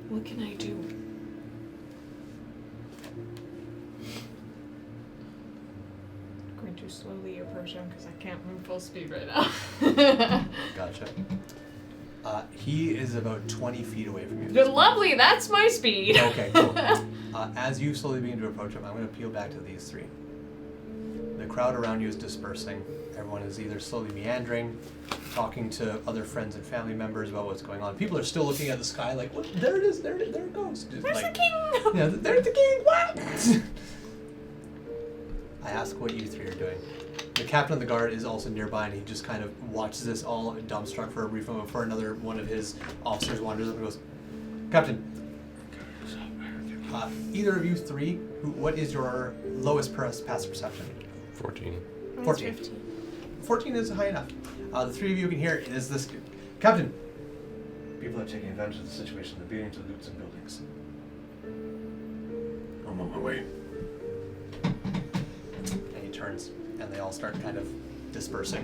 [SPEAKER 3] What can I do? Going to slowly approach him because I can't move full speed right now.
[SPEAKER 1] Gotcha. He is about 20 feet away from you.
[SPEAKER 3] Good, lovely. That's my speed.
[SPEAKER 1] Okay, cool. As you slowly begin to approach him, I'm going to peel back to these three. The crowd around you is dispersing. Everyone is either slowly meandering, talking to other friends and family members about what's going on. People are still looking at the sky like, what? There it is, there it goes. Just
[SPEAKER 9] Where's
[SPEAKER 1] like,
[SPEAKER 9] the king?
[SPEAKER 1] Yeah, there's the king, what? I ask what you three are doing. The captain of the guard is also nearby, and he just kind of watches this all dumbstruck for a brief moment before another one of his officers wanders up and goes, Captain, either of you three, what is your lowest passive perception?
[SPEAKER 6] 14.
[SPEAKER 1] 14. 14 is high enough. The three of you can hear is this, Captain.
[SPEAKER 8] People are taking advantage of the situation. They're beginning to loot some buildings. I'm on my way.
[SPEAKER 1] And he turns, and they all start kind of dispersing.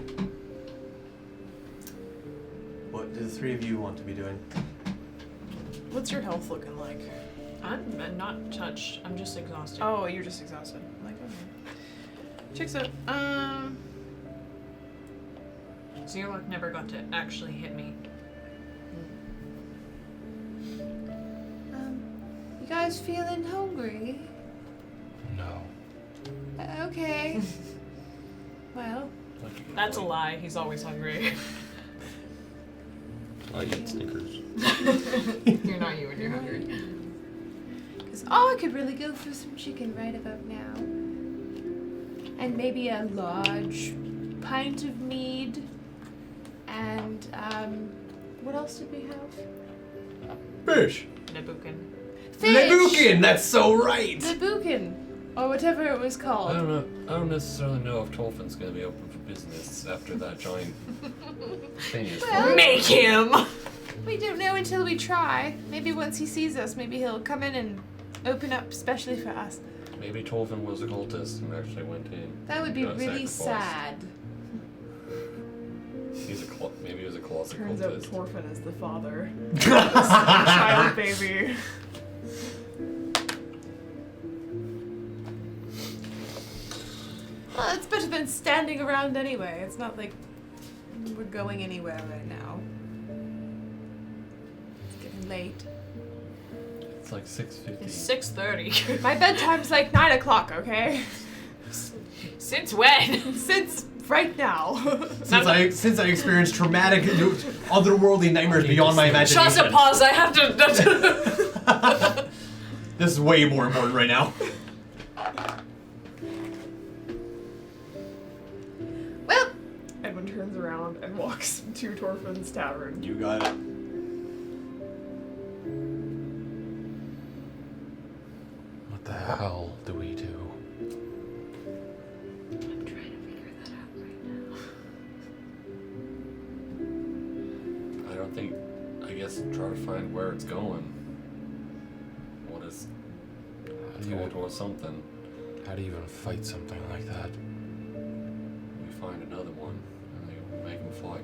[SPEAKER 1] What do the three of you want to be doing?
[SPEAKER 5] What's your health looking like?
[SPEAKER 3] I'm not touched. I'm just exhausted.
[SPEAKER 5] Oh, you're just exhausted. I'm like, okay. Checks out.
[SPEAKER 3] Zerlock never got to actually hit me.
[SPEAKER 9] You guys feeling hungry?
[SPEAKER 6] No.
[SPEAKER 9] Okay. Well.
[SPEAKER 3] That's a lie. He's always hungry.
[SPEAKER 6] I eat Snickers.
[SPEAKER 3] You're not you when you're hungry.
[SPEAKER 9] Because I could really go for some chicken right about now. And maybe a large pint of mead. And, what else did we have?
[SPEAKER 1] Fish.
[SPEAKER 3] Nabukin.
[SPEAKER 9] Fish!
[SPEAKER 1] Lebukin, that's so right.
[SPEAKER 9] Lebukin. Or whatever it was called.
[SPEAKER 4] I don't know. I don't necessarily know if Tolfin's gonna be open for business after that giant thing is
[SPEAKER 9] Well-
[SPEAKER 3] Make him!
[SPEAKER 9] We don't know until we try. Maybe once he sees us, maybe he'll come in and open up specially for us.
[SPEAKER 4] Maybe Tolfin was a cultist and actually went in.
[SPEAKER 9] That would be
[SPEAKER 4] got
[SPEAKER 9] really
[SPEAKER 4] sacrificed.
[SPEAKER 9] sad.
[SPEAKER 4] Maybe he was a closet
[SPEAKER 5] Turns out
[SPEAKER 4] cultist.
[SPEAKER 5] Torfin is the father. Child baby.
[SPEAKER 9] Well, it's better than standing around anyway. It's not like we're going anywhere right now. It's getting late.
[SPEAKER 4] It's like 6:50.
[SPEAKER 3] It's 6:30.
[SPEAKER 5] My bedtime's like 9 o'clock, okay?
[SPEAKER 3] Since when?
[SPEAKER 5] Since right now.
[SPEAKER 1] Since I experienced traumatic, otherworldly nightmares beyond my imagination.
[SPEAKER 3] Shasta, pause. I have to.
[SPEAKER 1] This is way more important right now.
[SPEAKER 5] Well, Edwin turns around and walks to Torfin's tavern.
[SPEAKER 1] You got it.
[SPEAKER 6] What the hell do we do?
[SPEAKER 9] I'm trying to figure that out right now.
[SPEAKER 4] I don't think. I guess try to find where it's going. What is? It's going towards something.
[SPEAKER 6] How do you even fight something like that?
[SPEAKER 4] We find another one and they make him fly.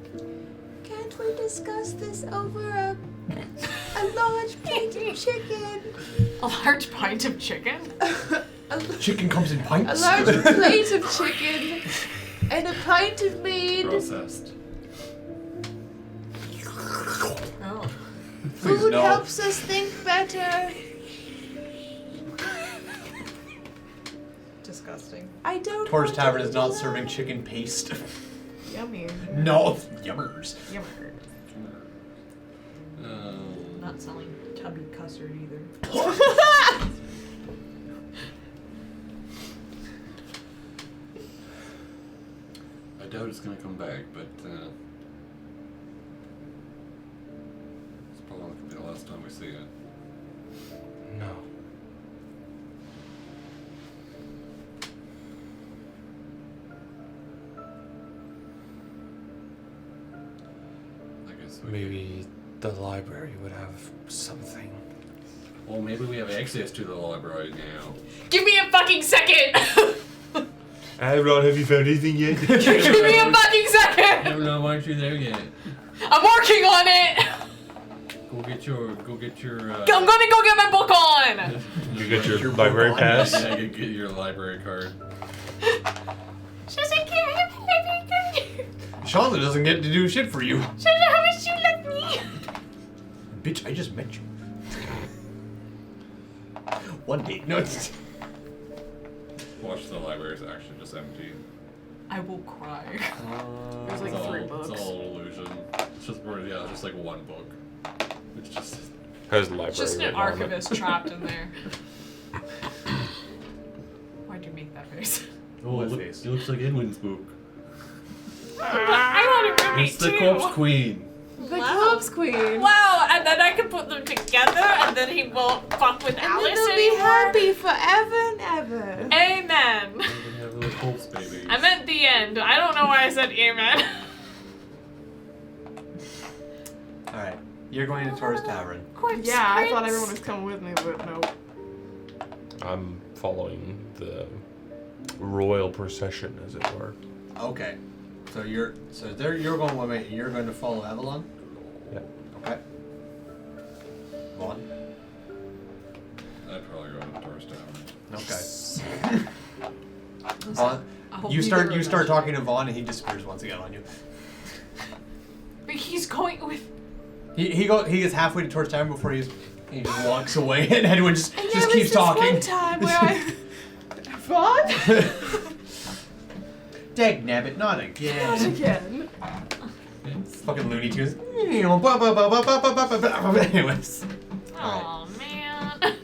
[SPEAKER 9] Can't we discuss this over a large plate of chicken?
[SPEAKER 3] A large pint of chicken?
[SPEAKER 1] Chicken comes in
[SPEAKER 9] A
[SPEAKER 1] pints.
[SPEAKER 9] large plate of chicken and a pint of mead.
[SPEAKER 4] Processed.
[SPEAKER 3] Oh.
[SPEAKER 9] Food
[SPEAKER 1] no.
[SPEAKER 9] helps us think better.
[SPEAKER 3] Disgusting.
[SPEAKER 9] I don't.
[SPEAKER 1] Tor's
[SPEAKER 9] want
[SPEAKER 1] Tavern
[SPEAKER 9] to
[SPEAKER 1] is not
[SPEAKER 9] do
[SPEAKER 1] serving
[SPEAKER 9] that.
[SPEAKER 1] chicken paste.
[SPEAKER 5] Yummy.
[SPEAKER 1] No, yummers.
[SPEAKER 5] Yummer.
[SPEAKER 3] Not selling tubby custard either.
[SPEAKER 4] I doubt it's gonna come back, but it's probably last time we see it.
[SPEAKER 6] No.
[SPEAKER 4] I guess
[SPEAKER 6] Maybe the library would have something.
[SPEAKER 4] Well, maybe we have access to the library now.
[SPEAKER 2] Give me a fucking second!
[SPEAKER 6] Ron, have you found anything yet?
[SPEAKER 2] Give me a fucking second!
[SPEAKER 4] No, why aren't you there yet?
[SPEAKER 2] I'm working on it!
[SPEAKER 4] Go get your.
[SPEAKER 2] I'm gonna go get my book on!
[SPEAKER 6] You get your library pass?
[SPEAKER 4] Yeah, get your library card.
[SPEAKER 2] She's like, "Can I have my library card?"
[SPEAKER 1] Chandler doesn't get to do shit for you.
[SPEAKER 2] Chandler, how much you love me?
[SPEAKER 1] Bitch, I just met you. One date. No, it's...
[SPEAKER 4] Watch, the library is actually just empty.
[SPEAKER 3] I will cry.
[SPEAKER 5] There's like
[SPEAKER 4] It's
[SPEAKER 5] 3
[SPEAKER 4] all,
[SPEAKER 5] books.
[SPEAKER 4] It's all an illusion. It's just, yeah, just like one book. It's just.
[SPEAKER 6] How's the library?
[SPEAKER 3] It's just an
[SPEAKER 6] written on it?
[SPEAKER 3] archivist trapped in there. Why'd you make that face?
[SPEAKER 4] Oh,
[SPEAKER 1] What face?
[SPEAKER 4] It looks like Edwin's book.
[SPEAKER 2] I want to read
[SPEAKER 4] It's the
[SPEAKER 2] too.
[SPEAKER 4] Corpse Queen.
[SPEAKER 5] The Corpse Queen.
[SPEAKER 2] Wow, and then I can put them together, and then he won't fuck with
[SPEAKER 5] And
[SPEAKER 2] Alice
[SPEAKER 5] then they'll be
[SPEAKER 2] anymore.
[SPEAKER 5] happy forever and ever.
[SPEAKER 2] Amen.
[SPEAKER 4] They have little corpse babies.
[SPEAKER 2] I meant the end. I don't know why I said amen.
[SPEAKER 1] Alright, you're going to Taurus Tavern.
[SPEAKER 5] Yeah, I thought everyone was coming with me, but no.
[SPEAKER 6] I'm following the royal procession, as it were.
[SPEAKER 1] Okay. You're going one way, you're going to follow Avalon?
[SPEAKER 6] Yeah.
[SPEAKER 1] Okay. Vaughn?
[SPEAKER 4] I'd probably go to Taurus Tavern.
[SPEAKER 1] Okay. Vaughn, you start talking to Vaughn and he disappears once again on you.
[SPEAKER 2] But he's going with.
[SPEAKER 1] He gets halfway to Taurus Tavern before he just walks away and Edwin just
[SPEAKER 5] There
[SPEAKER 1] keeps
[SPEAKER 5] was this
[SPEAKER 1] talking.
[SPEAKER 5] one time where I... Vaughn?
[SPEAKER 1] Dag nabbit, not again.
[SPEAKER 5] Not again.
[SPEAKER 1] Fucking Looney Tunes. Anyways.
[SPEAKER 2] Oh man.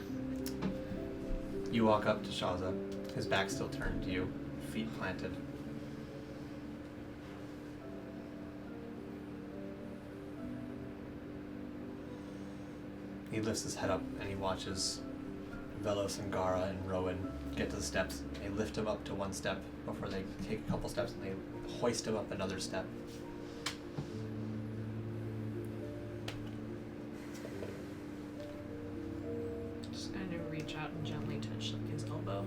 [SPEAKER 1] You walk up to Shaza. His back still turned to you, feet planted. He lifts his head up and he watches Velos and Gara and Rowan get to the steps. They lift him up to one step before they take a couple steps and they hoist him up another step.
[SPEAKER 3] Just kind of reach out and gently touch like his elbow.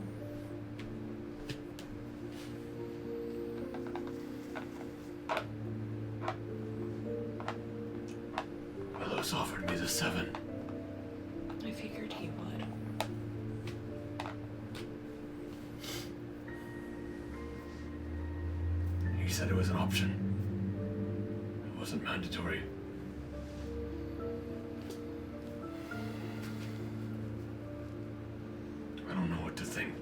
[SPEAKER 1] Velos offered me the 7.
[SPEAKER 3] I figured he would.
[SPEAKER 1] He said it was an option. It wasn't mandatory. I don't know what to think.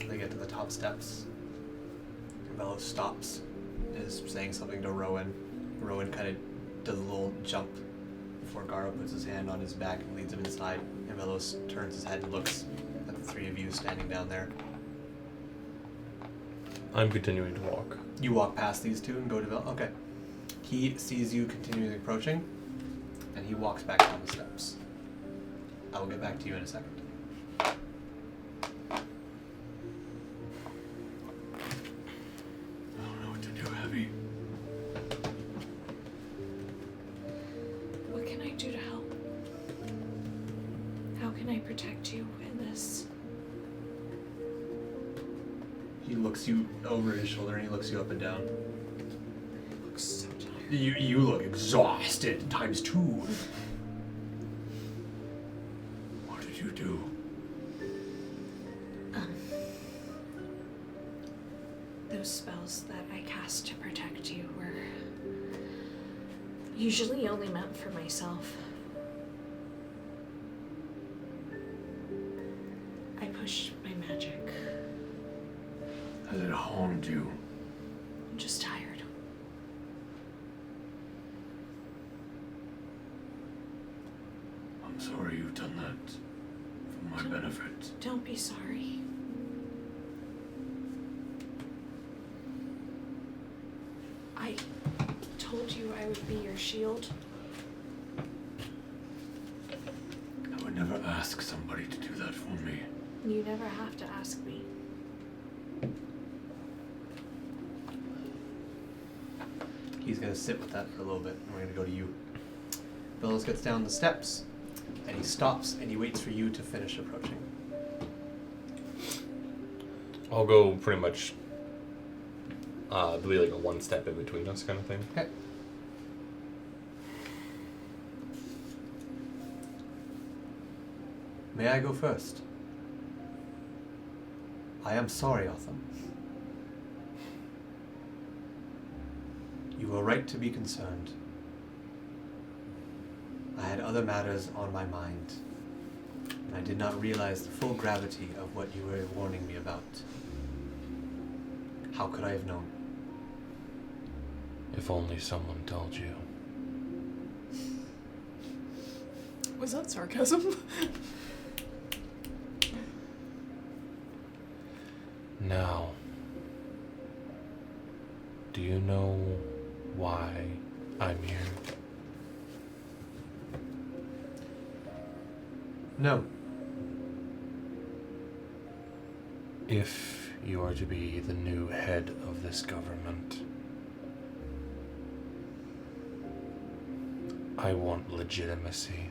[SPEAKER 1] They get to the top steps. Velos stops, is saying something to Rowan. Rowan kind of does a little jump before Gara puts his hand on his back and leads him inside. And Velos turns his head and looks at the 3 of you standing down there.
[SPEAKER 6] I'm continuing to walk.
[SPEAKER 1] You walk past these 2 and go to Velos. Okay. He sees you continually approaching, and he walks back down the steps. I will get back to you in a second. I don't know what to do, Heavy.
[SPEAKER 3] What can I do to help? How can I protect you in this?
[SPEAKER 1] He looks you over his shoulder and he looks you up and down.
[SPEAKER 3] I look so tired.
[SPEAKER 1] You look exhausted times 2. What did you do?
[SPEAKER 3] Those spells that I cast to protect you were usually only meant for myself. I pushed my magic.
[SPEAKER 1] Has it harmed you?
[SPEAKER 3] I'm just tired.
[SPEAKER 1] I'm sorry you've done that for my benefit.
[SPEAKER 3] Don't be sorry. I told you I would be your shield.
[SPEAKER 8] I would never ask somebody to do that for me.
[SPEAKER 3] You never have to ask me.
[SPEAKER 1] He's gonna sit with that for a little bit, and we're gonna go to you. Bellows gets down the steps, and he stops, and he waits for you to finish approaching.
[SPEAKER 6] I'll go pretty much. There'll be like a one step in between us kind of thing.
[SPEAKER 1] Okay. May I go first? I am sorry, Otham. You were right to be concerned. I had other matters on my mind, and I did not realize the full gravity of what you were warning me about. How could I have known?
[SPEAKER 6] If only someone told you.
[SPEAKER 5] Was that sarcasm?
[SPEAKER 6] Now, do you know why I'm here?
[SPEAKER 1] No.
[SPEAKER 6] If you are to be the new head of this government, I want legitimacy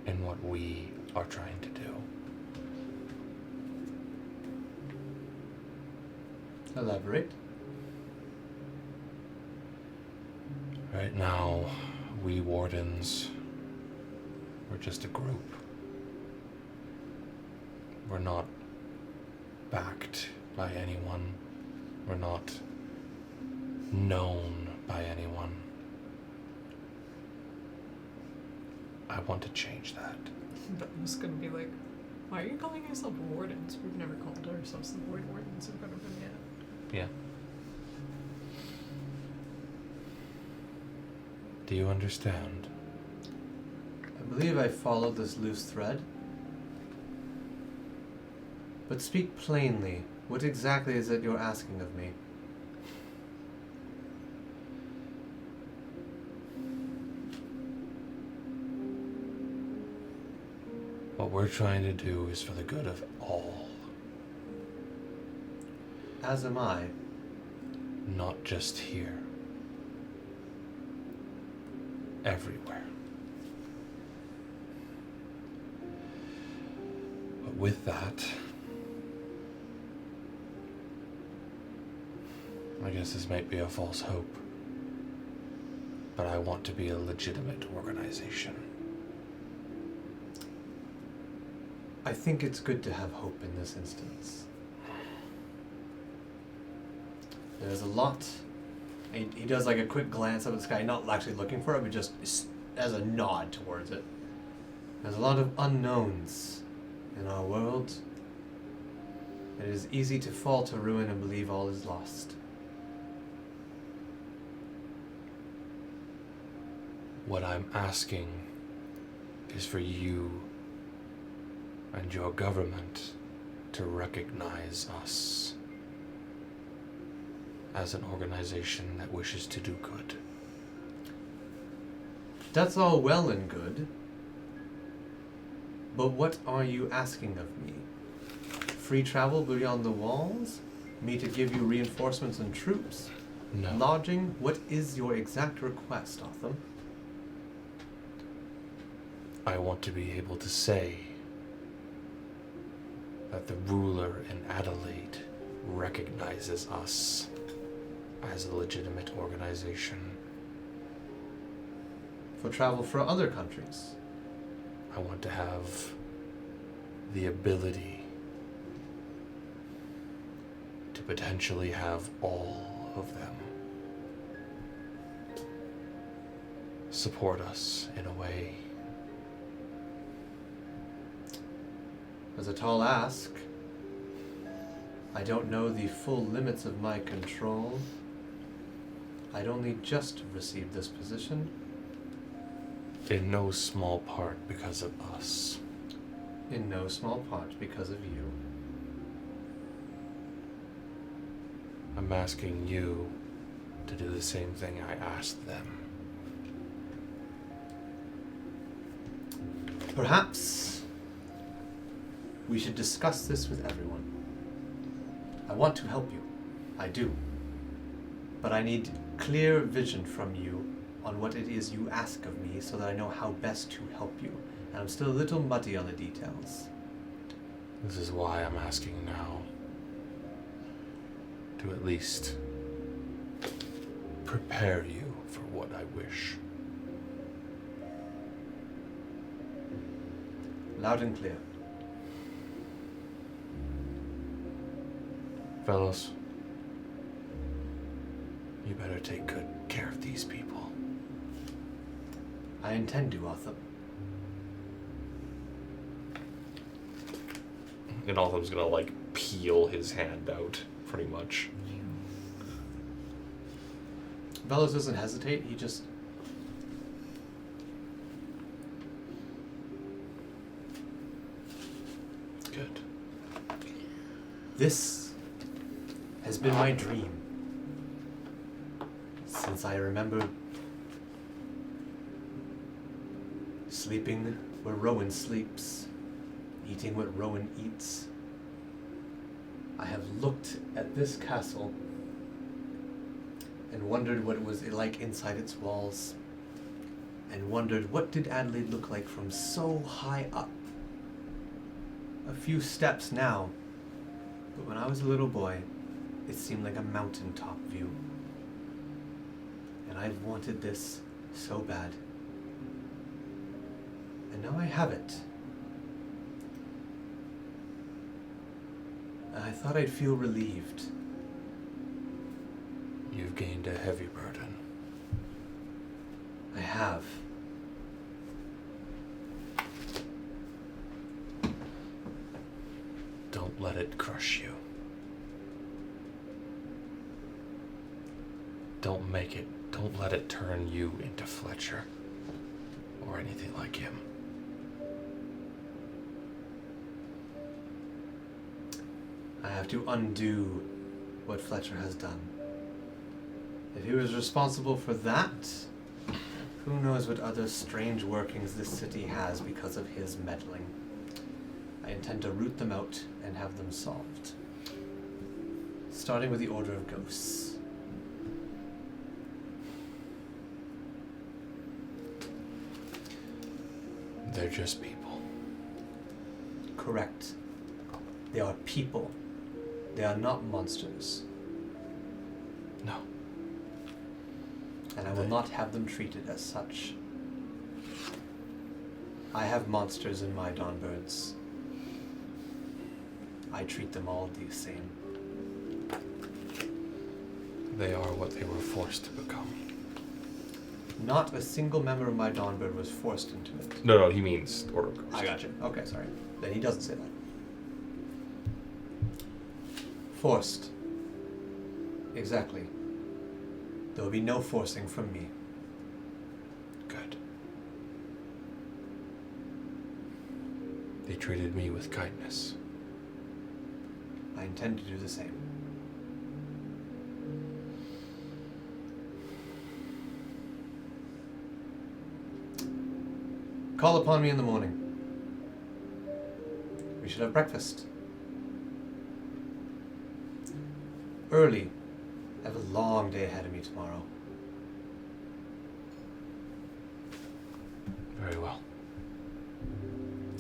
[SPEAKER 6] in what we are trying to do.
[SPEAKER 1] Elaborate.
[SPEAKER 6] Right now, we wardens, we're just a group. We're not backed by anyone. We're not known by anyone. I want to change that.
[SPEAKER 3] Ben's gonna be like, why are you calling yourself wardens? We've never called ourselves the Void Wardens in front of him yet.
[SPEAKER 6] Yeah. Do you understand?
[SPEAKER 1] I believe I followed this loose thread. But speak plainly. What exactly is it you're asking of me?
[SPEAKER 6] What we're trying to do is for the good of all,
[SPEAKER 1] As am I.
[SPEAKER 6] not just here. Everywhere. But with that, I guess this might be a false hope, but I want to be a legitimate organization.
[SPEAKER 1] I think it's good to have hope in this instance. There's a lot. He does like a quick glance up at the sky, not actually looking for it, but just as a nod towards it. There's a lot of unknowns in our world. It is easy to fall to ruin and believe all is lost.
[SPEAKER 6] What I'm asking is for you and your government to recognize us as an organization that wishes to do good.
[SPEAKER 1] That's all well and good. But what are you asking of me? Free travel beyond the walls? Me to give you reinforcements and troops?
[SPEAKER 6] No.
[SPEAKER 1] Lodging? What is your exact request, Otham?
[SPEAKER 6] I want to be able to say that the ruler in Adelaide recognizes us as a legitimate organization.
[SPEAKER 1] For travel for other countries?
[SPEAKER 6] I want to have the ability to potentially have all of them support us in a way.
[SPEAKER 1] As a tall ask. I don't know the full limits of my control. I'd only just received this position.
[SPEAKER 6] In no small part because of us.
[SPEAKER 1] In no small part because of you.
[SPEAKER 6] I'm asking you to do the same thing I asked them.
[SPEAKER 1] Perhaps we should discuss this with everyone. I want to help you. I do. But I need clear vision from you on what it is you ask of me so that I know how best to help you. And I'm still a little muddy on the details.
[SPEAKER 6] This is why I'm asking now. To at least prepare you for what I wish.
[SPEAKER 1] Loud and clear.
[SPEAKER 6] Fellows, you better take good care of these people.
[SPEAKER 1] I intend to, Arthur.
[SPEAKER 6] And Otham's gonna, like, peel his hand out, pretty much.
[SPEAKER 1] Velos doesn't hesitate, he just...
[SPEAKER 6] Good.
[SPEAKER 1] This has been my dream since I remember sleeping where Rowan sleeps, eating what Rowan eats. I have looked at this castle and wondered what it was like inside its walls, and wondered what did Adelaide look like from so high up. A few steps now, but when I was a little boy, it seemed like a mountaintop view. And I've wanted this so bad. And now I have it. And I thought I'd feel relieved.
[SPEAKER 6] You've gained a heavy burden.
[SPEAKER 1] I have.
[SPEAKER 6] Don't let it crush you. Don't let it turn you into Fletcher. Or anything like him.
[SPEAKER 1] I have to undo what Fletcher has done. If he was responsible for that, who knows what other strange workings this city has because of his meddling. I intend to root them out and have them solved. Starting with the Order of Ghosts.
[SPEAKER 6] They're just people.
[SPEAKER 1] Correct. They are people. They are not monsters.
[SPEAKER 6] No.
[SPEAKER 1] And I will not have them treated as such. I have monsters in my Dawnbirds. I treat them all the same.
[SPEAKER 6] They are what they were forced to become.
[SPEAKER 1] Not a single member of my Dawnbird was forced into it.
[SPEAKER 6] No, he means Order of Ghosts.
[SPEAKER 1] I got you. Okay, sorry. Then he doesn't say that. Forced. Exactly. There will be no forcing from me.
[SPEAKER 6] Good. They treated me with kindness.
[SPEAKER 1] I intend to do the same. Call upon me in the morning. We should have breakfast. Early. I have a long day ahead of me tomorrow.
[SPEAKER 6] Very well.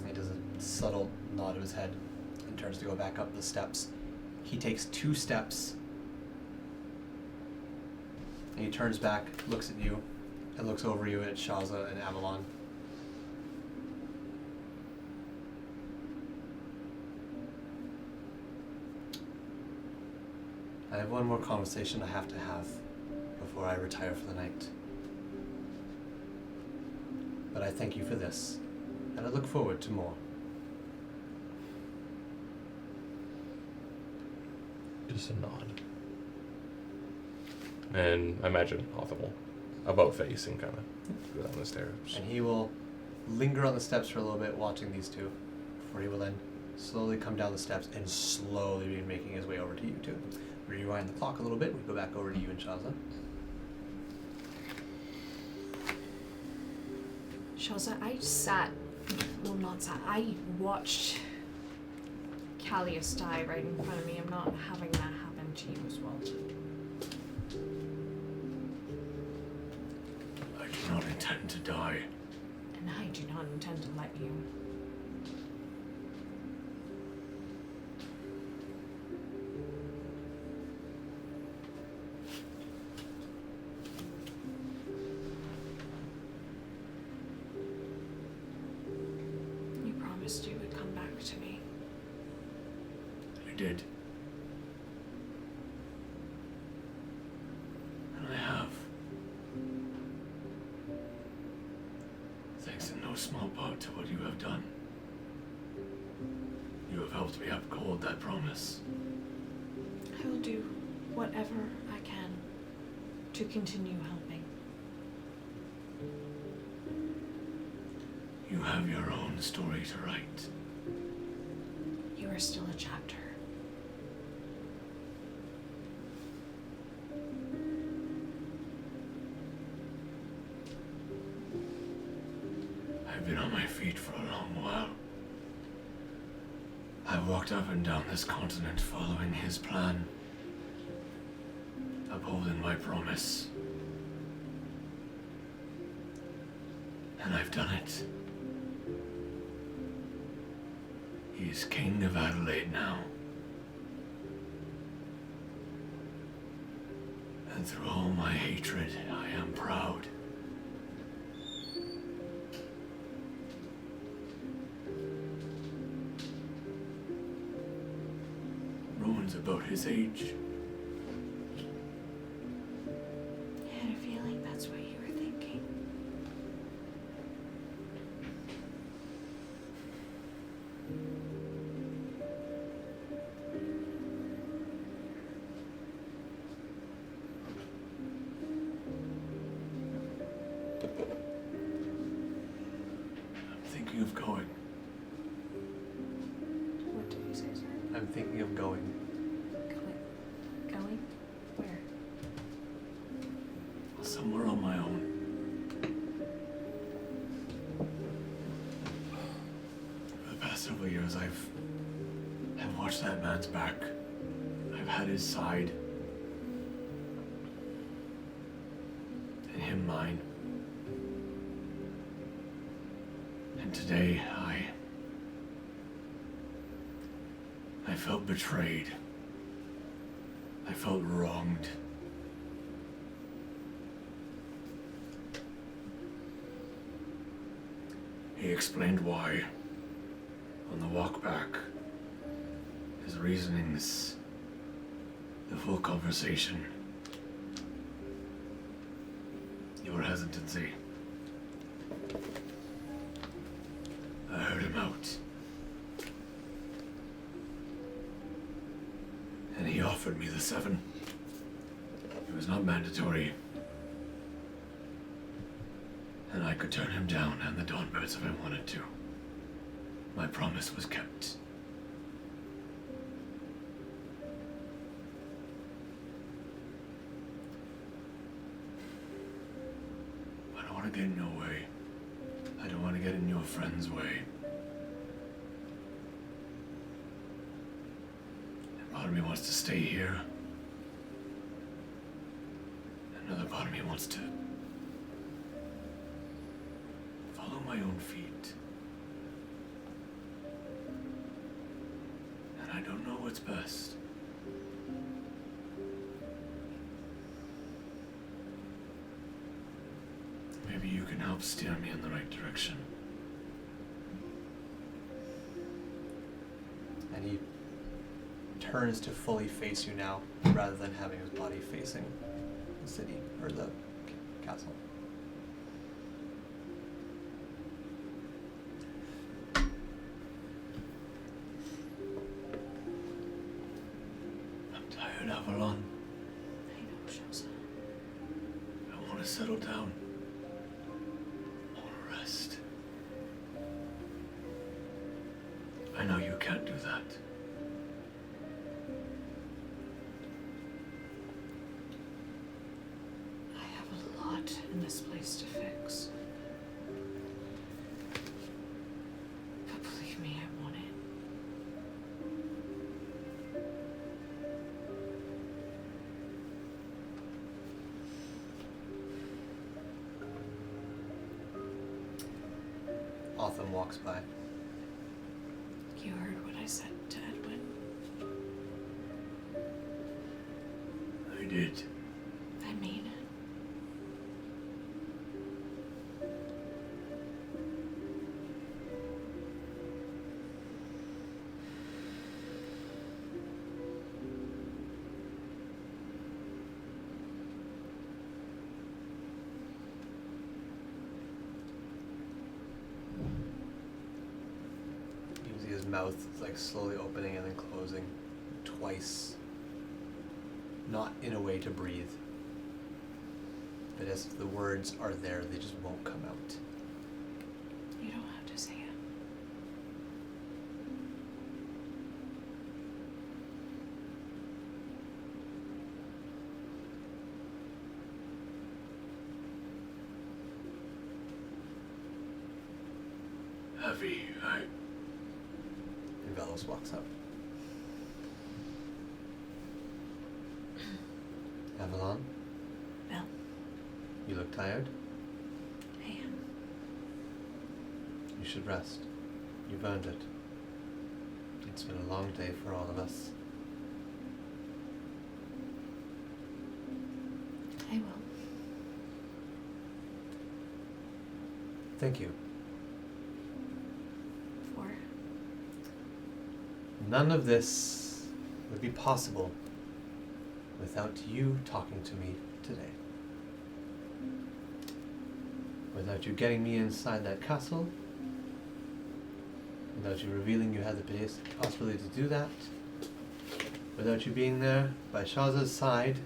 [SPEAKER 1] He does a subtle nod of his head and turns to go back up the steps. He takes 2 steps. And he turns back, looks at you, and looks over you at Shaza and Avalon. I have one more conversation I have to have before I retire for the night. But I thank you for this, and I look forward to more.
[SPEAKER 6] Just a nod. And I imagine Hotham will about face and kind of go down the stairs.
[SPEAKER 1] And he will linger on the steps for a little bit watching these two, before he will then slowly come down the steps and slowly begin making his way over to you two. Rewind the clock a little bit, we go back over to you and Shaza.
[SPEAKER 3] Shelza, I watched Callius die right in front of me. I'm not having that happen to you as well.
[SPEAKER 8] I do not intend to die.
[SPEAKER 3] And I do not intend to let you. You promised you would come back to me.
[SPEAKER 8] I did. And I have. Thanks in no small part to what you have done. You have helped me uphold that promise.
[SPEAKER 3] I will do whatever I can to continue helping.
[SPEAKER 8] You have your own story to write.
[SPEAKER 3] You are still a chapter.
[SPEAKER 8] I've been on my feet for a long while. I've walked up and down this continent following his plan, upholding my promise. And I've done it. He is King of Adelaide now. And through all my hatred, I am proud. Rowan's about his age.
[SPEAKER 3] I had a feeling that's what you were thinking.
[SPEAKER 8] I'm thinking of going.
[SPEAKER 3] What did you say, sir?
[SPEAKER 1] I'm thinking of going.
[SPEAKER 3] Going? Where?
[SPEAKER 8] Somewhere on my own. For the past several years, I've watched that man's back. I've had his side. And him mine. And today, I felt betrayed. I felt wronged. He explained why. On the walk back, his reasonings, the full conversation, your hesitancy. I heard him out. And he offered me the 7. It was not mandatory. And I could turn him down and the Dawnbirds if I wanted to. My promise was kept. I don't want to get in your way. I don't want to get in your friend's way. And part of me wants to stay here. Another part of me wants to follow my own feet. And I don't know what's best. Maybe you can help steer me in the right direction.
[SPEAKER 1] And he turns to fully face you now, rather than having his body facing the city, or the castle.
[SPEAKER 8] I'm tired, Avalon.
[SPEAKER 3] I know, Shelza.
[SPEAKER 8] I want to settle down. I want to rest. I know you can't do that.
[SPEAKER 3] I have a lot in this place to fix.
[SPEAKER 1] Otham walks by.
[SPEAKER 3] You heard what I said to Edwin.
[SPEAKER 8] I did.
[SPEAKER 3] I mean it.
[SPEAKER 1] You can see his mouth like slowly opening and then closing twice. Not in a way to breathe. But as if the words are there, they just won't come out.
[SPEAKER 3] You don't have to say it.
[SPEAKER 8] Heavy,
[SPEAKER 1] And Velos walks up. Avalon,
[SPEAKER 3] Well,
[SPEAKER 1] you look tired.
[SPEAKER 3] I am.
[SPEAKER 1] You should rest. You've earned it. It's been a long day for all of us.
[SPEAKER 3] I will.
[SPEAKER 1] Thank you.
[SPEAKER 3] For
[SPEAKER 1] None of this would be possible without you talking to me today. Without you getting me inside that castle. Without you revealing you had the possibility to do that. Without you being there by Shaza's side.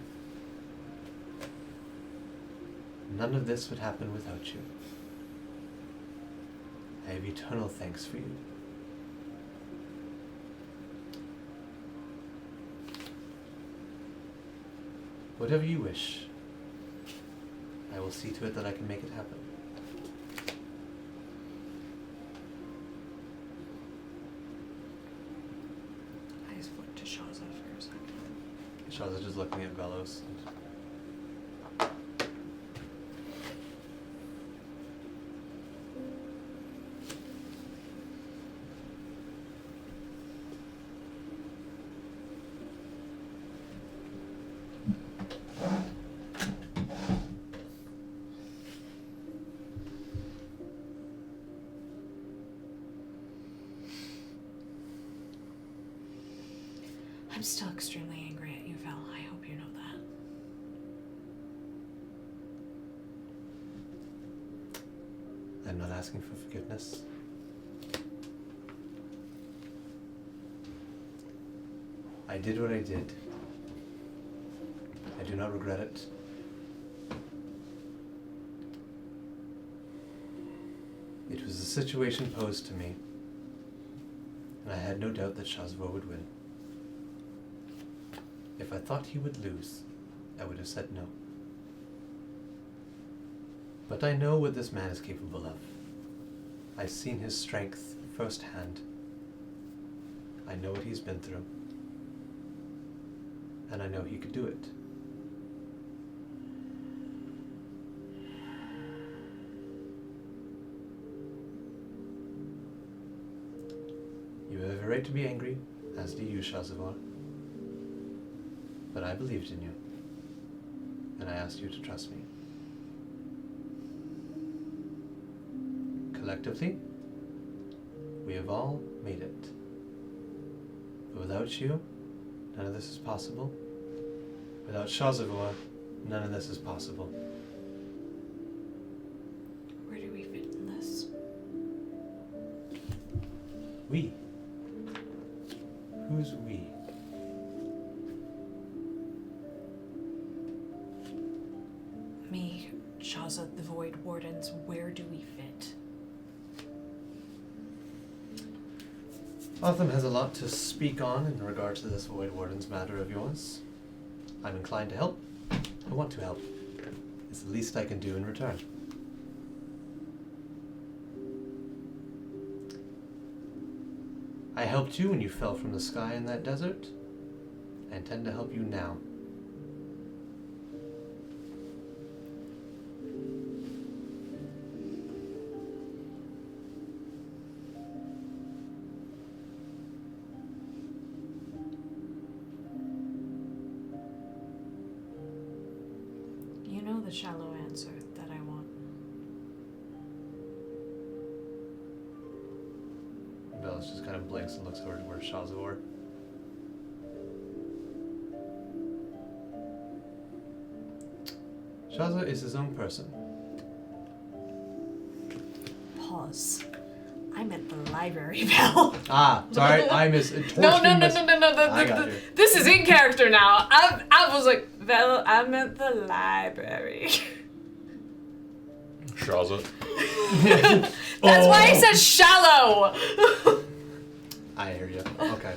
[SPEAKER 1] None of this would happen without you. I have eternal thanks for you. Whatever you wish, I will see to it that I can make it happen.
[SPEAKER 3] I just flipped to Shaza for a second.
[SPEAKER 1] Shaza's just looking at Velos.
[SPEAKER 3] I'm still extremely angry at you, Val. I hope you know that.
[SPEAKER 1] I'm not asking for forgiveness. I did what I did. I do not regret it. It was a situation posed to me, and I had no doubt that Shazva would win. If I thought he would lose, I would have said no. But I know what this man is capable of. I've seen his strength firsthand. I know what he's been through. And I know he could do it. You have every right to be angry, as do you, Shazavor. But I believed in you, and I asked you to trust me. Collectively, we have all made it. But without you, none of this is possible. Without Shazavor, none of this is possible.
[SPEAKER 3] Where do we fit in this?
[SPEAKER 1] We. Who's we?
[SPEAKER 3] Me, Shaza, the Void Wardens, where do we fit?
[SPEAKER 1] Otham has a lot to speak on in regard to this Void Warden's matter of yours. I'm inclined to help. I want to help. It's the least I can do in return. I helped you when you fell from the sky in that desert. I intend to help you now.
[SPEAKER 3] shallow answer that I want.
[SPEAKER 1] Bellis just kind of blinks and looks over to where Shazavor. Shaza is his own person.
[SPEAKER 3] Pause. I meant the library bell.
[SPEAKER 1] Ah, sorry, I
[SPEAKER 3] No.
[SPEAKER 1] I got you.
[SPEAKER 3] This is in character now. I was like, well, I meant the library.
[SPEAKER 6] Shaza.
[SPEAKER 3] That's why I said shallow.
[SPEAKER 1] I hear you. Okay.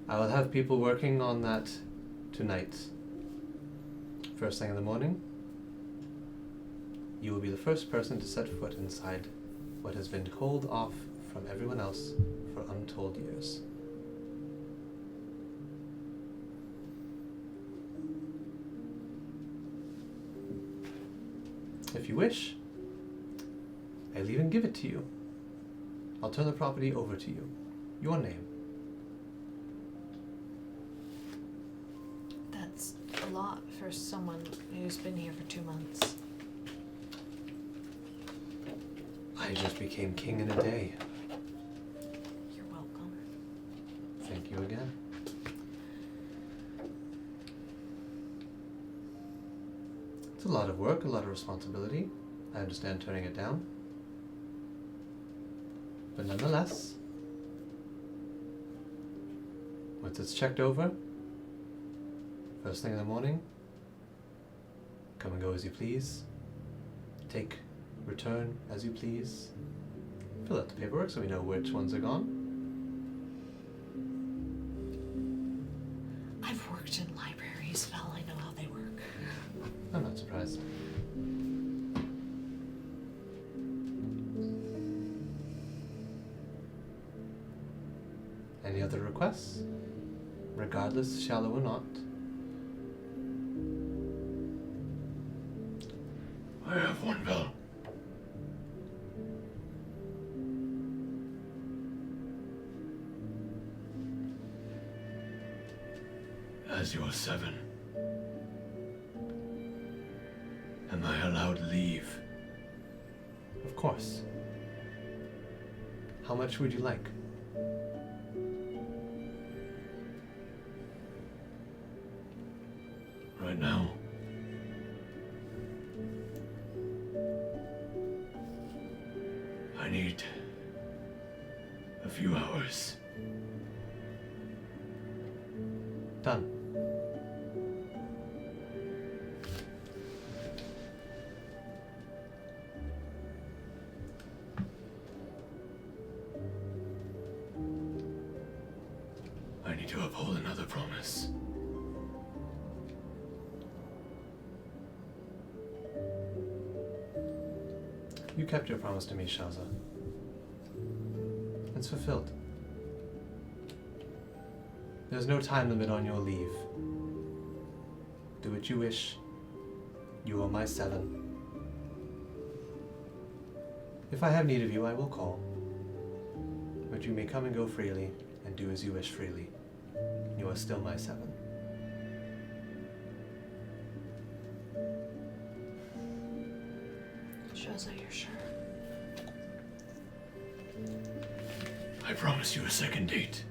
[SPEAKER 1] I will have people working on that tonight. First thing in the morning, you will be the first person to set foot inside what has been called off from everyone else for untold years. If you wish, I'll even give it to you. I'll turn the property over to you. Your name.
[SPEAKER 3] That's a lot for someone who's been here for 2 months.
[SPEAKER 1] I just became king in a day.
[SPEAKER 3] You're welcome.
[SPEAKER 1] Thank you again. It's a lot of work, a lot of responsibility. I understand turning it down. But nonetheless, once it's checked over, first thing in the morning, come and go as you please. Take, return as you please. Fill out the paperwork so we know which ones are gone.
[SPEAKER 3] I've worked in libraries, Val. I know how they work.
[SPEAKER 1] I'm not surprised. Any other requests? Regardless, shallow or not.
[SPEAKER 8] I have one bell. As your 7, am I allowed leave?
[SPEAKER 1] Of course. How much would you like?
[SPEAKER 8] Right now, I need a few hours.
[SPEAKER 1] Done.
[SPEAKER 8] I need to uphold another promise.
[SPEAKER 1] You kept your promise to me, Shaza. It's fulfilled. There's no time limit on your leave. Do what you wish. You are my 7. If I have need of you, I will call. But you may come and go freely, and do as you wish freely. You are still my 7.
[SPEAKER 3] Shows that you're sure.
[SPEAKER 8] I promise you a second date.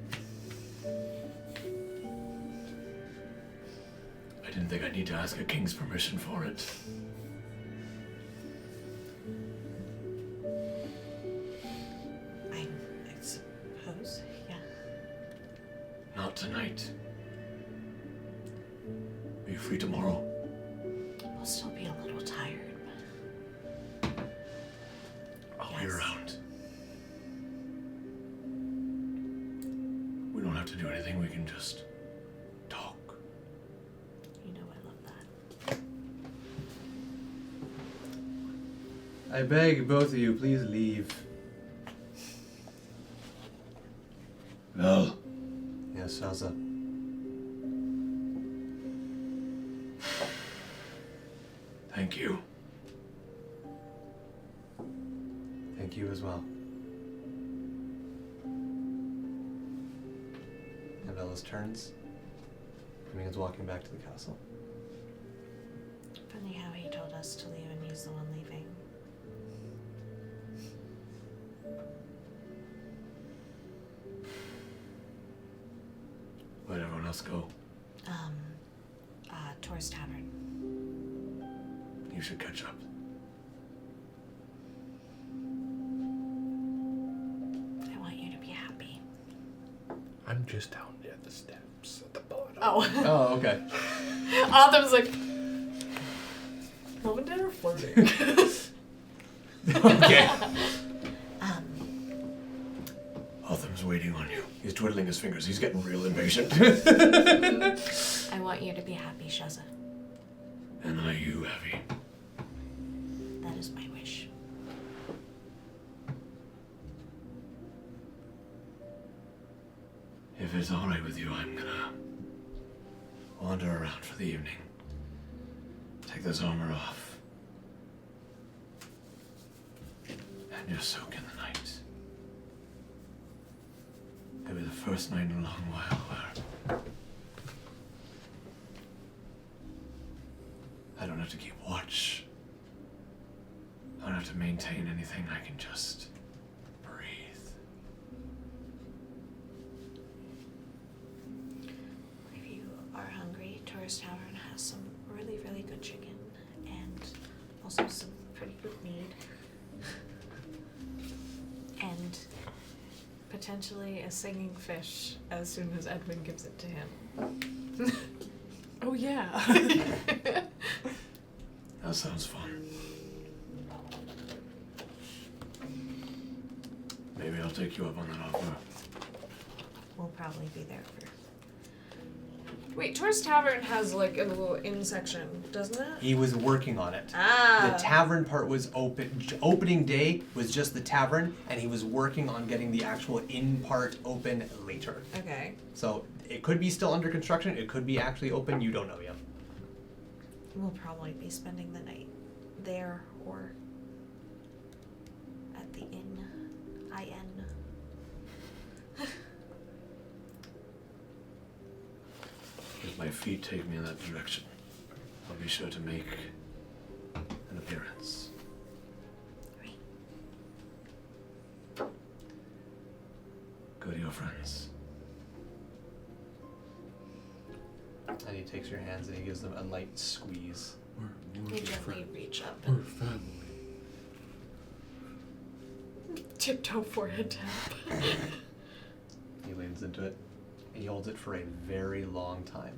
[SPEAKER 8] I didn't think I'd need to ask a king's permission for it.
[SPEAKER 3] I suppose, yeah.
[SPEAKER 8] Not tonight. Are you free tomorrow?
[SPEAKER 3] I'll still be a little tired.
[SPEAKER 8] I'll be around. We don't have to do anything, we can just talk.
[SPEAKER 3] You know I love that.
[SPEAKER 1] I beg both of you, please leave.
[SPEAKER 8] Well,
[SPEAKER 1] Yes, Shaza.
[SPEAKER 8] thank you.
[SPEAKER 1] Thank you as well. Shaza's turns. He begins walking back to the castle.
[SPEAKER 3] Funny how he told us to leave and he's the one leaving.
[SPEAKER 8] Where'd everyone else go?
[SPEAKER 3] Tor's Tavern.
[SPEAKER 8] You should catch up.
[SPEAKER 3] I want you to be happy.
[SPEAKER 8] I'm just down at the steps at the bottom.
[SPEAKER 3] Oh.
[SPEAKER 1] Oh, okay.
[SPEAKER 3] Autumn's like, Mom and Dad are flirting.
[SPEAKER 8] Okay. Otham's waiting on you. He's twiddling his fingers. He's getting real impatient.
[SPEAKER 3] I want you to be happy, Shaza.
[SPEAKER 8] And are you happy?
[SPEAKER 3] That is my wish.
[SPEAKER 8] If it's alright with you, I'm gonna wander around for the evening. Take this armor off. And just soak in the night. It'll be the first night in a long while where I don't have to keep watch. I don't have to maintain anything. I can just breathe.
[SPEAKER 3] If you are hungry, Tor's Tavern has some really, really good chicken and also some pretty good mead. And potentially a singing fish as soon as Edwin gives it to him.
[SPEAKER 5] Oh yeah.
[SPEAKER 8] That sounds fun. Maybe I'll take you up on that offer.
[SPEAKER 3] We'll probably be there for.
[SPEAKER 2] Wait, Tor's Tavern has like a little inn section, doesn't it?
[SPEAKER 1] He was working on it.
[SPEAKER 3] Ah.
[SPEAKER 1] The tavern part was open. Opening day was just the tavern, and he was working on getting the actual inn part open later.
[SPEAKER 3] Okay.
[SPEAKER 1] So it could be still under construction. It could be actually open. You don't know yet.
[SPEAKER 3] We'll probably be spending the night there or at the inn.
[SPEAKER 8] If my feet take me in that direction, I'll be sure to make an appearance.
[SPEAKER 3] Right.
[SPEAKER 8] Go to your friends.
[SPEAKER 1] And he takes your hands and he gives them a light squeeze.
[SPEAKER 3] They gently reach up
[SPEAKER 10] We're
[SPEAKER 3] and
[SPEAKER 10] family.
[SPEAKER 2] Tiptoe forehead tap.
[SPEAKER 1] He leans into it. He holds it for a very long time.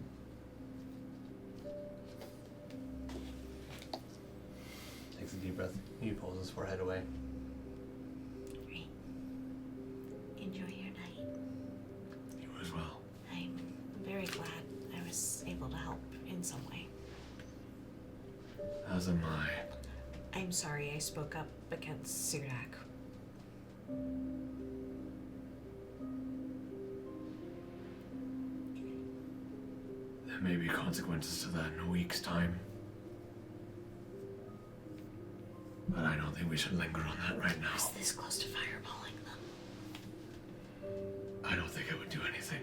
[SPEAKER 1] Takes a deep breath. He pulls his forehead away.
[SPEAKER 3] right. Enjoy your night.
[SPEAKER 8] You as well.
[SPEAKER 3] I'm very glad I was able to help in some way.
[SPEAKER 8] As am I.
[SPEAKER 3] I'm sorry I spoke up against Sirdak.
[SPEAKER 8] There may be consequences to that in a week's time. But I don't think we should linger on that right now.
[SPEAKER 3] I was this close to fireballing them.
[SPEAKER 8] I don't think it would do anything.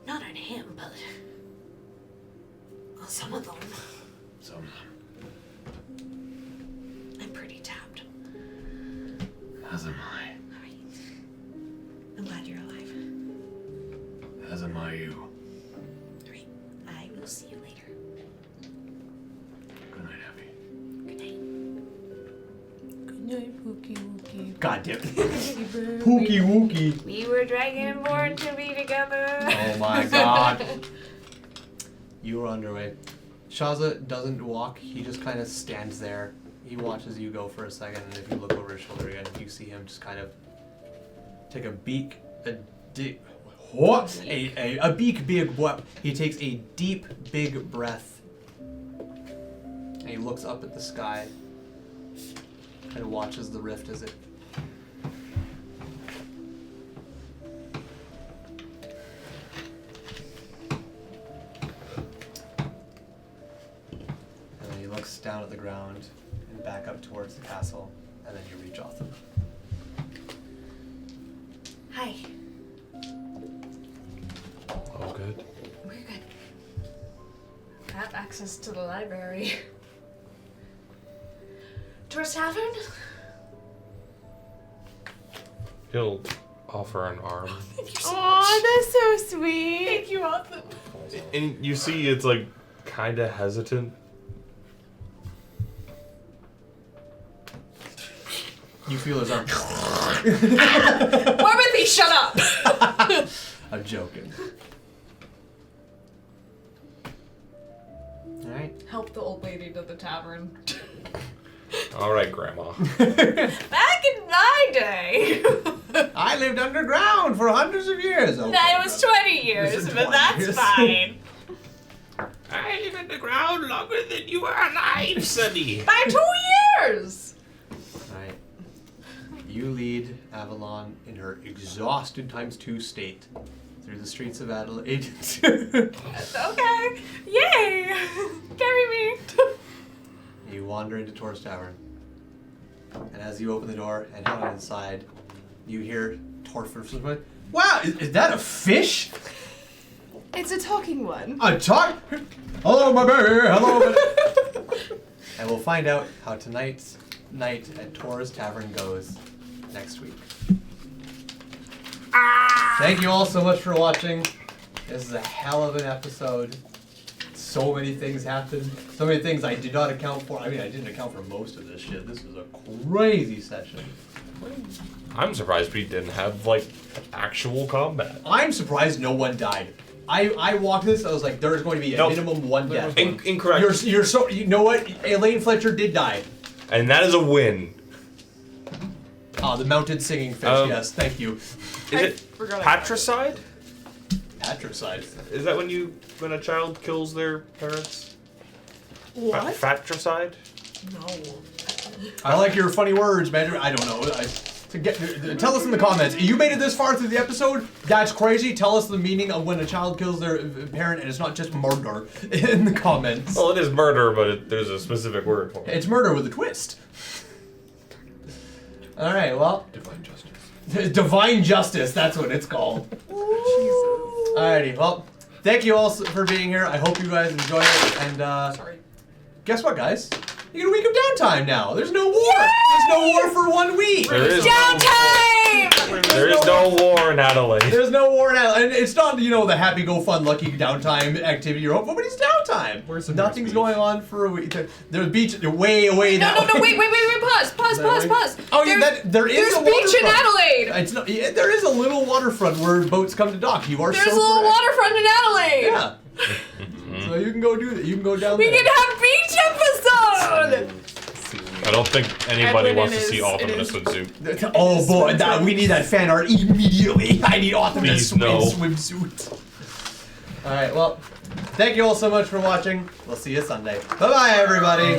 [SPEAKER 3] Not on him, but on some of them.
[SPEAKER 8] Some of them.
[SPEAKER 3] I'm pretty tapped.
[SPEAKER 8] As am I.
[SPEAKER 3] Alright. I'm glad you're alive.
[SPEAKER 8] As am I you.
[SPEAKER 3] Alright. I will see you later.
[SPEAKER 8] Good night, Abby.
[SPEAKER 3] Good night.
[SPEAKER 9] Good night, Pookie Wookie.
[SPEAKER 1] God damn it. Pookie Wookie.
[SPEAKER 3] We were dragonborn to be together.
[SPEAKER 1] Oh my god. You are underway. Shaza doesn't walk, he just kind of stands there. He watches you go for a second, and if you look over his shoulder again, you see him just kind of take a beak, a big what? He takes a deep, big breath, and he looks up at the sky, and watches the rift as it. And then he looks down at the ground and back up towards the castle, and then you reach Otham.
[SPEAKER 3] Hi. have access to the library. Tourist Tavern?
[SPEAKER 6] He'll offer an arm.
[SPEAKER 5] Oh, that's so sweet.
[SPEAKER 3] Thank you, Autumn.
[SPEAKER 6] And you see it's like kind of hesitant.
[SPEAKER 1] You feel his arm.
[SPEAKER 3] Warmothy, shut up!
[SPEAKER 1] I'm joking. Alright.
[SPEAKER 3] Help the old lady to the tavern.
[SPEAKER 6] All right, Grandma.
[SPEAKER 3] Back in my day!
[SPEAKER 1] I lived underground for hundreds of years. Okay.
[SPEAKER 3] That was 20 years, but that's fine.
[SPEAKER 6] I live underground longer than you are alive, Sonny.
[SPEAKER 3] By 2 years!
[SPEAKER 1] Alright. You lead Avalon in her exhausted ×2 state through the streets of Adelaide.
[SPEAKER 3] Okay. Yay! Carry me.
[SPEAKER 1] You wander into Tor's Tavern. And as you open the door and head on inside, you hear Torford. Wow, is that a fish?
[SPEAKER 5] It's a talking one.
[SPEAKER 1] A talk? Hello, my baby. Hello, baby. And we'll find out how tonight's night at Tor's Tavern goes next week. Thank you all so much for watching. This is a hell of an episode. So many things happened. So many things I did not account for. I mean, I didn't account for most of this shit. This was a crazy session.
[SPEAKER 6] I'm surprised we didn't have like actual combat.
[SPEAKER 1] I'm surprised no one died. I walked this. I was like, there is going to be a minimum one death.
[SPEAKER 6] Incorrect.
[SPEAKER 1] You're so. You know what? Elaine Fletcher did die.
[SPEAKER 6] And that is a win.
[SPEAKER 1] Ah, the mounted singing fish. Yes, thank you.
[SPEAKER 6] Is it patricide?
[SPEAKER 1] Patricide.
[SPEAKER 6] Is that when a child kills their parents?
[SPEAKER 5] What?
[SPEAKER 6] Fratricide?
[SPEAKER 3] No.
[SPEAKER 1] I like your funny words, man. I don't know. Tell us in the comments. You made it this far through the episode? That's crazy. Tell us the meaning of when a child kills their parent and it's not just murder in the comments.
[SPEAKER 6] Well, it is murder, but there's a specific word for it.
[SPEAKER 1] It's murder with a twist. All right, well.
[SPEAKER 6] Divine justice.
[SPEAKER 1] Divine justice, that's what it's called. Alrighty, well, thank you all for being here. I hope you guys enjoyed it. And
[SPEAKER 3] Sorry.
[SPEAKER 1] Guess what, guys? You get a week of downtime now. There's no war. Yay! There's no war for 1 week.
[SPEAKER 6] There is
[SPEAKER 3] downtime.
[SPEAKER 6] There is no war in Adelaide.
[SPEAKER 1] There's no war in Adelaide. And it's not, the happy, go fun, lucky downtime activity you're hoping, but it's downtime. Nothing's going on for a week. There's beach way away now.
[SPEAKER 3] No, wait, pause.
[SPEAKER 1] Oh, there is
[SPEAKER 3] There's
[SPEAKER 1] a
[SPEAKER 3] beach in
[SPEAKER 1] waterfront.
[SPEAKER 3] Adelaide.
[SPEAKER 1] It's not, there is a little waterfront where boats come to dock. You are
[SPEAKER 3] There's
[SPEAKER 1] so
[SPEAKER 3] a little
[SPEAKER 1] correct.
[SPEAKER 3] waterfront in Adelaide.
[SPEAKER 1] Yeah. So you can go do that. You can go down
[SPEAKER 3] We
[SPEAKER 1] there.
[SPEAKER 3] can have beach episode.
[SPEAKER 6] I don't think anybody
[SPEAKER 5] Edwin
[SPEAKER 6] wants to
[SPEAKER 5] is-
[SPEAKER 6] see Autumn in a
[SPEAKER 5] it is-
[SPEAKER 6] swimsuit.
[SPEAKER 1] Oh boy, we need that fan art immediately. I need Autumn in a
[SPEAKER 6] Please, no.
[SPEAKER 1] swimsuit. Alright, well, thank you all so much for watching. We'll see you Sunday. Bye-bye, everybody.